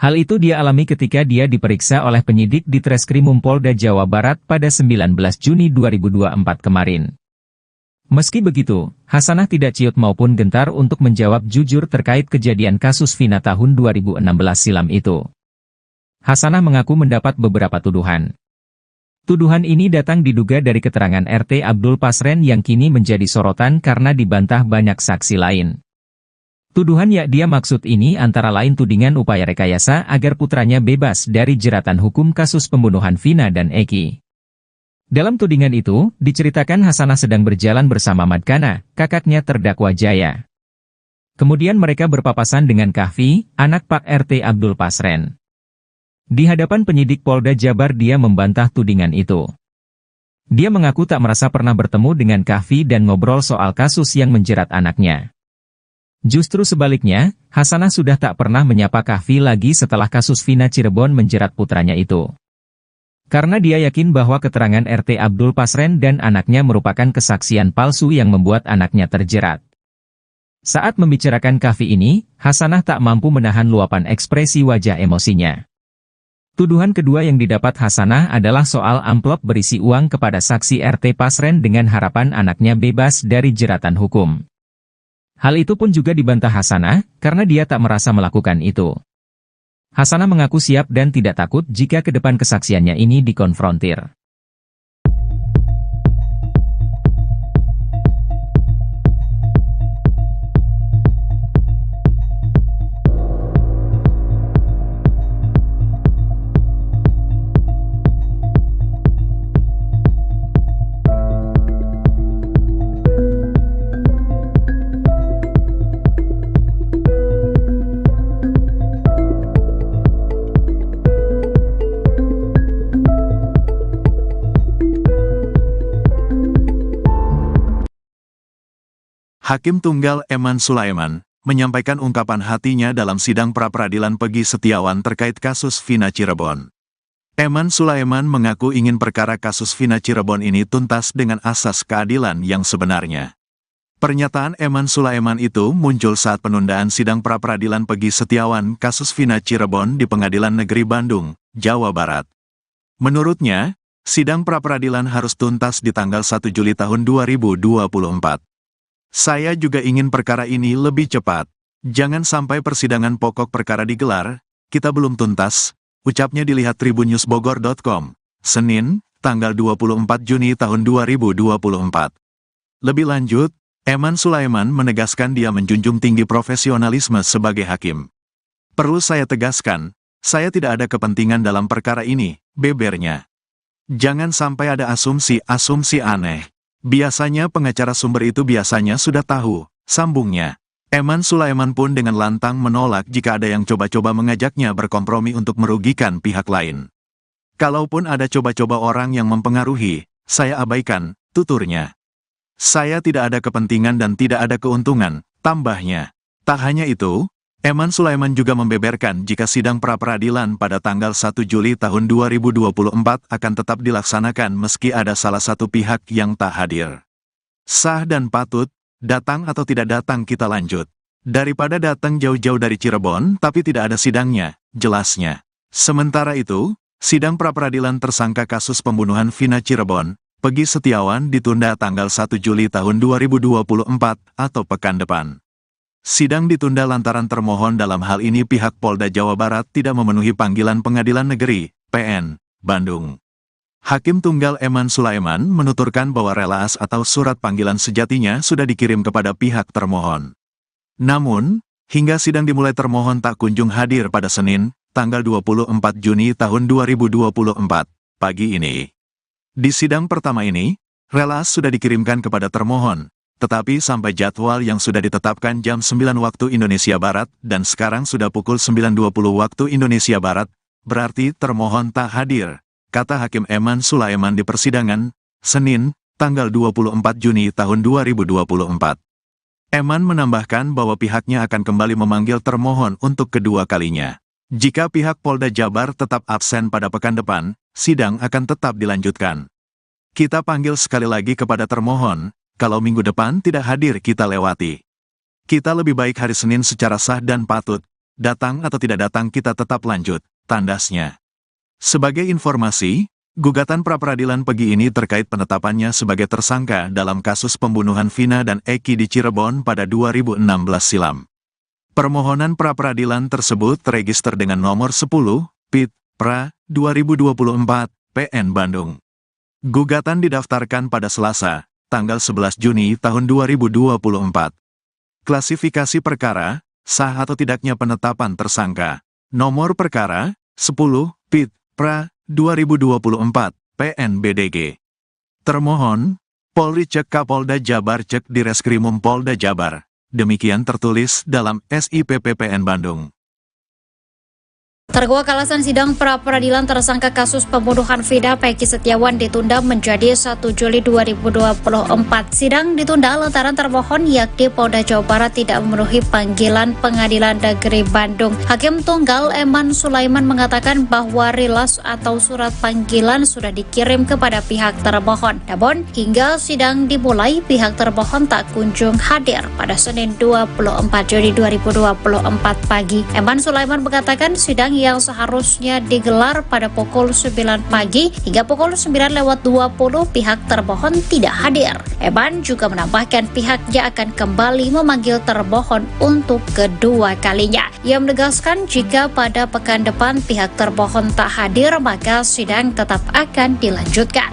Hal itu dia alami ketika dia diperiksa oleh penyidik di Treskrimum Polda Jawa Barat pada 19 Juni 2024 kemarin. Meski begitu, Hasanah tidak ciut maupun gentar untuk menjawab jujur terkait kejadian kasus Vina tahun 2016 silam itu. Hasanah mengaku mendapat beberapa tuduhan. Tuduhan ini datang diduga dari keterangan RT Abdul Pasren yang kini menjadi sorotan karena dibantah banyak saksi lain. Tuduhan yang dia maksud ini antara lain tudingan upaya rekayasa agar putranya bebas dari jeratan hukum kasus pembunuhan Vina dan Eki. Dalam tudingan itu, diceritakan Hasanah sedang berjalan bersama Madkana, kakaknya terdakwa Jaya. Kemudian mereka berpapasan dengan Kahfi, anak Pak RT Abdul Pasren. Di hadapan penyidik Polda Jabar dia membantah tudingan itu. Dia mengaku tak merasa pernah bertemu dengan Kahfi dan ngobrol soal kasus yang menjerat anaknya. Justru sebaliknya, Hasanah sudah tak pernah menyapa Kahfi lagi setelah kasus Vina Cirebon menjerat putranya itu. Karena dia yakin bahwa keterangan RT Abdul Pasren dan anaknya merupakan kesaksian palsu yang membuat anaknya terjerat. Saat membicarakan Kahfi ini, Hasanah tak mampu menahan luapan ekspresi wajah emosinya. Tuduhan kedua yang didapat Hasanah adalah soal amplop berisi uang kepada saksi RT Pasren dengan harapan anaknya bebas dari jeratan hukum. Hal itu pun juga dibantah Hasanah, karena dia tak merasa melakukan itu. Hasanah mengaku siap dan tidak takut jika ke depan kesaksiannya ini dikonfrontir. Hakim Tunggal Eman Sulaiman menyampaikan ungkapan hatinya dalam sidang pra-peradilan Peggy Setiawan terkait kasus Vina Cirebon. Eman Sulaiman mengaku ingin perkara kasus Vina Cirebon ini tuntas dengan asas keadilan yang sebenarnya. Pernyataan Eman Sulaiman itu muncul saat penundaan sidang pra-peradilan Peggy Setiawan kasus Vina Cirebon di Pengadilan Negeri Bandung, Jawa Barat. Menurutnya, sidang pra-peradilan harus tuntas di tanggal 1 Juli tahun 2024. Saya juga ingin perkara ini lebih cepat. Jangan sampai persidangan pokok perkara digelar, kita belum tuntas, ucapnya dilihat tribunnews.bogor.com, Senin, tanggal 24 Juni tahun 2024. Lebih lanjut, Eman Sulaiman menegaskan dia menjunjung tinggi profesionalisme sebagai hakim. Perlu saya tegaskan, saya tidak ada kepentingan dalam perkara ini, bebernya. Jangan sampai ada asumsi-asumsi aneh. Biasanya pengacara sumber itu biasanya sudah tahu, sambungnya. Eman Sulaiman pun dengan lantang menolak jika ada yang coba-coba mengajaknya berkompromi untuk merugikan pihak lain. Kalaupun ada coba-coba orang yang mempengaruhi, saya abaikan, tuturnya. Saya tidak ada kepentingan dan tidak ada keuntungan, tambahnya. Tak hanya itu, Eman Sulaiman juga membeberkan jika sidang pra-peradilan pada tanggal 1 Juli tahun 2024 akan tetap dilaksanakan meski ada salah satu pihak yang tak hadir. Sah dan patut, datang atau tidak datang kita lanjut. Daripada datang jauh-jauh dari Cirebon tapi tidak ada sidangnya, jelasnya. Sementara itu, sidang pra-peradilan tersangka kasus pembunuhan Vina Cirebon, Peggy Setiawan ditunda tanggal 1 Juli tahun 2024 atau pekan depan. Sidang ditunda lantaran termohon dalam hal ini pihak Polda Jawa Barat tidak memenuhi panggilan Pengadilan Negeri, PN, Bandung. Hakim Tunggal Eman Sulaiman menuturkan bahwa relaas atau surat panggilan sejatinya sudah dikirim kepada pihak termohon. Namun, hingga sidang dimulai termohon tak kunjung hadir pada Senin, tanggal 24 Juni tahun 2024, pagi ini. Di sidang pertama ini, relaas sudah dikirimkan kepada termohon. Tetapi sampai jadwal yang sudah ditetapkan jam 9 waktu Indonesia Barat dan sekarang sudah pukul 9.20 waktu Indonesia Barat, berarti termohon tak hadir, kata Hakim Eman Sulaiman di persidangan, Senin, tanggal 24 Juni tahun 2024. Eman menambahkan bahwa pihaknya akan kembali memanggil termohon untuk kedua kalinya. Jika pihak Polda Jabar tetap absen pada pekan depan, sidang akan tetap dilanjutkan. Kita panggil sekali lagi kepada termohon. Kalau minggu depan tidak hadir kita lewati. Kita lebih baik hari Senin secara sah dan patut, datang atau tidak datang kita tetap lanjut, tandasnya. Sebagai informasi, gugatan pra-peradilan Peggy ini terkait penetapannya sebagai tersangka dalam kasus pembunuhan Vina dan Eki di Cirebon pada 2016 silam. Permohonan pra-peradilan tersebut terregister dengan nomor 10, PIT, PRA, 2024, PN Bandung. Gugatan didaftarkan pada Selasa, tanggal 11 Juni tahun 2024. Klasifikasi perkara, sah atau tidaknya penetapan tersangka. Nomor perkara, 10, PIT, PRA, 2024, PNBDG. Termohon, Polri cek Kapolda Jabar cek Direskrimum Polda Jabar. Demikian tertulis dalam SIP PPN Bandung. Terkuak alasan sidang pra-peradilan tersangka kasus pembunuhan Vina Peggy Setiawan ditunda menjadi 1 Juli 2024. Sidang ditunda lantaran termohon yakni Polda Jawa Barat tidak memenuhi panggilan Pengadilan Negeri Bandung. Hakim Tunggal Eman Sulaiman mengatakan bahwa rilas atau surat panggilan sudah dikirim kepada pihak termohon. Namun, hingga sidang dimulai, pihak termohon tak kunjung hadir pada Senin 24 Juni 2024 pagi. Eman Sulaiman mengatakan sidang yang seharusnya digelar pada pukul 9 pagi hingga pukul 9:20 pihak termohon tidak hadir. Eman juga menambahkan pihaknya akan kembali memanggil termohon untuk kedua kalinya. Ia menegaskan jika pada pekan depan pihak termohon tak hadir maka sidang tetap akan dilanjutkan.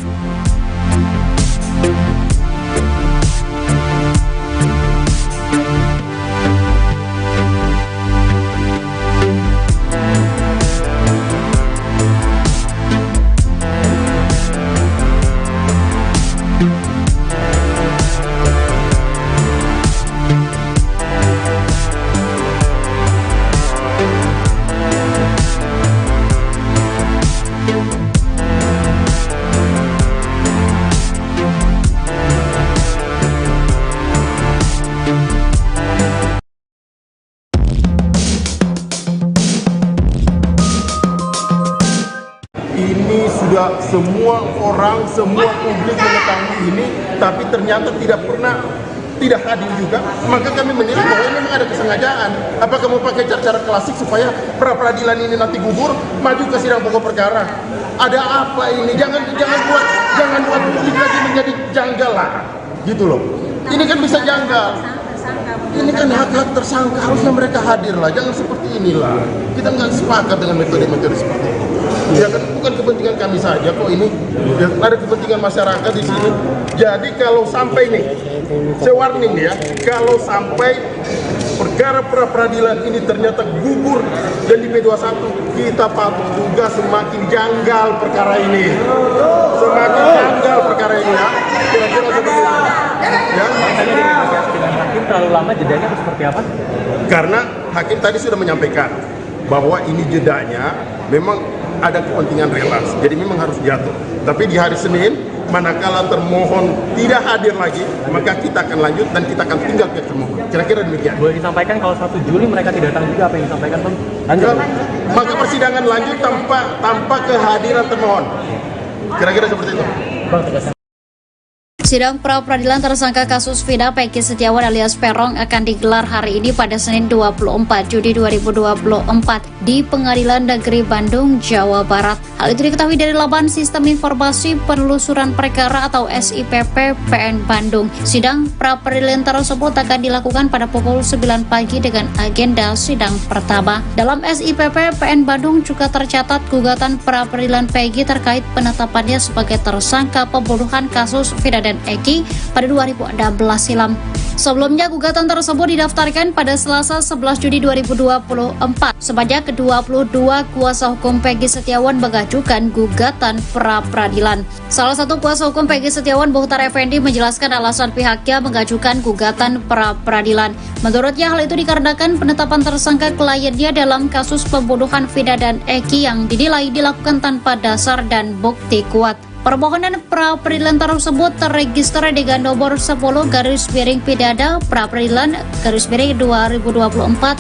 ini sudah semua orang, semua publik mengetahui ini, tapi ternyata tidak hadir juga, maka kami menilai bahwa ini memang ada kesengajaan. Apakah mau pakai cara klasik supaya pra-peradilan ini nanti gugur, maju ke sidang pokok perkara? Ada apa ini? Jangan buat publik lagi menjadi janggal lah, gitu loh. Ini kan bisa janggal. Ini kan hak-hak tersangka, harusnya mereka hadir lah. Jangan seperti inilah. Kita nggak sepakat dengan metode-metode seperti ini. Ya kan bukan kepentingan kami saja kok ini, ya, ada kepentingan masyarakat di sini. Jadi kalau sampai nih, saya warning ya, kalau sampai perkara pra-peradilan ini ternyata gugur dan di P21, kita patut juga semakin janggal perkara ini. Semakin janggal perkara ini ya. Kira-kira seperti itu. Ya. Dengan hakim terlalu lama jedanya atau seperti apa? Karena hakim tadi sudah menyampaikan bahwa ini jedanya memang ada kepentingan relaks, jadi memang harus jatuh. Tapi di hari Senin, manakala termohon tidak hadir lagi, maka kita akan lanjut dan kita akan tinggal ke termohon. Kira-kira demikian. Boleh disampaikan kalau 1 Juli mereka tidak datang juga, apa yang disampaikan Bang? Lanjut. Maka persidangan lanjut tanpa kehadiran termohon. Kira-kira seperti itu. Bang, tegaskan. Sidang pra-peradilan tersangka kasus Vina Peggy Setiawan alias Peron akan digelar hari ini pada Senin 24 Juli 2024 di Pengadilan Negeri Bandung, Jawa Barat. Hal itu diketahui dari laman Sistem Informasi Penelusuran Perkara atau SIPP PN Bandung. Sidang pra-peradilan tersebut akan dilakukan pada pukul 9 pagi dengan agenda sidang pertama. Dalam SIPP PN Bandung juga tercatat gugatan pra-peradilan Peggy terkait penetapannya sebagai tersangka pembunuhan kasus Vina dan Eki pada 2016 silam. Sebelumnya gugatan tersebut didaftarkan pada Selasa 11 Juni 2024. Sebanyak 22 kuasa hukum Peggy Setiawan mengajukan gugatan pra-peradilan. Salah satu kuasa hukum Peggy Setiawan, Bohtar Effendi, menjelaskan alasan pihaknya mengajukan gugatan pra-peradilan. Menurutnya hal itu dikarenakan penetapan tersangka kliennya dalam kasus pembunuhan Vina dan Eki yang dinilai dilakukan tanpa dasar dan bukti kuat. Permohonan pra-peradilan tersebut terregister dengan nomor 10/Pidana pra-peradilan /2024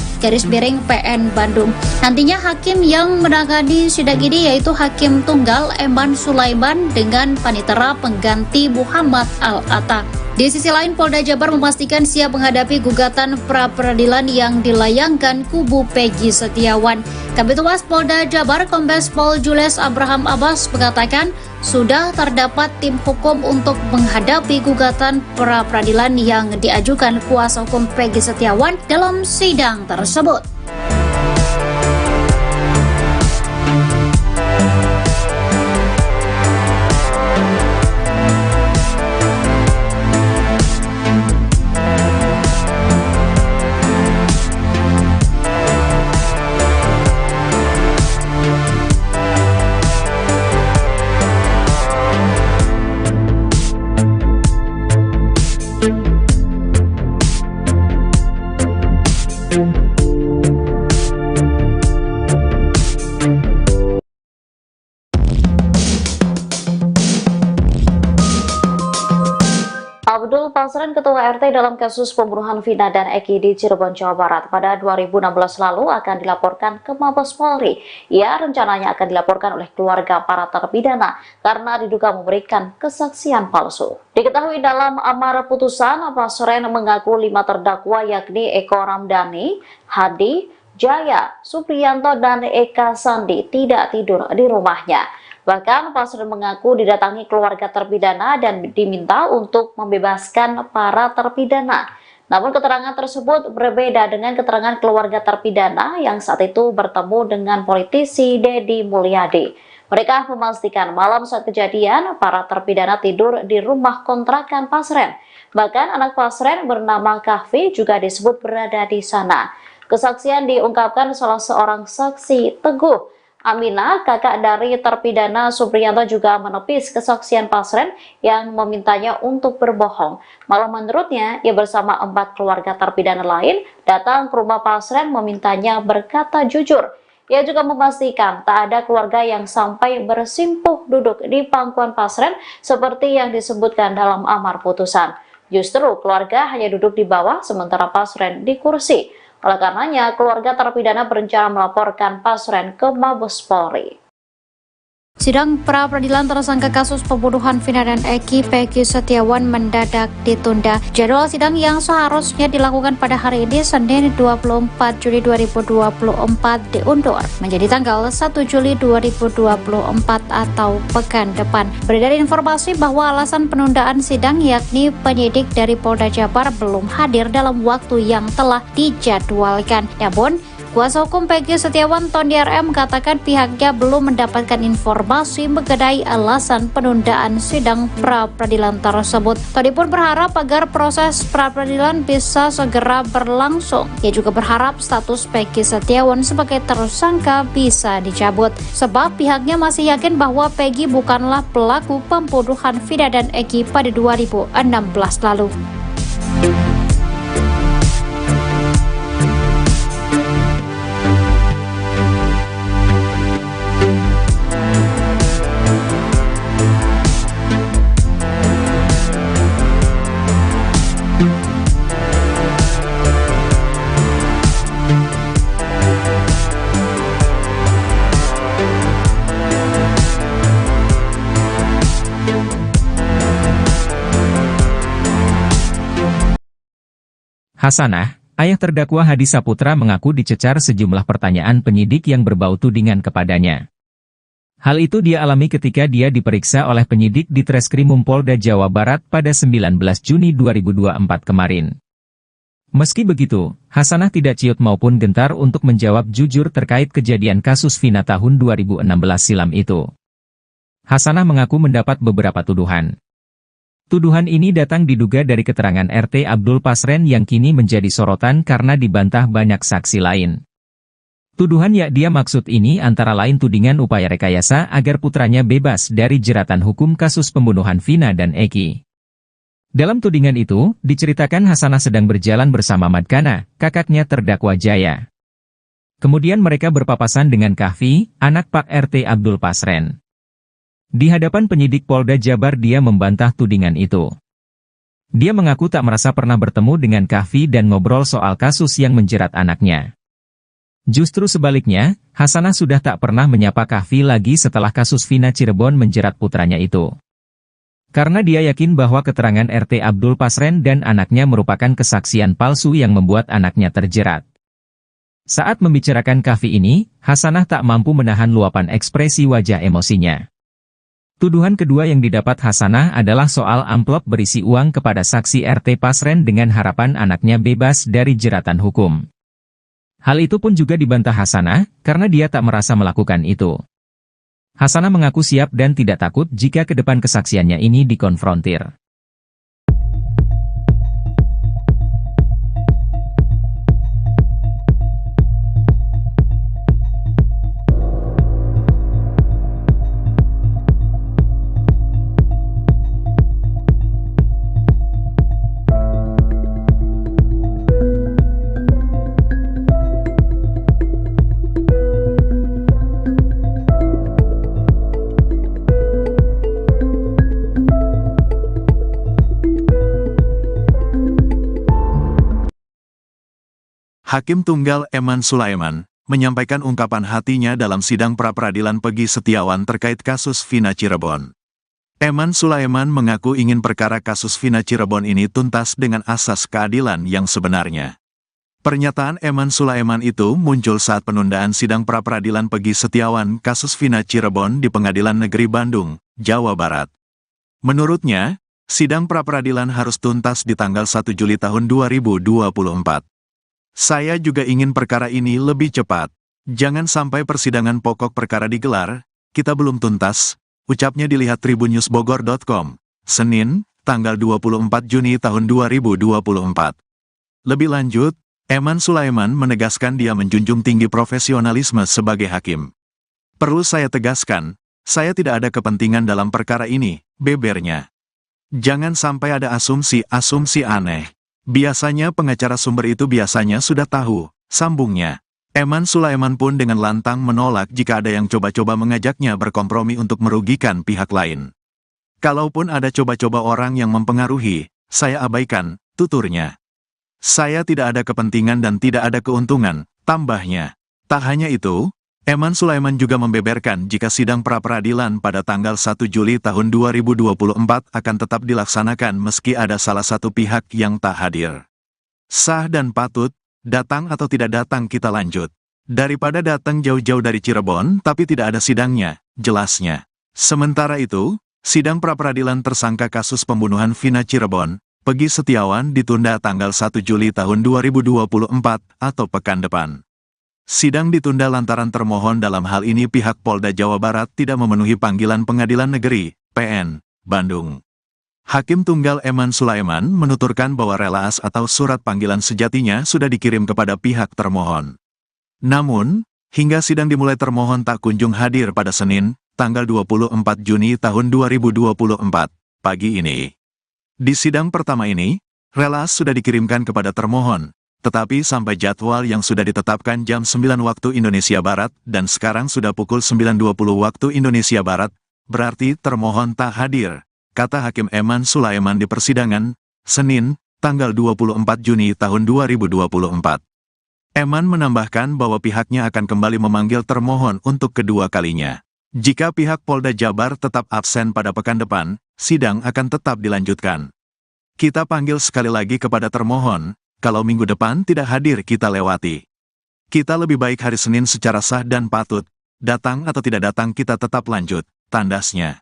PN Bandung. Nantinya hakim yang menangani sidang ini yaitu Hakim Tunggal Eman Sulaiman dengan panitera pengganti Muhammad Al-Atta. Di sisi lain, Polda Jabar memastikan siap menghadapi gugatan pra-peradilan yang dilayangkan kubu Peggy Setiawan. Kabid Humas Polda Jabar Kombes Pol Jules Abraham Abbas mengatakan sudah terdapat tim hukum untuk menghadapi gugatan pra-peradilan yang diajukan kuasa hukum Peggy Setiawan dalam sidang tersebut. Abdul Pasren, Ketua RT dalam kasus pembunuhan Vina dan Eki di Cirebon, Jawa Barat pada 2016 lalu akan dilaporkan ke Mabes Polri. Ia rencananya akan dilaporkan oleh keluarga para terpidana karena diduga memberikan kesaksian palsu. Diketahui dalam amar putusan, Pasren mengaku 5 terdakwa yakni Eko Ramdhani, Hadi, Jaya, Supriyanto, dan Eka Sandi tidak tidur di rumahnya. Bahkan Pasren mengaku didatangi keluarga terpidana dan diminta untuk membebaskan para terpidana. Namun keterangan tersebut berbeda dengan keterangan keluarga terpidana yang saat itu bertemu dengan politisi Deddy Mulyadi. Mereka memastikan malam saat kejadian para terpidana tidur di rumah kontrakan Pasren. Bahkan anak Pasren bernama Kahfi juga disebut berada di sana. Kesaksian diungkapkan salah seorang saksi, Teguh Aminah, kakak dari terpidana Supriyanto, juga menepis kesaksian Pasren yang memintanya untuk berbohong. Malah menurutnya, ia bersama 4 keluarga terpidana lain datang ke rumah Pasren memintanya berkata jujur. Ia juga memastikan tak ada keluarga yang sampai bersimpuh duduk di pangkuan Pasren seperti yang disebutkan dalam amar putusan. Justru keluarga hanya duduk di bawah sementara Pasren di kursi. Oleh karenanya, keluarga terpidana berencana melaporkan Pasren ke Mabes Polri. Sidang pra-peradilan tersangka kasus pembunuhan Vina dan Eki Peggy Setiawan mendadak ditunda. Jadwal sidang yang seharusnya dilakukan pada hari ini Senin 24 Juli 2024 diundur menjadi tanggal 1 Juli 2024 atau pekan depan. Beredar informasi bahwa alasan penundaan sidang yakni penyidik dari Polda Jabar belum hadir dalam waktu yang telah dijadwalkan. Namun, kuasa hukum Peggy Setiawan Tondi RM katakan pihaknya belum mendapatkan informasi mengenai alasan penundaan sidang pra-peradilan tersebut. Tondi pun berharap agar proses pra-peradilan bisa segera berlangsung. Ia juga berharap status Peggy Setiawan sebagai tersangka bisa dicabut, sebab pihaknya masih yakin bahwa Peggy bukanlah pelaku pembunuhan Vina dan Eki pada 2016 lalu. Hasanah, ayah terdakwa Hadi Saputra mengaku dicecar sejumlah pertanyaan penyidik yang berbau tudingan kepadanya. Hal itu dia alami ketika dia diperiksa oleh penyidik di Treskrimum Polda Jawa Barat pada 19 Juni 2024 kemarin. Meski begitu, Hasanah tidak ciut maupun gentar untuk menjawab jujur terkait kejadian kasus Vina tahun 2016 silam itu. Hasanah mengaku mendapat beberapa tuduhan. Tuduhan ini datang diduga dari keterangan RT Abdul Pasren yang kini menjadi sorotan karena dibantah banyak saksi lain. Tuduhan yang dia maksud ini antara lain tudingan upaya rekayasa agar putranya bebas dari jeratan hukum kasus pembunuhan Vina dan Eki. Dalam tudingan itu, diceritakan Hasanah sedang berjalan bersama Madkana, kakaknya terdakwa Jaya. Kemudian mereka berpapasan dengan Kahfi, anak Pak RT Abdul Pasren. Di hadapan penyidik Polda Jabar dia membantah tudingan itu. Dia mengaku tak merasa pernah bertemu dengan Kahfi dan ngobrol soal kasus yang menjerat anaknya. Justru sebaliknya, Hasanah sudah tak pernah menyapa Kahfi lagi setelah kasus Vina Cirebon menjerat putranya itu. Karena dia yakin bahwa keterangan RT Abdul Pasren dan anaknya merupakan kesaksian palsu yang membuat anaknya terjerat. Saat membicarakan Kahfi ini, Hasanah tak mampu menahan luapan ekspresi wajah emosinya. Tuduhan kedua yang didapat Hasanah adalah soal amplop berisi uang kepada saksi RT Pasren dengan harapan anaknya bebas dari jeratan hukum. Hal itu pun juga dibantah Hasanah, karena dia tak merasa melakukan itu. Hasanah mengaku siap dan tidak takut jika ke depan kesaksiannya ini dikonfrontir. Hakim Tunggal Eman Sulaiman menyampaikan ungkapan hatinya dalam sidang pra-peradilan Peggy Setiawan terkait kasus Vina Cirebon. Eman Sulaiman mengaku ingin perkara kasus Vina Cirebon ini tuntas dengan asas keadilan yang sebenarnya. Pernyataan Eman Sulaiman itu muncul saat penundaan sidang pra-peradilan Peggy Setiawan kasus Vina Cirebon di Pengadilan Negeri Bandung, Jawa Barat. Menurutnya, sidang pra-peradilan harus tuntas di tanggal 1 Juli tahun 2024. Saya juga ingin perkara ini lebih cepat. Jangan sampai persidangan pokok perkara digelar, kita belum tuntas, ucapnya dilihat tribunnews.bogor.com, Senin, tanggal 24 Juni tahun 2024. Lebih lanjut, Eman Sulaiman menegaskan dia menjunjung tinggi profesionalisme sebagai hakim. Perlu saya tegaskan, saya tidak ada kepentingan dalam perkara ini, bebernya. Jangan sampai ada asumsi-asumsi aneh. Biasanya pengacara sumber itu biasanya sudah tahu, sambungnya. Eman Sulaiman pun dengan lantang menolak jika ada yang coba-coba mengajaknya berkompromi untuk merugikan pihak lain. Kalaupun ada coba-coba orang yang mempengaruhi, saya abaikan, tuturnya. Saya tidak ada kepentingan dan tidak ada keuntungan, tambahnya. Tak hanya itu, Eman Sulaiman juga membeberkan jika sidang pra-peradilan pada tanggal 1 Juli tahun 2024 akan tetap dilaksanakan meski ada salah satu pihak yang tak hadir. Sah dan patut, datang atau tidak datang kita lanjut. Daripada datang jauh-jauh dari Cirebon tapi tidak ada sidangnya, jelasnya. Sementara itu, sidang pra-peradilan tersangka kasus pembunuhan Vina Cirebon, Peggy Setiawan ditunda tanggal 1 Juli tahun 2024 atau pekan depan. Sidang ditunda lantaran termohon dalam hal ini pihak Polda Jawa Barat tidak memenuhi panggilan Pengadilan Negeri, PN, Bandung. Hakim Tunggal Eman Sulaiman menuturkan bahwa relaas atau surat panggilan sejatinya sudah dikirim kepada pihak termohon. Namun, hingga sidang dimulai termohon tak kunjung hadir pada Senin, tanggal 24 Juni tahun 2024, pagi ini. Di sidang pertama ini, relaas sudah dikirimkan kepada termohon. Tetapi sampai jadwal yang sudah ditetapkan jam 9 waktu Indonesia Barat dan sekarang sudah pukul 9.20 waktu Indonesia Barat, berarti termohon tak hadir, kata Hakim Eman Sulaiman di persidangan, Senin, tanggal 24 Juni tahun 2024. Eman menambahkan bahwa pihaknya akan kembali memanggil termohon untuk kedua kalinya. Jika pihak Polda Jabar tetap absen pada pekan depan, sidang akan tetap dilanjutkan. Kita panggil sekali lagi kepada termohon. Kalau minggu depan tidak hadir kita lewati. Kita lebih baik hari Senin secara sah dan patut, datang atau tidak datang kita tetap lanjut, tandasnya.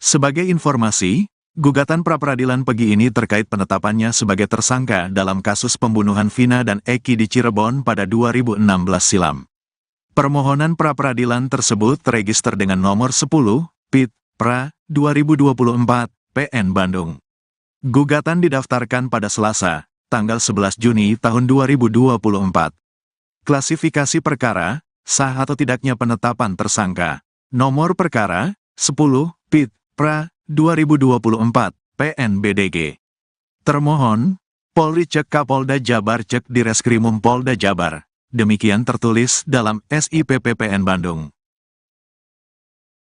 Sebagai informasi, gugatan pra-peradilan Peggy ini terkait penetapannya sebagai tersangka dalam kasus pembunuhan Vina dan Eki di Cirebon pada 2016 silam. Permohonan pra-peradilan tersebut terregister dengan nomor 10, PIT, PRA, 2024, PN Bandung. Gugatan didaftarkan pada Selasa, tanggal 11 Juni tahun 2024. Klasifikasi perkara, sah atau tidaknya penetapan tersangka. Nomor perkara, 10, PIT, PRA, 2024, PNBDG. Termohon, Polri cek Kapolda Jabar cek Direskrimum Polda Jabar. Demikian tertulis dalam SIPP PN Bandung.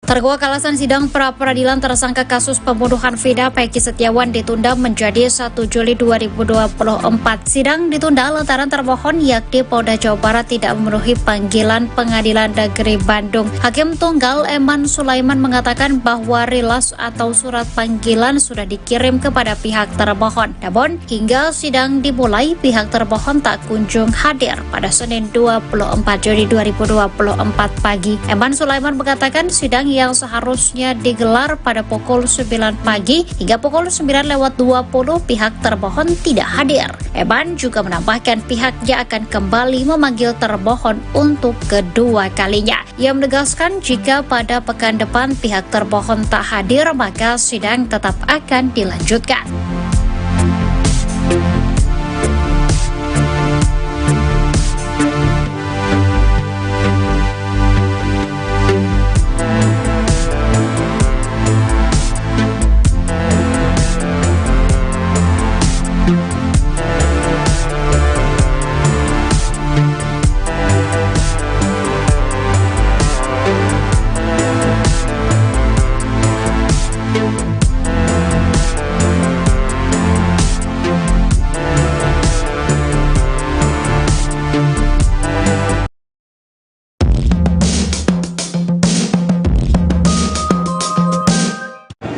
Terkuak alasan sidang pra-peradilan tersangka kasus pembunuhan Vina Peggy Setiawan ditunda menjadi 1 Juli 2024. Sidang ditunda lantaran termohon yakni Polda Jawa Barat tidak memenuhi panggilan Pengadilan Negeri Bandung. Hakim Tunggal Eman Sulaiman mengatakan bahwa rilas atau surat panggilan sudah dikirim kepada pihak termohon. Namun, hingga sidang dimulai, pihak termohon tak kunjung hadir pada Senin 24 Juli 2024 pagi. Eman Sulaiman mengatakan sidang yang seharusnya digelar pada pukul 9 pagi hingga pukul 9:20 pihak termohon tidak hadir. Eman juga menambahkan pihaknya akan kembali memanggil termohon untuk kedua kalinya. Ia menegaskan jika pada pekan depan pihak termohon tak hadir maka sidang tetap akan dilanjutkan.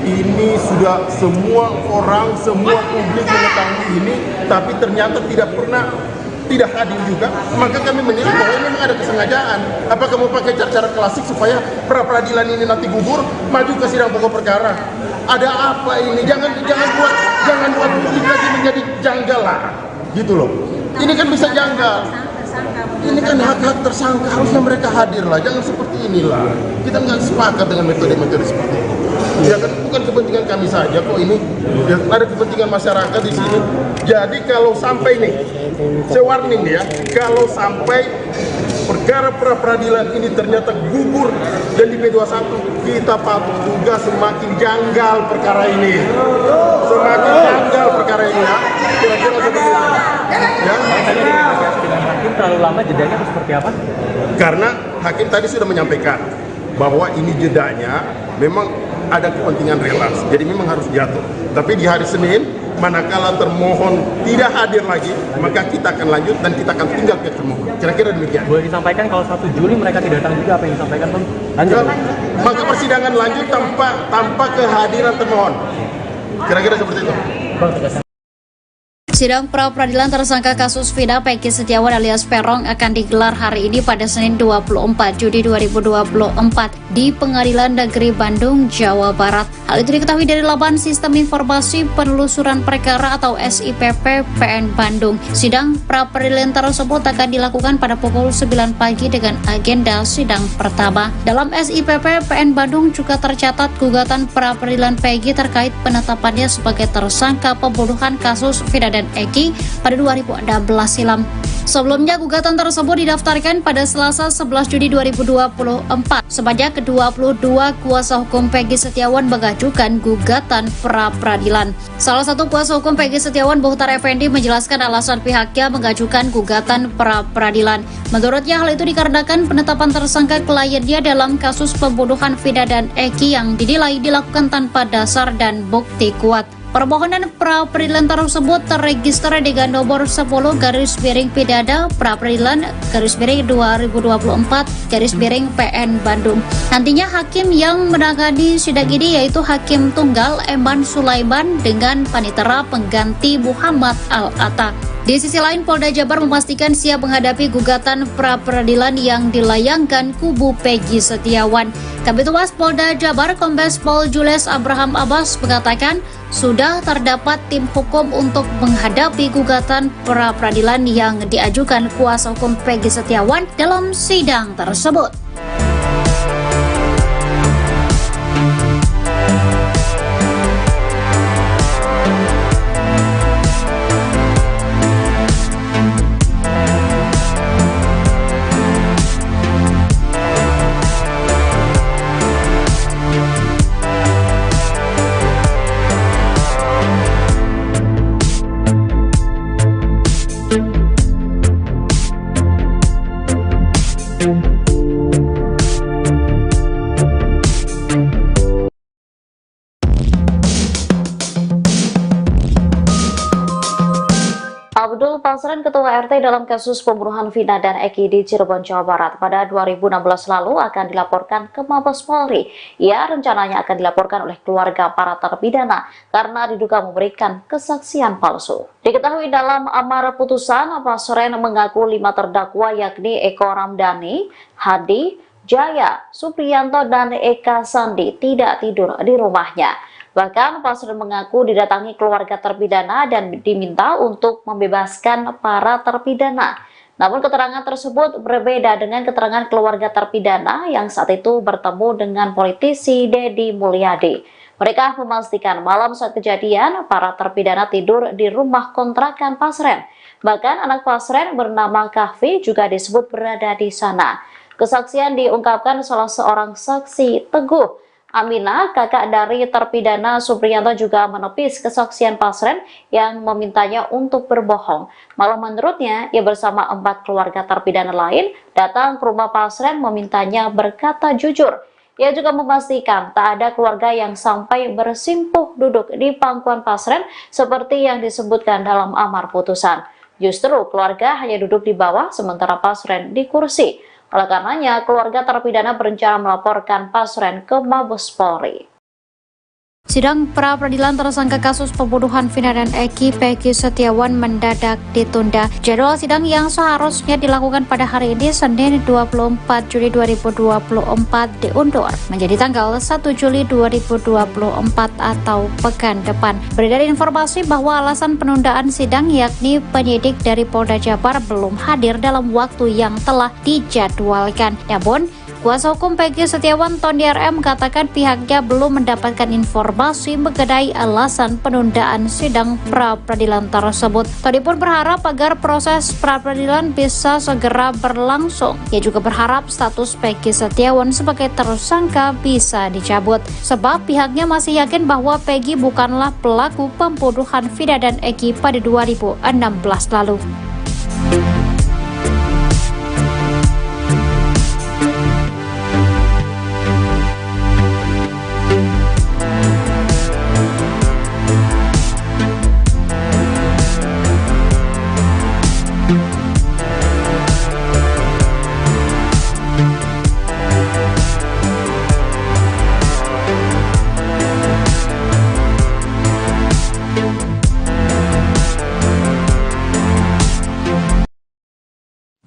Ini sudah semua orang, semua publik mengetahui ini, tapi ternyata tidak hadir juga. Maka kami menilai bahwa ini memang ada kesengajaan. Apakah mau pakai cara klasik supaya pra-peradilan ini nanti gugur, maju ke sidang pokok perkara? Ada apa ini? Jangan buat publik lagi menjadi janggal lah, gitu loh. Ini kan bisa janggal. Ini kan hak-hak tersangka, harusnya mereka hadir lah. Jangan seperti inilah. Kita nggak sepakat dengan metode-metode seperti ini. Ya kan bukan kepentingan kami saja kok ini, ya, ada kepentingan masyarakat di sini. Jadi kalau sampai nih, saya warning ya, kalau sampai perkara pra-peradilan ini ternyata gugur dan di P21, kita patut juga semakin janggal perkara ini. Semakin janggal perkara ini ya. Kira-kira seperti itu. Ya. Hakim terlalu lama jedanya atau seperti apa? Karena hakim tadi sudah menyampaikan bahwa ini jedanya memang ada kepentingan relasi, jadi memang harus jatuh. Tapi di hari Senin, manakala termohon tidak hadir lagi, maka kita akan lanjut dan kita akan tinggal ke termohon. Kira-kira demikian. Boleh disampaikan kalau 1 Juli mereka tidak datang juga, apa yang disampaikan Bang? Lanjut. Maka persidangan lanjut tanpa kehadiran termohon. Kira-kira seperti itu. Bang, tegaskan. Sidang pra-peradilan tersangka kasus Vina Peggy Setiawan alias Peron akan digelar hari ini pada Senin 24 Juli 2024 di Pengadilan Negeri Bandung, Jawa Barat. Hal itu diketahui dari laman Sistem Informasi Penelusuran Perkara atau SIPP PN Bandung. Sidang pra-peradilan tersebut akan dilakukan pada pukul 9 pagi dengan agenda sidang pertama. Dalam SIPP PN Bandung juga tercatat gugatan pra-peradilan Peggy terkait penetapannya sebagai tersangka pembunuhan kasus Vina dan Eki pada 2016 silam. Sebelumnya gugatan tersebut didaftarkan pada Selasa 11 Juli 2024. Sebanyak 22 kuasa hukum Peggy Setiawan mengajukan gugatan pra-peradilan. Salah satu kuasa hukum Peggy Setiawan, Bohtar Effendi, menjelaskan alasan pihaknya mengajukan gugatan pra-peradilan. Menurutnya hal itu dikarenakan penetapan tersangka kliennya dalam kasus pembunuhan Vina dan Eki yang dinilai dilakukan tanpa dasar dan bukti kuat. Permohonan pra-peradilan tersebut terregister dengan nomor 10/Pidana pra-peradilan /2024/PN Bandung. Nantinya hakim yang menangani sidang ini yaitu Hakim Tunggal Eman Sulaiman dengan panitera pengganti Muhammad Al-Atta. Di sisi lain, Polda Jabar memastikan siap menghadapi gugatan pra-peradilan yang dilayangkan kubu Peggy Setiawan. Kabid Humas Polda Jabar Kombes Pol Jules Abraham Abbas mengatakan sudah terdapat tim hukum untuk menghadapi gugatan pra-peradilan yang diajukan kuasa hukum Peggy Setiawan dalam sidang tersebut. Abdul Pasren, Ketua RT dalam kasus pembunuhan Vina dan Eki di Cirebon, Jawa Barat pada 2016 lalu akan dilaporkan ke Mabes Polri. Ia rencananya akan dilaporkan oleh keluarga para terpidana karena diduga memberikan kesaksian palsu. Diketahui dalam amar putusan, Pasren mengaku 5 terdakwa yakni Eko Ramdhani, Hadi, Jaya, Supriyanto, dan Eka Sandi tidak tidur di rumahnya. Bahkan Pasren mengaku didatangi keluarga terpidana dan diminta untuk membebaskan para terpidana. Namun keterangan tersebut berbeda dengan keterangan keluarga terpidana yang saat itu bertemu dengan politisi Deddy Mulyadi. Mereka memastikan malam saat kejadian para terpidana tidur di rumah kontrakan Pasren. Bahkan anak Pasren bernama Kahfi juga disebut berada di sana. Kesaksian diungkapkan salah seorang saksi, Teguh Amina, kakak dari terpidana Supriyanto, juga menepis kesaksian Pasren yang memintanya untuk berbohong. Malah menurutnya, ia bersama 4 keluarga terpidana lain datang ke rumah Pasren memintanya berkata jujur. Ia juga memastikan tak ada keluarga yang sampai bersimpuh duduk di pangkuan Pasren seperti yang disebutkan dalam amar putusan. Justru keluarga hanya duduk di bawah sementara Pasren di kursi. Oleh karenanya, keluarga terpidana berencana melaporkan Pasren ke Mabes Polri. Sidang pra-peradilan tersangka kasus pembunuhan Vina dan Eki Peggy Setiawan mendadak ditunda. Jadwal sidang yang seharusnya dilakukan pada hari ini Senin 24 Juli 2024 diundur menjadi tanggal 1 Juli 2024 atau pekan depan. Beredar informasi bahwa alasan penundaan sidang yakni penyidik dari Polda Jabar belum hadir dalam waktu yang telah dijadwalkan. Namun, kuasa hukum Peggy Setiawan Tony RM mengatakan pihaknya belum mendapatkan informasi mengenai alasan penundaan sidang pra-peradilan tersebut. Tony pun berharap agar proses pra-peradilan bisa segera berlangsung. Ia juga berharap status Peggy Setiawan sebagai tersangka bisa dicabut, sebab pihaknya masih yakin bahwa Peggy bukanlah pelaku pembunuhan Vina dan Eki pada 2016 lalu.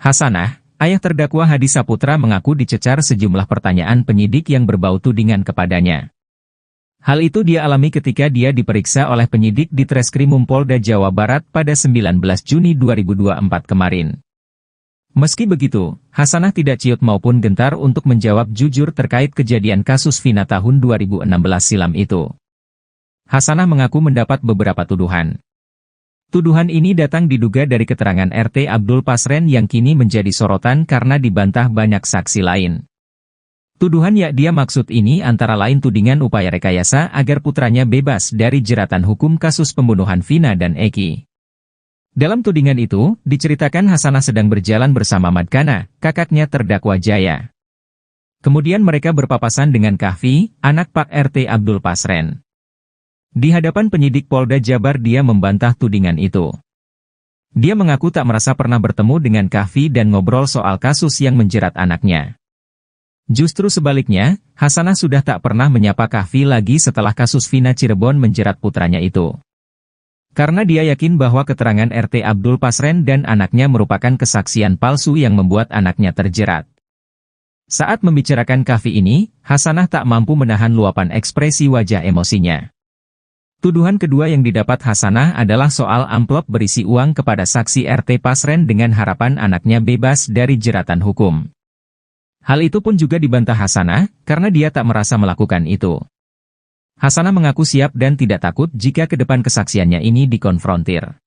Hasanah, ayah terdakwa Hadi Saputra mengaku dicecar sejumlah pertanyaan penyidik yang berbau tudingan kepadanya. Hal itu dia alami ketika dia diperiksa oleh penyidik di Treskrimum Polda Jawa Barat pada 19 Juni 2024 kemarin. Meski begitu, Hasanah tidak ciut maupun gentar untuk menjawab jujur terkait kejadian kasus Vina tahun 2016 silam itu. Hasanah mengaku mendapat beberapa tuduhan. Tuduhan ini datang diduga dari keterangan RT Abdul Pasren yang kini menjadi sorotan karena dibantah banyak saksi lain. Tuduhan yang dia maksud ini antara lain tudingan upaya rekayasa agar putranya bebas dari jeratan hukum kasus pembunuhan Vina dan Eki. Dalam tudingan itu, diceritakan Hasanah sedang berjalan bersama Madkana, kakaknya terdakwa Jaya. Kemudian mereka berpapasan dengan Kahfi, anak Pak RT Abdul Pasren. Di hadapan penyidik Polda Jabar dia membantah tudingan itu. Dia mengaku tak merasa pernah bertemu dengan Kahfi dan ngobrol soal kasus yang menjerat anaknya. Justru sebaliknya, Hasanah sudah tak pernah menyapa Kahfi lagi setelah kasus Vina Cirebon menjerat putranya itu. Karena dia yakin bahwa keterangan RT Abdul Pasren dan anaknya merupakan kesaksian palsu yang membuat anaknya terjerat. Saat membicarakan Kahfi ini, Hasanah tak mampu menahan luapan ekspresi wajah emosinya. Tuduhan kedua yang didapat Hasanah adalah soal amplop berisi uang kepada saksi RT Pasren dengan harapan anaknya bebas dari jeratan hukum. Hal itu pun juga dibantah Hasanah, karena dia tak merasa melakukan itu. Hasanah mengaku siap dan tidak takut jika ke depan kesaksiannya ini dikonfrontir.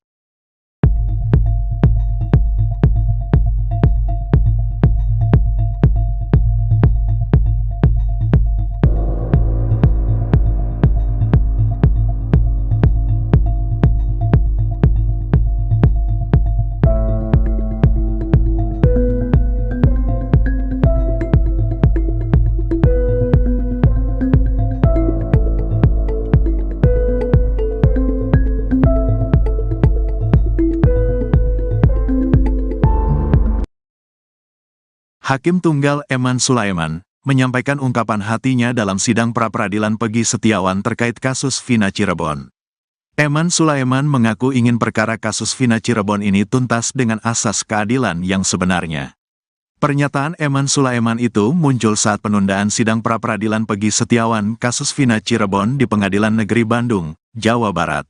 Hakim Tunggal Eman Sulaiman menyampaikan ungkapan hatinya dalam sidang pra-peradilan Pegi Setiawan terkait kasus Vina Cirebon. Eman Sulaiman mengaku ingin perkara kasus Vina Cirebon ini tuntas dengan asas keadilan yang sebenarnya. Pernyataan Eman Sulaiman itu muncul saat penundaan sidang pra-peradilan Pegi Setiawan kasus Vina Cirebon di Pengadilan Negeri Bandung, Jawa Barat.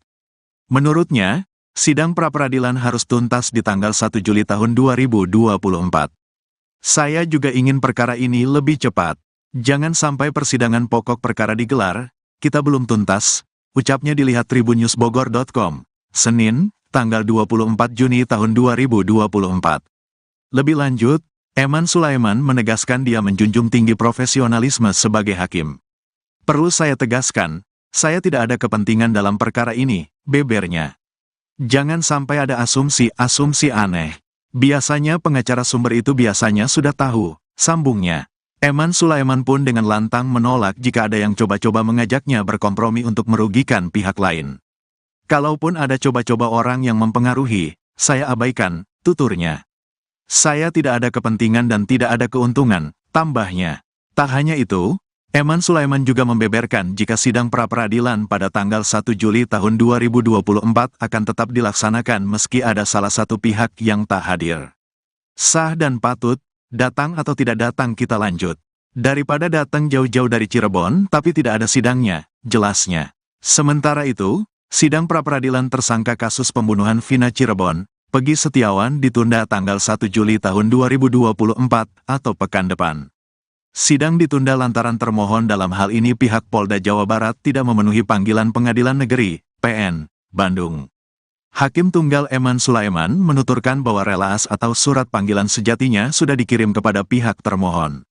Menurutnya, sidang pra-peradilan harus tuntas di tanggal 1 Juli tahun 2024. Saya juga ingin perkara ini lebih cepat. Jangan sampai persidangan pokok perkara digelar, kita belum tuntas, ucapnya dilihat tribunnews.bogor.com, Senin, tanggal 24 Juni tahun 2024. Lebih lanjut, Eman Sulaiman menegaskan dia menjunjung tinggi profesionalisme sebagai hakim. Perlu saya tegaskan, saya tidak ada kepentingan dalam perkara ini, bebernya. Jangan sampai ada asumsi-asumsi aneh. Biasanya pengacara sumber itu biasanya sudah tahu, sambungnya. Eman Sulaiman pun dengan lantang menolak jika ada yang coba-coba mengajaknya berkompromi untuk merugikan pihak lain. Kalaupun ada coba-coba orang yang mempengaruhi, saya abaikan, tuturnya. Saya tidak ada kepentingan dan tidak ada keuntungan, tambahnya. Tak hanya itu, Eman Sulaiman juga membeberkan jika sidang pra-peradilan pada tanggal 1 Juli tahun 2024 akan tetap dilaksanakan meski ada salah satu pihak yang tak hadir. Sah dan patut, datang atau tidak datang kita lanjut. Daripada datang jauh-jauh dari Cirebon tapi tidak ada sidangnya, jelasnya. Sementara itu, sidang pra-peradilan tersangka kasus pembunuhan Vina Cirebon, Pegi Setiawan ditunda tanggal 1 Juli tahun 2024 atau pekan depan. Sidang ditunda lantaran termohon dalam hal ini pihak Polda Jawa Barat tidak memenuhi panggilan Pengadilan Negeri, PN, Bandung. Hakim Tunggal Eman Sulaiman menuturkan bahwa relaas atau surat panggilan sejatinya sudah dikirim kepada pihak termohon.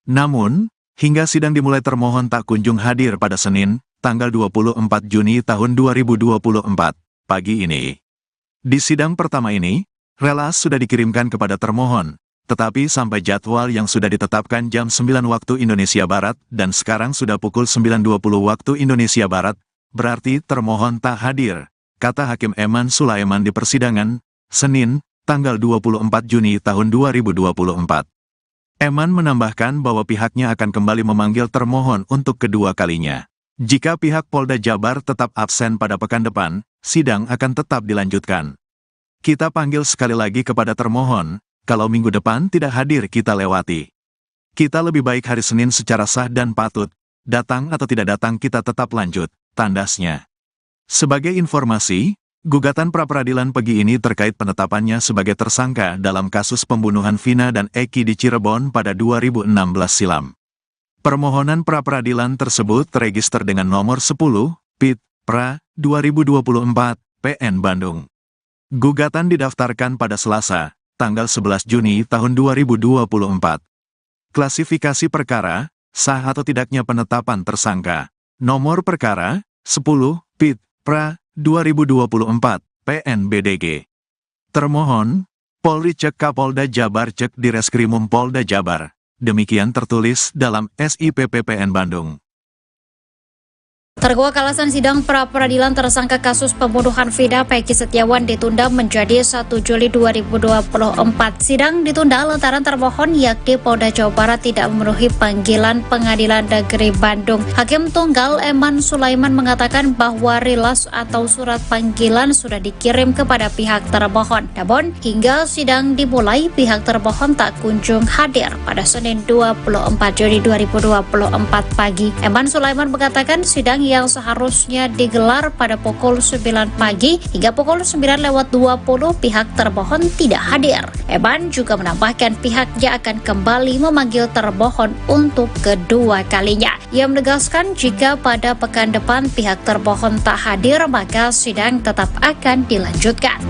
Namun, hingga sidang dimulai termohon tak kunjung hadir pada Senin, tanggal 24 Juni tahun 2024, pagi ini. Di sidang pertama ini, relaas sudah dikirimkan kepada termohon. Tetapi sampai jadwal yang sudah ditetapkan jam 9 waktu Indonesia Barat dan sekarang sudah pukul 9.20 waktu Indonesia Barat, berarti termohon tak hadir, kata Hakim Eman Sulaiman di persidangan, Senin, tanggal 24 Juni tahun 2024. Eman menambahkan bahwa pihaknya akan kembali memanggil termohon untuk kedua kalinya. Jika pihak Polda Jabar tetap absen pada pekan depan, sidang akan tetap dilanjutkan. Kita panggil sekali lagi kepada termohon, kalau minggu depan tidak hadir kita lewati. Kita lebih baik hari Senin secara sah dan patut, datang atau tidak datang kita tetap lanjut, tandasnya. Sebagai informasi, gugatan pra-peradilan Pegi ini terkait penetapannya sebagai tersangka dalam kasus pembunuhan Vina dan Eki di Cirebon pada 2016 silam. Permohonan pra-peradilan tersebut terregister dengan nomor 10, PIT, PRA, 2024, PN Bandung. Gugatan didaftarkan pada Selasa, tanggal 11 Juni tahun 2024. Klasifikasi perkara, sah atau tidaknya penetapan tersangka. Nomor perkara, 10, PIT, PRA, 2024, PNBDG. Termohon, Polri Cek Kapolda Jabar Cek Direskrimum Polda Jabar. Demikian tertulis dalam SIPP PN Bandung. Terdakwa alasan sidang pra-peradilan tersangka kasus pembunuhan Vina Peggy Setiawan ditunda menjadi 1 Juli 2024. Sidang ditunda lantaran termohon yakni Polda Jawa Barat tidak memenuhi panggilan Pengadilan Negeri Bandung. Hakim Tunggal Eman Sulaiman mengatakan bahwa rilas atau surat panggilan sudah dikirim kepada pihak termohon. Namun, hingga sidang dimulai, pihak termohon tak kunjung hadir pada Senin 24 Juni 2024 pagi. Eman Sulaiman mengatakan sidang yang seharusnya digelar pada pukul 9 pagi hingga pukul 9:20 pihak termohon tidak hadir. Eman juga menambahkan pihaknya akan kembali memanggil termohon untuk kedua kalinya. Ia menegaskan jika pada pekan depan pihak termohon tak hadir maka sidang tetap akan dilanjutkan.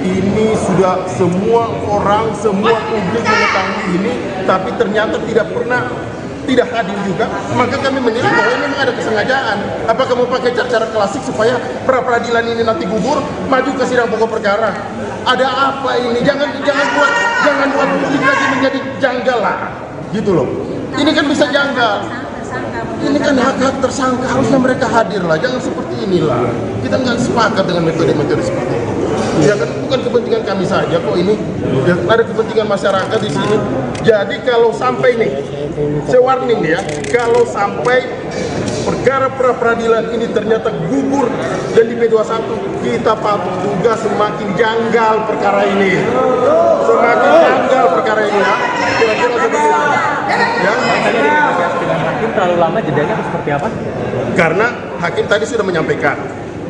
Ini sudah semua orang, semua publik mengetahui ini, tapi ternyata tidak hadir juga. Maka kami menilai bahwa ini memang ada kesengajaan. Apakah mau pakai cara klasik supaya pra-peradilan ini nanti gugur, maju ke sidang pokok perkara? Ada apa ini? Jangan buat publik lagi menjadi janggal lah, gitu loh. Ini kan bisa janggal. Ini kan hak-hak tersangka, harusnya mereka hadir lah. Jangan seperti inilah. Kita nggak sepakat dengan metode-metode seperti ini. Ya kan bukan kepentingan kami saja kok ini, ya, ada kepentingan masyarakat di sini. Jadi kalau sampai nih, saya warning nih ya, kalau sampai perkara pra-peradilan ini ternyata gugur dan di P21, kita patut juga semakin janggal perkara ini. Semakin janggal perkara ini ya. Kira-kira seperti itu. Ya. Dengan hakim terlalu lama jedanya atau seperti apa? Karena hakim tadi sudah menyampaikan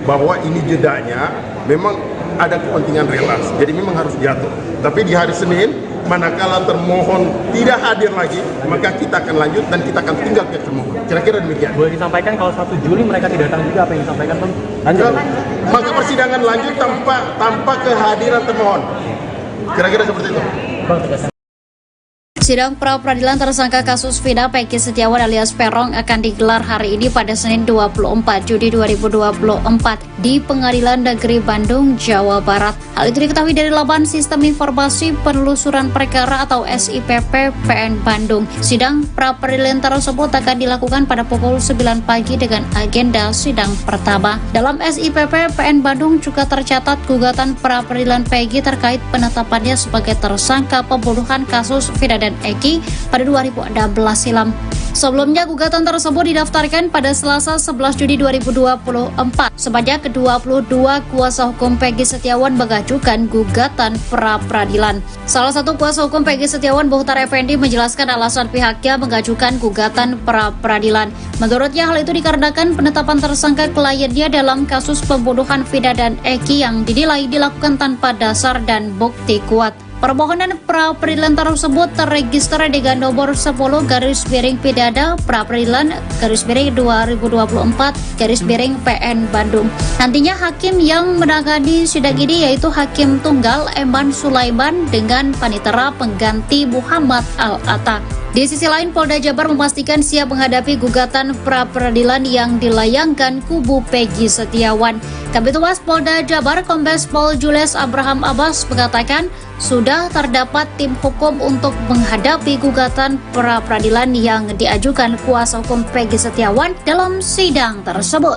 bahwa ini jedanya memang ada kepentingan relas, jadi memang harus diatur. Tapi di hari Senin, manakala termohon tidak hadir lagi, maka kita akan lanjut dan kita akan tinggal ke termohon. Kira-kira demikian. Boleh disampaikan kalau 1 Juli mereka tidak datang juga, apa yang disampaikan Bang? Lanjut. Maka persidangan lanjut tanpa kehadiran termohon. Kira-kira seperti itu. Bang, tegaskan. Sidang pra-peradilan tersangka kasus Vina Peggy Setiawan alias Peron akan digelar hari ini pada Senin 24 Juni 2024 di Pengadilan Negeri Bandung, Jawa Barat. Hal itu diketahui dari laman Sistem Informasi Penelusuran Perkara atau SIPP PN Bandung. Sidang pra-peradilan tersebut akan dilakukan pada pukul 9 pagi dengan agenda sidang pertama. Dalam SIPP PN Bandung juga tercatat gugatan pra-peradilan Peggy terkait penetapannya sebagai tersangka pembunuhan kasus Vina dan Eki pada 2016 silam. Sebelumnya gugatan tersebut didaftarkan pada Selasa 11 Juni 2024. Sebanyak 22 kuasa hukum Peggy Setiawan mengajukan gugatan pra-peradilan. Salah satu kuasa hukum Peggy Setiawan, Muhtar Effendi, menjelaskan alasan pihaknya mengajukan gugatan pra-peradilan. Menurutnya hal itu dikarenakan penetapan tersangka kliennya dalam kasus pembunuhan Vina dan Eki yang dinilai dilakukan tanpa dasar dan bukti kuat. Permohonan pra-peradilan tersebut terregister dengan nomor 10/PIDADA pra-peradilan/2024 PN Bandung. Nantinya hakim yang menangani sidang ini yaitu Hakim Tunggal Eman Sulaiman dengan panitera pengganti Muhammad Al-Atta. Di sisi lain, Polda Jabar memastikan siap menghadapi gugatan pra-peradilan yang dilayangkan kubu Peggy Setiawan. Kabid Humas Polda Jabar, Kombes Pol Julius Abraham Abbas mengatakan sudah terdapat tim hukum untuk menghadapi gugatan pra-peradilan yang diajukan kuasa hukum Peggy Setiawan dalam sidang tersebut.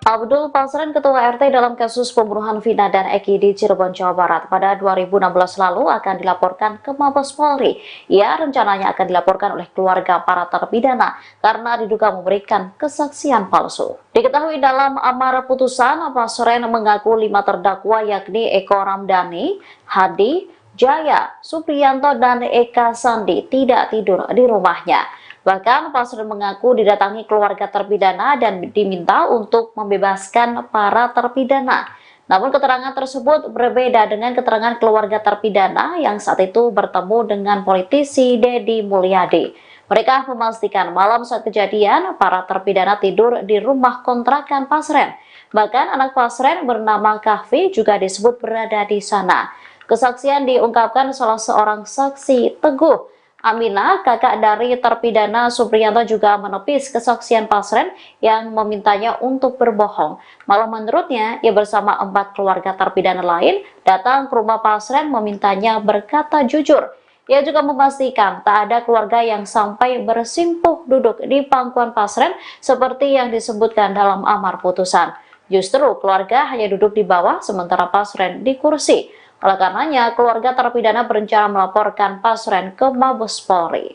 Abdul Pasren, Ketua RT dalam kasus pembunuhan Vina dan Eki di Cirebon, Jawa Barat pada 2016 lalu akan dilaporkan ke Mabes Polri. Ia rencananya akan dilaporkan oleh keluarga para terpidana karena diduga memberikan kesaksian palsu. Diketahui dalam amar putusan, Pasren mengaku 5 terdakwa yakni Eko Ramdhani, Hadi, Jaya, Supriyanto, dan Eka Sandi tidak tidur di rumahnya. Bahkan Pasren mengaku didatangi keluarga terpidana dan diminta untuk membebaskan para terpidana. Namun keterangan tersebut berbeda dengan keterangan keluarga terpidana yang saat itu bertemu dengan politisi Deddy Mulyadi. Mereka memastikan malam saat kejadian para terpidana tidur di rumah kontrakan Pasren. Bahkan anak Pasren bernama Kahfi juga disebut berada di sana. Kesaksian diungkapkan salah seorang saksi, Teguh Aminah, kakak dari terpidana Supriyanto, juga menepis kesaksian Pasren yang memintanya untuk berbohong. Malah menurutnya, ia bersama 4 keluarga terpidana lain datang ke rumah Pasren memintanya berkata jujur. Ia juga memastikan tak ada keluarga yang sampai bersimpuh duduk di pangkuan Pasren seperti yang disebutkan dalam amar putusan. Justru keluarga hanya duduk di bawah sementara Pasren di kursi. Oleh karenanya, keluarga terpidana berencana melaporkan Pasren ke Mabes Polri.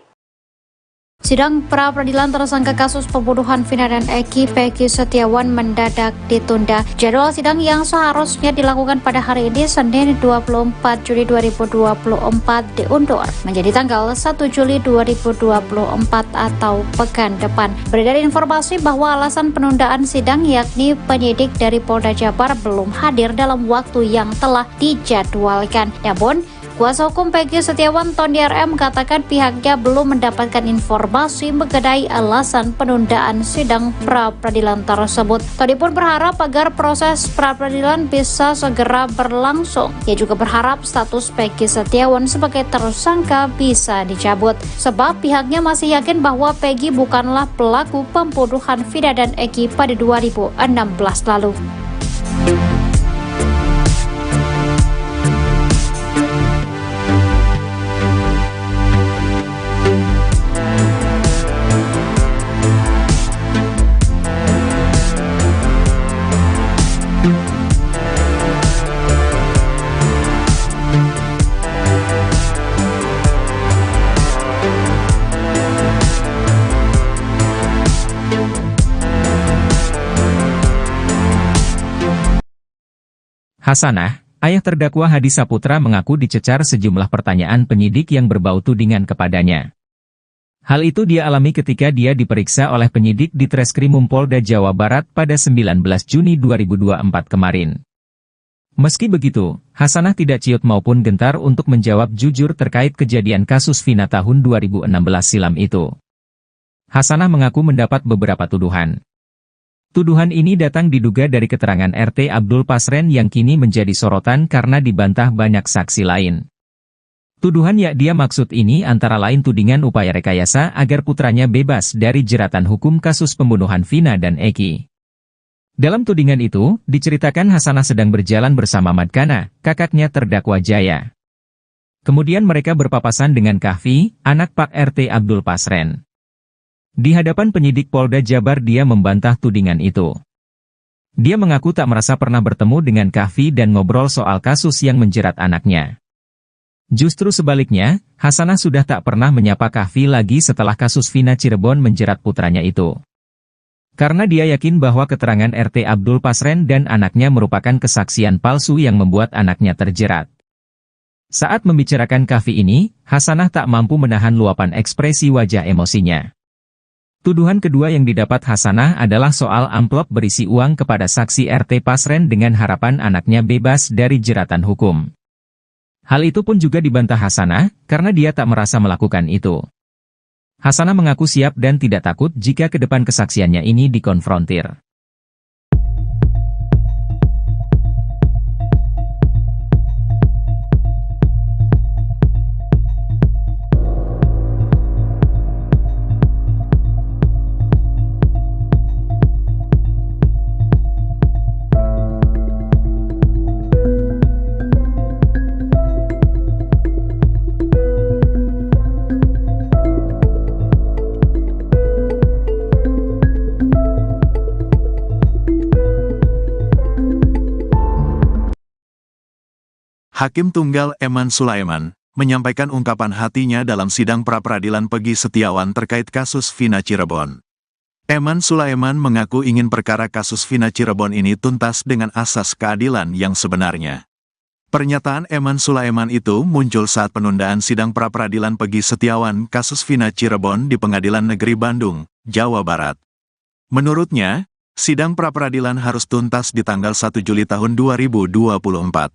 Sidang pra-peradilan tersangka kasus pembunuhan Vina dan Eki, Peggy Setiawan, mendadak ditunda. Jadwal sidang yang seharusnya dilakukan pada hari ini, Senin 24 Juli 2024, diundur menjadi tanggal 1 Juli 2024 atau pekan depan. Beredar informasi bahwa alasan penundaan sidang yakni penyidik dari Polda Jabar belum hadir dalam waktu yang telah dijadwalkan. Namun, kuasa hukum Peggy Setiawan, Tony RM, mengatakan pihaknya belum mendapatkan informasi mengenai alasan penundaan sidang pra-peradilan tersebut. Tony pun berharap agar proses pra-peradilan bisa segera berlangsung. Ia juga berharap status Peggy Setiawan sebagai tersangka bisa dicabut, sebab pihaknya masih yakin bahwa Peggy bukanlah pelaku pembunuhan Vina dan Eki pada 2016 lalu. Hasanah, ayah terdakwa Hadi Saputra, mengaku dicecar sejumlah pertanyaan penyidik yang berbau tudingan kepadanya. Hal itu dia alami ketika dia diperiksa oleh penyidik di Treskrimum Polda Jawa Barat pada 19 Juni 2024 kemarin. Meski begitu, Hasanah tidak ciut maupun gentar untuk menjawab jujur terkait kejadian kasus Vina tahun 2016 silam itu. Hasanah mengaku mendapat beberapa tuduhan. Tuduhan ini datang diduga dari keterangan RT Abdul Pasren yang kini menjadi sorotan karena dibantah banyak saksi lain. Tuduhan yang dia maksud ini antara lain tudingan upaya rekayasa agar putranya bebas dari jeratan hukum kasus pembunuhan Vina dan Eki. Dalam tudingan itu, diceritakan Hasanah sedang berjalan bersama Madkana, kakaknya terdakwa Jaya. Kemudian mereka berpapasan dengan Kahfi, anak Pak RT Abdul Pasren. Di hadapan penyidik Polda Jabar dia membantah tudingan itu. Dia mengaku tak merasa pernah bertemu dengan Kahfi dan ngobrol soal kasus yang menjerat anaknya. Justru sebaliknya, Hasanah sudah tak pernah menyapa Kahfi lagi setelah kasus Vina Cirebon menjerat putranya itu. Karena dia yakin bahwa keterangan RT Abdul Pasren dan anaknya merupakan kesaksian palsu yang membuat anaknya terjerat. Saat membicarakan kafi ini, Hasanah tak mampu menahan luapan ekspresi wajah emosinya. Tuduhan kedua yang didapat Hasanah adalah soal amplop berisi uang kepada saksi RT Pasren dengan harapan anaknya bebas dari jeratan hukum. Hal itu pun juga dibantah Hasanah, karena dia tak merasa melakukan itu. Hasanah mengaku siap dan tidak takut jika ke depan kesaksiannya ini dikonfrontir. Hakim Tunggal Eman Sulaiman menyampaikan ungkapan hatinya dalam sidang pra-peradilan Pegi Setiawan terkait kasus Vina Cirebon. Eman Sulaiman mengaku ingin perkara kasus Vina Cirebon ini tuntas dengan asas keadilan yang sebenarnya. Pernyataan Eman Sulaiman itu muncul saat penundaan sidang pra-peradilan Pegi Setiawan kasus Vina Cirebon di Pengadilan Negeri Bandung, Jawa Barat. Menurutnya, sidang pra-peradilan harus tuntas di tanggal 1 Juli tahun 2024.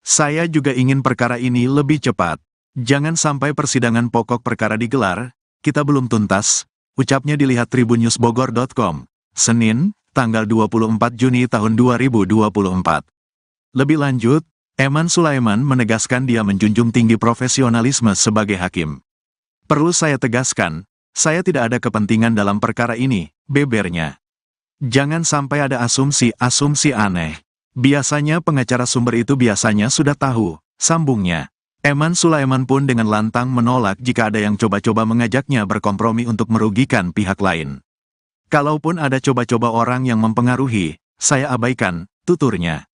Saya juga ingin perkara ini lebih cepat. Jangan sampai persidangan pokok perkara digelar, kita belum tuntas, ucapnya dilihat tribunnews.bogor.com, Senin, tanggal 24 Juni tahun 2024. Lebih lanjut, Eman Sulaiman menegaskan dia menjunjung tinggi profesionalisme sebagai hakim. Perlu saya tegaskan, saya tidak ada kepentingan dalam perkara ini, bebernya. Jangan sampai ada asumsi-asumsi aneh. Biasanya pengacara sumber itu biasanya sudah tahu, sambungnya. Eman Sulaiman pun dengan lantang menolak jika ada yang coba-coba mengajaknya berkompromi untuk merugikan pihak lain. Kalaupun ada coba-coba orang yang mempengaruhi, saya abaikan, tuturnya.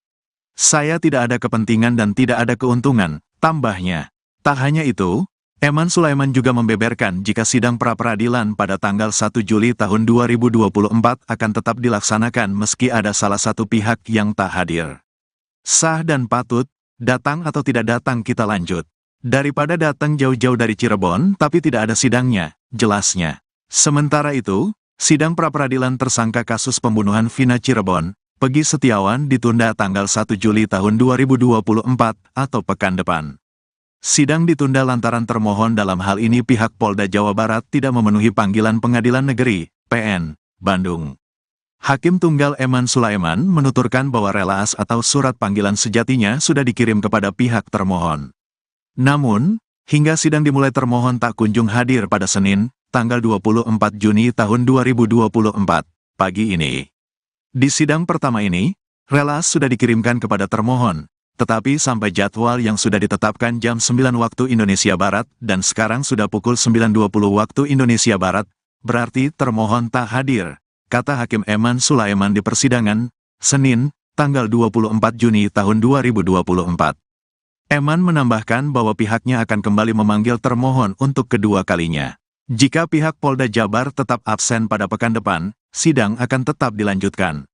Saya tidak ada kepentingan dan tidak ada keuntungan, tambahnya. Tak hanya itu, Eman Sulaiman juga membeberkan jika sidang pra-peradilan pada tanggal 1 Juli tahun 2024 akan tetap dilaksanakan meski ada salah satu pihak yang tak hadir. Sah dan patut, datang atau tidak datang kita lanjut. Daripada datang jauh-jauh dari Cirebon tapi tidak ada sidangnya, jelasnya. Sementara itu, sidang pra-peradilan tersangka kasus pembunuhan Vina Cirebon, Pegi Setiawan ditunda tanggal 1 Juli tahun 2024 atau pekan depan. Sidang ditunda lantaran termohon dalam hal ini pihak Polda Jawa Barat tidak memenuhi panggilan Pengadilan Negeri, PN, Bandung. Hakim Tunggal Eman Sulaiman menuturkan bahwa relaas atau surat panggilan sejatinya sudah dikirim kepada pihak termohon. Namun, hingga sidang dimulai termohon tak kunjung hadir pada Senin, tanggal 24 Juni tahun 2024, pagi ini. Di sidang pertama ini, relaas sudah dikirimkan kepada termohon. Tetapi sampai jadwal yang sudah ditetapkan jam 9 waktu Indonesia Barat dan sekarang sudah pukul 9.20 waktu Indonesia Barat, berarti termohon tak hadir, kata Hakim Eman Sulaiman di persidangan, Senin, tanggal 24 Juni tahun 2024. Eman menambahkan bahwa pihaknya akan kembali memanggil termohon untuk kedua kalinya. Jika pihak Polda Jabar tetap absen pada pekan depan, sidang akan tetap dilanjutkan.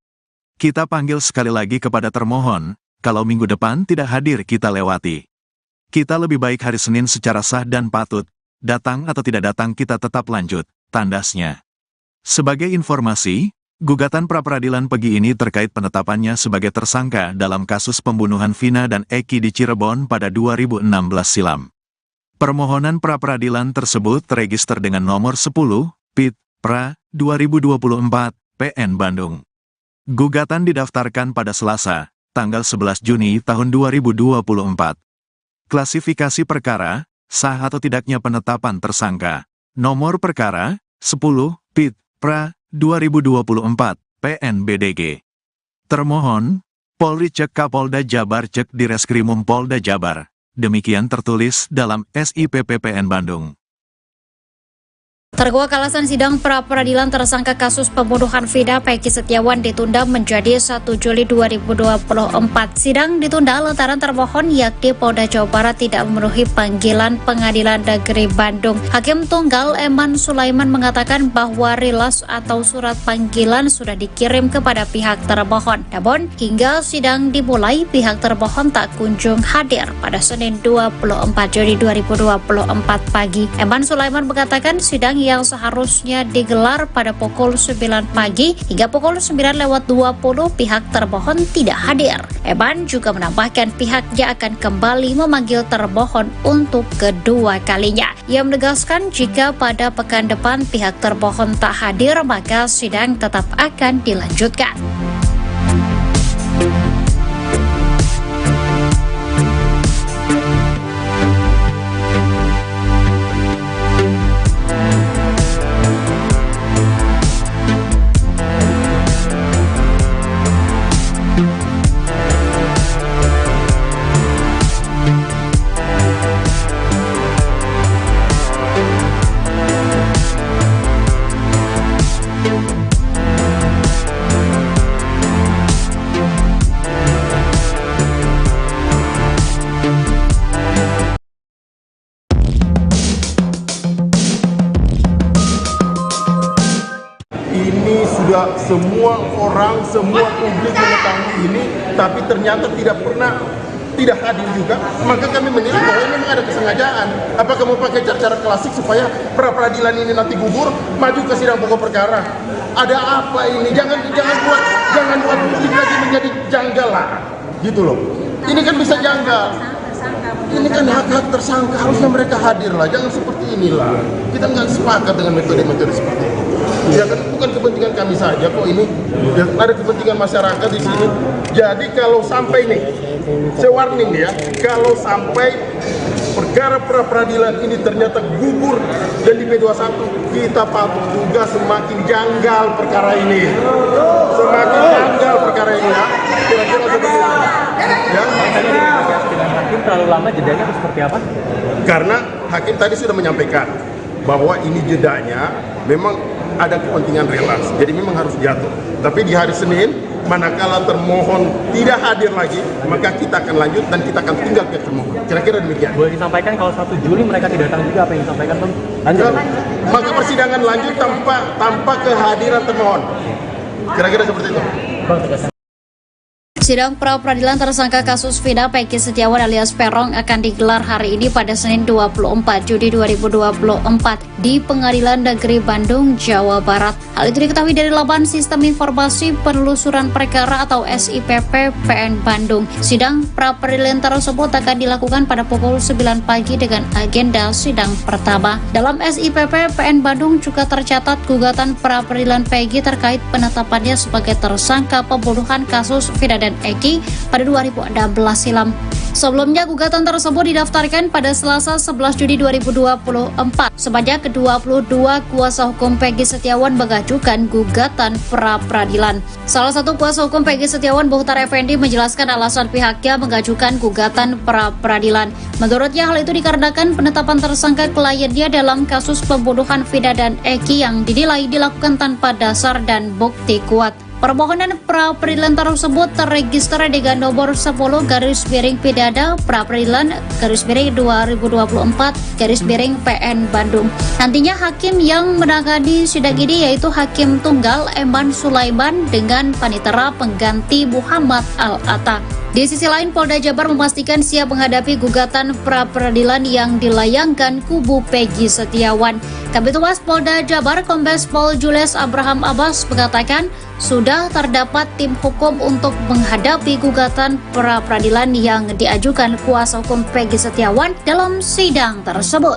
Kita panggil sekali lagi kepada termohon. Kalau minggu depan tidak hadir kita lewati. Kita lebih baik hari Senin secara sah dan patut, datang atau tidak datang kita tetap lanjut, tandasnya. Sebagai informasi, gugatan pra-peradilan Pegi ini terkait penetapannya sebagai tersangka dalam kasus pembunuhan Vina dan Eki di Cirebon pada 2016 silam. Permohonan pra-peradilan tersebut terregister dengan nomor 10, PIT, PRA, 2024, PN Bandung. Gugatan didaftarkan pada Selasa, tanggal 11 Juni tahun 2024. Klasifikasi perkara, sah atau tidaknya penetapan tersangka. Nomor perkara, 10, PIT, PRA, 2024, PNBDG. Termohon, Polri cek Kapolda Jabar cek Direskrimum Polda Jabar. Demikian tertulis dalam SIP PPN Bandung. Terkuak alasan sidang pra-peradilan tersangka kasus pembunuhan Vina Peggy Setiawan ditunda menjadi 1 Juli 2024. Sidang ditunda lantaran termohon yakni Polda Jawa Barat tidak memenuhi panggilan Pengadilan Negeri Bandung. Hakim Tunggal Eman Sulaiman mengatakan bahwa rilas atau surat panggilan sudah dikirim kepada pihak termohon. Namun hingga sidang dimulai pihak termohon tak kunjung hadir pada Senin 24 Juli 2024 pagi. Eman Sulaiman mengatakan sidang yang seharusnya digelar pada pukul 9 pagi hingga pukul 9:20 pihak termohon tidak hadir. Eman juga menambahkan pihaknya akan kembali memanggil termohon untuk kedua kalinya. Ia menegaskan jika pada pekan depan pihak termohon tak hadir maka sidang tetap akan dilanjutkan. Ini sudah semua orang, semua publik mengetahui ini, tapi ternyata tidak hadir juga. Maka kami menilai bahwa ini memang ada kesengajaan. Apakah mau pakai cara klasik supaya pra-peradilan ini nanti gugur, maju ke sidang pokok perkara? Ada apa ini? Jangan buat publik lagi menjadi janggal lah, gitu loh. Ini kan bisa janggal. Ini kan hak-hak tersangka, harusnya mereka hadir lah. Jangan seperti inilah. Kita nggak sepakat dengan metode-metode seperti ini. Ya kan bukan kepentingan kami saja kok ini, ada kepentingan masyarakat di sini. Jadi kalau sampai nih, saya warning ya, kalau sampai perkara pra-peradilan ini ternyata gugur dan di P21, kita patut juga semakin janggal perkara ini. Semakin janggal perkara ini ya. Kira-kira seperti itu. Ya. Dengan hakim terlalu lama jedanya atau seperti apa? Karena hakim tadi sudah menyampaikan bahwa ini jedanya memang ada kepentingan relas, jadi memang harus jatuh. Tapi di hari Senin, manakala termohon tidak hadir lagi, maka kita akan lanjut dan kita akan tinggal ke termohon. Kira-kira demikian. Boleh disampaikan kalau 1 Juli mereka tidak datang juga, apa yang disampaikan Bang? Lanjut. Maka persidangan lanjut tanpa kehadiran termohon. Kira-kira seperti itu. Bang, tegaskan. Sidang pra-peradilan tersangka kasus Vina Peggy Setiawan alias Peron akan digelar hari ini pada Senin 24 Juli 2024 di Pengadilan Negeri Bandung, Jawa Barat. Hal itu diketahui dari laman Sistem Informasi Penelusuran Perkara atau SIPP PN Bandung. Sidang pra-peradilan tersebut akan dilakukan pada pukul 9 pagi dengan agenda sidang pertama. Dalam SIPP PN Bandung juga tercatat gugatan pra-peradilan Peggy terkait penetapannya sebagai tersangka pembunuhan kasus Vina dan Eki pada 2016 silam. Sebelumnya gugatan tersebut didaftarkan pada Selasa 11 Juli 2024. Sebanyak 22 kuasa hukum Peggy Setiawan mengajukan gugatan pra-peradilan. Salah satu kuasa hukum Peggy Setiawan, Muhtar Effendi, menjelaskan alasan pihaknya mengajukan gugatan pra-peradilan. Menurutnya hal itu dikarenakan penetapan tersangka kliennya dalam kasus pembunuhan Vina dan Eki yang dinilai dilakukan tanpa dasar dan bukti kuat. Permohonan pra-peradilan tersebut terregister dengan nomor 10/Pidana pra-peradilan/2024 PN Bandung. Nantinya hakim yang menangani sidang ini yaitu Hakim Tunggal Eman Sulaiman dengan panitera pengganti Muhammad Al-Atta. Di sisi lain, Polda Jabar memastikan siap menghadapi gugatan pra-peradilan yang dilayangkan kubu Peggy Setiawan. Kabid Humas Polda Jabar Kombes Pol Julius Abraham Abbas mengatakan sudah terdapat tim hukum untuk menghadapi gugatan pra-peradilan yang diajukan kuasa hukum Peggy Setiawan dalam sidang tersebut.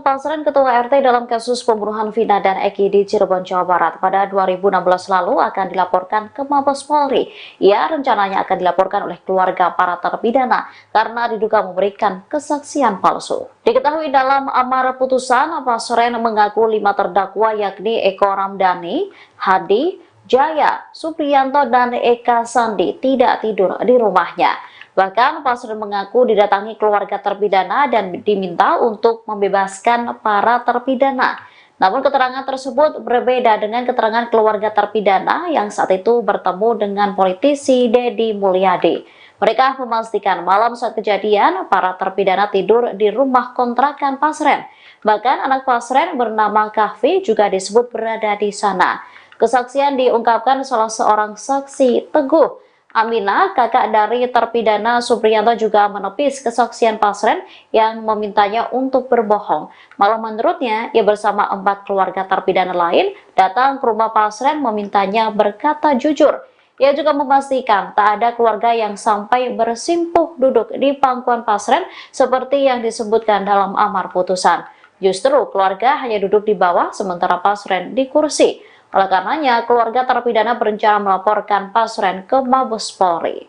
Pasren Ketua RT dalam kasus pembunuhan Vina dan Eki di Cirebon, Jawa Barat pada 2016 lalu akan dilaporkan ke Mabes Polri. Ia rencananya akan dilaporkan oleh keluarga para terpidana karena diduga memberikan kesaksian palsu. Diketahui dalam amar putusan, Pasren mengaku 5 terdakwa yakni Eko Ramdhani, Hadi, Jaya, Supriyanto, dan Eka Sandi tidak tidur di rumahnya. Bahkan Pasren mengaku didatangi keluarga terpidana dan diminta untuk membebaskan para terpidana. Namun keterangan tersebut berbeda dengan keterangan keluarga terpidana yang saat itu bertemu dengan politisi Deddy Mulyadi. Mereka memastikan malam saat kejadian para terpidana tidur di rumah kontrakan Pasren. Bahkan anak Pasren bernama Kahfi juga disebut berada di sana. Kesaksian diungkapkan salah seorang saksi, Teguh Aminah, kakak dari terpidana Supriyanto, juga menepis kesaksian Pasren yang memintanya untuk berbohong. Malah menurutnya, ia bersama 4 keluarga terpidana lain datang ke rumah Pasren memintanya berkata jujur. Ia juga memastikan tak ada keluarga yang sampai bersimpuh duduk di pangkuan Pasren seperti yang disebutkan dalam amar putusan. Justru keluarga hanya duduk di bawah sementara Pasren di kursi. Oleh karenanya, keluarga terpidana berencana melaporkan Pasren ke Mabes Polri.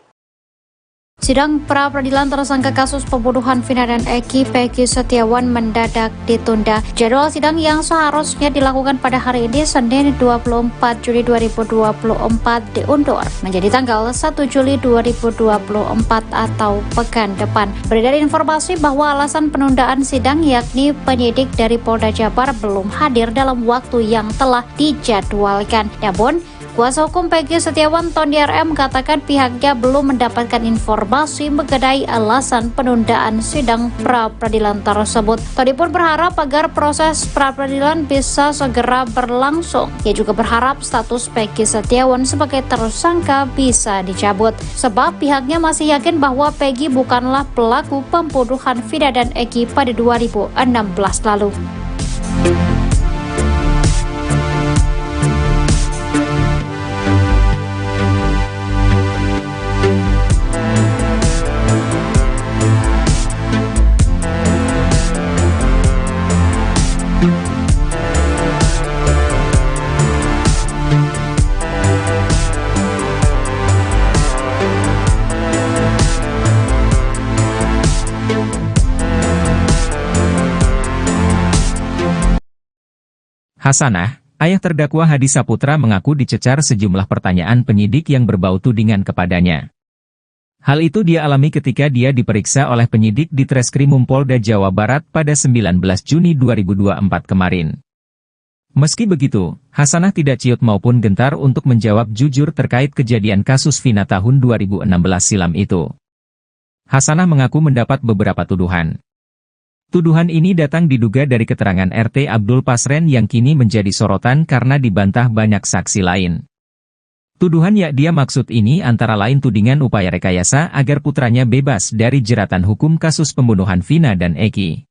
Sidang pra-peradilan tersangka kasus pembunuhan Vina dan Eki, Peggy Setiawan, mendadak ditunda. Jadwal sidang yang seharusnya dilakukan pada hari ini, Senin 24 Juli 2024, diundur menjadi tanggal 1 Juli 2024 atau pekan depan. Beredar informasi bahwa alasan penundaan sidang yakni penyidik dari Polda Jabar belum hadir dalam waktu yang telah dijadwalkan. Namun, kuasa hukum Peggy Setiawan, Tony RM, mengatakan pihaknya belum mendapatkan informasi mengenai alasan penundaan sidang pra-peradilan tersebut. Tony pun berharap agar proses pra-peradilan bisa segera berlangsung. Ia juga berharap status Peggy Setiawan sebagai tersangka bisa dicabut, sebab pihaknya masih yakin bahwa Peggy bukanlah pelaku pembunuhan Vina dan Eki pada 2016 lalu. Hasanah, ayah terdakwa Hadi Saputra, mengaku dicecar sejumlah pertanyaan penyidik yang berbau tudingan kepadanya. Hal itu dia alami ketika dia diperiksa oleh penyidik di Treskrimum Polda Jawa Barat pada 19 Juni 2024 kemarin. Meski begitu, Hasanah tidak ciut maupun gentar untuk menjawab jujur terkait kejadian kasus Vina tahun 2016 silam itu. Hasanah mengaku mendapat beberapa tuduhan. Tuduhan ini datang diduga dari keterangan RT Abdul Pasren yang kini menjadi sorotan karena dibantah banyak saksi lain. Tuduhan yang dia maksud ini antara lain tudingan upaya rekayasa agar putranya bebas dari jeratan hukum kasus pembunuhan Vina dan Eki.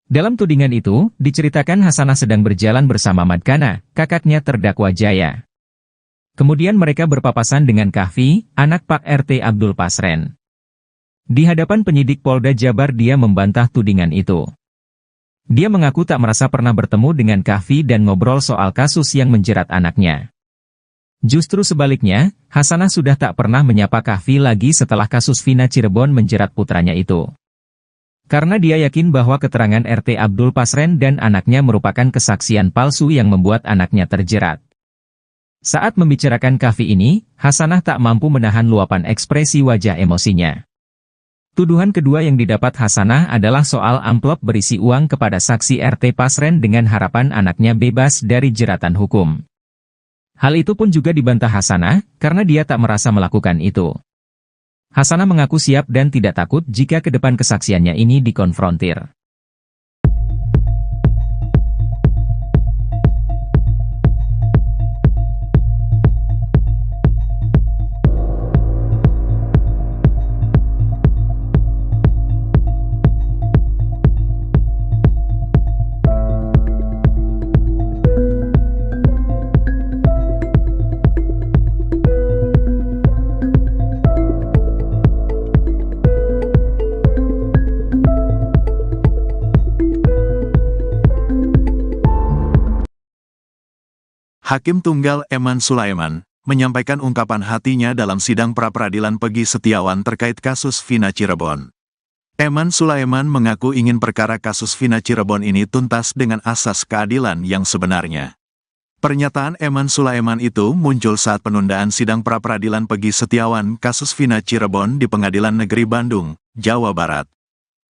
Dalam tudingan itu, diceritakan Hasanah sedang berjalan bersama Madkana, kakaknya terdakwa Jaya. Kemudian mereka berpapasan dengan Kahfi, anak Pak RT Abdul Pasren. Di hadapan penyidik Polda Jabar dia membantah tudingan itu. Dia mengaku tak merasa pernah bertemu dengan Kahfi dan ngobrol soal kasus yang menjerat anaknya. Justru sebaliknya, Hasanah sudah tak pernah menyapa Kahfi lagi setelah kasus Vina Cirebon menjerat putranya itu. Karena dia yakin bahwa keterangan RT Abdul Pasren dan anaknya merupakan kesaksian palsu yang membuat anaknya terjerat. Saat membicarakan Kahfi ini, Hasanah tak mampu menahan luapan ekspresi wajah emosinya. Tuduhan kedua yang didapat Hasanah adalah soal amplop berisi uang kepada saksi RT Pasren dengan harapan anaknya bebas dari jeratan hukum. Hal itu pun juga dibantah Hasanah, karena dia tak merasa melakukan itu. Hasanah mengaku siap dan tidak takut jika ke depan kesaksiannya ini dikonfrontir. Hakim Tunggal Eman Sulaiman menyampaikan ungkapan hatinya dalam sidang pra-peradilan Peggy Setiawan terkait kasus Vina Cirebon. Eman Sulaiman mengaku ingin perkara kasus Vina Cirebon ini tuntas dengan asas keadilan yang sebenarnya. Pernyataan Eman Sulaiman itu muncul saat penundaan sidang pra-peradilan Peggy Setiawan kasus Vina Cirebon di Pengadilan Negeri Bandung, Jawa Barat.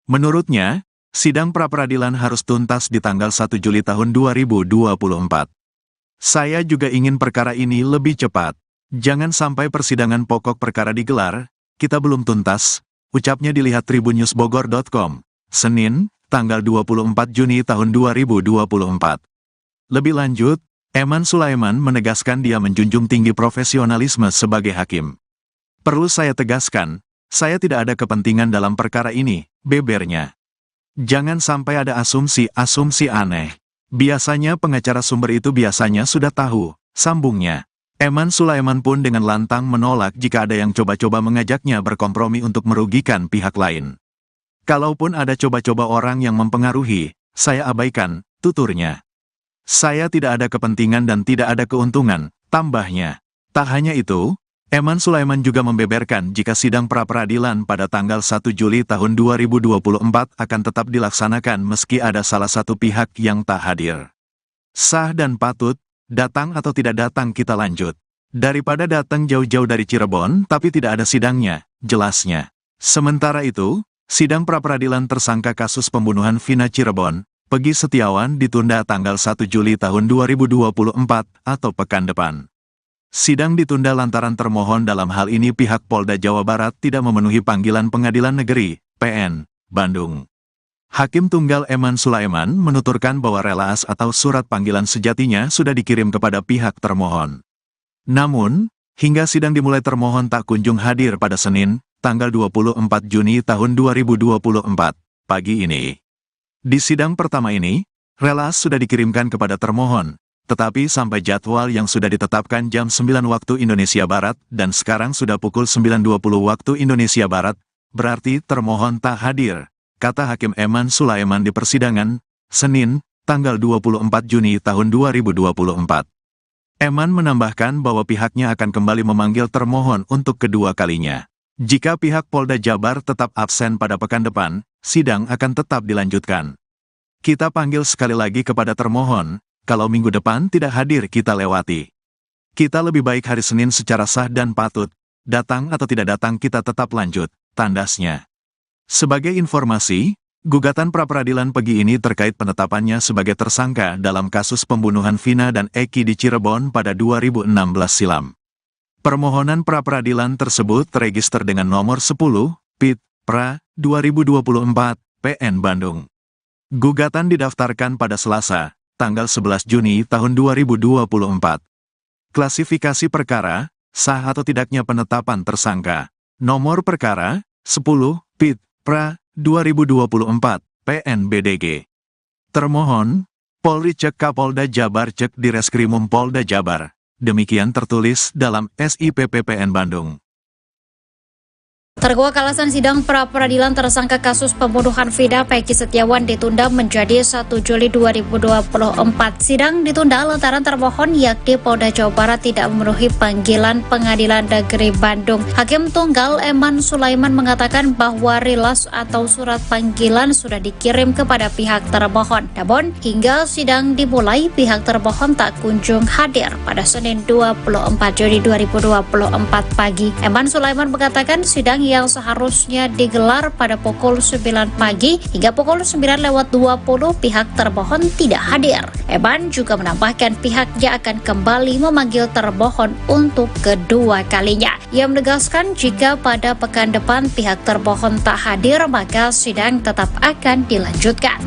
Menurutnya, sidang pra-peradilan harus tuntas di tanggal 1 Juli tahun 2024. Saya juga ingin perkara ini lebih cepat. Jangan sampai persidangan pokok perkara digelar, kita belum tuntas, ucapnya dilihat tribunnews.bogor.com, Senin, tanggal 24 Juni tahun 2024. Lebih lanjut, Eman Sulaiman menegaskan dia menjunjung tinggi profesionalisme sebagai hakim. Perlu saya tegaskan, saya tidak ada kepentingan dalam perkara ini, bebernya. Jangan sampai ada asumsi-asumsi aneh. Biasanya pengacara sumber itu biasanya sudah tahu, sambungnya. Eman Sulaiman pun dengan lantang menolak jika ada yang coba-coba mengajaknya berkompromi untuk merugikan pihak lain. Kalaupun ada coba-coba orang yang mempengaruhi, saya abaikan, tuturnya. Saya tidak ada kepentingan dan tidak ada keuntungan, tambahnya. Tak hanya itu, Eman Sulaiman juga membeberkan jika sidang pra-peradilan pada tanggal 1 Juli tahun 2024 akan tetap dilaksanakan meski ada salah satu pihak yang tak hadir. Sah dan patut, datang atau tidak datang kita lanjut. Daripada datang jauh-jauh dari Cirebon tapi tidak ada sidangnya, jelasnya. Sementara itu, sidang pra-peradilan tersangka kasus pembunuhan Vina Cirebon, Peggy Setiawan ditunda tanggal 1 Juli tahun 2024 atau pekan depan. Sidang ditunda lantaran termohon dalam hal ini pihak Polda Jawa Barat tidak memenuhi panggilan Pengadilan Negeri, PN, Bandung. Hakim Tunggal Eman Sulaiman menuturkan bahwa relaas atau surat panggilan sejatinya sudah dikirim kepada pihak termohon. Namun, hingga sidang dimulai termohon tak kunjung hadir pada Senin, tanggal 24 Juni tahun 2024, pagi ini. Di sidang pertama ini, relaas sudah dikirimkan kepada termohon. Tetapi sampai jadwal yang sudah ditetapkan jam 9 waktu Indonesia Barat dan sekarang sudah pukul 9.20 waktu Indonesia Barat, berarti termohon tak hadir, kata Hakim Eman Sulaiman di persidangan, Senin, tanggal 24 Juni tahun 2024. Eman menambahkan bahwa pihaknya akan kembali memanggil termohon untuk kedua kalinya. Jika pihak Polda Jabar tetap absen pada pekan depan, sidang akan tetap dilanjutkan. Kita panggil sekali lagi kepada termohon. Kalau minggu depan tidak hadir kita lewati. Kita lebih baik hari Senin secara sah dan patut. Datang atau tidak datang kita tetap lanjut, tandasnya. Sebagai informasi, gugatan pra-peradilan Peggy ini terkait penetapannya sebagai tersangka dalam kasus pembunuhan Vina dan Eki di Cirebon pada 2016 silam. Permohonan pra-peradilan tersebut terregister dengan nomor 10, PIT, PRA, 2024, PN Bandung. Gugatan didaftarkan pada Selasa, tanggal 11 Juni tahun 2024. Klasifikasi perkara, sah atau tidaknya penetapan tersangka. Nomor perkara, 10, PIT, PRA, 2024, PNBDG. Termohon, Polri cek Kapolda Jabar cek Direskrimum Polda Jabar. Demikian tertulis dalam SIP PPN Bandung. Terdakwa alasan sidang pra-peradilan tersangka kasus pembunuhan Vina Peggy Setiawan ditunda menjadi 1 Juli 2024. Sidang ditunda lantaran termohon yakni Polda Jawa Barat tidak memenuhi panggilan Pengadilan Negeri Bandung. Hakim Tunggal Eman Sulaiman mengatakan bahwa rilas atau surat panggilan sudah dikirim kepada pihak termohon. Namun, hingga sidang dimulai, pihak termohon tak kunjung hadir pada Senin 24 Juni 2024 pagi. Eman Sulaiman mengatakan sidang yang seharusnya digelar pada pukul 9 pagi hingga pukul 9:20 pihak termohon tidak hadir. Eman juga menambahkan pihaknya akan kembali memanggil termohon untuk kedua kalinya. Ia menegaskan jika pada pekan depan pihak termohon tak hadir maka sidang tetap akan dilanjutkan.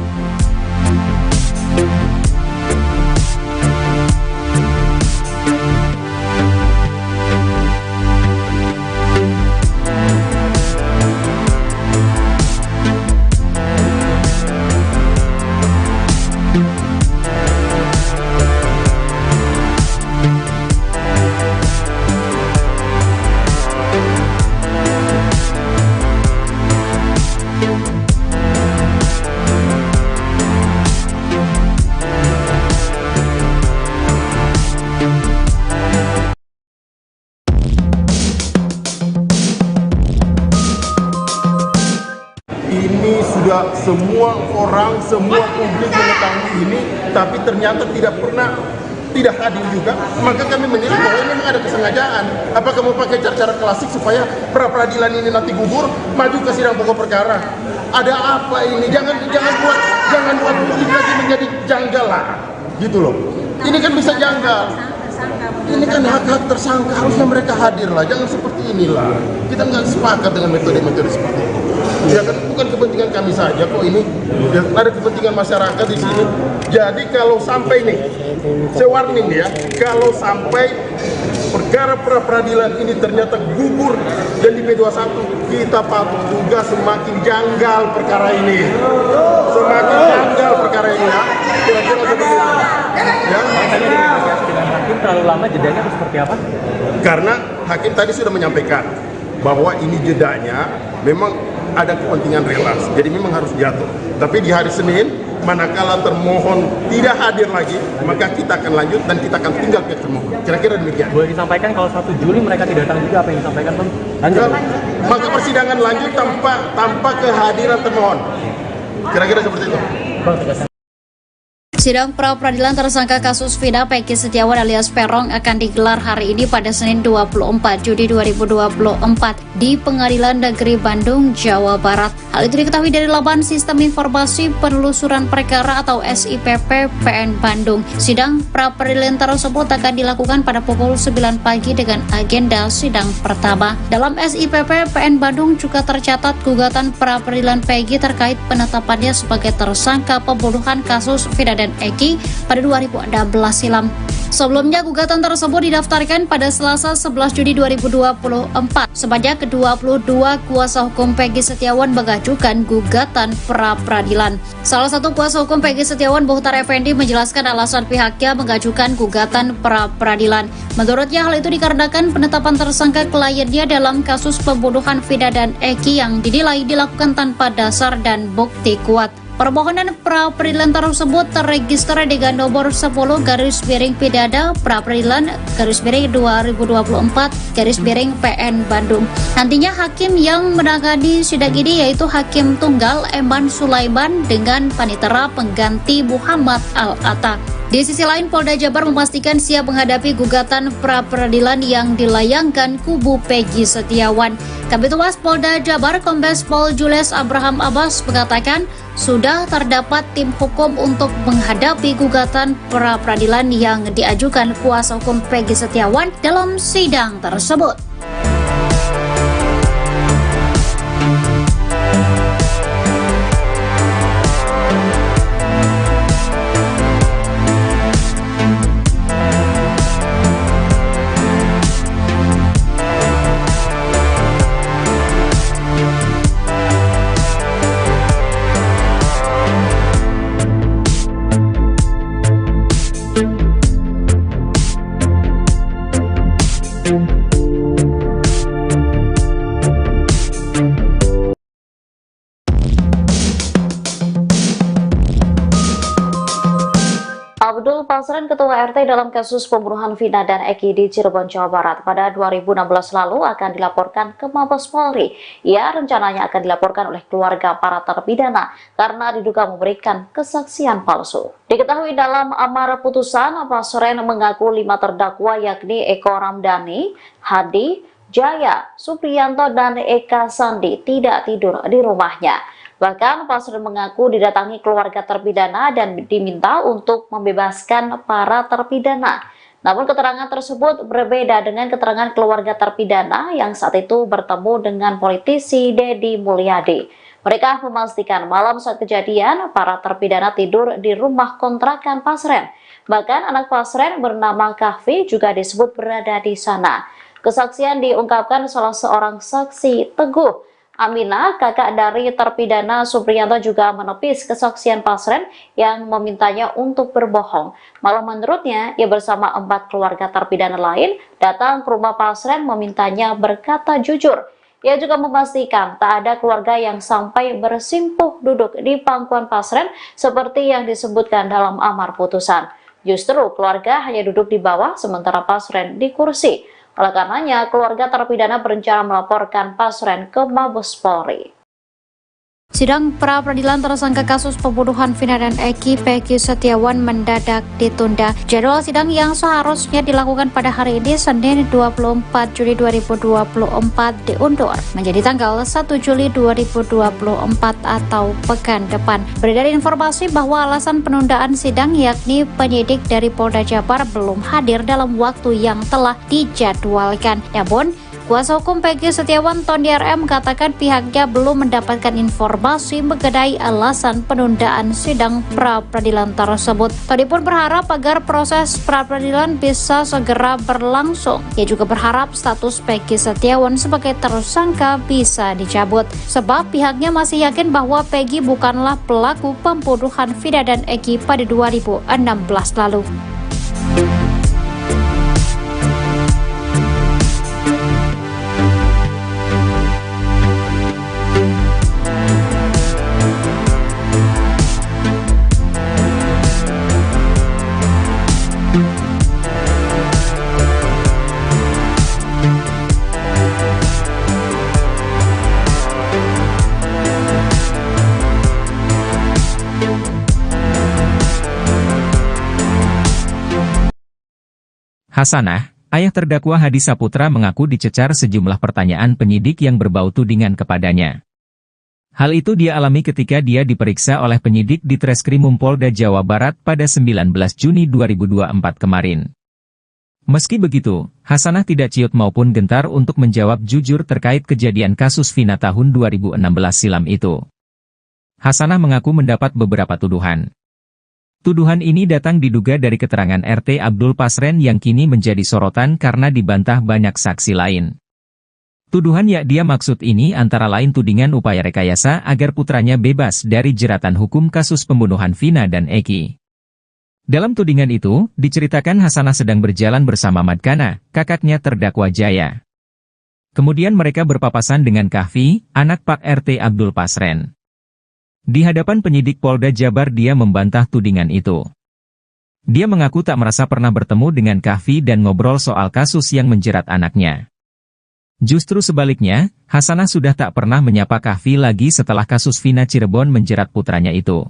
semua orang, semua publik mengetahui ini, tapi ternyata tidak hadir juga, maka kami menilai bahwa ini memang ada kesengajaan. Apakah mau pakai cara-cara klasik supaya pra-peradilan ini nanti gugur, maju ke sidang pokok perkara? Ada apa ini? Jangan buat publik lagi menjadi janggal lah, gitu loh. Ini kan bisa janggal. Ini kan hak-hak tersangka, harusnya mereka hadir lah, jangan seperti inilah. Kita nggak sepakat dengan metode-metode seperti itu. Ya kan bukan kepentingan kami saja kok ini, ya, ada kepentingan masyarakat di sini. Jadi kalau sampai nih, saya warning ya, kalau sampai perkara pra-peradilan ini ternyata gugur dan di P21, kita patut juga semakin janggal perkara ini. Semakin janggal perkara ini ya. Kira-kira seperti itu. Ya. Dengan hakim terlalu lama jedanya atau seperti apa? Karena hakim tadi sudah menyampaikan bahwa ini jedanya memang ada kepentingan relas, jadi memang harus jatuh. Tapi di hari Senin, manakala termohon tidak hadir lagi, maka kita akan lanjut dan kita akan tinggal pihak termohon. Kira-kira demikian. Boleh disampaikan kalau 1 Juli mereka tidak datang juga, apa yang disampaikan Bang? Lanjut. Maka persidangan lanjut tanpa kehadiran termohon. Kira-kira seperti itu. Bang, tegaskan. Sidang pra-peradilan tersangka kasus Vina Peggy Setiawan alias Peron akan digelar hari ini pada Senin 24 Juli 2024 di Pengadilan Negeri Bandung, Jawa Barat. Hal itu diketahui dari laman Sistem Informasi Penelusuran Perkara atau SIPP PN Bandung. Sidang pra-peradilan tersebut akan dilakukan pada pukul 9 pagi dengan agenda sidang pertama. Dalam SIPP PN Bandung juga tercatat gugatan pra-peradilan Peggy terkait penetapannya sebagai tersangka pembunuhan kasus Vina dan Eki pada 2016 silam. Sebelumnya, gugatan tersebut didaftarkan pada Selasa 11 Juni 2024. Sebanyak 22 kuasa hukum Peggy Setiawan mengajukan gugatan pra-peradilan. Salah satu kuasa hukum Peggy Setiawan, Muhtar Effendi, menjelaskan alasan pihaknya mengajukan gugatan pra-peradilan. Menurutnya, hal itu dikarenakan penetapan tersangka kliennya dalam kasus pembunuhan Vina dan Eki yang dinilai dilakukan tanpa dasar dan bukti kuat. Permohonan pra-peradilan tersebut terregister dengan nomor 10 garis miring pidana pra-peradilan garis miring 2024 garis miring PN Bandung. Nantinya hakim yang menangani sidang ini yaitu Hakim Tunggal Eman Sulaiman dengan panitera pengganti Muhammad Al-Atta. Di sisi lain, Polda Jabar memastikan siap menghadapi gugatan pra-peradilan yang dilayangkan kubu Peggy Setiawan. Kabitumas Polda Jabar Kombes Pol Jules Abraham Abbas mengatakan sudah terdapat tim hukum untuk menghadapi gugatan pra-peradilan yang diajukan kuasa hukum Peggy Setiawan dalam sidang tersebut. Abdul Pasren, Ketua RT dalam kasus pembunuhan Vina dan Eki di Cirebon, Jawa Barat pada 2016 lalu akan dilaporkan ke Mabes Polri. Ia rencananya akan dilaporkan oleh keluarga para terpidana karena diduga memberikan kesaksian palsu. Diketahui dalam amar putusan, Pasren mengaku 5 terdakwa yakni Eko Ramdhani, Hadi, Jaya, Supriyanto, dan Eka Sandi tidak tidur di rumahnya. Bahkan Pasren mengaku didatangi keluarga terpidana dan diminta untuk membebaskan para terpidana. Namun keterangan tersebut berbeda dengan keterangan keluarga terpidana yang saat itu bertemu dengan politisi Deddy Mulyadi. Mereka memastikan malam saat kejadian para terpidana tidur di rumah kontrakan Pasren. Bahkan anak Pasren bernama Kahfi juga disebut berada di sana. Kesaksian diungkapkan salah seorang saksi, Teguh Aminah, kakak dari terpidana Supriyanto, juga menepis kesaksian Pasren yang memintanya untuk berbohong. Malah menurutnya, ia bersama 4 keluarga terpidana lain datang ke rumah Pasren memintanya berkata jujur. Ia juga memastikan tak ada keluarga yang sampai bersimpuh duduk di pangkuan Pasren seperti yang disebutkan dalam amar putusan. Justru keluarga hanya duduk di bawah sementara Pasren di kursi. Oleh karenanya, keluarga terpidana berencana melaporkan Pasren ke Mabes Polri. Sidang pra-peradilan tersangka kasus pembunuhan Vina dan Eki Peggy Setiawan mendadak ditunda. Jadwal sidang yang seharusnya dilakukan pada hari ini Senin 24 Juli 2024 diundur menjadi tanggal 1 Juli 2024 atau pekan depan. Beredar informasi bahwa alasan penundaan sidang yakni penyidik dari Polda Jabar belum hadir dalam waktu yang telah dijadwalkan. Namun, kuasa hukum Peggy Setiawan Tondi RM katakan pihaknya belum mendapatkan informasi mengenai alasan penundaan sidang pra-peradilan tersebut. Tondi pun berharap agar proses pra-peradilan bisa segera berlangsung. Ia juga berharap status Peggy Setiawan sebagai tersangka bisa dicabut, sebab pihaknya masih yakin bahwa Peggy bukanlah pelaku pembunuhan Vina dan Eki pada 2016 lalu. Hasanah, ayah terdakwa Hadi Saputra mengaku dicecar sejumlah pertanyaan penyidik yang berbau tudingan kepadanya. Hal itu dia alami ketika dia diperiksa oleh penyidik di Treskrimum Polda Jawa Barat pada 19 Juni 2024 kemarin. Meski begitu, Hasanah tidak ciut maupun gentar untuk menjawab jujur terkait kejadian kasus Vina tahun 2016 silam itu. Hasanah mengaku mendapat beberapa tuduhan. Tuduhan ini datang diduga dari keterangan RT Abdul Pasren yang kini menjadi sorotan karena dibantah banyak saksi lain. Tuduhan yang dia maksud ini antara lain tudingan upaya rekayasa agar putranya bebas dari jeratan hukum kasus pembunuhan Vina dan Eki. Dalam tudingan itu, diceritakan Hasanah sedang berjalan bersama Madkana, kakaknya terdakwa Jaya. Kemudian mereka berpapasan dengan Kahfi, anak Pak RT Abdul Pasren. Di hadapan penyidik Polda Jabar dia membantah tudingan itu. Dia mengaku tak merasa pernah bertemu dengan Kahfi dan ngobrol soal kasus yang menjerat anaknya. Justru sebaliknya, Hasanah sudah tak pernah menyapa Kahfi lagi setelah kasus Vina Cirebon menjerat putranya itu.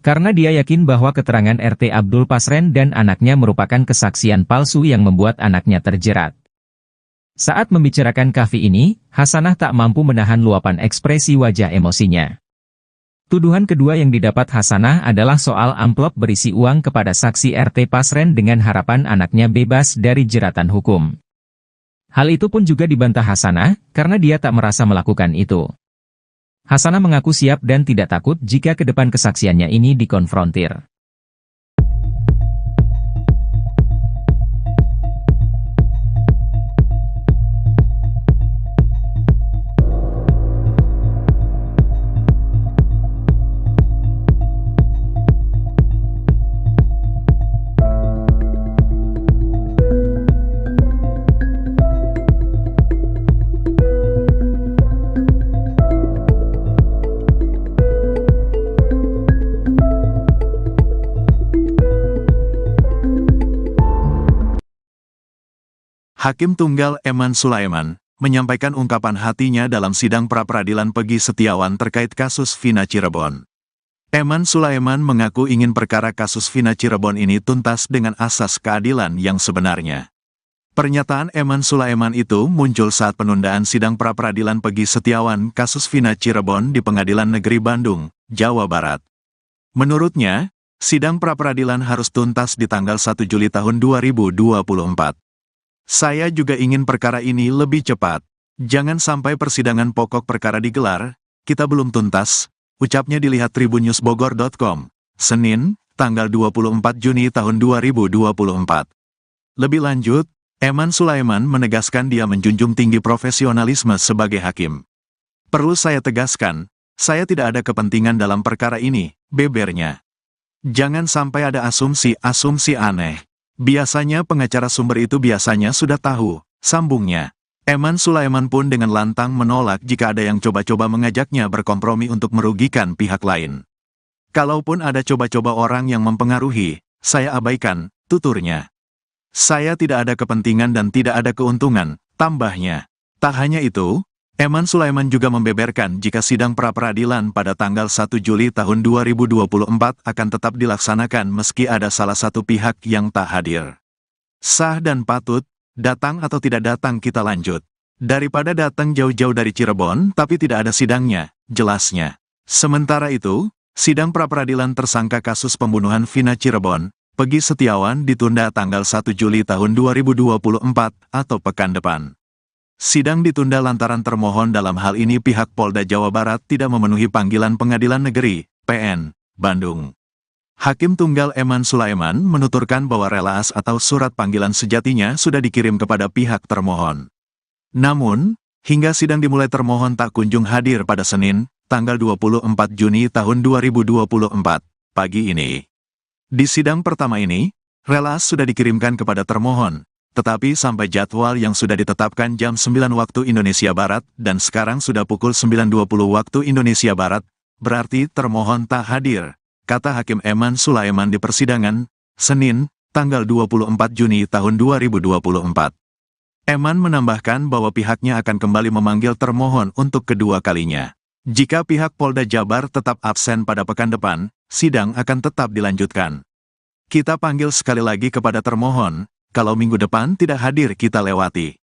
Karena dia yakin bahwa keterangan RT Abdul Pasren dan anaknya merupakan kesaksian palsu yang membuat anaknya terjerat. Saat membicarakan Kahfi ini, Hasanah tak mampu menahan luapan ekspresi wajah emosinya. Tuduhan kedua yang didapat Hasanah adalah soal amplop berisi uang kepada saksi RT Pasren dengan harapan anaknya bebas dari jeratan hukum. Hal itu pun juga dibantah Hasanah, karena dia tak merasa melakukan itu. Hasanah mengaku siap dan tidak takut jika ke depan kesaksiannya ini dikonfrontir. Hakim Tunggal Eman Sulaiman menyampaikan ungkapan hatinya dalam sidang pra-peradilan Peggy Setiawan terkait kasus Vina Cirebon. Eman Sulaiman mengaku ingin perkara kasus Vina Cirebon ini tuntas dengan asas keadilan yang sebenarnya. Pernyataan Eman Sulaiman itu muncul saat penundaan sidang pra-peradilan Peggy Setiawan kasus Vina Cirebon di Pengadilan Negeri Bandung, Jawa Barat. Menurutnya, sidang pra-peradilan harus tuntas di tanggal 1 Juli tahun 2024. Saya juga ingin perkara ini lebih cepat. Jangan sampai persidangan pokok perkara digelar, kita belum tuntas, ucapnya dilihat tribunnews.bogor.com, Senin, tanggal 24 Juni tahun 2024. Lebih lanjut, Eman Sulaiman menegaskan dia menjunjung tinggi profesionalisme sebagai hakim. Perlu saya tegaskan, saya tidak ada kepentingan dalam perkara ini, bebernya. Jangan sampai ada asumsi-asumsi aneh. Biasanya pengacara sumber itu biasanya sudah tahu, sambungnya. Eman Sulaiman pun dengan lantang menolak jika ada yang coba-coba mengajaknya berkompromi untuk merugikan pihak lain. Kalaupun ada coba-coba orang yang mempengaruhi, saya abaikan, tuturnya. Saya tidak ada kepentingan dan tidak ada keuntungan, tambahnya. Tak hanya itu, Eman Sulaiman juga membeberkan jika sidang pra-peradilan pada tanggal 1 Juli tahun 2024 akan tetap dilaksanakan meski ada salah satu pihak yang tak hadir. Sah dan patut, datang atau tidak datang kita lanjut. Daripada datang jauh-jauh dari Cirebon tapi tidak ada sidangnya, jelasnya. Sementara itu, sidang pra-peradilan tersangka kasus pembunuhan Vina Cirebon, Peggy Setiawan ditunda tanggal 1 Juli tahun 2024 atau pekan depan. Sidang ditunda lantaran termohon dalam hal ini pihak Polda Jawa Barat tidak memenuhi panggilan Pengadilan Negeri, PN, Bandung. Hakim Tunggal Eman Sulaiman menuturkan bahwa relaas atau surat panggilan sejatinya sudah dikirim kepada pihak termohon. Namun, hingga sidang dimulai termohon tak kunjung hadir pada Senin, tanggal 24 Juni tahun 2024, pagi ini. Di sidang pertama ini, relaas sudah dikirimkan kepada termohon. Tetapi sampai jadwal yang sudah ditetapkan jam 9 waktu Indonesia Barat dan sekarang sudah pukul 9.20 waktu Indonesia Barat, berarti termohon tak hadir, kata Hakim Eman Sulaiman di persidangan, Senin, tanggal 24 Juni tahun 2024. Eman menambahkan bahwa pihaknya akan kembali memanggil termohon untuk kedua kalinya. Jika pihak Polda Jabar tetap absen pada pekan depan, sidang akan tetap dilanjutkan. Kita panggil sekali lagi kepada termohon. Kalau minggu depan tidak hadir kita lewati.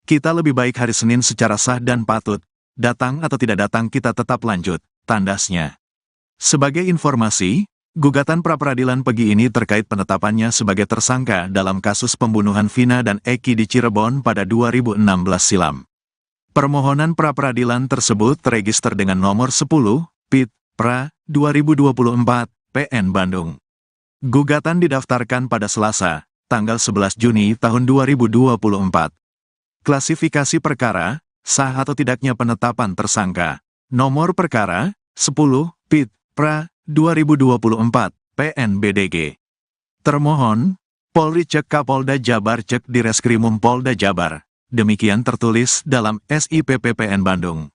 Kita lebih baik hari Senin secara sah dan patut, datang atau tidak datang kita tetap lanjut, tandasnya. Sebagai informasi, gugatan pra-peradilan Peggy ini terkait penetapannya sebagai tersangka dalam kasus pembunuhan Vina dan Eki di Cirebon pada 2016 silam. Permohonan pra-peradilan tersebut terregister dengan nomor 10, PIT, PRA, 2024, PN Bandung. Gugatan didaftarkan pada Selasa, tanggal 11 Juni tahun 2024. Klasifikasi perkara, sah atau tidaknya penetapan tersangka. Nomor perkara, 10, PIT, PRA, 2024, PNBDG. Termohon, Polri cek Kapolda Jabar cek Direskrimum Polda Jabar. Demikian tertulis dalam SIP PPN Bandung.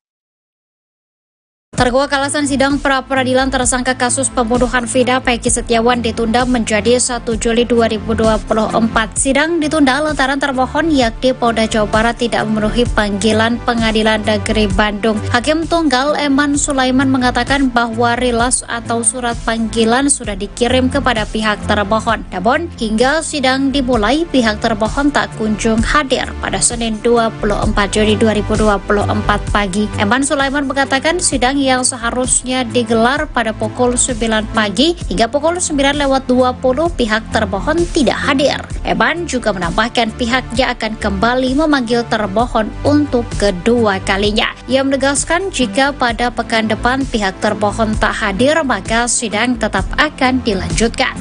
Terkuak alasan sidang pra-peradilan tersangka kasus pembunuhan Vina Peggy Setiawan ditunda menjadi 1 Juli 2024. Sidang ditunda lantaran termohon yakni Polda Jawa Barat tidak memenuhi panggilan Pengadilan Negeri Bandung. Hakim Tunggal Eman Sulaiman mengatakan bahwa rilas atau surat panggilan sudah dikirim kepada pihak termohon. Namun, hingga sidang dimulai, pihak termohon tak kunjung hadir pada Senin 24 Juni 2024 pagi. Eman Sulaiman mengatakan sidang yang seharusnya digelar pada pukul 9 pagi hingga pukul 9:20 pihak termohon tidak hadir. Eman juga menambahkan pihaknya akan kembali memanggil termohon untuk kedua kalinya. Ia menegaskan jika pada pekan depan pihak termohon tak hadir maka sidang tetap akan dilanjutkan.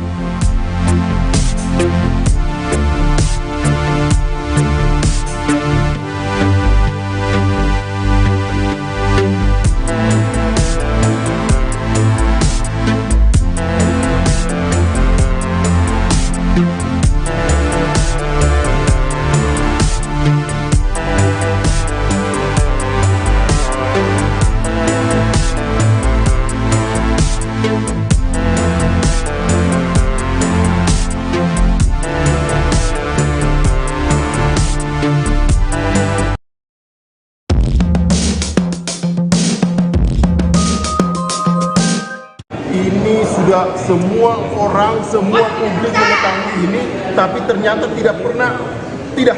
Ini sudah semua orang, semua publik mengetahui ini, tapi ternyata tidak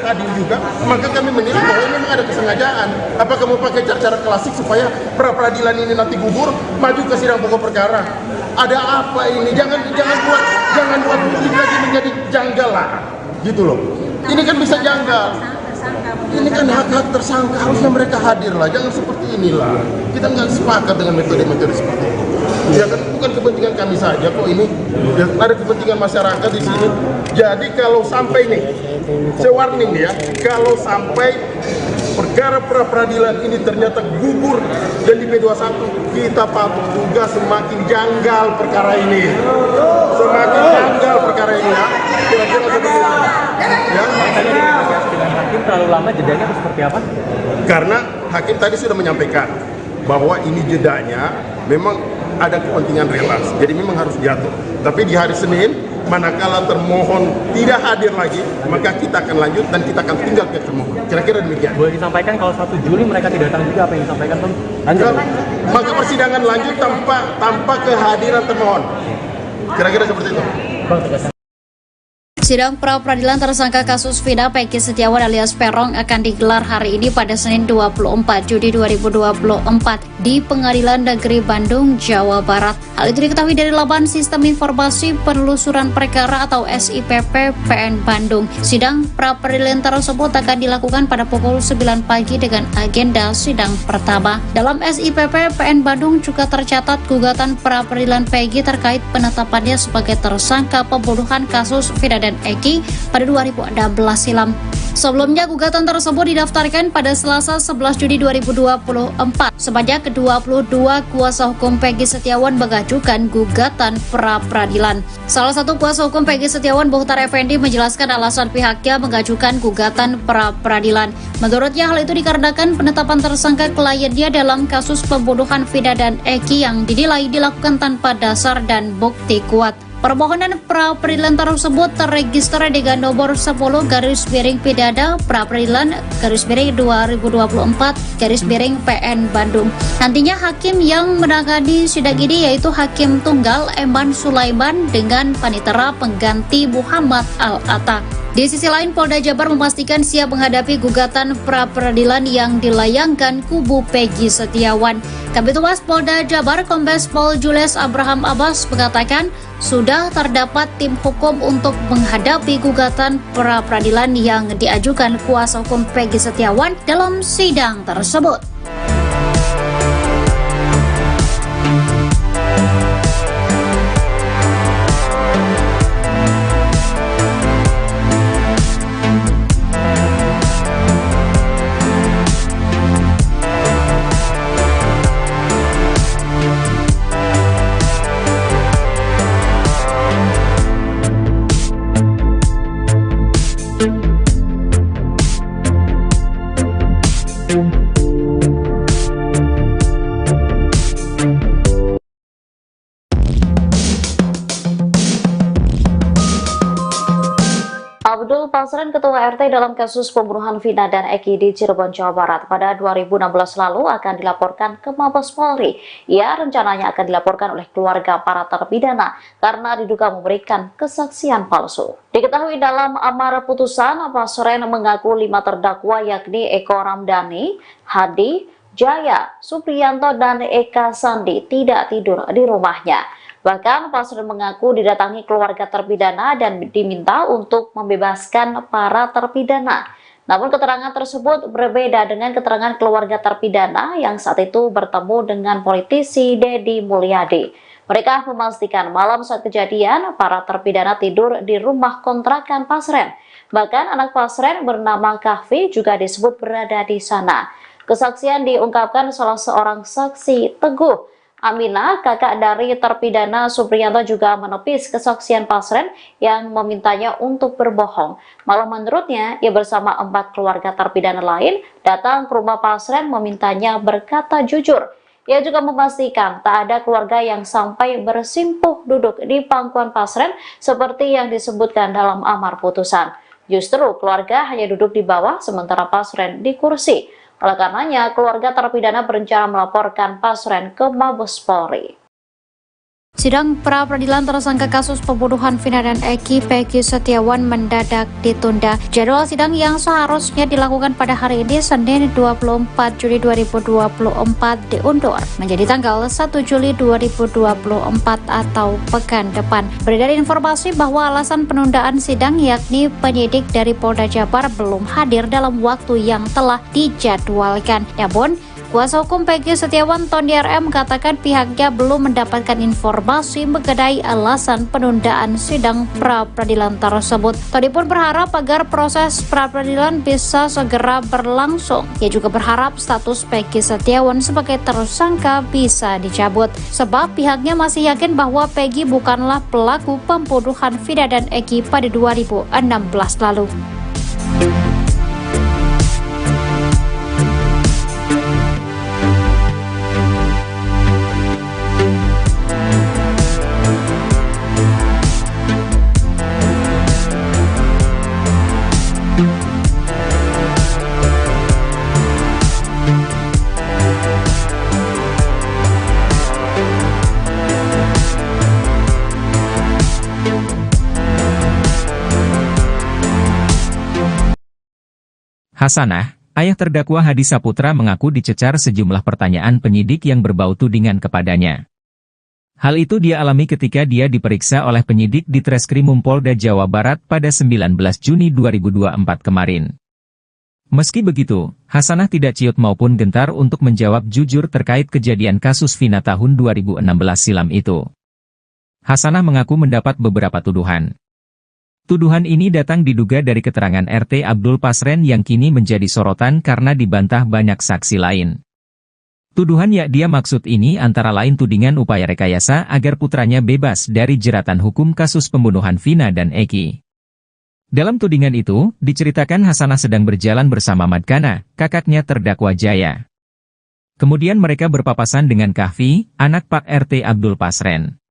hadir juga. Maka kami menilai bahwa ini memang ada kesengajaan. Apa kamu pakai cara-cara klasik supaya pra-peradilan ini nanti gugur, maju ke sidang pokok perkara? Ada apa ini? Jangan buat publik lagi menjadi janggal lah, gitu loh. Ini kan bisa janggal. Ini kan hak-hak tersangka, harusnya mereka hadir lah. Jangan seperti inilah. Kita nggak sepakat dengan metode-metode seperti itu. Ya kan bukan kepentingan kami saja kok ini, ya, ada kepentingan masyarakat di sini. Jadi kalau sampai nih, saya warning ya, kalau sampai perkara pra-peradilan ini ternyata gugur dan di P21, kita patut juga semakin janggal perkara ini. Semakin janggal perkara ini ya. Kira-kira seperti itu. Ya. Hakim terlalu lama jedanya atau seperti apa? Karena hakim tadi sudah menyampaikan bahwa ini jedanya memang ada kepentingan relas, jadi memang harus diatur. Tapi di hari Senin manakala termohon tidak hadir lagi, maka kita akan lanjut dan kita akan tinggal ke termohon. Kira-kira demikian. Boleh disampaikan kalau 1 Juli mereka tidak datang juga, apa yang disampaikan Bang? Lanjut. Maka persidangan lanjut tanpa kehadiran termohon. Kira-kira seperti itu. Bang, tegaskan. Sidang pra-peradilan tersangka kasus Vina Peggy Setiawan alias Peron akan digelar hari ini pada Senin 24 Juli 2024 di Pengadilan Negeri Bandung, Jawa Barat. Hal itu diketahui dari laman Sistem Informasi Penelusuran Perkara atau SIPP PN Bandung. Sidang pra-peradilan tersebut akan dilakukan pada pukul 9 pagi dengan agenda sidang pertama. Dalam SIPP PN Bandung juga tercatat gugatan pra-peradilan Peggy terkait penetapannya sebagai tersangka pembunuhan kasus Vina dan Eki pada 2016 silam. Sebelumnya gugatan tersebut didaftarkan pada Selasa 11 Juli 2024. Sebanyak 22 kuasa hukum Peggy Setiawan mengajukan gugatan pra-peradilan. Salah satu kuasa hukum Peggy Setiawan, Bohtar Effendi, menjelaskan alasan pihaknya mengajukan gugatan pra-peradilan. Menurutnya hal itu dikarenakan penetapan tersangka kliennya dalam kasus pembunuhan Vina dan Eki yang dinilai dilakukan tanpa dasar dan bukti kuat. Permohonan pra-peradilan tersebut terregister dengan nomor 10/Pidana pra-peradilan /2024 PN Bandung. Nantinya hakim yang menangani sidang ini yaitu Hakim Tunggal Eman Sulaiman dengan panitera pengganti Muhammad Al-Atta. Di sisi lain, Polda Jabar memastikan siap menghadapi gugatan pra-peradilan yang dilayangkan kubu Peggy Setiawan. Kabid Humas Polda Jabar Kombes Pol Jules Abraham Abbas mengatakan sudah terdapat tim hukum untuk menghadapi gugatan pra-peradilan yang diajukan kuasa hukum Peggy Setiawan dalam sidang tersebut. Abdul Pasren, Ketua RT dalam kasus pembunuhan Vina dan Eki di Cirebon, Jawa Barat pada 2016 lalu akan dilaporkan ke Mabes Polri. Ia rencananya akan dilaporkan oleh keluarga para terpidana karena diduga memberikan kesaksian palsu. Diketahui dalam amar putusan, Pasren mengaku 5 terdakwa yakni Eko Ramdhani, Hadi, Jaya, Supriyanto, dan Eka Sandi tidak tidur di rumahnya. Bahkan Pasren mengaku didatangi keluarga terpidana dan diminta untuk membebaskan para terpidana. Namun keterangan tersebut berbeda dengan keterangan keluarga terpidana yang saat itu bertemu dengan politisi Deddy Mulyadi. Mereka memastikan malam saat kejadian para terpidana tidur di rumah kontrakan Pasren. Bahkan anak Pasren bernama Kahfi juga disebut berada di sana. Kesaksian diungkapkan salah seorang saksi, Teguh Aminah, kakak dari terpidana Supriyanto, juga menepis kesaksian Pasren yang memintanya untuk berbohong. Malah menurutnya, ia bersama 4 keluarga terpidana lain datang ke rumah Pasren memintanya berkata jujur. Ia juga memastikan tak ada keluarga yang sampai bersimpuh duduk di pangkuan Pasren seperti yang disebutkan dalam amar putusan. Justru keluarga hanya duduk di bawah sementara Pasren di kursi. Oleh karenanya, keluarga terpidana berencana melaporkan Pasren ke Mabes Polri. Sidang pra-peradilan tersangka kasus pembunuhan Vina dan Eki Peggy Setiawan mendadak ditunda. Jadwal sidang yang seharusnya dilakukan pada hari ini Senin 24 Juli 2024 diundur menjadi tanggal 1 Juli 2024 atau pekan depan. Beredar informasi bahwa alasan penundaan sidang yakni penyidik dari Polda Jabar belum hadir dalam waktu yang telah dijadwalkan. Namun, kuasa hukum Peggy Setiawan Tony RM katakan pihaknya belum mendapatkan informasi mengenai alasan penundaan sidang pra-peradilan tersebut. Tony pun berharap agar proses pra-peradilan bisa segera berlangsung. Ia juga berharap status Peggy Setiawan sebagai tersangka bisa dicabut, sebab pihaknya masih yakin bahwa Peggy bukanlah pelaku pembunuhan Vina dan Eki pada 2016 lalu. Hasanah, ayah terdakwa Hadi Saputra mengaku dicecar sejumlah pertanyaan penyidik yang berbau tudingan kepadanya. Hal itu dia alami ketika dia diperiksa oleh penyidik di Treskrimum Polda Jawa Barat pada 19 Juni 2024 kemarin. Meski begitu, Hasanah tidak ciut maupun gentar untuk menjawab jujur terkait kejadian kasus Vina tahun 2016 silam itu. Hasanah mengaku mendapat beberapa tuduhan. Tuduhan ini datang diduga dari keterangan RT Abdul Pasren yang kini menjadi sorotan karena dibantah banyak saksi lain. Tuduhan yang dia maksud ini antara lain tudingan upaya rekayasa agar putranya bebas dari jeratan hukum kasus pembunuhan Vina dan Eki. Dalam tudingan itu, diceritakan Hasanah sedang berjalan bersama Madkana, kakaknya terdakwa Jaya. Kemudian mereka berpapasan dengan Kahfi, anak Pak RT Abdul Pasren.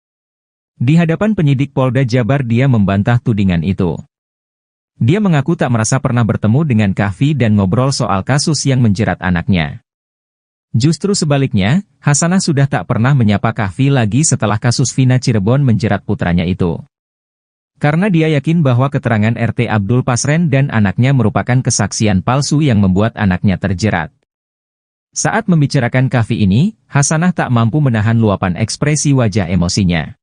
Di hadapan penyidik Polda Jabar dia membantah tudingan itu. Dia mengaku tak merasa pernah bertemu dengan Kahfi dan ngobrol soal kasus yang menjerat anaknya. Justru sebaliknya, Hasanah sudah tak pernah menyapa Kahfi lagi setelah kasus Vina Cirebon menjerat putranya itu. Karena dia yakin bahwa keterangan RT Abdul Pasren dan anaknya merupakan kesaksian palsu yang membuat anaknya terjerat. Saat membicarakan Kahfi ini, Hasanah tak mampu menahan luapan ekspresi wajah emosinya.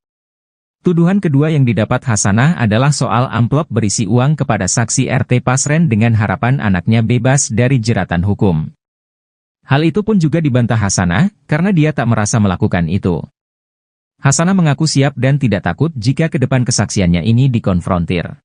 Tuduhan kedua yang didapat Hasanah adalah soal amplop berisi uang kepada saksi RT Pasren dengan harapan anaknya bebas dari jeratan hukum. Hal itu pun juga dibantah Hasanah, karena dia tak merasa melakukan itu. Hasanah mengaku siap dan tidak takut jika ke depan kesaksiannya ini dikonfrontir.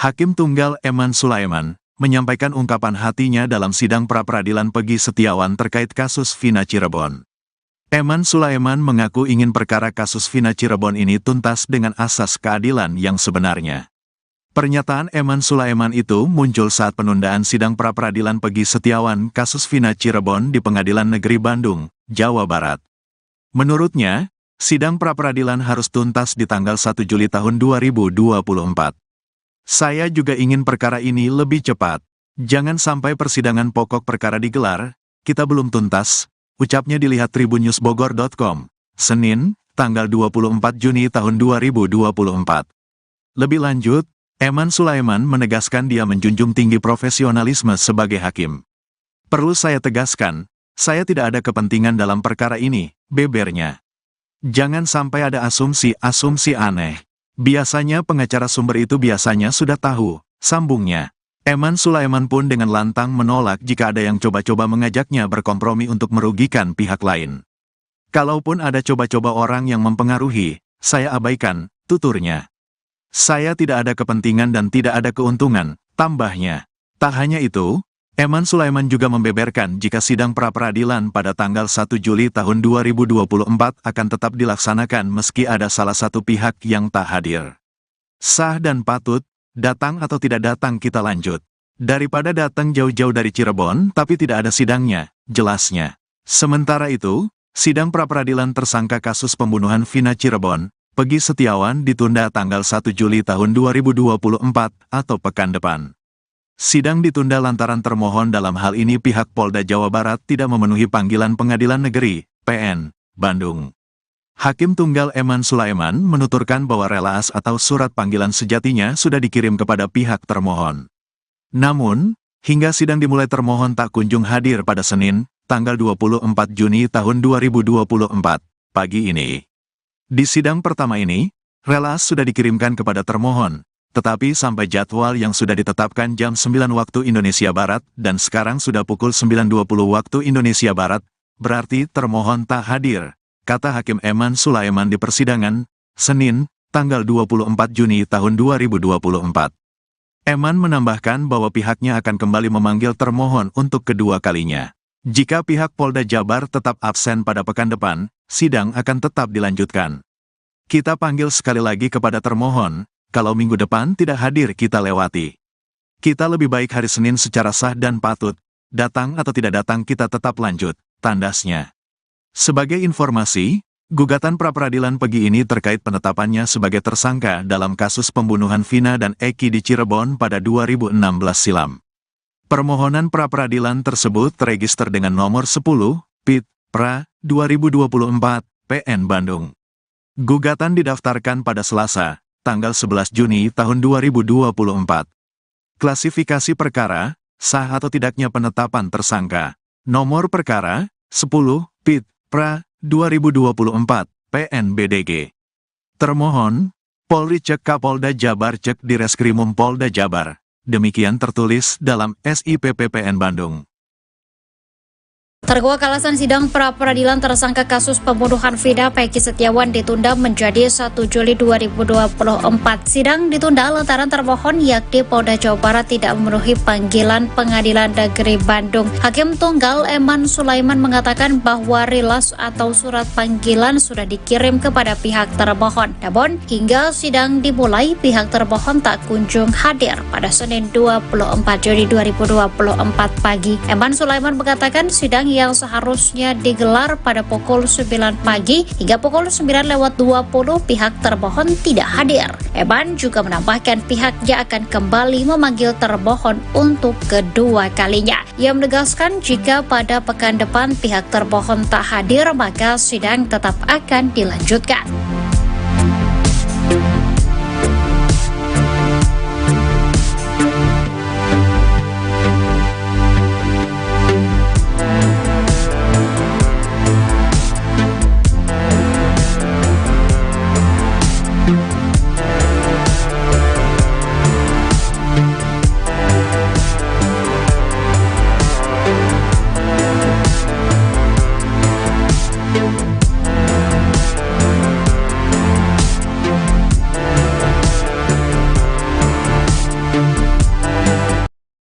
Hakim Tunggal Eman Sulaiman menyampaikan ungkapan hatinya dalam sidang pra-peradilan Pegi Setiawan terkait kasus Vina Cirebon. Eman Sulaiman mengaku ingin perkara kasus Vina Cirebon ini tuntas dengan asas keadilan yang sebenarnya. Pernyataan Eman Sulaiman itu muncul saat penundaan sidang pra-peradilan Pegi Setiawan kasus Vina Cirebon di Pengadilan Negeri Bandung, Jawa Barat. Menurutnya, sidang pra-peradilan harus tuntas di tanggal 1 Juli tahun 2024. Saya juga ingin perkara ini lebih cepat. Jangan sampai persidangan pokok perkara digelar, kita belum tuntas, ucapnya dilihat tribunnews.bogor.com, Senin, tanggal 24 Juni tahun 2024. Lebih lanjut, Eman Sulaiman menegaskan dia menjunjung tinggi profesionalisme sebagai hakim. Perlu saya tegaskan, saya tidak ada kepentingan dalam perkara ini, bebernya. Jangan sampai ada asumsi-asumsi aneh. Biasanya pengacara sumber itu biasanya sudah tahu, sambungnya. Eman Sulaiman pun dengan lantang menolak jika ada yang coba-coba mengajaknya berkompromi untuk merugikan pihak lain. Kalaupun ada coba-coba orang yang mempengaruhi, saya abaikan, tuturnya. Saya tidak ada kepentingan dan tidak ada keuntungan, tambahnya. Tak hanya itu, Eman Sulaiman juga membeberkan jika sidang pra-peradilan pada tanggal 1 Juli tahun 2024 akan tetap dilaksanakan meski ada salah satu pihak yang tak hadir. Sah dan patut, datang atau tidak datang kita lanjut. Daripada datang jauh-jauh dari Cirebon tapi tidak ada sidangnya, jelasnya. Sementara itu, sidang pra-peradilan tersangka kasus pembunuhan Vina Cirebon, Pegi Setiawan ditunda tanggal 1 Juli tahun 2024 atau pekan depan. Sidang ditunda lantaran termohon dalam hal ini pihak Polda Jawa Barat tidak memenuhi panggilan Pengadilan Negeri, PN, Bandung. Hakim Tunggal Eman Sulaiman menuturkan bahwa relaas atau surat panggilan sejatinya sudah dikirim kepada pihak termohon. Namun, hingga sidang dimulai termohon tak kunjung hadir pada Senin, tanggal 24 Juni tahun 2024, pagi ini. Di sidang pertama ini, relaas sudah dikirimkan kepada termohon. Tetapi sampai jadwal yang sudah ditetapkan jam 9 waktu Indonesia Barat dan sekarang sudah pukul 9.20 waktu Indonesia Barat, berarti termohon tak hadir, kata Hakim Eman Sulaiman di persidangan, Senin, tanggal 24 Juni tahun 2024. Eman menambahkan bahwa pihaknya akan kembali memanggil termohon untuk kedua kalinya. Jika pihak Polda Jabar tetap absen pada pekan depan, sidang akan tetap dilanjutkan. Kita panggil sekali lagi kepada termohon, kalau minggu depan tidak hadir kita lewati. Kita lebih baik hari Senin secara sah dan patut, datang atau tidak datang kita tetap lanjut, tandasnya. Sebagai informasi, gugatan pra-peradilan Pegi ini terkait penetapannya sebagai tersangka dalam kasus pembunuhan Vina dan Eki di Cirebon pada 2016 silam. Permohonan pra-peradilan tersebut terregister dengan nomor 10, PIT, PRA, 2024, PN Bandung. Gugatan didaftarkan pada Selasa, tanggal 11 Juni tahun 2024. Klasifikasi perkara, sah atau tidaknya penetapan tersangka. Nomor perkara, 10, PIT, PRA, 2024, PNBDG. Termohon, Polri cek Kapolda Jabar cek Direskrimum Polda Jabar. Demikian tertulis dalam SIP PPN Bandung. Terdakwa alasan sidang pra-peradilan tersangka kasus pembunuhan Vina Peggy Setiawan ditunda menjadi 1 Juli 2024. Sidang ditunda lantaran termohon yakni Polda Jawa Barat tidak memenuhi panggilan Pengadilan Negeri Bandung. Hakim Tunggal Eman Sulaiman mengatakan bahwa rilas atau surat panggilan sudah dikirim kepada pihak termohon. Namun, hingga sidang dimulai, pihak termohon tak kunjung hadir pada Senin 24 Juli 2024 pagi. Eman Sulaiman mengatakan sidang yang seharusnya digelar pada pukul 9 pagi hingga pukul 9:20 pihak termohon tidak hadir. Eman juga menambahkan pihaknya akan kembali memanggil termohon untuk kedua kalinya. Ia menegaskan jika pada pekan depan pihak termohon tak hadir maka sidang tetap akan dilanjutkan.